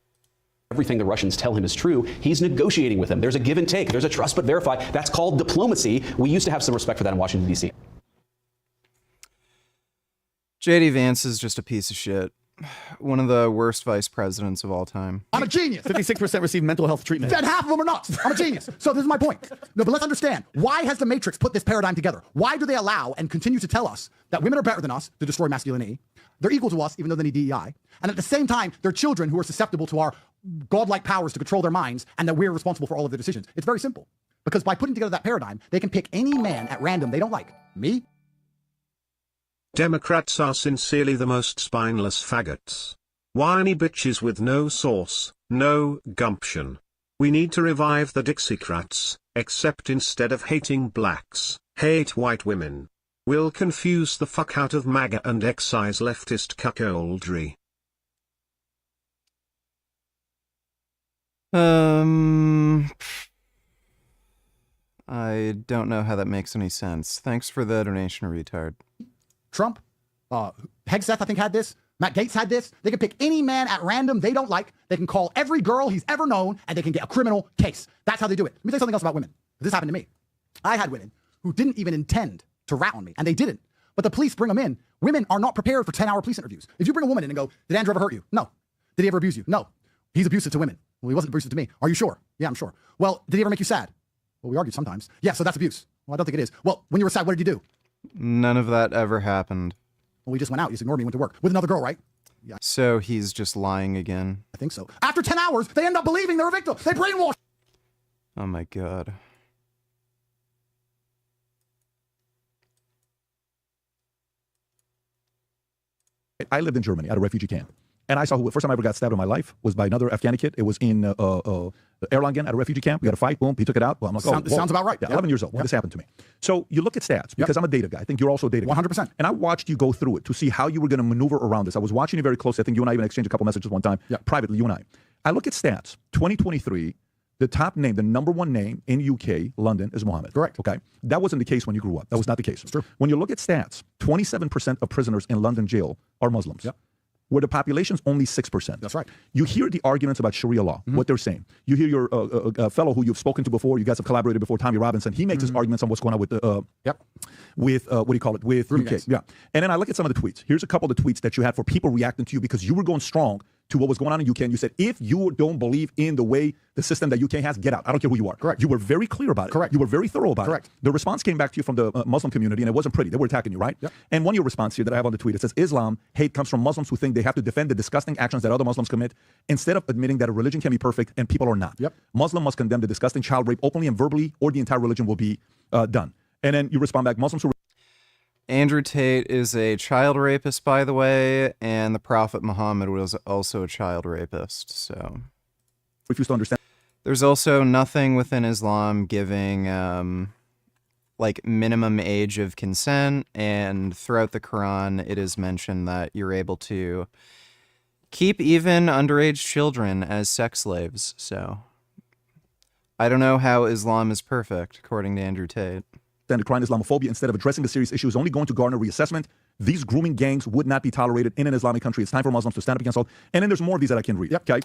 Everything the Russians tell him is true, he's negotiating with them. There's a give and take. There's a trust but verify. That's called diplomacy. We used to have some respect for that in Washington, D.C. J.D. Vance is just a piece of shit. One of the worst vice presidents of all time. I'm a genius. 56% receive mental health treatment. Then half of them are nuts. I'm a genius. So this is my point. No, but let's understand. Why has the Matrix put this paradigm together? Why do they allow and continue to tell us that women are better than us to destroy masculinity? They're equal to us, even though they need DEI. And at the same time, they're children who are susceptible to our godlike powers to control their minds, and that we're responsible for all of their decisions. It's very simple. Because by putting together that paradigm, they can pick any man at random they don't like. Me? Democrats are sincerely the most spineless faggots. Whiny bitches with no sauce, no gumption. We need to revive the Dixiecrats, except instead of hating blacks, hate white women. We'll confuse the fuck out of MAGA and excise leftist cuckoldry. I don't know how that makes any sense. Thanks for the donation, retard. Trump, Hegseth, I think, had this. Matt Gaetz had this. They can pick any man at random they don't like. They can call every girl he's ever known, and they can get a criminal case. That's how they do it. Let me tell you something else about women. This happened to me. I had women who didn't even intend to rat on me, and they didn't. But the police bring them in. Women are not prepared for 10-hour police interviews. If you bring a woman in and go, did Andrew ever hurt you? No. Did he ever abuse you? No. He's abusive to women. Well, he wasn't abusive to me. Are you sure? Yeah, I'm sure. Well, did he ever make you sad? Well, we argued sometimes. Yeah, so that's abuse. Well, I don't think it is. Well, when you were sad, what did you do? None of that ever happened. Well, we just went out. You just ignored me and went to work with another girl, right? Yeah. So he's just lying again. I think so. After 10 hours, they end up believing they're a victim. They brainwash. Oh my God. I lived in Germany at a refugee camp. And I saw who the first time I ever got stabbed in my life was by another Afghani kid. It was in Erlangen at a refugee camp. We had a fight. Boom. He took it out. Well, I'm like, sounds about right. Yeah, 11 years old when this happened to me. So you look at stats because I'm a data guy. I think you're also a data guy. 100%. And I watched you go through it to see how you were going to maneuver around this. I was watching you very closely. I think you and I even exchanged a couple messages one time privately, you and I. I look at stats. 2023, the top name, the number one name in UK, London, is Mohammed. Correct. Okay. That wasn't the case when you grew up. That was not the case. It's true. When you look at stats, 27% of prisoners in London jail are Muslims. Yep. Where the population's only 6%. That's right. You hear the arguments about Sharia law, what they're saying. You hear your fellow who you've spoken to before, you guys have collaborated before, Tommy Robinson. He makes his arguments on what's going on with the, with what do you call it, with UK. Gangs. Yeah. And then I look at some of the tweets. Here's a couple of the tweets that you had for people reacting to you because you were going strong to what was going on in UK, and you said, if you don't believe in the way the system that UK has, get out. I don't care who you are. Correct. You were very clear about it. Correct. You were very thorough about Correct. it. The response came back to you from the Muslim community, and it wasn't pretty. They were attacking you, right? Yep. And one of your response here that I have on the tweet, it says, Islam hate comes from Muslims who think they have to defend the disgusting actions that other Muslims commit instead of admitting that a religion can be perfect and people are not. Yep. Muslim must condemn the disgusting child rape openly and verbally, or the entire religion will be done. And then you respond back, Muslims who... Andrew Tate is a child rapist, by the way, and the Prophet Muhammad was also a child rapist, so... refuse to understand. There's also nothing within Islam giving, like, minimum age of consent, and throughout the Quran, it is mentioned that you're able to keep even underage children as sex slaves, so... I don't know how Islam is perfect, according to Andrew Tate. And decrying Islamophobia instead of addressing the serious issue is only going to garner reassessment. These grooming gangs would not be tolerated in an Islamic country. It's time for Muslims to stand up against all. And then there's more of these that I can read. Yep. Okay.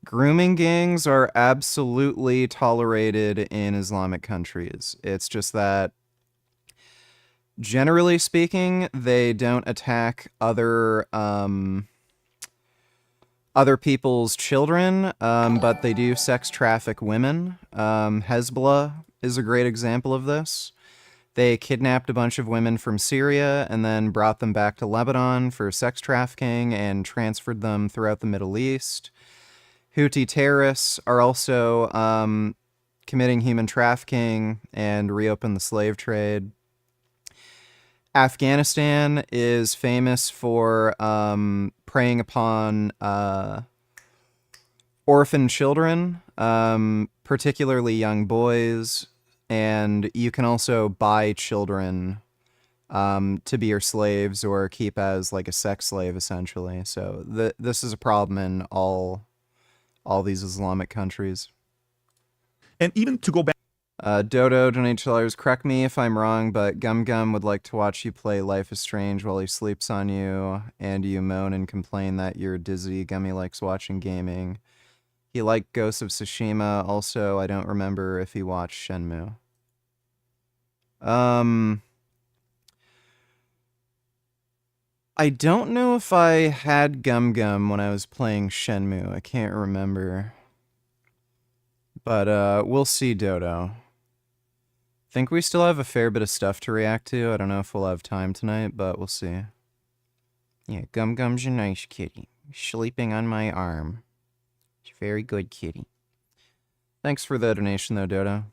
Grooming gangs are absolutely tolerated in Islamic countries. It's just that, generally speaking, they don't attack other people's children, but they do sex traffic women. Hezbollah is a great example of this. They kidnapped a bunch of women from Syria and then brought them back to Lebanon for sex trafficking and transferred them throughout the Middle East. Houthi terrorists are also committing human trafficking and reopened the slave trade. Afghanistan is famous for preying upon orphan children, particularly young boys, and you can also buy children to be your slaves or keep as like a sex slave, essentially. So this is a problem in all these Islamic countries. And even to go back. Dodo donates $2. Correct me if I'm wrong, but Gum Gum would like to watch you play Life is Strange while he sleeps on you, and you moan and complain that you're dizzy. Gummy likes watching gaming. He liked Ghost of Tsushima. Also, I don't remember if he watched Shenmue. I don't know if I had Gum Gum when I was playing Shenmue. I can't remember. But we'll see, Dodo. Think we still have a fair bit of stuff to react to. I don't know if we'll have time tonight, but we'll see. Yeah, Gum Gum's a nice kitty. Sleeping on my arm. It's a very good kitty. Thanks for the donation, though, Dodo.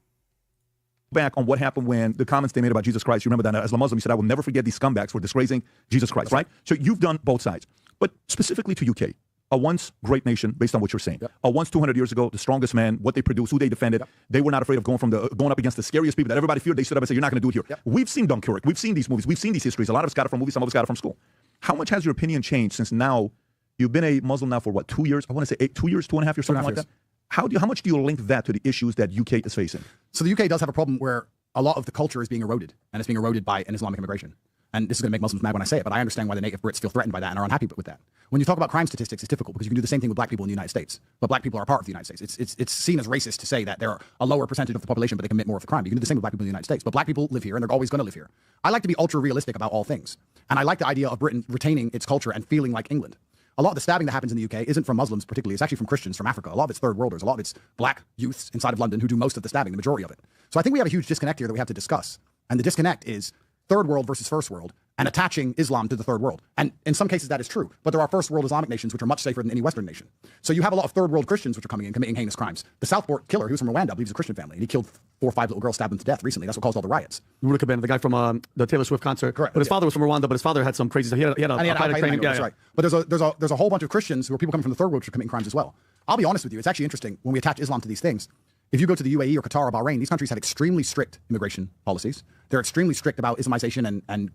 Back on what happened when the comments they made about Jesus Christ. You remember that as a Muslim, you said, I will never forget these scumbags for disgracing Jesus Christ, right? So you've done both sides. But specifically to UK, a once great nation, based on what you're saying. Yep. A once 200 years ago, the strongest man, what they produced, who they defended. Yep. They were not afraid of going up against the scariest people that everybody feared. They stood up and said, you're not going to do it here. Yep. We've seen Dunkirk. We've seen these movies. We've seen these histories. A lot of us got it from movies. Some of us got it from school. How much has your opinion changed since now you've been a Muslim now for what, 2 years? I want to say 2 years, 2.5 years, something like that. How much do you link that to the issues that UK is facing? So the UK does have a problem where a lot of the culture is being eroded, and it's being eroded by an Islamic immigration. And this is going to make Muslims mad when I say it, but I understand why the native Brits feel threatened by that and are unhappy with that. When you talk about crime statistics, it's difficult because you can do the same thing with black people in the United States. But black people are a part of the United States. It's seen as racist to say that they're a lower percentage of the population, but they commit more of the crime. You can do the same with black people in the United States. But black people live here, and they're always going to live here. I like to be ultra realistic about all things. And I like the idea of Britain retaining its culture and feeling like England. A lot of the stabbing that happens in the UK isn't from Muslims particularly. It's actually from Christians from Africa. A lot of it's third worlders. A lot of it's black youths inside of London who do most of the stabbing, the majority of it. So I think we have a huge disconnect here that we have to discuss. And the disconnect is third world versus first world and attaching Islam to the third world. And in some cases that is true, but there are first world Islamic nations which are much safer than any Western nation. So you have a lot of third world Christians which are coming in committing heinous crimes. The Southport killer, who's from Rwanda, I believe he's a Christian family, and he killed 4 or 5 little girls, stabbed them to death recently. That's what caused all the riots. The guy from the Taylor Swift concert. Correct. But his father was from Rwanda, but his father had some crazy stuff. He had a pilot training. That's right. But there's a whole bunch of Christians who are people coming from the third world who are committing crimes as well. I'll be honest with you, it's actually interesting when we attach Islam to these things. If you go to the UAE or Qatar or Bahrain, these countries have extremely strict immigration policies. They're extremely strict about Islamization and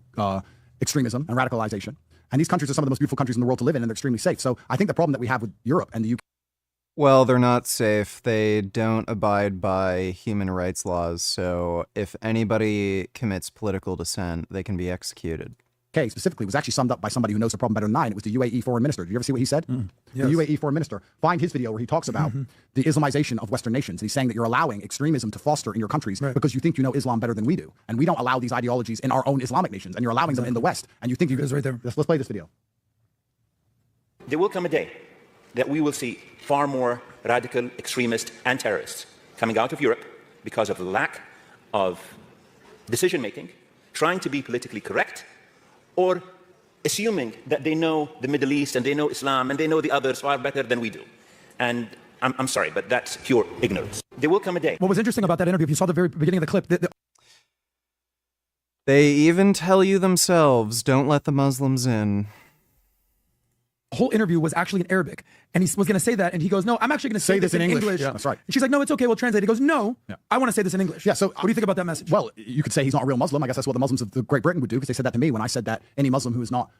extremism and radicalization. And these countries are some of the most beautiful countries in the world to live in, and they're extremely safe. So I think the problem that we have with Europe and the UK. Well, they're not safe. They don't abide by human rights laws. So if anybody commits political dissent, they can be executed. Specifically was actually summed up by somebody who knows the problem better than I, and it was the UAE foreign minister. Did you ever see what he said? Yes. The UAE foreign minister. Find his video where he talks about the Islamization of Western nations. He's saying that you're allowing extremism to foster in your countries because you think you know Islam better than we do. And we don't allow these ideologies in our own Islamic nations, and you're allowing them in the West. And you think you... right there. Let's play this video. There will come a day that we will see far more radical extremists and terrorists coming out of Europe because of the lack of decision-making, trying to be politically correct, or assuming that they know the Middle East and they know Islam and they know the others far better than we do. And I'm sorry, but that's pure ignorance. There will come a day. What was interesting about that interview, if you saw the very beginning of the clip, They even tell you themselves, don't let the Muslims in. The whole interview was actually in Arabic, and he was going to say that, and he goes, no, I'm actually going to say this in English. Yeah, that's right. And she's like, no, it's okay, we'll translate. He goes, no, I want to say this in English. Yeah, so what do you think about that message? Well, you could say he's not a real Muslim. I guess that's what the Muslims of Great Britain would do, because they said that to me when I said that any Muslim who is not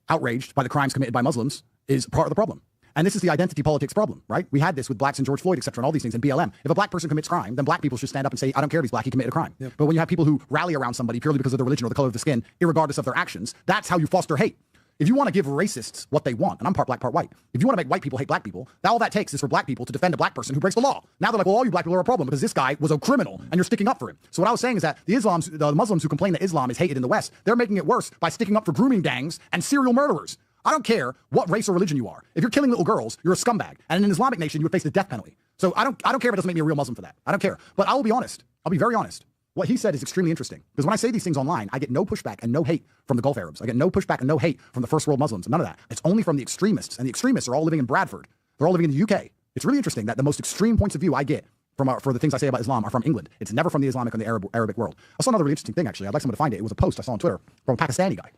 outraged by the crimes committed by Muslims is part of the problem. And this is the identity politics problem, right? We had this with blacks and George Floyd, et cetera, and all these things, and BLM. If a black person commits crime, then black people should stand up and say, I don't care if he's black, he committed a crime. Yep. But when you have people who rally around somebody purely because of their religion or the color of the skin, irregardless of their actions, that's how you foster hate. If you want to give racists what they want, and I'm part black, part white, if you want to make white people hate black people, all that takes is for black people to defend a black person who breaks the law. Now they're like, well, all you black people are a problem because this guy was a criminal and you're sticking up for him. So what I was saying is that the Muslims who complain that Islam is hated in the West, they're making it worse by sticking up for grooming gangs and serial murderers. I don't care what race or religion you are. If you're killing little girls, you're a scumbag. And in an Islamic nation, you would face the death penalty. So I don't care if it doesn't make me a real Muslim for that. I don't care. But I will be honest. I'll be very honest. What he said is extremely interesting, because when I say these things online, I get no pushback and no hate from the Gulf Arabs. I get no pushback and no hate from the first world Muslims. None of that. It's only from the extremists, and the extremists are all living in Bradford. They're all living in the UK. It's really interesting that the most extreme points of view I get for the things I say about Islam are from England. It's never from the Islamic and the Arabic world. I saw another really interesting thing, actually. I'd like someone to find it. It was a post I saw on Twitter from a Pakistani guy.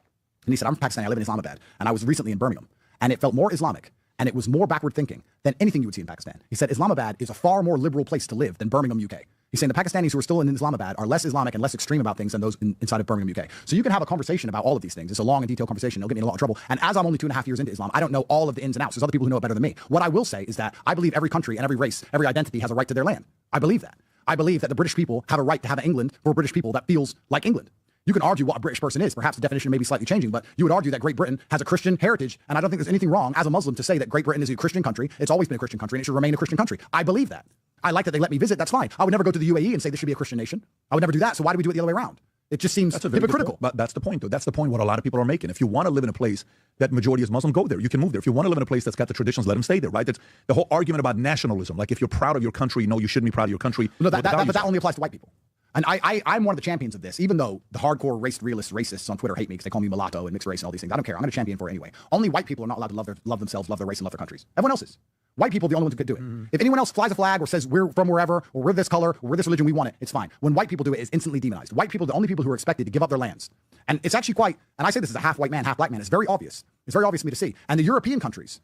And he said, I'm from Pakistan, I live in Islamabad, and I was recently in Birmingham, and it felt more Islamic, and it was more backward thinking than anything you would see in Pakistan. He said Islamabad is a far more liberal place to live than Birmingham, UK. He's saying the Pakistanis who are still in Islamabad are less Islamic and less extreme about things than those inside of Birmingham, UK. So you can have a conversation about all of these things. It's a long and detailed conversation. It'll get me in a lot of trouble. And as I'm only 2.5 years into Islam, I don't know all of the ins and outs. There's other people who know it better than me. What I will say is that I believe every country and every race, every identity has a right to their land. I believe that. I believe that the British people have a right to have an England for British people that feels like England. You can argue what a British person is. Perhaps the definition may be slightly changing, but you would argue that Great Britain has a Christian heritage, and I don't think there's anything wrong as a Muslim to say that Great Britain is a Christian country. It's always been a Christian country, and it should remain a Christian country. I believe that. I like that they let me visit. That's fine. I would never go to the UAE and say this should be a Christian nation. I would never do that. So why do we do it the other way around? It just seems hypocritical. But that's the point, though. That's the point what a lot of people are making. If you want to live in a place that majority is Muslim, go there. You can move there. If you want to live in a place that's got the traditions, let them stay there, right? That's the whole argument about nationalism. Like, if you're proud of your country, no, you shouldn't be proud of your country. No, but that only applies to white people. And I'm one of the champions of this, even though the hardcore racists on Twitter hate me because they call me mulatto and mixed race and all these things. I don't care. I'm going to champion for it anyway. Only white people are not allowed to love themselves, love their race, and love their countries. Everyone else is. White people are the only ones who could do it. If anyone else flies a flag or says we're from wherever, or we're this color, or we're this religion, we want it, it's fine. When white people do it, it's instantly demonized. White people are the only people who are expected to give up their lands. And it's actually quite, and I say this as a half white man, half black man, it's very obvious. It's very obvious to me to see. And the European countries,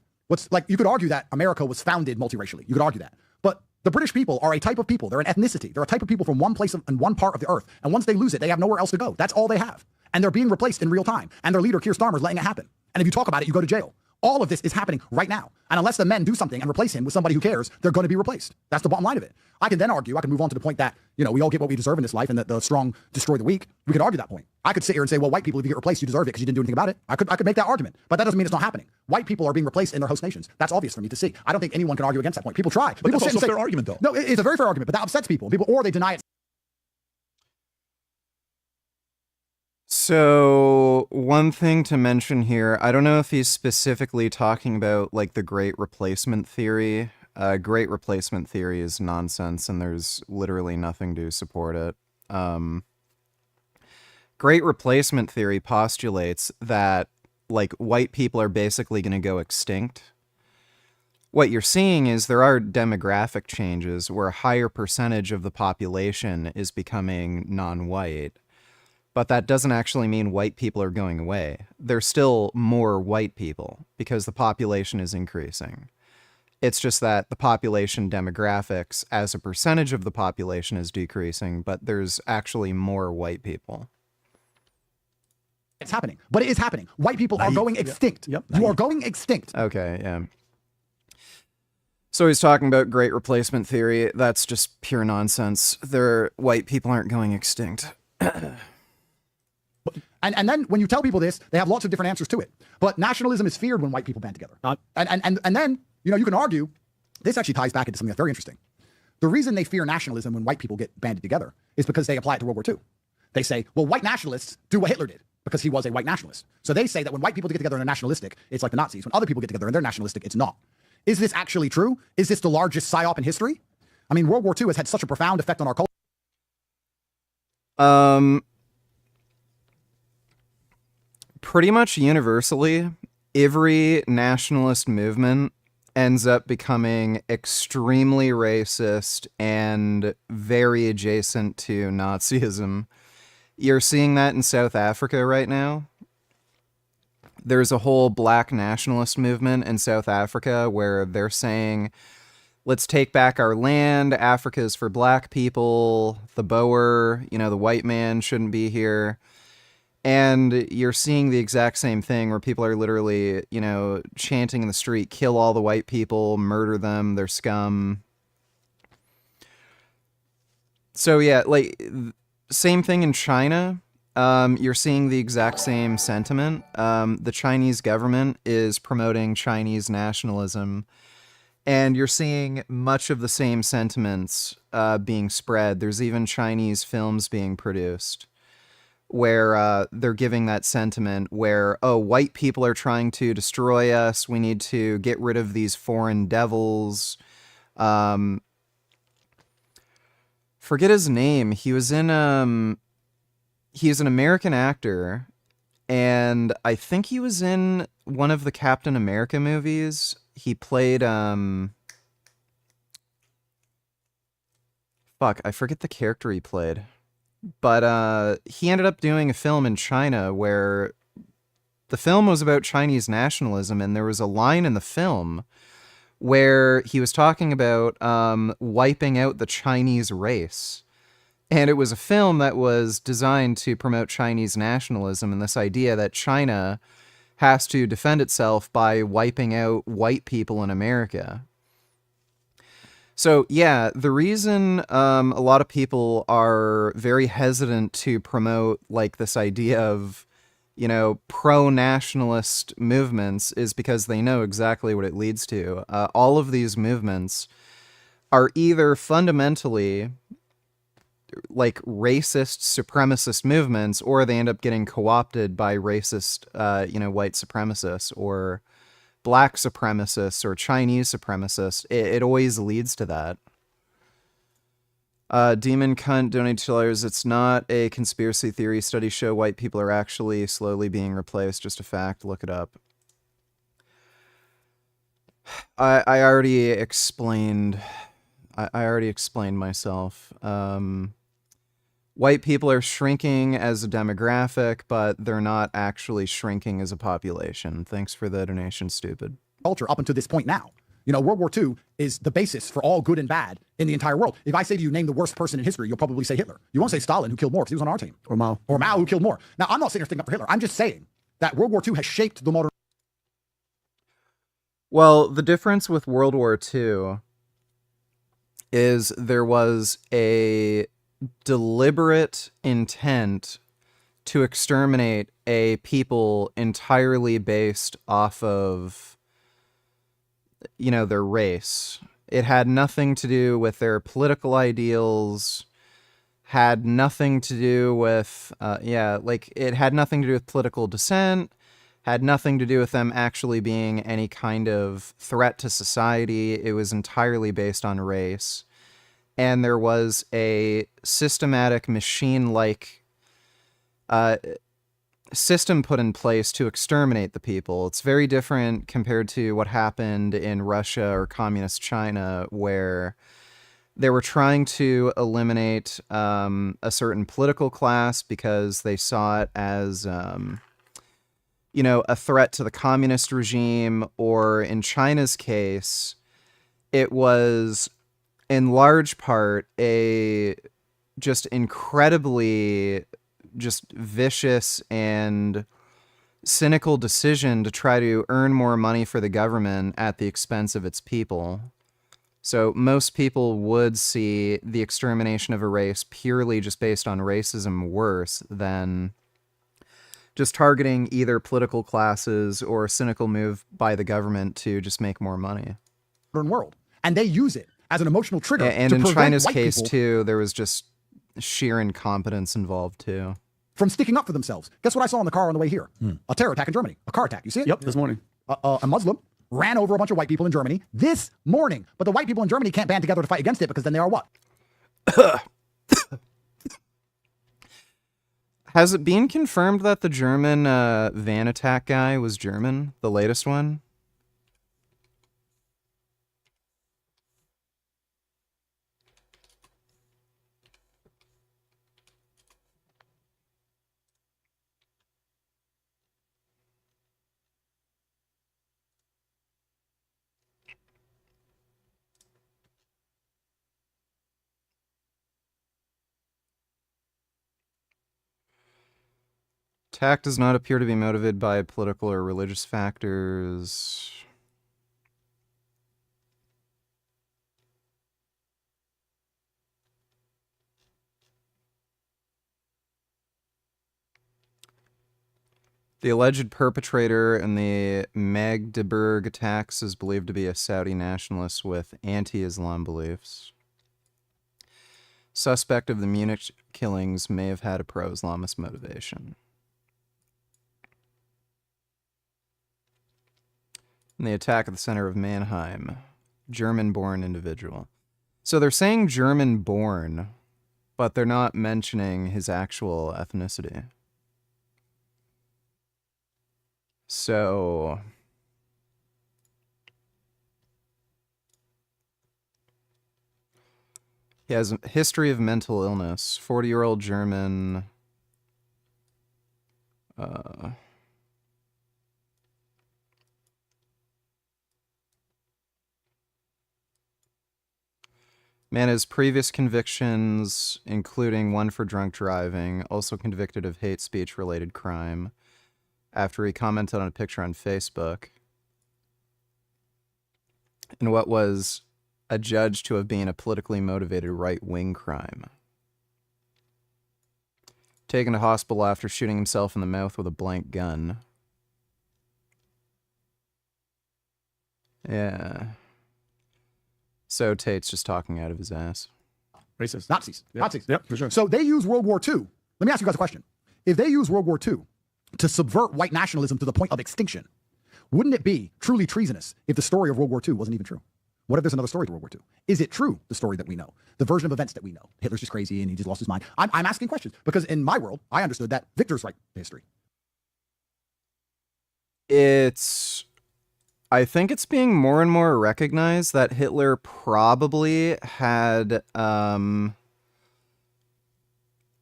you could argue that America was founded multiracially. You could argue that. But the British people are a type of people. They're an ethnicity. They're a type of people from one place and one part of the earth. And once they lose it, they have nowhere else to go. That's all they have. And they're being replaced in real time. And their leader, Keir Starmer, is letting it happen. And if you talk about it, you go to jail. All of this is happening right now. And unless the men do something and replace him with somebody who cares, they're going to be replaced. That's the bottom line of it. I can then argue, I can move on to the point that, we all get what we deserve in this life and that the strong destroy the weak. We could argue that point. I could sit here and say, well, white people, if you get replaced, you deserve it because you didn't do anything about it. I could make that argument, but that doesn't mean it's not happening. White people are being replaced in their host nations. That's obvious for me to see. I don't think anyone can argue against that point. People try. But people that's also a fair argument, though. No, it's a very fair argument, but that upsets people. Or they deny it. So, one thing to mention here, I don't know if he's specifically talking about, like, the Great Replacement Theory. Great Replacement Theory is nonsense, and there's literally nothing to support it. Great Replacement Theory postulates that, like, white people are basically going to go extinct. What you're seeing is there are demographic changes where a higher percentage of the population is becoming non-white. But that doesn't actually mean white people are going away. There's still more white people because the population is increasing. It's just that the population demographics as a percentage of the population is decreasing, but there's actually more white people. It's happening, but it is happening. White people are going extinct. Yep. You are going extinct. Okay, yeah. So he's talking about Great Replacement Theory. That's just pure nonsense. White people aren't going extinct. And then when you tell people this, they have lots of different answers to it. But nationalism is feared when white people band together. And then, you can argue, this actually ties back into something that's very interesting. The reason they fear nationalism when white people get banded together is because they apply it to World War II. They say, well, white nationalists do what Hitler did because he was a white nationalist. So they say that when white people get together and are nationalistic, it's like the Nazis. When other people get together and they're nationalistic, it's not. Is this actually true? Is this the largest psyop in history? I mean, World War II has had such a profound effect on our culture. Pretty much universally, every nationalist movement ends up becoming extremely racist and very adjacent to Nazism. You're seeing that in South Africa right now. There's a whole black nationalist movement in South Africa where they're saying, let's take back our land, Africa's for black people, the Boer, the white man shouldn't be here. And you're seeing the exact same thing where people are literally, chanting in the street, kill all the white people, murder them, they're scum. So yeah, like, same thing in China. You're seeing the exact same sentiment. The Chinese government is promoting Chinese nationalism. And you're seeing much of the same sentiments being spread. There's even Chinese films being produced where they're giving that sentiment where, oh, white people are trying to destroy us. We need to get rid of these foreign devils. Forget his name. He's an American actor, and I think he was in one of the Captain America movies. He played fuck, I forget the character he played. But he ended up doing a film in China where the film was about Chinese nationalism, and there was a line in the film where he was talking about wiping out the Chinese race. And it was a film that was designed to promote Chinese nationalism and this idea that China has to defend itself by wiping out white people in America. So, yeah, the reason a lot of people are very hesitant to promote, like, this idea of, you know, pro-nationalist movements is because they know exactly what it leads to. All of these movements are either fundamentally, like, racist, supremacist movements, or they end up getting co-opted by racist, you know, white supremacists, or black supremacists, or Chinese supremacists. It always leads to that. Demon Cunt donated $2. It's not a conspiracy theory. Studies show white people are actually slowly being replaced. Just a fact. Look it up. I already explained. I already explained myself. White people are shrinking as a demographic, but they're not actually shrinking as a population. Thanks for the donation, stupid. Culture up until this point now. You know, World War II is the basis for all good and bad in the entire world. If I say to you, name the worst person in history, you'll probably say Hitler. You won't say Stalin, who killed more, because he was on our team. Or Mao. Or Mao, who killed more. Now, I'm not sitting here sticking up for Hitler. I'm just saying that World War II has shaped the modern... Well, the difference with World War II is there was a deliberate intent to exterminate a people entirely based off of, you know, their race. It had nothing to do with their political ideals, had nothing to do with, it had nothing to do with political dissent, had nothing to do with them actually being any kind of threat to society. It was entirely based on race. And there was a systematic machine-like system put in place to exterminate the people. It's very different compared to what happened in Russia or communist China, where they were trying to eliminate a certain political class because they saw it as, you know, a threat to the communist regime, or in China's case, it was in large part a just incredibly just vicious and cynical decision to try to earn more money for the government at the expense of its people. So most people would see the extermination of a race purely just based on racism worse than just targeting either political classes or a cynical move by the government to just make more money. World. And they use it as an emotional trigger. And to in prevent China's white case, people too, there was just sheer incompetence involved, too. from sticking up for themselves. Guess what I saw in the car on the way here? A terror attack in Germany. A car attack. You see it? Yep, this morning. A Muslim ran over a bunch of white people in Germany this morning. But the white people in Germany can't band together to fight against it, because then they are what? Has it been confirmed that the German van attack guy was German? The latest one? Attack does not appear to be motivated by political or religious factors. The alleged perpetrator in the Magdeburg attacks is believed to be a Saudi nationalist with anti-Islam beliefs. Suspect of the Munich killings may have had a pro-Islamist motivation. In the attack at the center of Mannheim, German-born individual. So they're saying German-born, but they're not mentioning his actual ethnicity. So he has a history of mental illness. 40-year-old German. Man has previous convictions, including one for drunk driving, also convicted of hate speech-related crime after he commented on a picture on Facebook in what was adjudged to have been a politically motivated right-wing crime. Taken to hospital after shooting himself in the mouth with a blank gun. Yeah. So Tate's just talking out of his ass. Racist. Nazis. Yep. Nazis. Yep, for sure. So they use World War II. Let me ask you guys a question. If they use World War II to subvert white nationalism to the point of extinction, wouldn't it be truly treasonous if the story of World War II wasn't even true? What if there's another story to World War II? Is it true, the story that we know? The version of events that we know? Hitler's just crazy and he just lost his mind. I'm asking questions because in my world, I understood that Victor's right history. I think it's being more and more recognized that Hitler probably had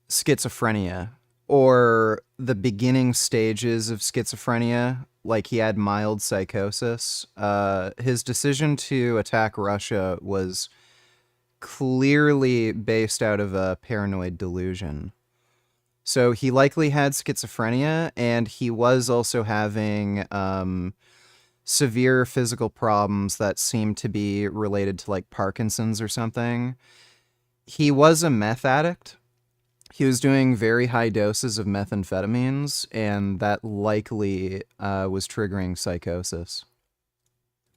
schizophrenia or the beginning stages of schizophrenia, like he had mild psychosis. His decision to attack Russia was clearly based out of a paranoid delusion. So he likely had schizophrenia, and he was also having severe physical problems that seemed to be related to like Parkinson's or something. He was a meth addict. He was doing very high doses of methamphetamines, and that likely was triggering psychosis.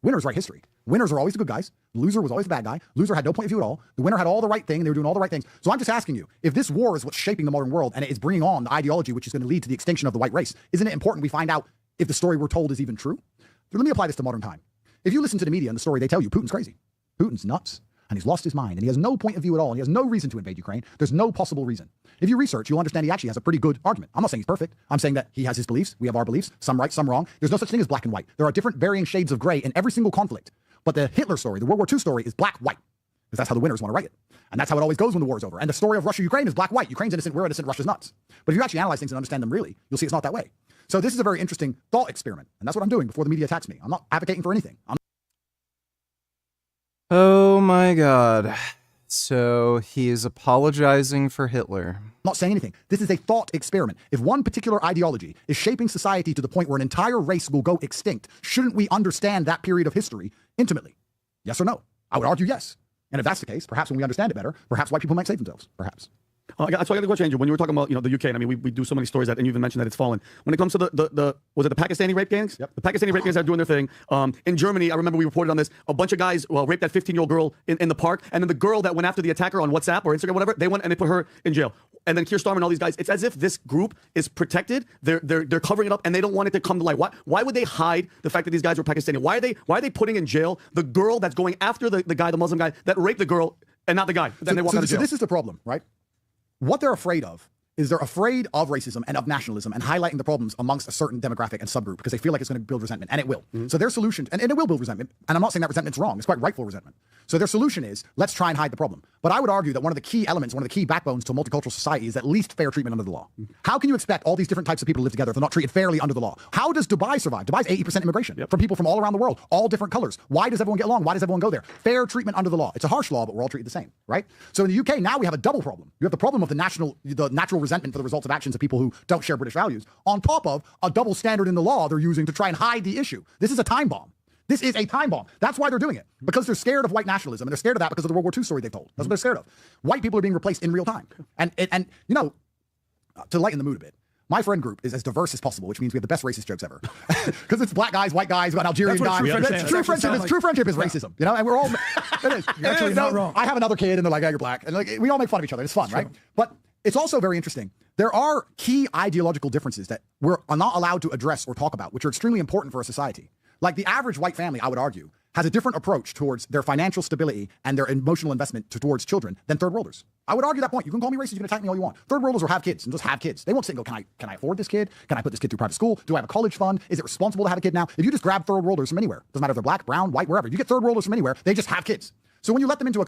Winners write history. Winners are always the good guys. Loser was always the bad guy. Loser had no point of view at all. The winner had all the right thing. They were doing all the right things. So I'm just asking you, if this war is what's shaping the modern world and it is bringing on the ideology which is going to lead to the extinction of the white race, isn't it important we find out if the story we're told is even true? So let me apply this to modern time. If you listen to the media and the story, they tell you Putin's crazy. Putin's nuts. And he's lost his mind. And he has no point of view at all. And he has no reason to invade Ukraine. There's no possible reason. If you research, you'll understand he actually has a pretty good argument. I'm not saying he's perfect. I'm saying that he has his beliefs. We have our beliefs. Some right, some wrong. There's no such thing as black and white. There are different varying shades of gray in every single conflict. But the Hitler story, the World War II story, is black-white. Because that's how the winners want to write it. And that's how it always goes when the war is over. And the story of Russia-Ukraine is black-white. Ukraine's innocent, we're innocent, Russia's nuts. But if you actually analyze things and understand them really, you'll see it's not that way. So this is a very interesting thought experiment. And that's what I'm doing before the media attacks me. I'm not advocating for anything. Oh my God. So he is apologizing for Hitler. Not saying anything. This is a thought experiment. If one particular ideology is shaping society to the point where an entire race will go extinct, shouldn't we understand that period of history intimately? Yes or no? I would argue yes. And if that's the case, perhaps when we understand it better, perhaps white people might save themselves. Perhaps. So I got to go change it. When you were talking about the UK, and I mean we do so many stories that, and you even mentioned that it's fallen. When it comes to the was it the Pakistani rape gangs? Yep. The Pakistani rape gangs are doing their thing. In Germany, I remember we reported on this. A bunch of guys raped that 15-year-old girl in the park, and then the girl that went after the attacker on WhatsApp or Instagram, whatever, they went and they put her in jail. And then Keir Starmer and all these guys, it's as if this group is protected. They're covering it up, and they don't want it to come to light. Why would they hide the fact that these guys were Pakistani? Why are they putting in jail the girl that's going after the guy, the Muslim guy that raped the girl, and not the guy? Then they walk out of jail. So this is the problem, right? What they're afraid of is they're afraid of racism and of nationalism and highlighting the problems amongst a certain demographic and subgroup because they feel like it's going to build resentment, and it will. Mm-hmm. So their solution, and it will build resentment, and I'm not saying that resentment's wrong, it's quite rightful resentment. So their solution is, let's try and hide the problem. But I would argue that one of the key elements, one of the key backbones to a multicultural society is at least fair treatment under the law. Mm-hmm. How can you expect all these different types of people to live together if they're not treated fairly under the law? How does Dubai survive? Dubai's 80% immigration from people from all around the world, all different colors. Why does everyone get along? Why does everyone go there? Fair treatment under the law. It's a harsh law, but we're all treated the same, right? So in the UK, now we have a double problem. You have the problem of the natural resentment for the results of actions of people who don't share British values, on top of a double standard in the law they're using to try and hide the issue. This is a time bomb. This is a time bomb. That's why they're doing it. Because they're scared of white nationalism, and they're scared of that because of the World War II story they told. That's what they're scared of. White people are being replaced in real time. And you know, to lighten the mood a bit, my friend group is as diverse as possible, which means we have the best racist jokes ever. Because it's black guys, white guys, an Algerian guy. True friendship is racism, you know, and we're all, it is. You're actually not wrong. I have another kid and they're like, oh, you're black. And like, we all make fun of each other. It's fun, right? But it's also very interesting. There are key ideological differences that we're not allowed to address or talk about, which are extremely important for a society. Like the average white family, I would argue, has a different approach towards their financial stability and their emotional investment towards children than third worlders. I would argue that point. You can call me racist, you can attack me all you want. Third worlders will have kids and just have kids. They won't sit and go, can I afford this kid? Can I put this kid through private school? Do I have a college fund? Is it responsible to have a kid now? If you just grab third worlders from anywhere, doesn't matter if they're black, brown, white, wherever, you get third worlders from anywhere, they just have kids. So when you let them into a...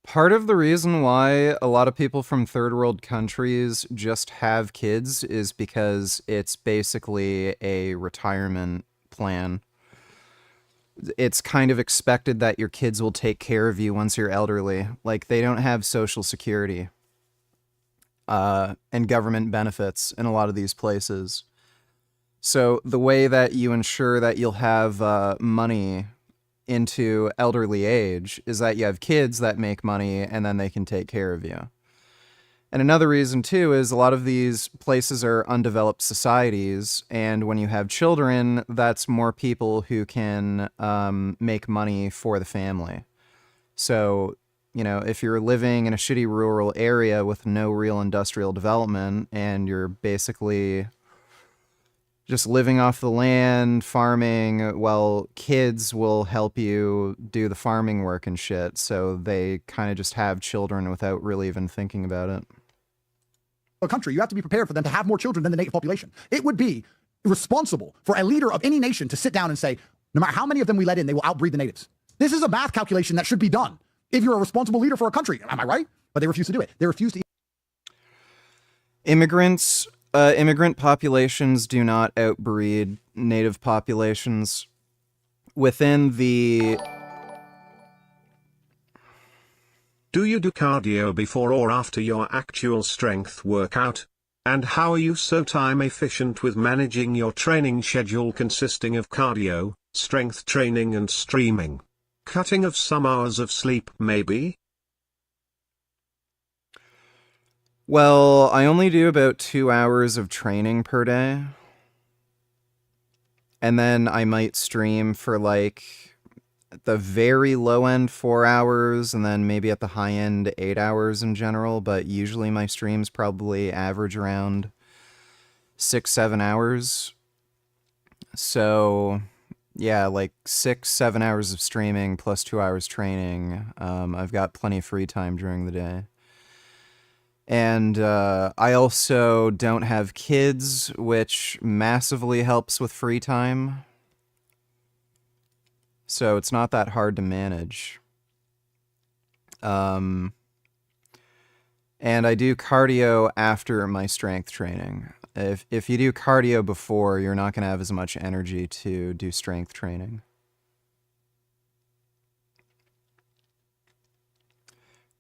Part of the reason why a lot of people from third world countries just have kids is because it's basically a retirement plan. It's kind of expected that your kids will take care of you once you're elderly. Like, they don't have Social Security and government benefits in a lot of these places. So the way that you ensure that you'll have money into elderly age is that you have kids that make money and then they can take care of you. And another reason, too, is a lot of these places are undeveloped societies, and when you have children, that's more people who can make money for the family. So, you know, if you're living in a shitty rural area with no real industrial development, and you're basically just living off the land, farming, well, kids will help you do the farming work and shit, so they kind of just have children without really even thinking about it. A country, you have to be prepared for them to have more children than the native population. It would be irresponsible for a leader of any nation to sit down and say, no matter how many of them we let in, they will outbreed the natives. This is a math calculation that should be done if you're a responsible leader for a country. Am I right? But they refuse to do it. They refuse to. Immigrant populations do not outbreed native populations. Within the... Do you do cardio before or after your actual strength workout? And how are you so time efficient with managing your training schedule consisting of cardio, strength training and streaming? Cutting of some hours of sleep, maybe? Well, I only do about 2 hours of training per day. And then I might stream for like... at the very low end 4 hours, and then maybe at the high end 8 hours in general, but usually my streams probably average around 6-7 hours. So yeah, like 6-7 hours of streaming plus 2 hours training. I've got plenty of free time during the day. And I also don't have kids, which massively helps with free time. So it's not that hard to manage. And I do cardio after my strength training. If you do cardio before, you're not going to have as much energy to do strength training.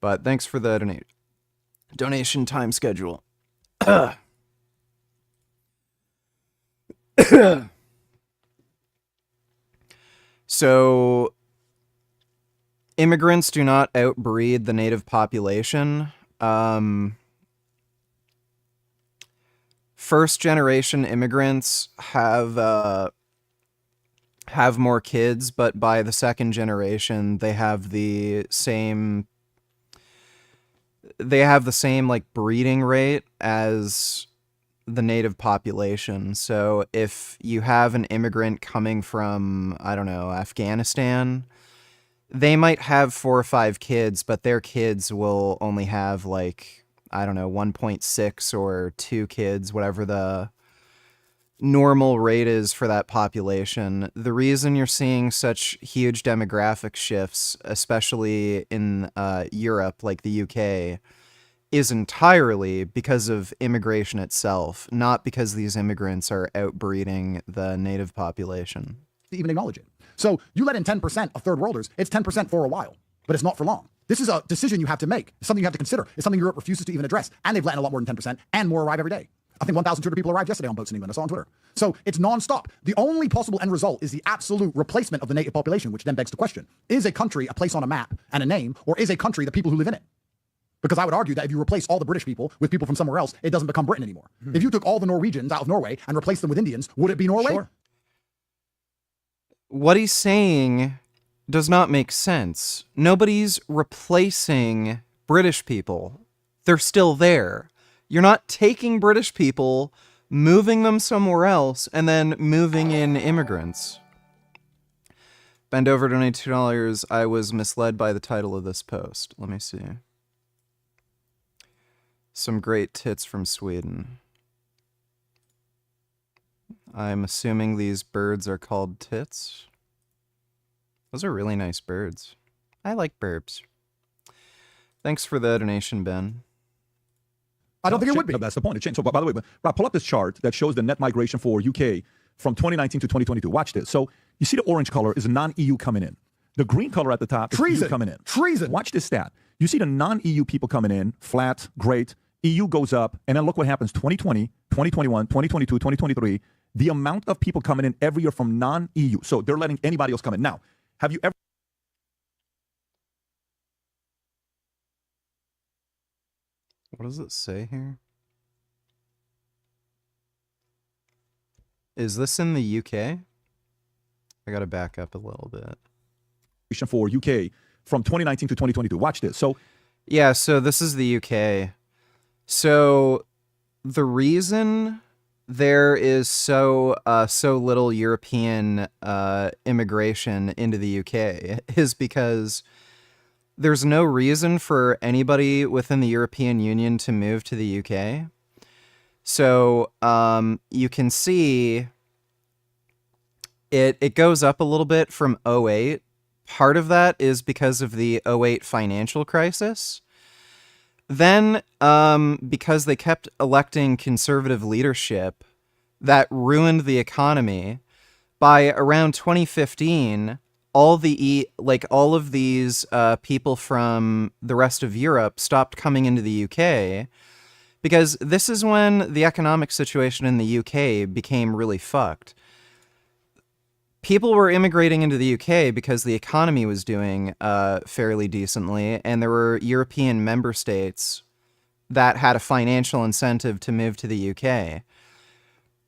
But thanks for the donation time schedule. So, immigrants do not outbreed the native population. First-generation immigrants have more kids, but by the second generation, they have the same like breeding rate as the native population. So if you have an immigrant coming from, I don't know, Afghanistan, they might have 4 or 5 kids, but their kids will only have like, I don't know, 1.6 or 2 kids, whatever the normal rate is for that population. The reason you're seeing such huge demographic shifts, especially in Europe, like the UK, is entirely because of immigration itself, not because these immigrants are outbreeding the native population. To even acknowledge it. So you let in 10% of third worlders, it's 10% for a while, but it's not for long. This is a decision you have to make. It's something you have to consider. It's something Europe refuses to even address. And they've let in a lot more than 10%, and more arrive every day. I think 1,200 people arrived yesterday on boats in England. I saw on Twitter. So it's nonstop. The only possible end result is the absolute replacement of the native population, which then begs the question, is a country a place on a map and a name, or is a country the people who live in it? Because I would argue that if you replace all the British people with people from somewhere else, it doesn't become Britain anymore. If you took all the Norwegians out of Norway and replaced them with Indians, would it be Norway? Sure. What he's saying does not make sense. Nobody's replacing British people. They're still there. You're not taking British people, moving them somewhere else, and then moving in immigrants. Bend over, donate $2. I was misled by the title of this post. Let me see. Some great tits from Sweden. I'm assuming these birds are called tits. Those are really nice birds. I like birds. Thanks for the donation, Ben. I don't think it would be. No, that's the point. It changed. So, by the way, Rob, pull up this chart that shows the net migration for UK from 2019 to 2022. Watch this. So you see the orange color is non-EU coming in. The green color at the top is EU coming in. Treason. Watch this stat. You see the non-EU people coming in, flat, great. EU goes up, and then look what happens 2020, 2021, 2022, 2023. The amount of people coming in every year from non-EU. So they're letting anybody else come in. Now, have you ever... What does it say here? Is this in the UK? I gotta back up a little bit. For UK from 2019 to 2022. Watch this. So, yeah, so this is the UK. So the reason there is so little European immigration into the UK is because there's no reason for anybody within the European Union to move to the UK. So you can see it goes up a little bit from 08. Part of that is because of the 08 financial crisis. Then, because they kept electing conservative leadership, that ruined the economy. By around 2015, all of these people from the rest of Europe stopped coming into the UK, because this is when the economic situation in the UK became really fucked. People were immigrating into the UK because the economy was doing fairly decently, and there were European member states that had a financial incentive to move to the UK.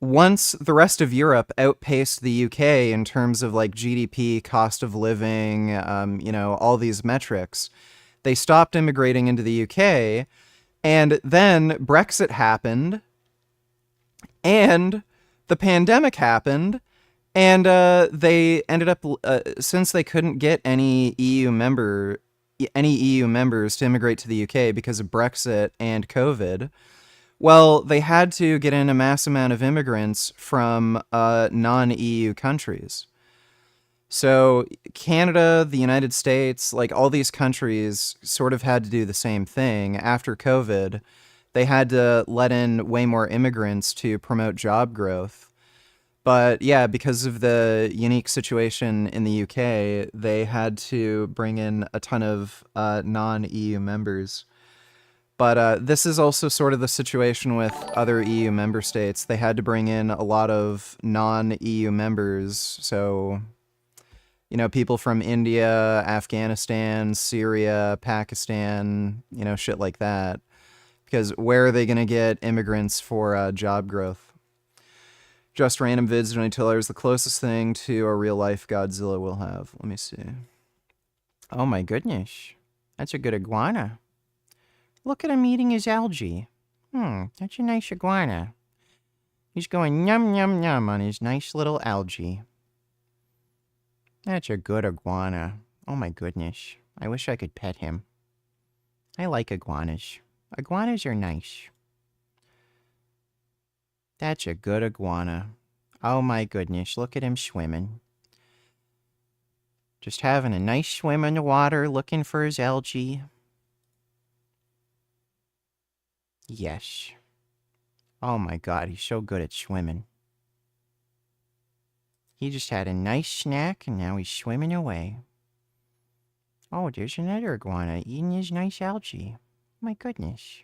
Once the rest of Europe outpaced the UK in terms of like GDP, cost of living, all these metrics, they stopped immigrating into the UK, and then Brexit happened, and the pandemic happened. And they ended up, since they couldn't get any EU members to immigrate to the UK because of Brexit and COVID, well, they had to get in a mass amount of immigrants from non-EU countries. So Canada, the United States, like all these countries sort of had to do the same thing. After COVID, they had to let in way more immigrants to promote job growth. But yeah, because of the unique situation in the UK, they had to bring in a ton of non-EU members. But this is also sort of the situation with other EU member states. They had to bring in a lot of non-EU members. So, people from India, Afghanistan, Syria, Pakistan, shit like that. Because where are they going to get immigrants for job growth? Just random vids donate $2, the closest thing to a real life Godzilla we'll have. Let me see. Oh my goodness. That's a good iguana. Look at him eating his algae. That's a nice iguana. He's going yum yum yum on his nice little algae. That's a good iguana. Oh my goodness. I wish I could pet him. I like iguanas. Iguanas are nice. That's a good iguana. Oh my goodness, look at him swimming. Just having a nice swim in the water, looking for his algae. Yes. Oh my god, he's so good at swimming. He just had a nice snack and now he's swimming away. Oh, there's another iguana eating his nice algae. My goodness.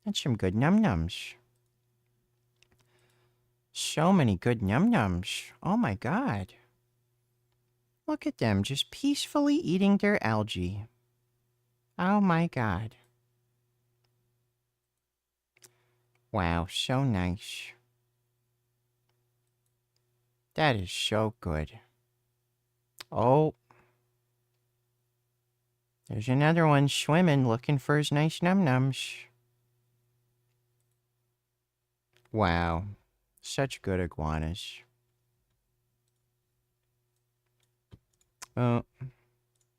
That's some good num-nums. So many good num-nums. Oh my god. Look at them just peacefully eating their algae. Oh my god. Wow, so nice. That is so good. Oh. There's another one swimming looking for his nice num-nums. Wow. Such good iguanas. Oh,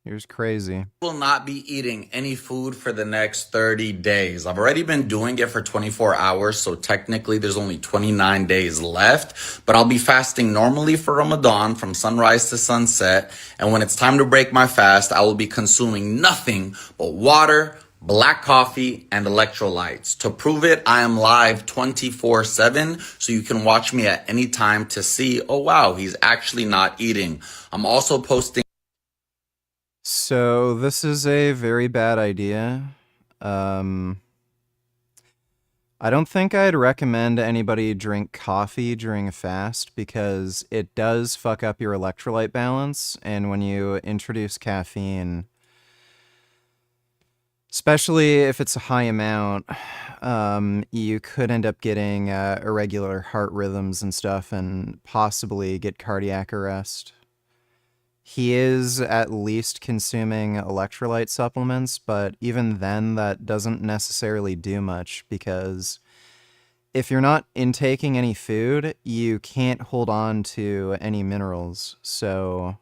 here's crazy. Will not be eating any food for the next 30 days. I've already been doing it for 24 hours, so technically there's only 29 days left, but I'll be fasting normally for Ramadan from sunrise to sunset, and when it's time to break my fast, I will be consuming nothing but water, black coffee, and electrolytes. To prove it, I am live 24/7, so you can watch me at any time to see, oh wow, he's actually not eating. I'm also posting. So this is a very bad idea. I don't think I'd recommend anybody drink coffee during a fast because it does fuck up your electrolyte balance, and when you introduce caffeine, especially if it's a high amount, you could end up getting irregular heart rhythms and stuff and possibly get cardiac arrest. He is at least consuming electrolyte supplements, but even then, that doesn't necessarily do much because if you're not intaking any food, you can't hold on to any minerals. So,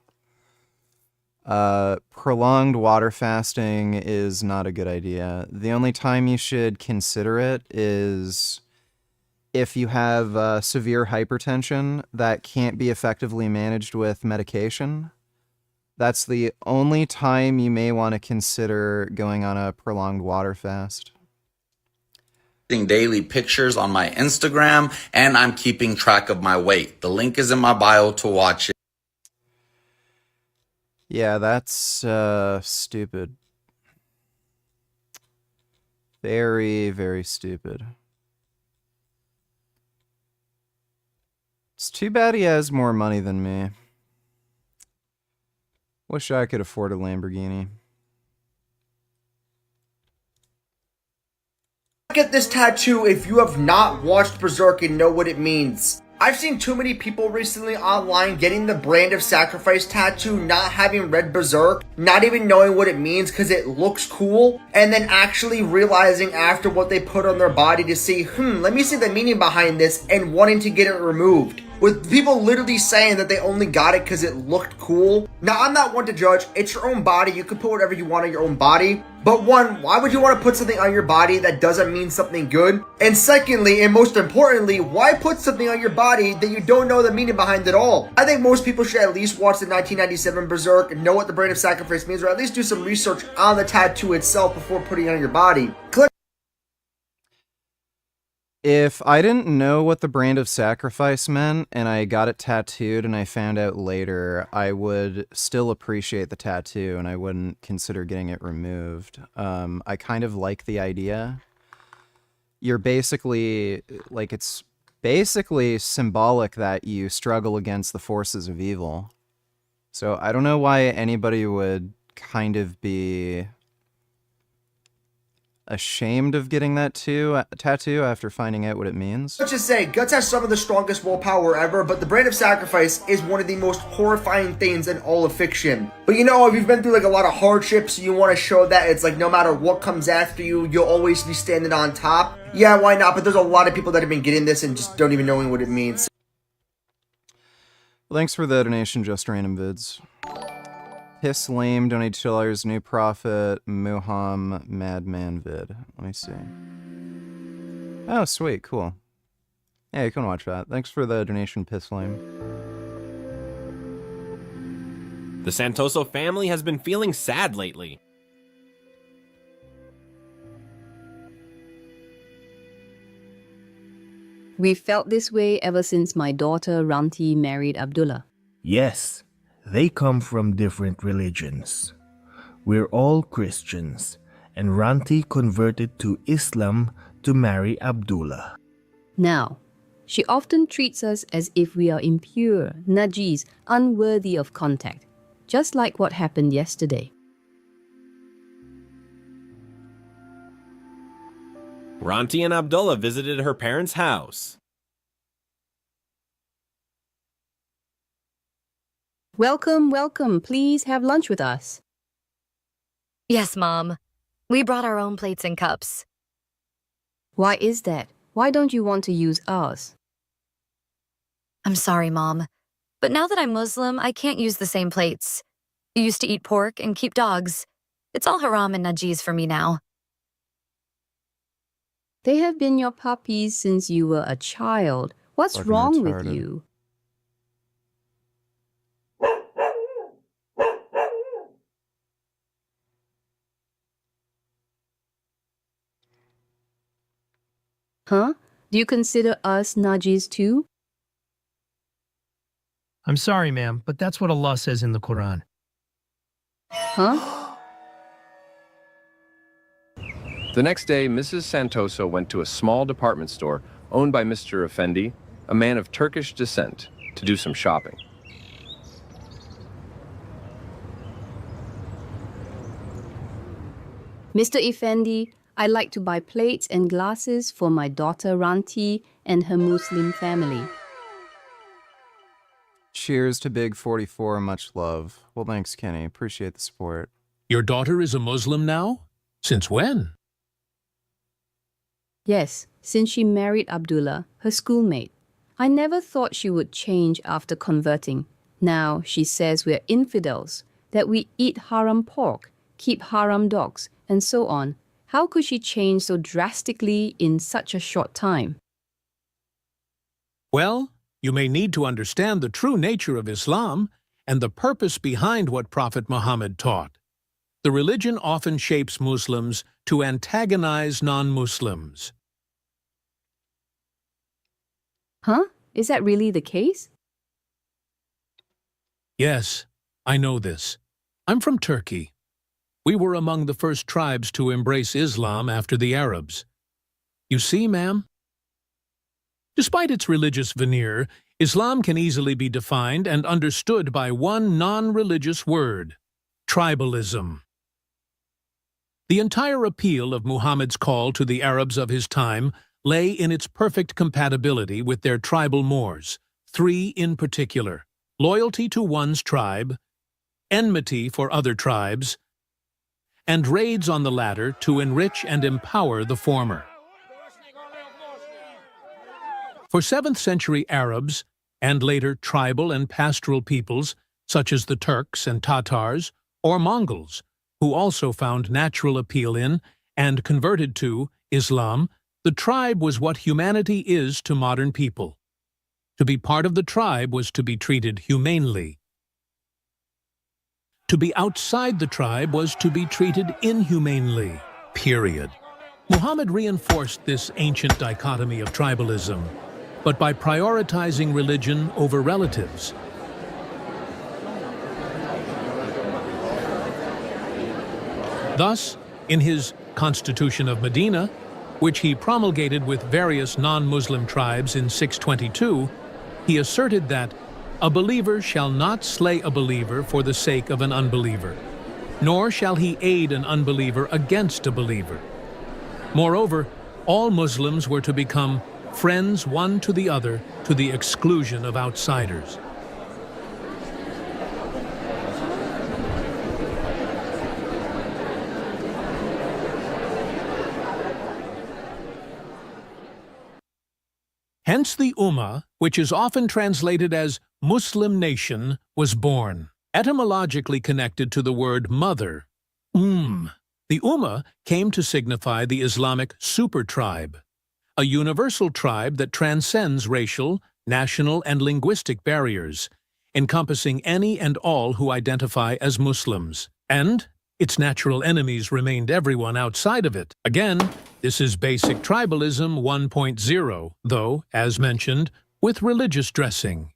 prolonged water fasting is not a good idea. The only time you should consider it is if you have severe hypertension that can't be effectively managed with medication. That's the only time you may want to consider going on a prolonged water fast. Daily pictures on my Instagram, and I'm keeping track of my weight. The link is in my bio to watch it. Yeah, that's stupid. Very, very stupid. It's too bad he has more money than me. Wish I could afford a Lamborghini. Get this tattoo if you have not watched Berserk and know what it means. I've seen too many people recently online getting the Brand of Sacrifice tattoo, not having read Berserk, not even knowing what it means because it looks cool, and then actually realizing after what they put on their body to see, let me see the meaning behind this, and wanting to get it removed. With people literally saying that they only got it because it looked cool. Now, I'm not one to judge. It's your own body. You can put whatever you want on your own body. But one, why would you want to put something on your body that doesn't mean something good? And secondly, and most importantly, why put something on your body that you don't know the meaning behind at all? I think most people should at least watch the 1997 Berserk and know what the Brand of Sacrifice means, or at least do some research on the tattoo itself before putting it on your body. If I didn't know what the Brand of Sacrifice meant and I got it tattooed and I found out later, I would still appreciate the tattoo and I wouldn't consider getting it removed. I kind of like the idea. You're basically, like, it's basically symbolic that you struggle against the forces of evil. So I don't know why anybody would kind of be ashamed of getting that tattoo after finding out what it means. Let's just say, Guts has some of the strongest willpower ever, but the Brand of Sacrifice is one of the most horrifying things in all of fiction. But you know, if you've been through like a lot of hardships, you want to show that it's like no matter what comes after you, you'll always be standing on top. Yeah, why not? But there's a lot of people that have been getting this and just don't even knowing what it means. Well, thanks for the donation, Just Random Vids. Piss Lame, donate $2, New Prophet, Muham, Madman Vid. Let me see. Oh, sweet, cool. Yeah, you can watch that. Thanks for the donation, Piss Lame. The Santoso family has been feeling sad lately. We felt this way ever since my daughter Ranti married Abdullah. Yes. They come from different religions. We're all Christians, and Ranti converted to Islam to marry Abdullah. Now, she often treats us as if we are impure, najis, unworthy of contact, just like what happened yesterday. Ranti and Abdullah visited her parents' house. Welcome, welcome. Please have lunch with us. Yes, Mom. We brought our own plates and cups. Why is that? Why don't you want to use ours? I'm sorry, Mom. But now that I'm Muslim, I can't use the same plates. You used to eat pork and keep dogs. It's all haram and najis for me now. They have been your puppies since you were a child. What's Fucking wrong with retarded. you? Huh? Do you consider us najis too? I'm sorry, ma'am, but that's what Allah says in the Quran. Huh? The next day, Mrs. Santoso went to a small department store owned by Mr. Effendi, a man of Turkish descent, to do some shopping. Mr. Effendi, I'd like to buy plates and glasses for my daughter Ranti and her Muslim family. Cheers to Big 44, much love. Well, thanks, Kenny. Appreciate the support. Your daughter is a Muslim now? Since when? Yes, since she married Abdullah, her schoolmate. I never thought she would change after converting. Now she says we're infidels, that we eat haram pork, keep haram dogs, and so on. How could she change so drastically in such a short time? Well, you may need to understand the true nature of Islam and the purpose behind what Prophet Muhammad taught. The religion often shapes Muslims to antagonize non-Muslims. Huh? Is that really the case? Yes, I know this. I'm from Turkey. We were among the first tribes to embrace Islam after the Arabs. You see, ma'am? Despite its religious veneer, Islam can easily be defined and understood by one non-religious word: tribalism. The entire appeal of Muhammad's call to the Arabs of his time lay in its perfect compatibility with their tribal mores, three in particular: loyalty to one's tribe, enmity for other tribes, and raids on the latter to enrich and empower the former. For 7th century Arabs, and later tribal and pastoral peoples, such as the Turks and Tatars, or Mongols, who also found natural appeal in, and converted to, Islam, the tribe was what humanity is to modern people. To be part of the tribe was to be treated humanely. To be outside the tribe was to be treated inhumanely, period. Muhammad reinforced this ancient dichotomy of tribalism, but by prioritizing religion over relatives. Thus, in his Constitution of Medina, which he promulgated with various non-Muslim tribes in 622, he asserted that a believer shall not slay a believer for the sake of an unbeliever, nor shall he aid an unbeliever against a believer. Moreover, all Muslims were to become friends one to the other to the exclusion of outsiders. Hence the Ummah, which is often translated as Muslim nation, was born, etymologically connected to the word mother, The Ummah came to signify the Islamic super tribe, a universal tribe that transcends racial, national, and linguistic barriers, encompassing any and all who identify as Muslims. And its natural enemies remained everyone outside of it. Again, this is basic tribalism 1.0, though, as mentioned, with religious dressing.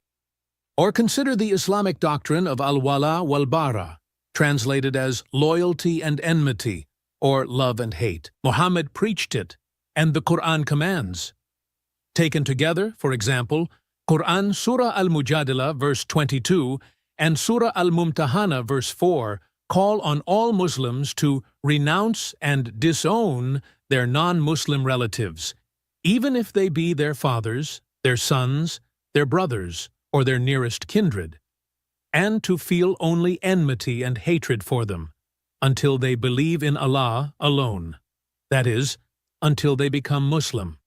Or consider the Islamic doctrine of al-wala wal-bara, translated as loyalty and enmity, or love and hate. Muhammad preached it, and the Quran commands. Taken together, for example, Quran Surah Al-Mujadila, verse 22, and Surah Al-Mumtahana, verse 4, call on all Muslims to renounce and disown their non-Muslim relatives, even if they be their fathers, their sons, their brothers, or their nearest kindred, and to feel only enmity and hatred for them, until they believe in Allah alone, that is, until they become Muslim.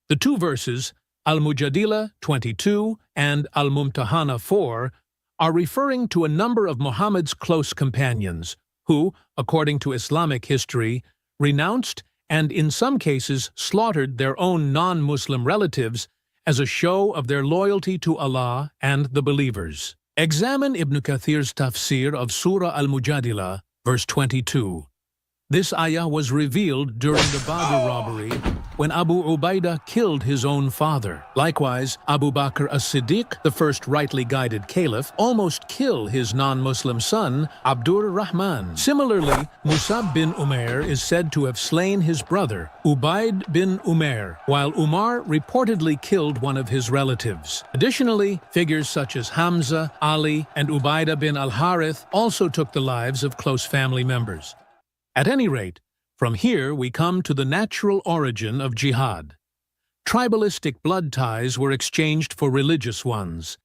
The two verses, Al-Mujadila 22 and Al-Mumtahana 4, are referring to a number of Muhammad's close companions who, according to Islamic history, renounced and in some cases slaughtered their own non-Muslim relatives as a show of their loyalty to Allah and the believers. Examine Ibn Kathir's tafsir of Surah Al-Mujadilah, verse 22. This ayah was revealed during the Badr robbery when Abu Ubaidah killed his own father. Likewise, Abu Bakr as-Siddiq, the first rightly guided caliph, almost killed his non-Muslim son, Abdur Rahman. Similarly, Musab bin Umair is said to have slain his brother, Ubaid bin Umair, while Umar reportedly killed one of his relatives. Additionally, figures such as Hamza, Ali, and Ubaidah bin al-Harith also took the lives of close family members. At any rate, from here we come to the natural origin of jihad. Tribalistic blood ties were exchanged for religious ones,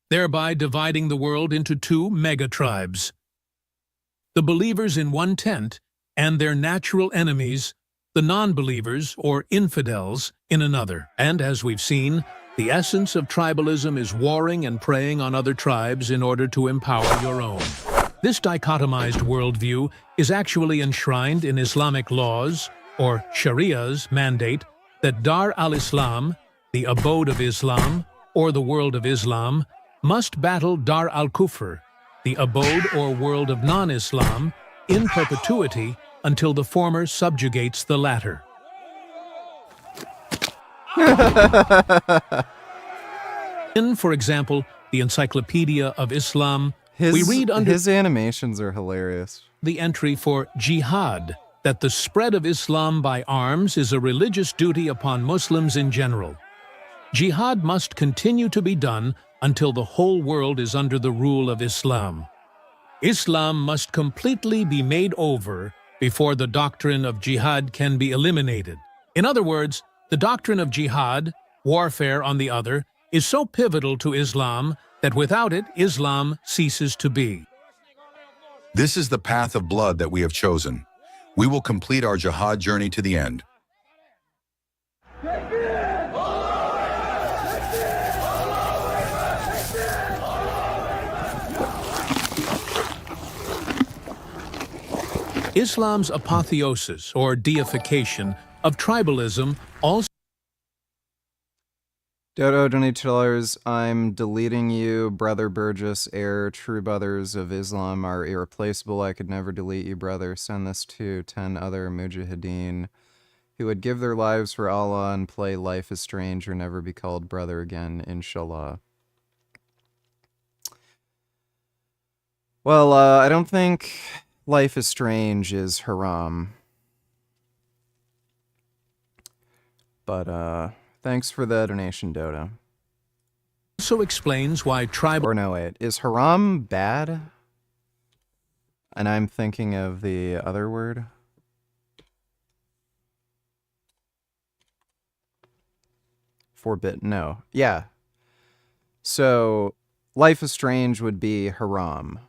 thereby dividing the world into two mega-tribes: the believers in one tent and their natural enemies, the non-believers or infidels, in another. And as we've seen, the essence of tribalism is warring and preying on other tribes in order to empower your own. This dichotomized worldview is actually enshrined in Islamic laws, or Sharia's mandate, that Dar al-Islam, the abode of Islam, or the world of Islam, must battle Dar al-Kufr, the abode or world of non-Islam, in perpetuity until the former subjugates the latter. In, for example, the Encyclopedia of Islam, we read under his animations are hilarious. The entry for jihad, that the spread of Islam by arms is a religious duty upon Muslims in general. Jihad must continue to be done until the whole world is under the rule of Islam. Islam must completely be made over before the doctrine of jihad can be eliminated. In other words, the doctrine of jihad, warfare on the other, is so pivotal to Islam that without it, Islam ceases to be. This is the path of blood that we have chosen. We will complete our jihad journey to the end. Islam's apotheosis, or deification, of tribalism also... Dodo, $22. I'm deleting you, Brother Burgess, heir, true brothers of Islam are irreplaceable. I could never delete you, brother. Send this to 10 other mujahideen who would give their lives for Allah and play Life is Strange or never be called brother again, inshallah. Well, I don't think Life is Strange is haram. But, thanks for the donation, Dodo. Also explains why tribal... Or no, wait. Is haram bad? And I'm thinking of the other word. Forbidden. No. Yeah. So, Life is Strange would be haram.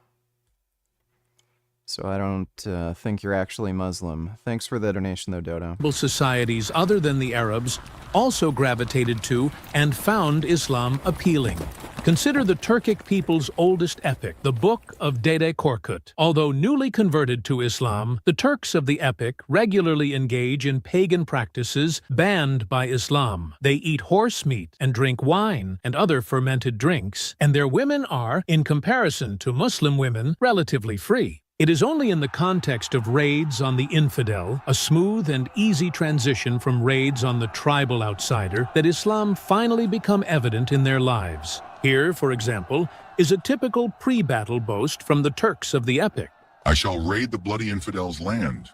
So I don't think you're actually Muslim. Thanks for the donation, though, Dodo. Societies other than the Arabs also gravitated to and found Islam appealing. Consider the Turkic people's oldest epic, the Book of Dede Korkut. Although newly converted to Islam, the Turks of the epic regularly engage in pagan practices banned by Islam. They eat horse meat and drink wine and other fermented drinks, and their women are, in comparison to Muslim women, relatively free. It is only in the context of raids on the infidel, a smooth and easy transition from raids on the tribal outsider, that Islam finally become evident in their lives. Here, for example, is a typical pre-battle boast from the Turks of the epic. I shall raid the bloody infidel's land.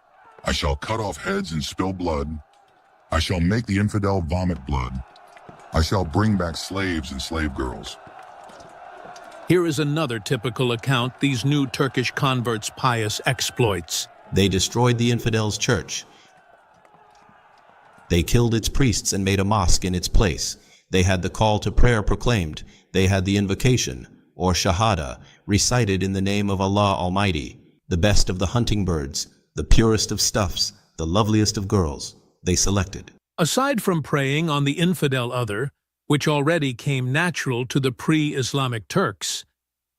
I shall cut off heads and spill blood. I shall make the infidel vomit blood. I shall bring back slaves and slave girls. Here is another typical account these new Turkish converts' pious exploits. They destroyed the infidel's church. They killed its priests and made a mosque in its place. They had the call to prayer proclaimed. They had the invocation, or shahada, recited in the name of Allah Almighty, the best of the hunting birds, the purest of stuffs, the loveliest of girls. They selected. Aside from preying on the infidel other, which already came natural to the pre-Islamic Turks,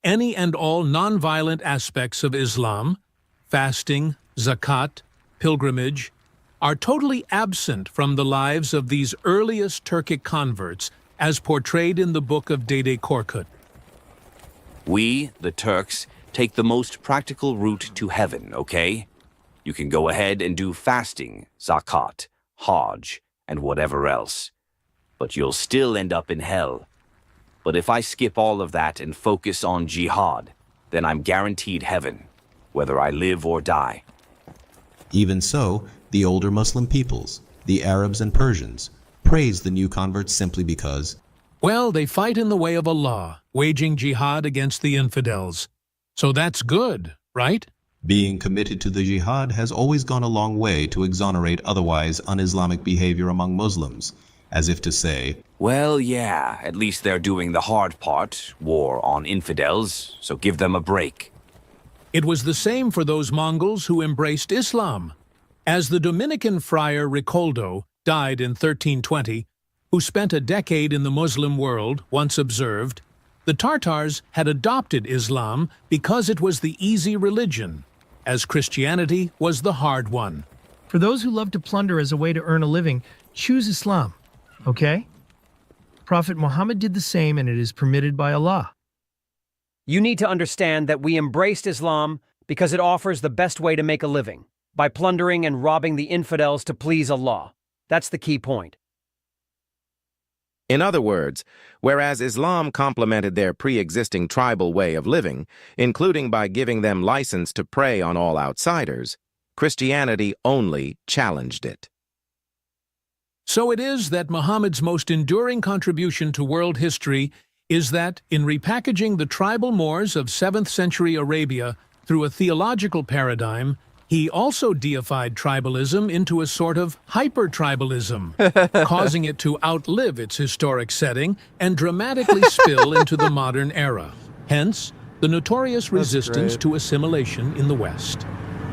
any and all nonviolent aspects of Islam, fasting, zakat, pilgrimage, are totally absent from the lives of these earliest Turkic converts as portrayed in the book of Dede Korkut. We, the Turks, take the most practical route to heaven, okay? You can go ahead and do fasting, zakat, hajj, and whatever else. But you'll still end up in hell. But if I skip all of that and focus on jihad, then I'm guaranteed heaven, whether I live or die. Even so, the older Muslim peoples, the Arabs and Persians, praise the new converts simply because, well, they fight in the way of Allah, waging jihad against the infidels. So that's good, right? being committed to the jihad has always gone a long way to exonerate otherwise un-Islamic behavior among Muslims, as if to say, well, yeah, at least they're doing the hard part, war on infidels, so give them a break. It was the same for those Mongols who embraced Islam. As the Dominican friar Ricoldo died in 1320, who spent a decade in the Muslim world, once observed, the Tartars had adopted Islam because it was the easy religion, as Christianity was the hard one. For those who love to plunder as a way to earn a living, choose Islam, okay? Prophet Muhammad did the same, and it is permitted by Allah. You need to understand that we embraced Islam because it offers the best way to make a living, by plundering and robbing the infidels to please Allah. That's the key point. In other words, whereas Islam complemented their pre-existing tribal way of living, including by giving them license to prey on all outsiders, Christianity only challenged it. So it is that Muhammad's most enduring contribution to world history is that, in repackaging the tribal Moors of 7th century Arabia through a theological paradigm, he also deified tribalism into a sort of hyper-tribalism, causing it to outlive its historic setting and dramatically spill into the modern era. Hence, the notorious resistance to assimilation in the West,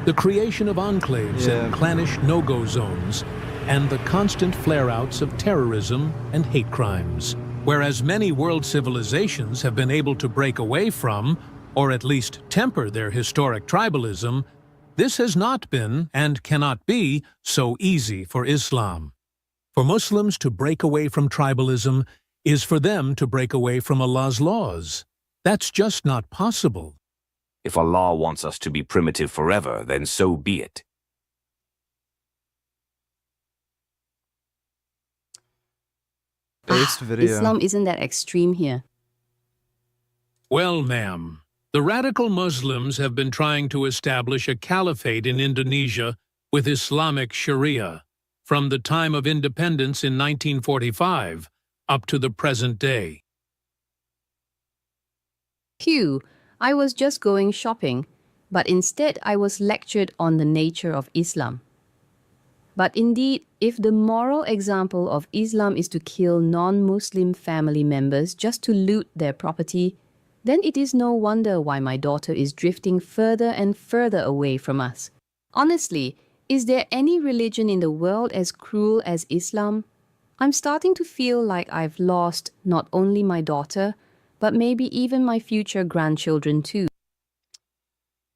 the creation of enclaves and clannish no-go zones, and the constant flare-outs of terrorism and hate crimes. Whereas many world civilizations have been able to break away from, or at least temper their historic tribalism, this has not been, and cannot be, so easy for Islam. For Muslims to break away from tribalism is for them to break away from Allah's laws. That's just not possible. If Allah wants us to be primitive forever, then so be it. Based video. Islam isn't that extreme here. Well, ma'am, the radical Muslims have been trying to establish a caliphate in Indonesia with Islamic Sharia from the time of independence in 1945 up to the present day. Phew, I was just going shopping, but instead I was lectured on the nature of Islam. But indeed, if the moral example of Islam is to kill non-Muslim family members just to loot their property, then it is no wonder why my daughter is drifting further and further away from us. Honestly, is there any religion in the world as cruel as Islam? I'm starting to feel like I've lost not only my daughter, but maybe even my future grandchildren too.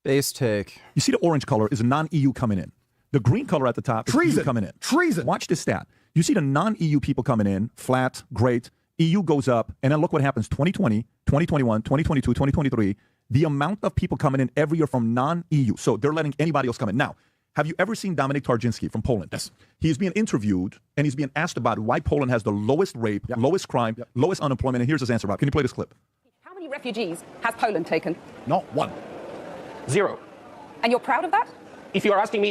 Base take. You see the orange color is a non-EU coming in. The green color at the top is EU coming in. Treason. Watch this stat. You see the non-EU people coming in, flat, great. EU goes up, and then look what happens 2020, 2021, 2022, 2023. The amount of people coming in every year from non-EU. So they're letting anybody else come in. Now, have you ever seen Dominik Tarczynski from Poland? Yes. He's being interviewed, and he's being asked about why Poland has the lowest rape, lowest crime, lowest unemployment. And here's his answer, Rob. Can you play this clip? How many refugees has Poland taken? Not one. 0. And you're proud of that? If you're asking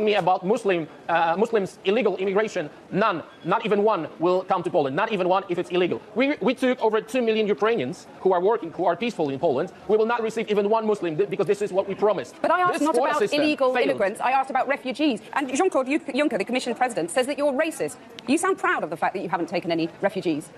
me about Muslims illegal immigration, none, not even one will come to Poland. Not even one if it's illegal. We took over 2 million Ukrainians who are working, who are peaceful in Poland. We will not receive even one Muslim because this is what we promised. But I asked this not about illegal immigrants. I asked about refugees. And Jean-Claude Juncker, the Commission President, says that you're racist. You sound proud of the fact that you haven't taken any refugees.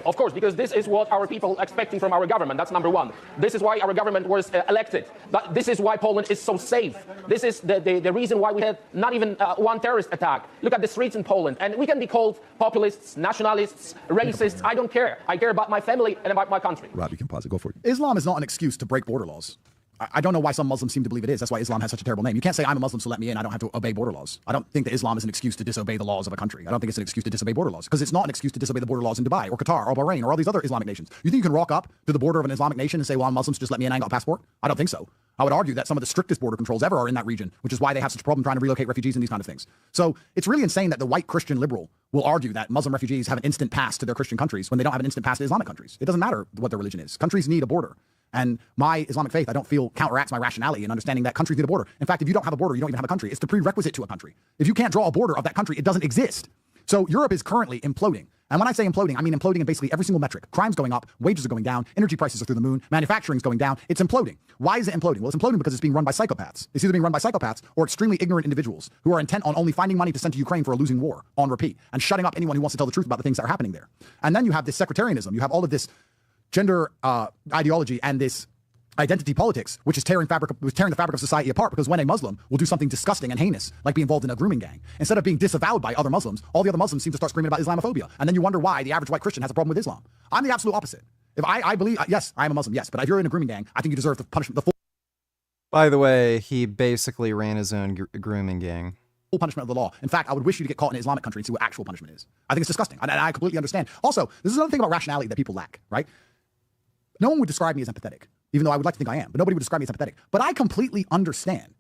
Of course, because this is what our people expecting from our government. That's number one. This is why our government was elected. But this is why Poland is so safe. This is the reason why we had not even one terrorist attack. Look at the streets in Poland. And we can be called populists, nationalists, racists. I don't care. I care about my family and about my country. Rob, you can pause it. Go for it. Islam is not an excuse to break border laws. I don't know why some Muslims seem to believe it is. That's why Islam has such a terrible name. You can't say I'm a Muslim, so let me in. I don't have to obey border laws. I don't think that Islam is an excuse to disobey the laws of a country. I don't think it's an excuse to disobey border laws, because it's not an excuse to disobey the border laws in Dubai or Qatar or Bahrain or all these other Islamic nations. You think you can walk up to the border of an Islamic nation and say, well, I'm Muslim, so just let me in, I ain't got a passport? I don't think so. I would argue that some of the strictest border controls ever are in that region, which is why they have such a problem trying to relocate refugees and these kind of things. So it's really insane that the white Christian liberal will argue that Muslim refugees have an instant pass to their Christian countries when they don't have an instant pass to Islamic countries. It doesn't matter what their religion is. Countries need a border. And my Islamic faith, I don't feel, counteracts my rationality in understanding that countries need a border. In fact, if you don't have a border, you don't even have a country. It's the prerequisite to a country. If you can't draw a border of that country, it doesn't exist. So Europe is currently imploding. And when I say imploding, I mean imploding in basically every single metric. Crime's going up, wages are going down, energy prices are through the moon, manufacturing's going down. It's imploding. Why is it imploding? Well, it's imploding because it's being run by psychopaths. It's either being run by psychopaths or extremely ignorant individuals who are intent on only finding money to send to Ukraine for a losing war on repeat and shutting up anyone who wants to tell the truth about the things that are happening there. And then you have this sectarianism. You have all of this gender ideology and this identity politics, which is tearing the fabric of society apart, because when a Muslim will do something disgusting and heinous, like be involved in a grooming gang, instead of being disavowed by other Muslims, all the other Muslims seem to start screaming about Islamophobia. And then you wonder why the average white Christian has a problem with Islam. I'm the absolute opposite. If I believe, yes, I am a Muslim, yes, but if you're in a grooming gang, I think you deserve the punishment, the full By the way, he basically ran his own grooming gang. full punishment of the law. In fact, I would wish you to get caught in an Islamic country and see what actual punishment is. I think it's disgusting. And I completely understand. Also, this is another thing about rationality that people lack, right? No one would describe me as empathetic, even though I would like to think I am, but nobody would describe me as empathetic. But I completely understand,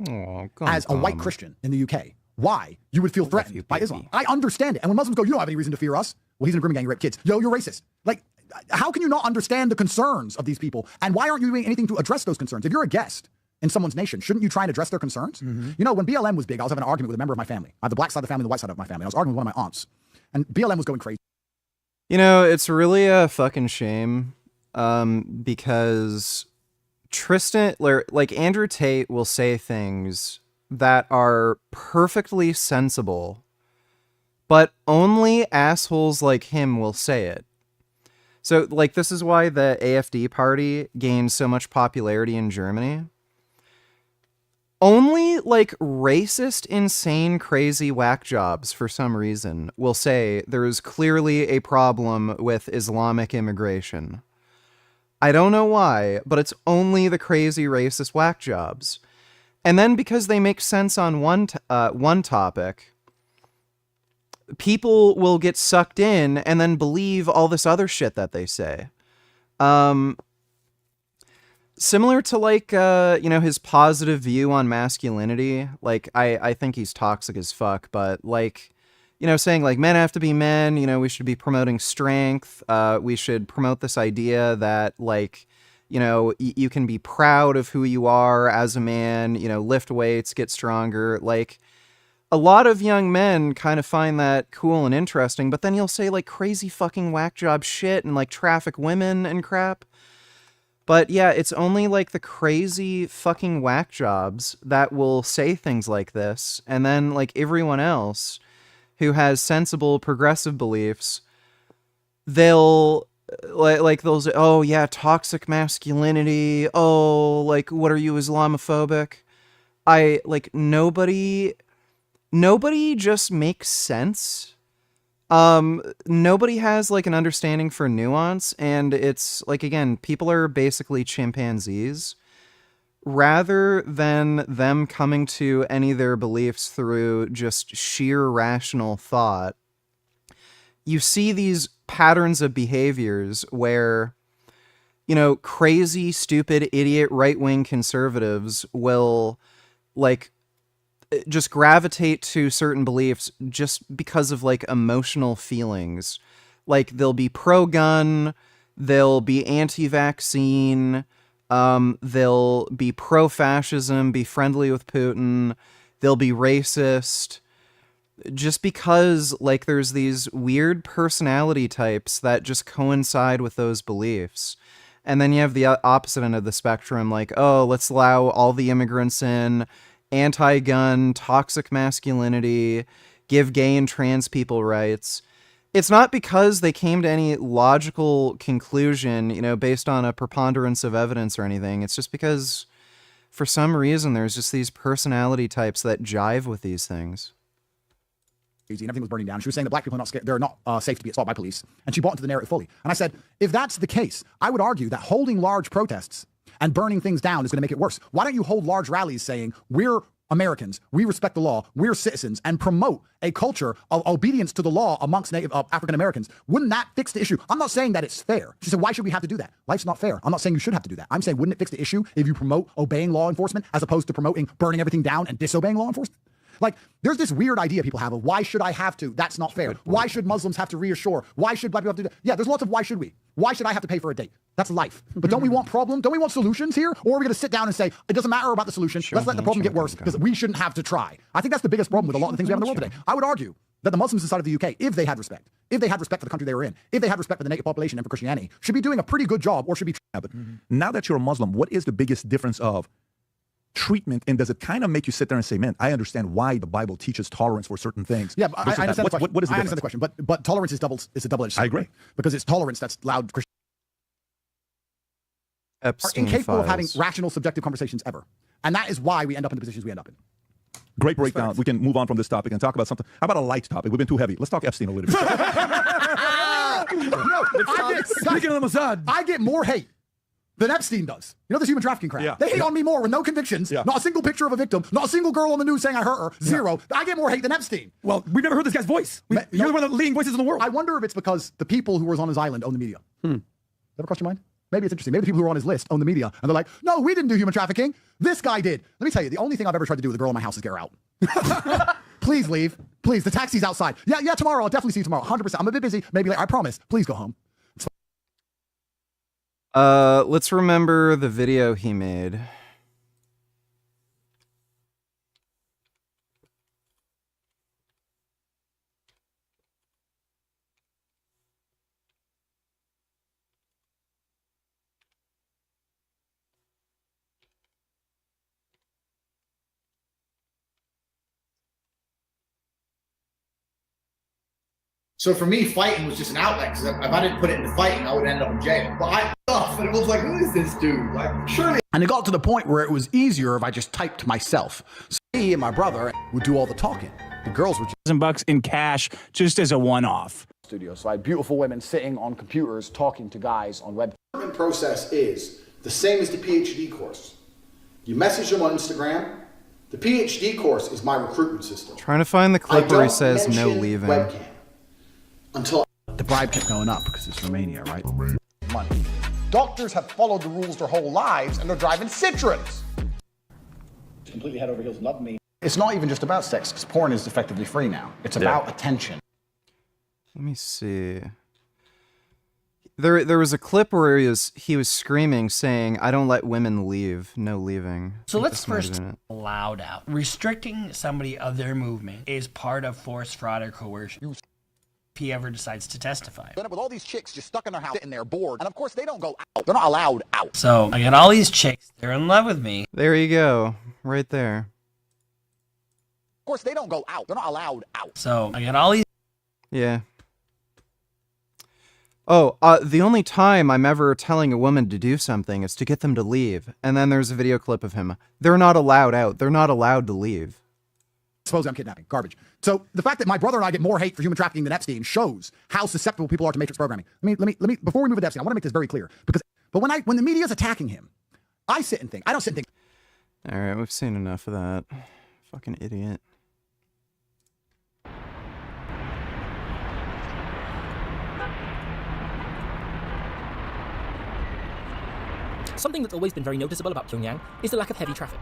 as a white Christian in the UK, why you would feel threatened by Islam. I understand it. And when Muslims go, you don't have any reason to fear us. Well, he's in a grooming gang, you rape kids. Yo, you're racist. Like, how can you not understand the concerns of these people? And why aren't you doing anything to address those concerns? If you're a guest in someone's nation, shouldn't you try and address their concerns? You know, when BLM was big, I was having an argument with a member of my family. I have the black side of the family and the white side of my family. I was arguing with one of my aunts. And BLM was going crazy. You know, it's really a fucking shame. Because Tristan, like Andrew Tate will say things that are perfectly sensible, but only assholes like him will say it. So, like, this is why the AfD party gained so much popularity in Germany. Only, like, racist, insane, crazy whack jobs, for some reason, will say there is clearly a problem with Islamic immigration. I don't know why, but it's only the crazy racist whack jobs. And then because they make sense on one topic, people will get sucked in and then believe all this other shit that they say. Similar to, like, you know, his positive view on masculinity. Like, I think he's toxic as fuck, but, like, you know, saying, like, men have to be men, you know, we should be promoting strength. We should promote this idea that, like, you know, you can be proud of who you are as a man, you know, lift weights, get stronger. Like, a lot of young men kind of find that cool and interesting, but then you'll say, like, crazy fucking whack job shit and, like, traffic women and crap. But yeah, it's only, like, the crazy fucking whack jobs that will say things like this. And then, like, everyone else who has sensible, progressive beliefs, they'll, like, they'll say, oh, yeah, toxic masculinity, oh, like, what are you, Islamophobic? Nobody just makes sense. Nobody has, like, an understanding for nuance, and it's, like, again, people are basically chimpanzees. Rather than them coming to any of their beliefs through just sheer rational thought, you see these patterns of behaviors where, you know, crazy, stupid, idiot, right-wing conservatives will, like, just gravitate to certain beliefs just because of, like, emotional feelings. Like, they'll be pro-gun, they'll be anti-vaccine, they'll be pro-fascism, be friendly with Putin, they'll be racist, just because, like, there's these weird personality types that just coincide with those beliefs. And then you have the opposite end of the spectrum, like, oh, let's allow all the immigrants in, anti-gun, toxic masculinity, give gay and trans people rights. It's not because they came to any logical conclusion, you know, based on a preponderance of evidence or anything. It's just because, for some reason, there's just these personality types that jive with these things. And everything was burning down. She was saying that black people are not scared, they're not safe to be assaulted by police. And she bought into the narrative fully. And I said, if that's the case, I would argue that holding large protests and burning things down is going to make it worse. Why don't you hold large rallies saying, we're Americans, we respect the law, we're citizens, and promote a culture of obedience to the law amongst Native African Americans? Wouldn't that fix the issue? I'm not saying that it's fair. She said, why should we have to do that? Life's not fair. I'm not saying you should have to do that. I'm saying, wouldn't it fix the issue if you promote obeying law enforcement as opposed to promoting burning everything down and disobeying law enforcement? Like, there's this weird idea people have of why should I have to? That's not fair. Why should Muslims have to reassure? Why should black people have to do that? Yeah, there's lots of why should we? Why should I have to pay for a date? That's life. But don't we want problems? Don't we want solutions here? Or are we going to sit down and say, it doesn't matter about the solution. Let's let the problem get worse because we shouldn't have to try. I think that's the biggest problem with a lot of the things we have in the world today. I would argue that the Muslims inside of the UK, if they had respect for the country they were in, if they had respect for the native population and for Christianity, should be doing a pretty good job or should be. But now that you're a Muslim, what is the biggest difference of treatment, and does it kind of make you sit there and say, man, I understand why the Bible teaches tolerance for certain things? Yeah, I understand the question. What is the I understand the question, but tolerance is a double-edged sword. I agree. Right? Because it's tolerance that's allowed Christians are Epstein incapable of having files. rational, subjective conversations ever. And that is why we end up in the positions we end up in. Great breakdown. We can move on from this topic and talk about something. How about a light topic? We've been too heavy. Let's talk Epstein a little bit. Speaking of the Mossad, I get more hate than Epstein does. You know this human trafficking crap? Yeah. They hate on me more with no convictions, not a single picture of a victim, not a single girl on the news saying I hurt her, zero. I get more hate than Epstein. Well, we've never heard this guy's voice. You're one of the leading voices in the world. I wonder if it's because the people who were on his island own the media. Ever crossed your mind? Maybe it's interesting. Maybe the people who are on his list own the media, and they're like, no, we didn't do human trafficking. This guy did. Let me tell you, the only thing I've ever tried to do with a girl in my house is get her out. Please leave. Please, the taxi's outside. Yeah, tomorrow. I'll definitely see you tomorrow. 100%. I'm a bit busy. Maybe later. I promise. Please go home. Let's remember the video he made. So for me, fighting was just an outlet, because if I didn't put it into fighting, I would end up in jail. But I stuff, and it was like, who is this dude? Like, surely. And it got to the point where it was easier if I just typed myself. So me and my brother would do all the talking. The girls would just $1,000 in cash just as a one-off. studio. So I had beautiful women sitting on computers talking to guys on web. The recruitment process is the same as the PhD course. You message them on Instagram. The PhD course is my recruitment system. Trying to find the clip where he says no leaving. Webcam until the bribe kept going up because it's Romania, right? Money. Doctors have followed the rules their whole lives and they're driving Citroens. Completely head over heels in love with me. It's not even just about sex, because porn is effectively free now. It's about attention. Let me see. There was a clip where he was screaming, saying, "I don't let women leave. No leaving." So let's first loud out. Restricting somebody of their movement is part of force, fraud, or coercion. If he ever decides to testify. End up with all these chicks just stuck in their house, sitting there bored, and of course they don't go out. They're not allowed out. So I got all these chicks. They're in love with me. There you go, right there. Of course they don't go out. They're not allowed out. So I got all these. Yeah. Oh, the only time I'm ever telling a woman to do something is to get them to leave. And then there's a video clip of him. They're not allowed out. They're not allowed to leave. Suppose I'm kidnapping. Garbage. So the fact that my brother and I get more hate for human trafficking than Epstein shows how susceptible people are to matrix programming. Let me before we move to Epstein, I want to make this very clear. But when the media is attacking him, I sit and think. I don't sit and think. All right, we've seen enough of that. Fucking idiot. Something that's always been very noticeable about Pyongyang is the lack of heavy traffic.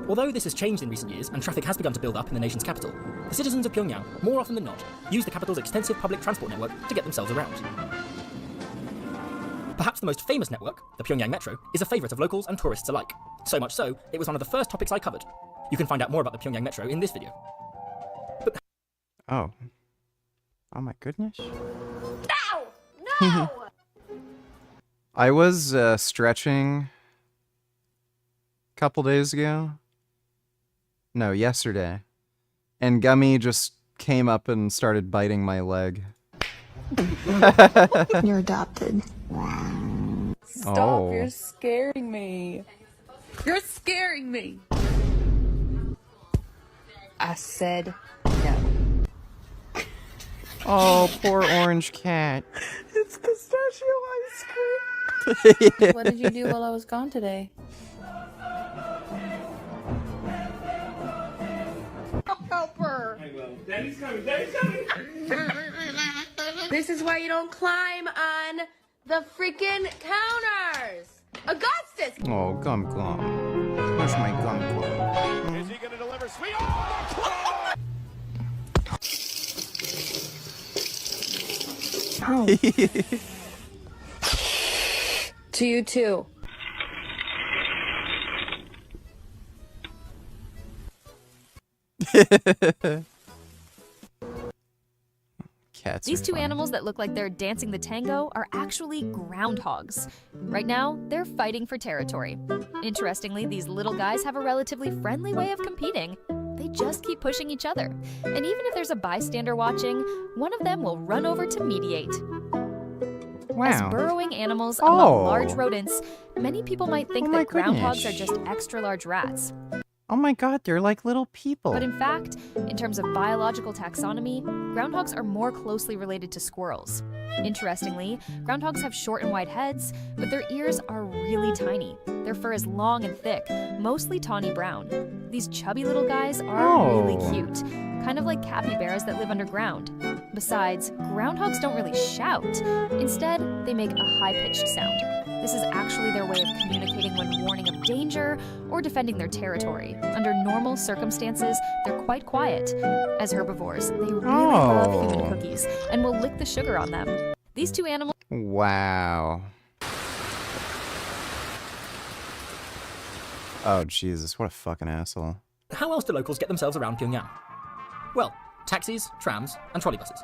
Although this has changed in recent years and traffic has begun to build up in the nation's capital, the citizens of Pyongyang, more often than not, use the capital's extensive public transport network to get themselves around. Perhaps the most famous network, the Pyongyang Metro, is a favourite of locals and tourists alike. So much so, it was one of the first topics I covered. You can find out more about the Pyongyang Metro in this video. Oh my goodness. No! No! I was stretching a couple days ago. No, yesterday. And Gummy just came up and started biting my leg. You're adopted. Stop, Oh. you're scaring me. You're scaring me. I said no. Oh, poor orange cat. It's pistachio ice cream. What did you do while I was gone today? Help her. Daddy's coming. Daddy's coming. This is why you don't climb on the freaking counters. Augustus! Oh, gum glum. Where's my gum glum? Is he going to deliver sweet? Oh, To you too. Cats. These are two fun. animals that look like they're dancing the tango are actually groundhogs. Right now, they're fighting for territory. Interestingly, these little guys have a relatively friendly way of competing. They just keep pushing each other. And even if there's a bystander watching, one of them will run over to mediate. As Wow. burrowing animals Oh. among large rodents, many people might think Oh my that groundhogs goodness. are just extra large rats. Oh my god, they're like little people. But in fact, in terms of biological taxonomy, groundhogs are more closely related to squirrels. Interestingly, groundhogs have short and wide heads, but their ears are really tiny. Their fur is long and thick, mostly tawny brown. These chubby little guys are really Oh. cute, kind of like capybaras that live underground. Besides, groundhogs don't really shout. Instead, they make a high-pitched sound. This is actually their way of communicating when warning of danger or defending their territory. Under normal circumstances, they're quite quiet. As herbivores, they really love human cookies and will lick the sugar on them. These two animals... Wow. Oh, Jesus, what a fucking asshole. How else do locals get themselves around Pyongyang? Well, taxis, trams, and trolley buses.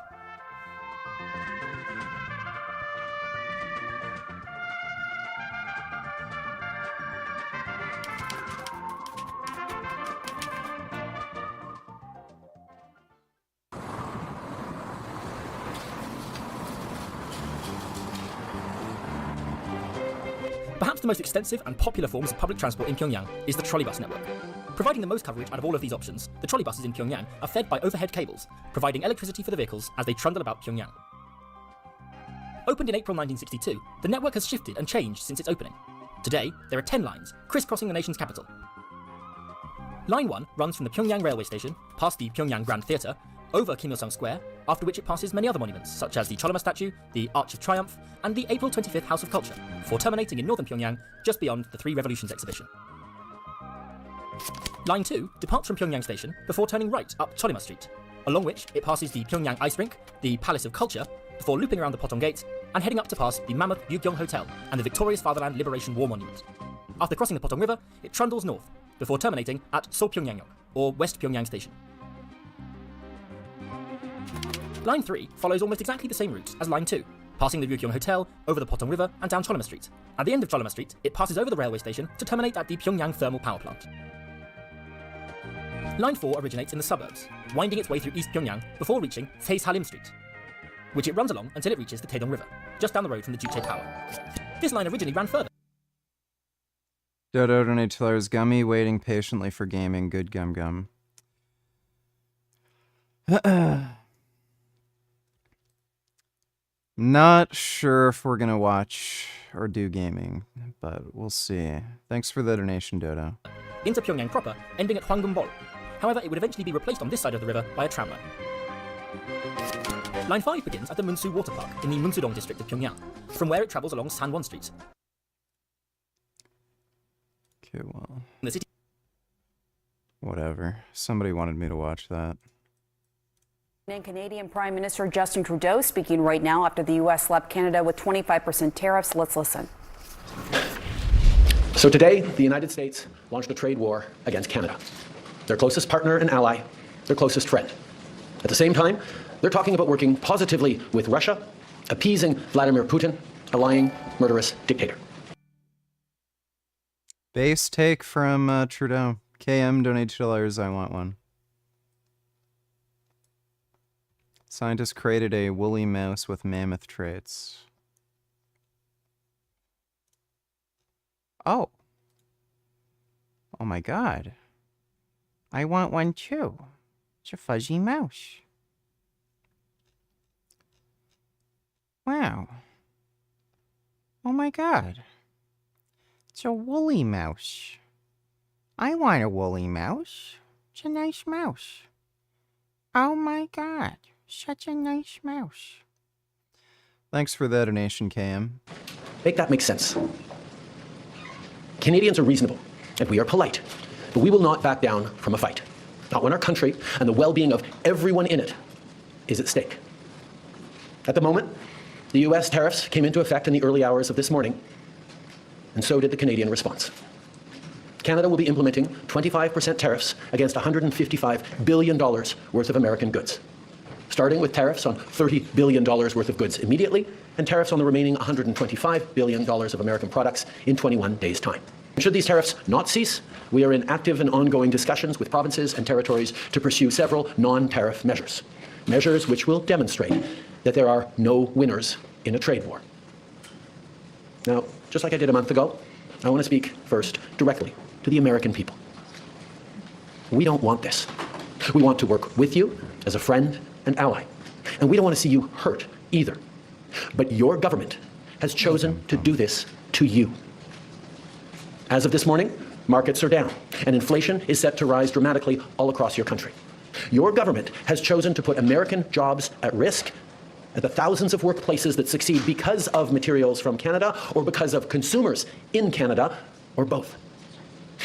Perhaps the most extensive and popular forms of public transport in Pyongyang is the trolleybus network. Providing the most coverage out of all of these options, the trolleybuses in Pyongyang are fed by overhead cables, providing electricity for the vehicles as they trundle about Pyongyang. Opened in April 1962, the network has shifted and changed since its opening. Today, there are 10 lines, crisscrossing the nation's capital. Line 1 runs from the Pyongyang railway station, past the Pyongyang Grand Theatre, over Kim Il-sung Square, after which it passes many other monuments, such as the Cholima statue, the Arch of Triumph, and the April 25th House of Culture, before terminating in northern Pyongyang, just beyond the Three Revolutions exhibition. Line 2 departs from Pyongyang Station before turning right up Cholima Street, along which it passes the Pyongyang Ice Rink, the Palace of Culture, before looping around the Potong Gate and heading up to pass the mammoth Byugyong Hotel and the Victorious Fatherland Liberation War Monument. After crossing the Potong River, it trundles north, before terminating at So Pyongyang역, or West Pyongyang Station. Line 3 follows almost exactly the same route as Line 2, passing the Ryugyong Hotel, over the Potong River and down Cholima Street. At the end of Cholima Street, it passes over the railway station to terminate at the Pyongyang Thermal Power Plant. Line 4 originates in the suburbs, winding its way through East Pyongyang before reaching Seis Halim Street, which it runs along until it reaches the Taedong River, just down the road from the Juche Tower. This line originally ran further. Dodo donate $2 gummy, waiting patiently for gaming. Good gum gum. Not sure if we're gonna watch or do gaming, but we'll see. Thanks for the donation, Dodo. Into Pyongyang proper, ending at Hwanggumbol. However, it would eventually be replaced on this side of the river by a tram line. Line 5 begins at the Munsu Water Park in the Munsudong district of Pyongyang, from where it travels along Sanwon Street. Okay, well, The city whatever. Somebody wanted me to watch that. And Canadian Prime Minister Justin Trudeau speaking right now after the U.S. slapped Canada with 25% tariffs. Let's listen. So today, the United States launched a trade war against Canada, their closest partner and ally, their closest friend. At the same time, they're talking about working positively with Russia, appeasing Vladimir Putin, a lying, murderous dictator. Base take from Trudeau. KM donate $2. I want one. Scientists created a woolly mouse with mammoth traits. Oh. Oh my god. I want one too. It's a fuzzy mouse. Wow. Oh my god. It's a woolly mouse. I want a woolly mouse. It's a nice mouse. Oh my god. Such a nice mouse. Thanks for the donation, KM. Make that make sense. Canadians are reasonable, and we are polite, but we will not back down from a fight. Not when our country and the well-being of everyone in it is at stake. At the moment, the U.S. tariffs came into effect in the early hours of this morning, and so did the Canadian response. Canada will be implementing 25% tariffs against $155 billion worth of American goods, starting with tariffs on $30 billion worth of goods immediately, and tariffs on the remaining $125 billion of American products in 21 days' time. Should these tariffs not cease, we are in active and ongoing discussions with provinces and territories to pursue several non-tariff measures, measures which will demonstrate that there are no winners in a trade war. Now, just like I did a month ago, I want to speak first directly to the American people. We don't want this. We want to work with you as a friend and ally, and we don't want to see you hurt either. But your government has chosen to do this to you. As of this morning, markets are down, and inflation is set to rise dramatically all across your country. Your government has chosen to put American jobs at risk, at the thousands of workplaces that succeed because of materials from Canada or because of consumers in Canada, or both.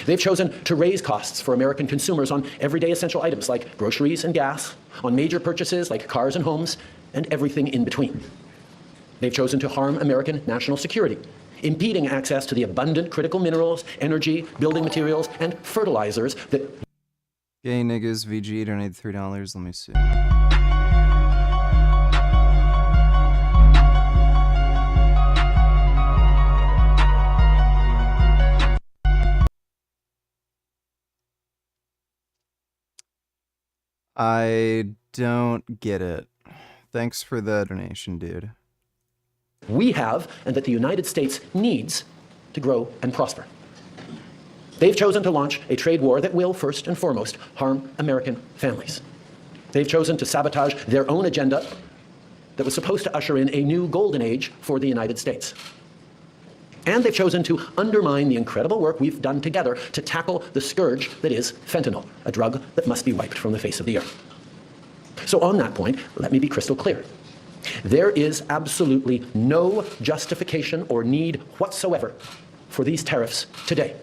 They've chosen to raise costs for American consumers on everyday essential items like groceries and gas, on major purchases like cars and homes, and everything in between. They've chosen to harm American national security, impeding access to the abundant critical minerals, energy, building materials, and fertilizers that... Gay niggas VG donated $3. Let me see. I don't get it. Thanks for the donation, dude. We have, and that the United States needs to grow and prosper. They've chosen to launch a trade war that will, first and foremost, harm American families. They've chosen to sabotage their own agenda that was supposed to usher in a new golden age for the United States. And they've chosen to undermine the incredible work we've done together to tackle the scourge that is fentanyl, a drug that must be wiped from the face of the earth. So on that point, let me be crystal clear. There is absolutely no justification or need whatsoever for these tariffs today.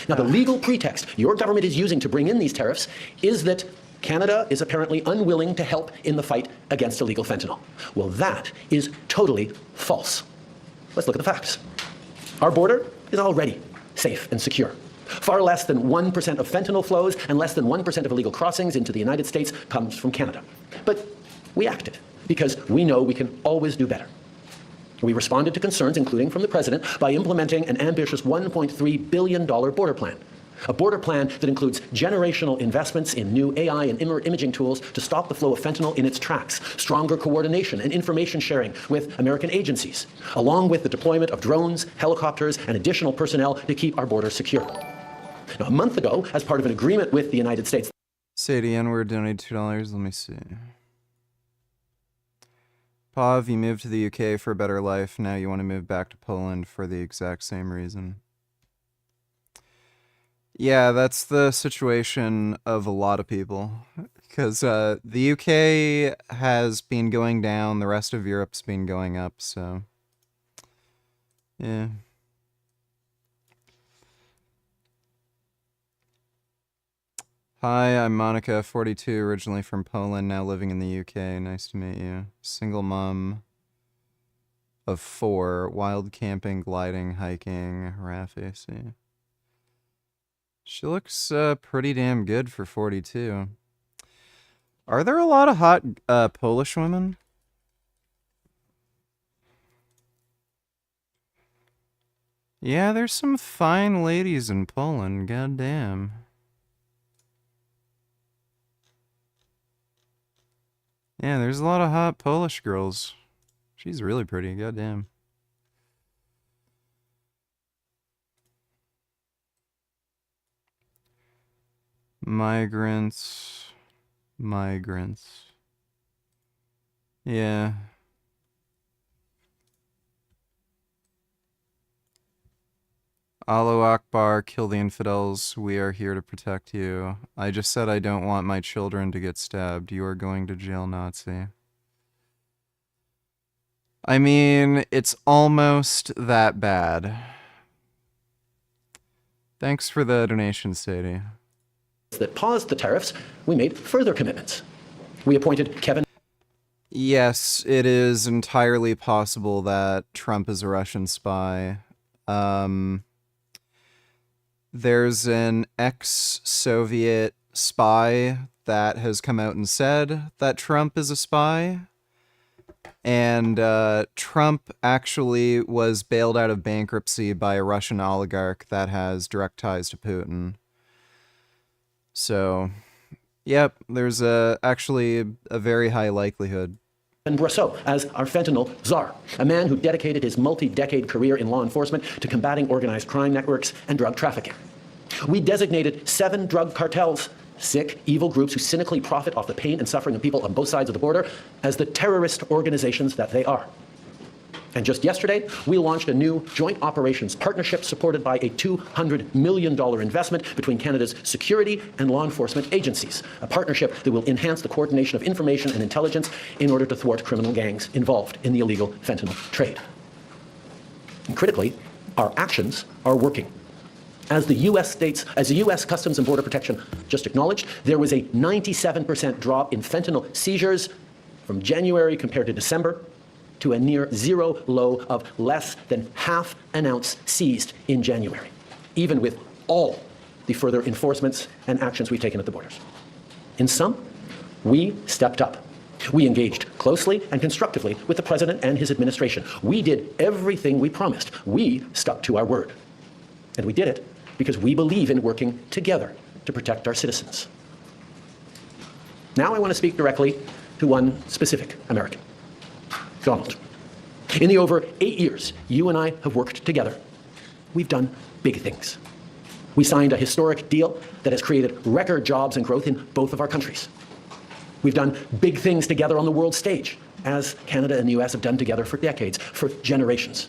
Now, the legal pretext your government is using to bring in these tariffs is that Canada is apparently unwilling to help in the fight against illegal fentanyl. Well, that is totally false. Let's look at the facts. Our border is already safe and secure. Far less than 1% of fentanyl flows and less than 1% of illegal crossings into the United States comes from Canada. But we acted because we know we can always do better. We responded to concerns, including from the president, by implementing an ambitious $1.3 billion border plan. A border plan that includes generational investments in new AI and imaging tools to stop the flow of fentanyl in its tracks, stronger coordination and information sharing with American agencies, along with the deployment of drones, helicopters, and additional personnel to keep our border secure. Now, a month ago, as part of an agreement with the United States... Sadie N-word donated $2. Let me see. Pav, you moved to the UK for a better life. Now you want to move back to Poland for the exact same reason. Yeah, that's the situation of a lot of people. Because the UK has been going down, the rest of Europe's been going up, so... yeah. Hi, I'm Monica, 42, originally from Poland, now living in the UK. Nice to meet you. Single mom of 4, wild camping, gliding, hiking, Rafi, see. She looks pretty damn good for 42. Are there a lot of hot Polish women? Yeah, there's some fine ladies in Poland, goddamn. Yeah, there's a lot of hot Polish girls. She's really pretty, goddamn. Migrants. Yeah. Allahu Akbar, kill the infidels. We are here to protect you. I just said I don't want my children to get stabbed. You are going to jail, Nazi. I mean, it's almost that bad. Thanks for the donation, Sadie. That paused the tariffs, we made further commitments. We appointed Kevin. Yes, it is entirely possible that Trump is a Russian spy. There's an ex-Soviet spy that has come out and said that Trump is a spy. And Trump actually was bailed out of bankruptcy by a Russian oligarch that has direct ties to Putin. So, yep, there's actually a very high likelihood. And Brosseau as our fentanyl czar, a man who dedicated his multi-decade career in law enforcement to combating organized crime networks and drug trafficking. We designated 7 drug cartels, sick, evil groups who cynically profit off the pain and suffering of people on both sides of the border, as the terrorist organizations that they are. And just yesterday, we launched a new joint operations partnership supported by a $200 million investment between Canada's security and law enforcement agencies, a partnership that will enhance the coordination of information and intelligence in order to thwart criminal gangs involved in the illegal fentanyl trade. And critically, our actions are working. As the U.S. Customs and Border Protection just acknowledged, there was a 97% drop in fentanyl seizures from January compared to December, to a near zero low of less than half an ounce seized in January, even with all the further enforcements and actions we've taken at the borders. In sum, we stepped up. We engaged closely and constructively with the president and his administration. We did everything we promised. We stuck to our word. And we did it because we believe in working together to protect our citizens. Now I want to speak directly to one specific American. Donald. In the over 8 years you and I have worked together, we've done big things. We signed a historic deal that has created record jobs and growth in both of our countries. We've done big things together on the world stage, as Canada and the US have done together for decades, for generations.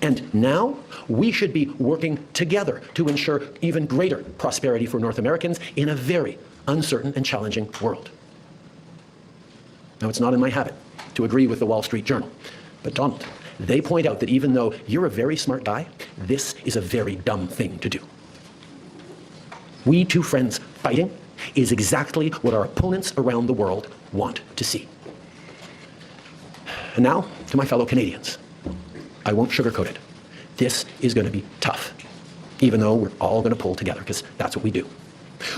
And now we should be working together to ensure even greater prosperity for North Americans in a very uncertain and challenging world. Now, it's not in my habit to agree with the Wall Street Journal. But Donald, they point out that even though you're a very smart guy, this is a very dumb thing to do. We two friends fighting is exactly what our opponents around the world want to see. And now, to my fellow Canadians, I won't sugarcoat it. This is going to be tough, even though we're all going to pull together, because that's what we do.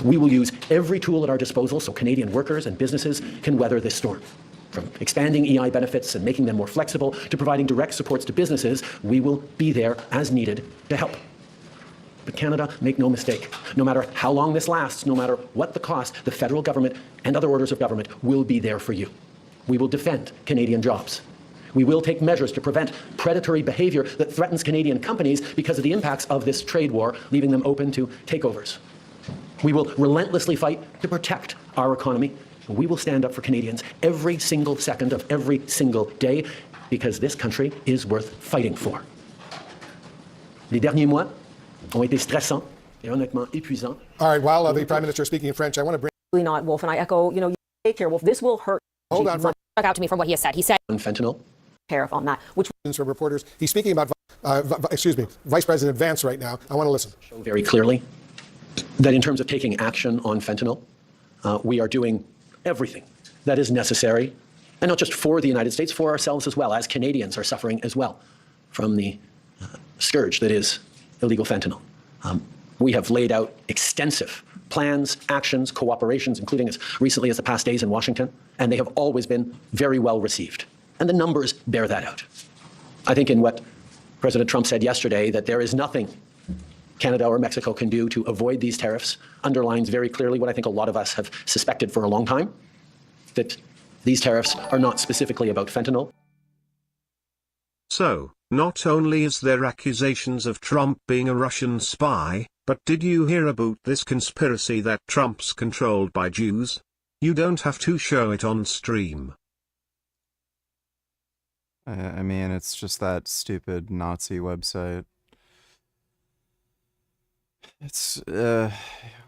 We will use every tool at our disposal so Canadian workers and businesses can weather this storm. From expanding EI benefits and making them more flexible to providing direct supports to businesses, we will be there as needed to help. But Canada, make no mistake, no matter how long this lasts, no matter what the cost, the federal government and other orders of government will be there for you. We will defend Canadian jobs. We will take measures to prevent predatory behavior that threatens Canadian companies because of the impacts of this trade war, leaving them open to takeovers. We will relentlessly fight to protect our economy. We will stand up for Canadians every single second of every single day because this country is worth fighting for. Les derniers mois ont été stressants et honnêtement épuisants. All right, while the Prime Minister is speaking in French, I want to bring... Not, Wolf, and I echo, you take care, Wolf. This will hurt. Hold on. Stuck out to me from what he has said. He said... On fentanyl. Tariff on that, which... From reporters, he's speaking about, Vice President Vance right now. I want to listen. Very clearly that in terms of taking action on fentanyl, we are doing everything that is necessary, and not just for the United States, for ourselves as well, as Canadians are suffering as well from the scourge that is illegal fentanyl. We have laid out extensive plans, actions, cooperations, including as recently as the past days in Washington, and they have always been very well received. And the numbers bear that out. I think in what President Trump said yesterday, that there is nothing Canada or Mexico can do to avoid these tariffs, underlines very clearly what I think a lot of us have suspected for a long time, that These tariffs are not specifically about fentanyl. So, not only is there accusations of Trump being a Russian spy, but did you hear about this conspiracy that Trump's controlled by Jews? You don't have to show it on stream. I mean, it's just that stupid Nazi website. It's,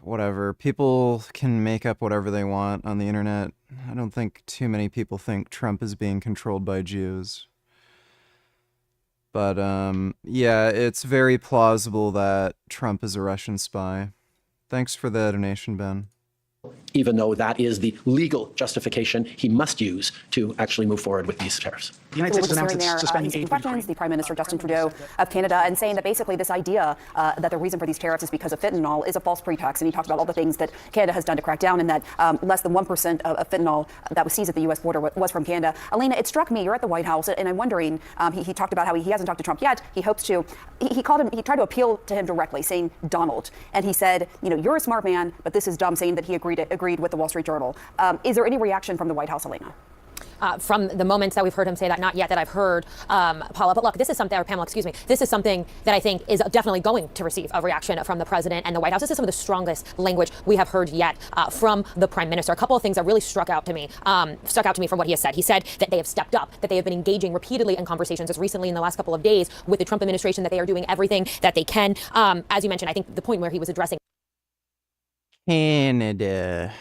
whatever. People can make up whatever they want on the internet. I don't think too many people think Trump is being controlled by Jews. But, yeah, it's very plausible that Trump is a Russian spy. Thanks for the donation, Ben. Even though that is the legal justification he must use to actually move forward with these tariffs. The United States announced it's suspending aid. Questions the Prime Minister Justin Trudeau of Canada and saying that basically this idea that the reason for these tariffs is because of fentanyl is a false pretext. And he talked about all the things that Canada has done to crack down and that less than 1% of fentanyl that was seized at the U.S. border was from Canada. Elena, it struck me, you're at the White House, and I'm wondering, he talked about how he hasn't talked to Trump yet. He hopes to. He tried to appeal to him directly, saying Donald. And he said, you know, you're a smart man, but this is dumb, saying that he agreed with the Wall Street Journal. Is there any reaction from the White House, Elena? From the moments that we've heard him say that, not yet that I've heard, Paula. But look, this is something, or Pamela, excuse me, this is something that I think is definitely going to receive a reaction from the president and the White House. This is some of the strongest language we have heard yet from the Prime Minister. A couple of things that really struck out to me from what he has said. He said that they have stepped up, that they have been engaging repeatedly in conversations as recently in the last couple of days with the Trump administration, that they are doing everything that they can. As you mentioned, I think the point where he was addressing Canada.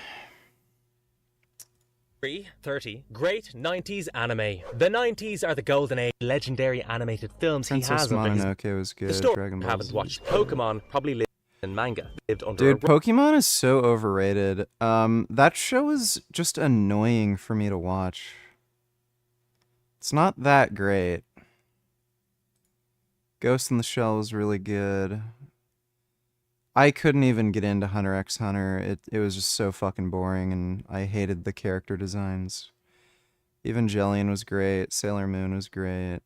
30 great 90s anime. The 90s are the golden age. Legendary animated films Princess he has under his... Mononoke was good. The story Dragon Ball haven't Z. watched Pokemon, probably lived in manga. Lived under Dude, Pokemon is so overrated. That show is just annoying for me to watch. It's not that great. Ghost in the Shell was really good. I couldn't even get into Hunter x Hunter. It was just so fucking boring, and I hated the character designs. Evangelion was great. Sailor Moon was great.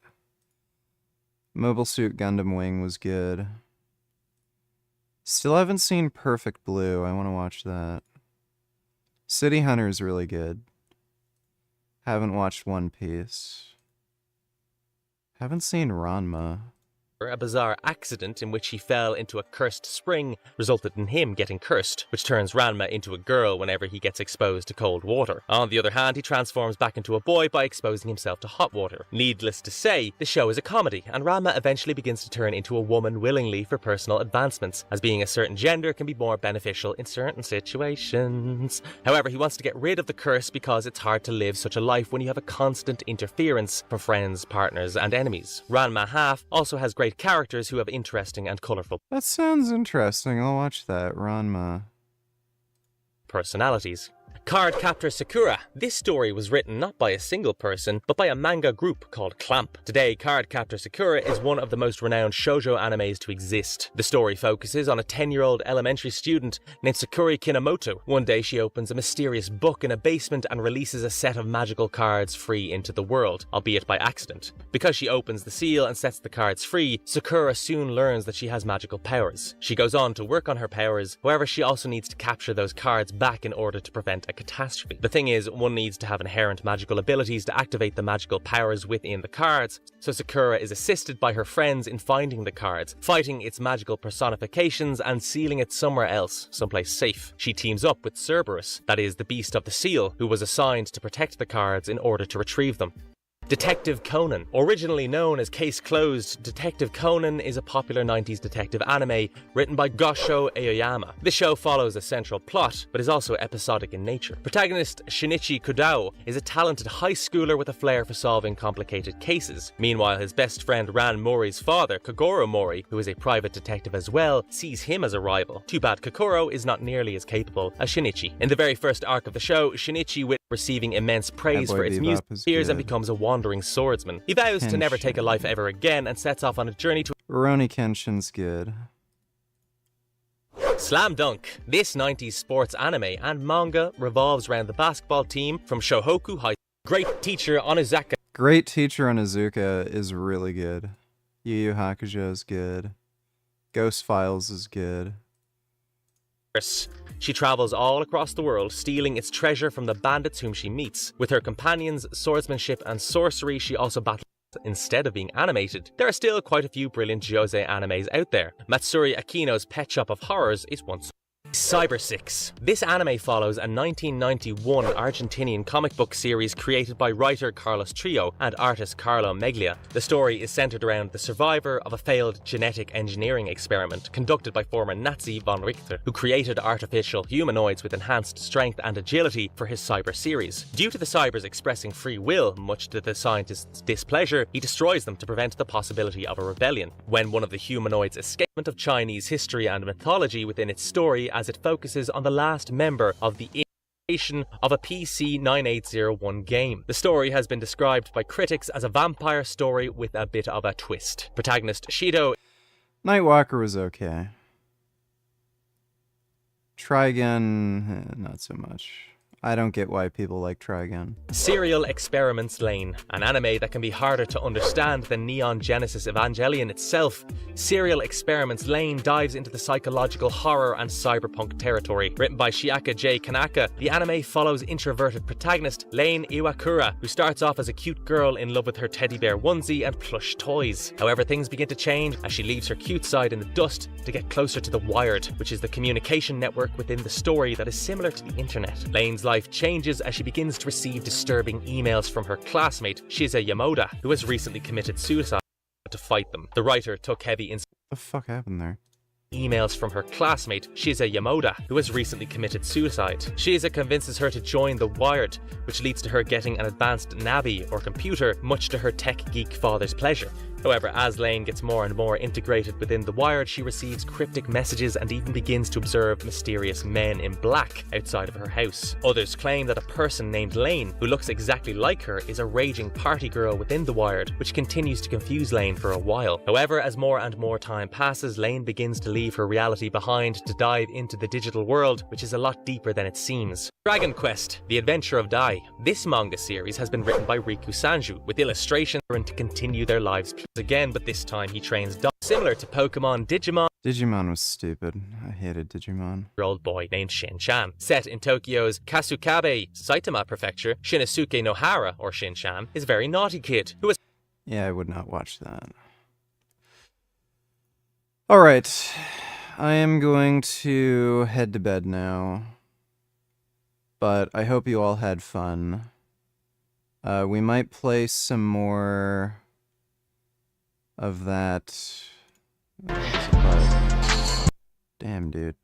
Mobile Suit Gundam Wing was good. Still haven't seen Perfect Blue. I want to watch that. City Hunter is really good. Haven't watched One Piece. Haven't seen Ranma. A bizarre accident in which he fell into a cursed spring resulted in him getting cursed, which turns Ranma into a girl whenever he gets exposed to cold water. On the other hand, he transforms back into a boy by exposing himself to hot water. Needless to say, the show is a comedy, and Ranma eventually begins to turn into a woman willingly for personal advancements, as being a certain gender can be more beneficial in certain situations. However, he wants to get rid of the curse because it's hard to live such a life when you have a constant interference from friends, partners, and enemies. Ranma half also has great characters who have interesting and colorful That sounds interesting. I'll watch that. Ranma. personalities. Card Captor Sakura. This story was written not by a single person, but by a manga group called Clamp. Today, Card Captor Sakura is one of the most renowned shoujo animes to exist. The story focuses on a 10-year-old elementary student named Sakura Kinomoto. One day she opens a mysterious book in a basement and releases a set of magical cards free into the world, albeit by accident. Because she opens the seal and sets the cards free, Sakura soon learns that she has magical powers. She goes on to work on her powers, however she also needs to capture those cards back in order to prevent a catastrophe. The thing is, one needs to have inherent magical abilities to activate the magical powers within the cards, so Sakura is assisted by her friends in finding the cards, fighting its magical personifications and sealing it somewhere else, someplace safe. She teams up with Cerberus, that is the beast of the seal, who was assigned to protect the cards in order to retrieve them. Detective Conan. Originally known as Case Closed, Detective Conan is a popular 90s detective anime written by Gosho Aoyama. The show follows a central plot, but is also episodic in nature. Protagonist Shinichi Kudao is a talented high schooler with a flair for solving complicated cases. Meanwhile, his best friend Ran Mori's father, Kogoro Mori, who is a private detective as well, sees him as a rival. Too bad Kokoro is not nearly as capable as Shinichi. In the very first arc of the show, Shinichi, with receiving immense praise for its music, appears and becomes a wandering swordsman. He vows to never take a life ever again and sets off on a journey to Rurouni Kenshin's good. Slam Dunk. This 90s sports anime and manga revolves around the basketball team from Shohoku High. Great teacher Onizaka. Great Teacher Onizuka is really good. Yu Yu Hakusho is good. Ghost Files is good. She travels all across the world, stealing its treasure from the bandits whom she meets. With her companions, swordsmanship and sorcery, she also battles instead of being animated. There are still quite a few brilliant josei animes out there. Matsuri Akino's Pet Shop of Horrors is one. Cyber 6. This anime follows a 1991 Argentinian comic book series created by writer Carlos Trio and artist Carlo Meglia. The story is centered around the survivor of a failed genetic engineering experiment conducted by former Nazi von Richter, who created artificial humanoids with enhanced strength and agility for his cyber series. Due to the cybers expressing free will, much to the scientist's displeasure, he destroys them to prevent the possibility of a rebellion. When one of the humanoids escapes of Chinese history and mythology within its story, as it focuses on the last member of the incarnation of a PC 9801 game. The story has been described by critics as a vampire story with a bit of a twist. Protagonist Shido. Nightwalker was okay. Trigun, not so much. I don't get why people like Trigun. Serial Experiments Lane, an anime that can be harder to understand than Neon Genesis Evangelion itself. Serial Experiments Lane dives into the psychological horror and cyberpunk territory. Written by Shiaka J. Kanaka, the anime follows introverted protagonist Lane Iwakura, who starts off as a cute girl in love with her teddy bear onesie and plush toys. However, things begin to change as she leaves her cute side in the dust to get closer to the Wired, which is the communication network within the story that is similar to the internet. Lane's life changes as she begins to receive disturbing emails from her classmate Shiza Yamoda, who has recently committed suicide to fight them. The writer took heavy What the fuck happened there? emails from her classmate Shiza Yamoda, who has recently committed suicide. Shiza convinces her to join the Wired, which leads to her getting an advanced Nabi or computer, much to her tech geek father's pleasure. However, as Lane gets more and more integrated within the Wired, she receives cryptic messages and even begins to observe mysterious men in black outside of her house. Others claim that a person named Lane, who looks exactly like her, is a raging party girl within the Wired, which continues to confuse Lane for a while. However, as more and more time passes, Lane begins to leave her reality behind to dive into the digital world, which is a lot deeper than it seems. Dragon Quest: The Adventure of Dai. This manga series has been written by Riku Sanju, with illustrations to continue their lives again, but this time he trains Dai. Similar to Pokemon Digimon. Digimon was stupid. I hated Digimon. Old boy named Shin-chan. Set in Tokyo's Kasukabe, Saitama Prefecture, Shinosuke Nohara, or Shin-chan, is a very naughty kid who is... Yeah, I would not watch that. Alright. I am going to head to bed now. But I hope you all had fun. We might play some more of that. Damn, dude.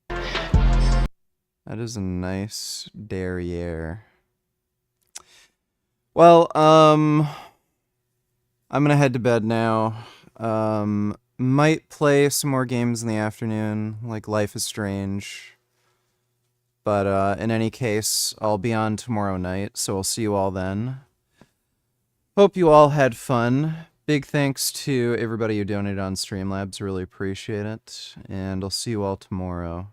That is a nice derriere. Well, I'm gonna head to bed now. Might play some more games in the afternoon, like Life is Strange. But in any case, I'll be on tomorrow night, so I'll see you all then. Hope you all had fun. Big thanks to everybody who donated on Streamlabs, really appreciate it. And I'll see you all tomorrow.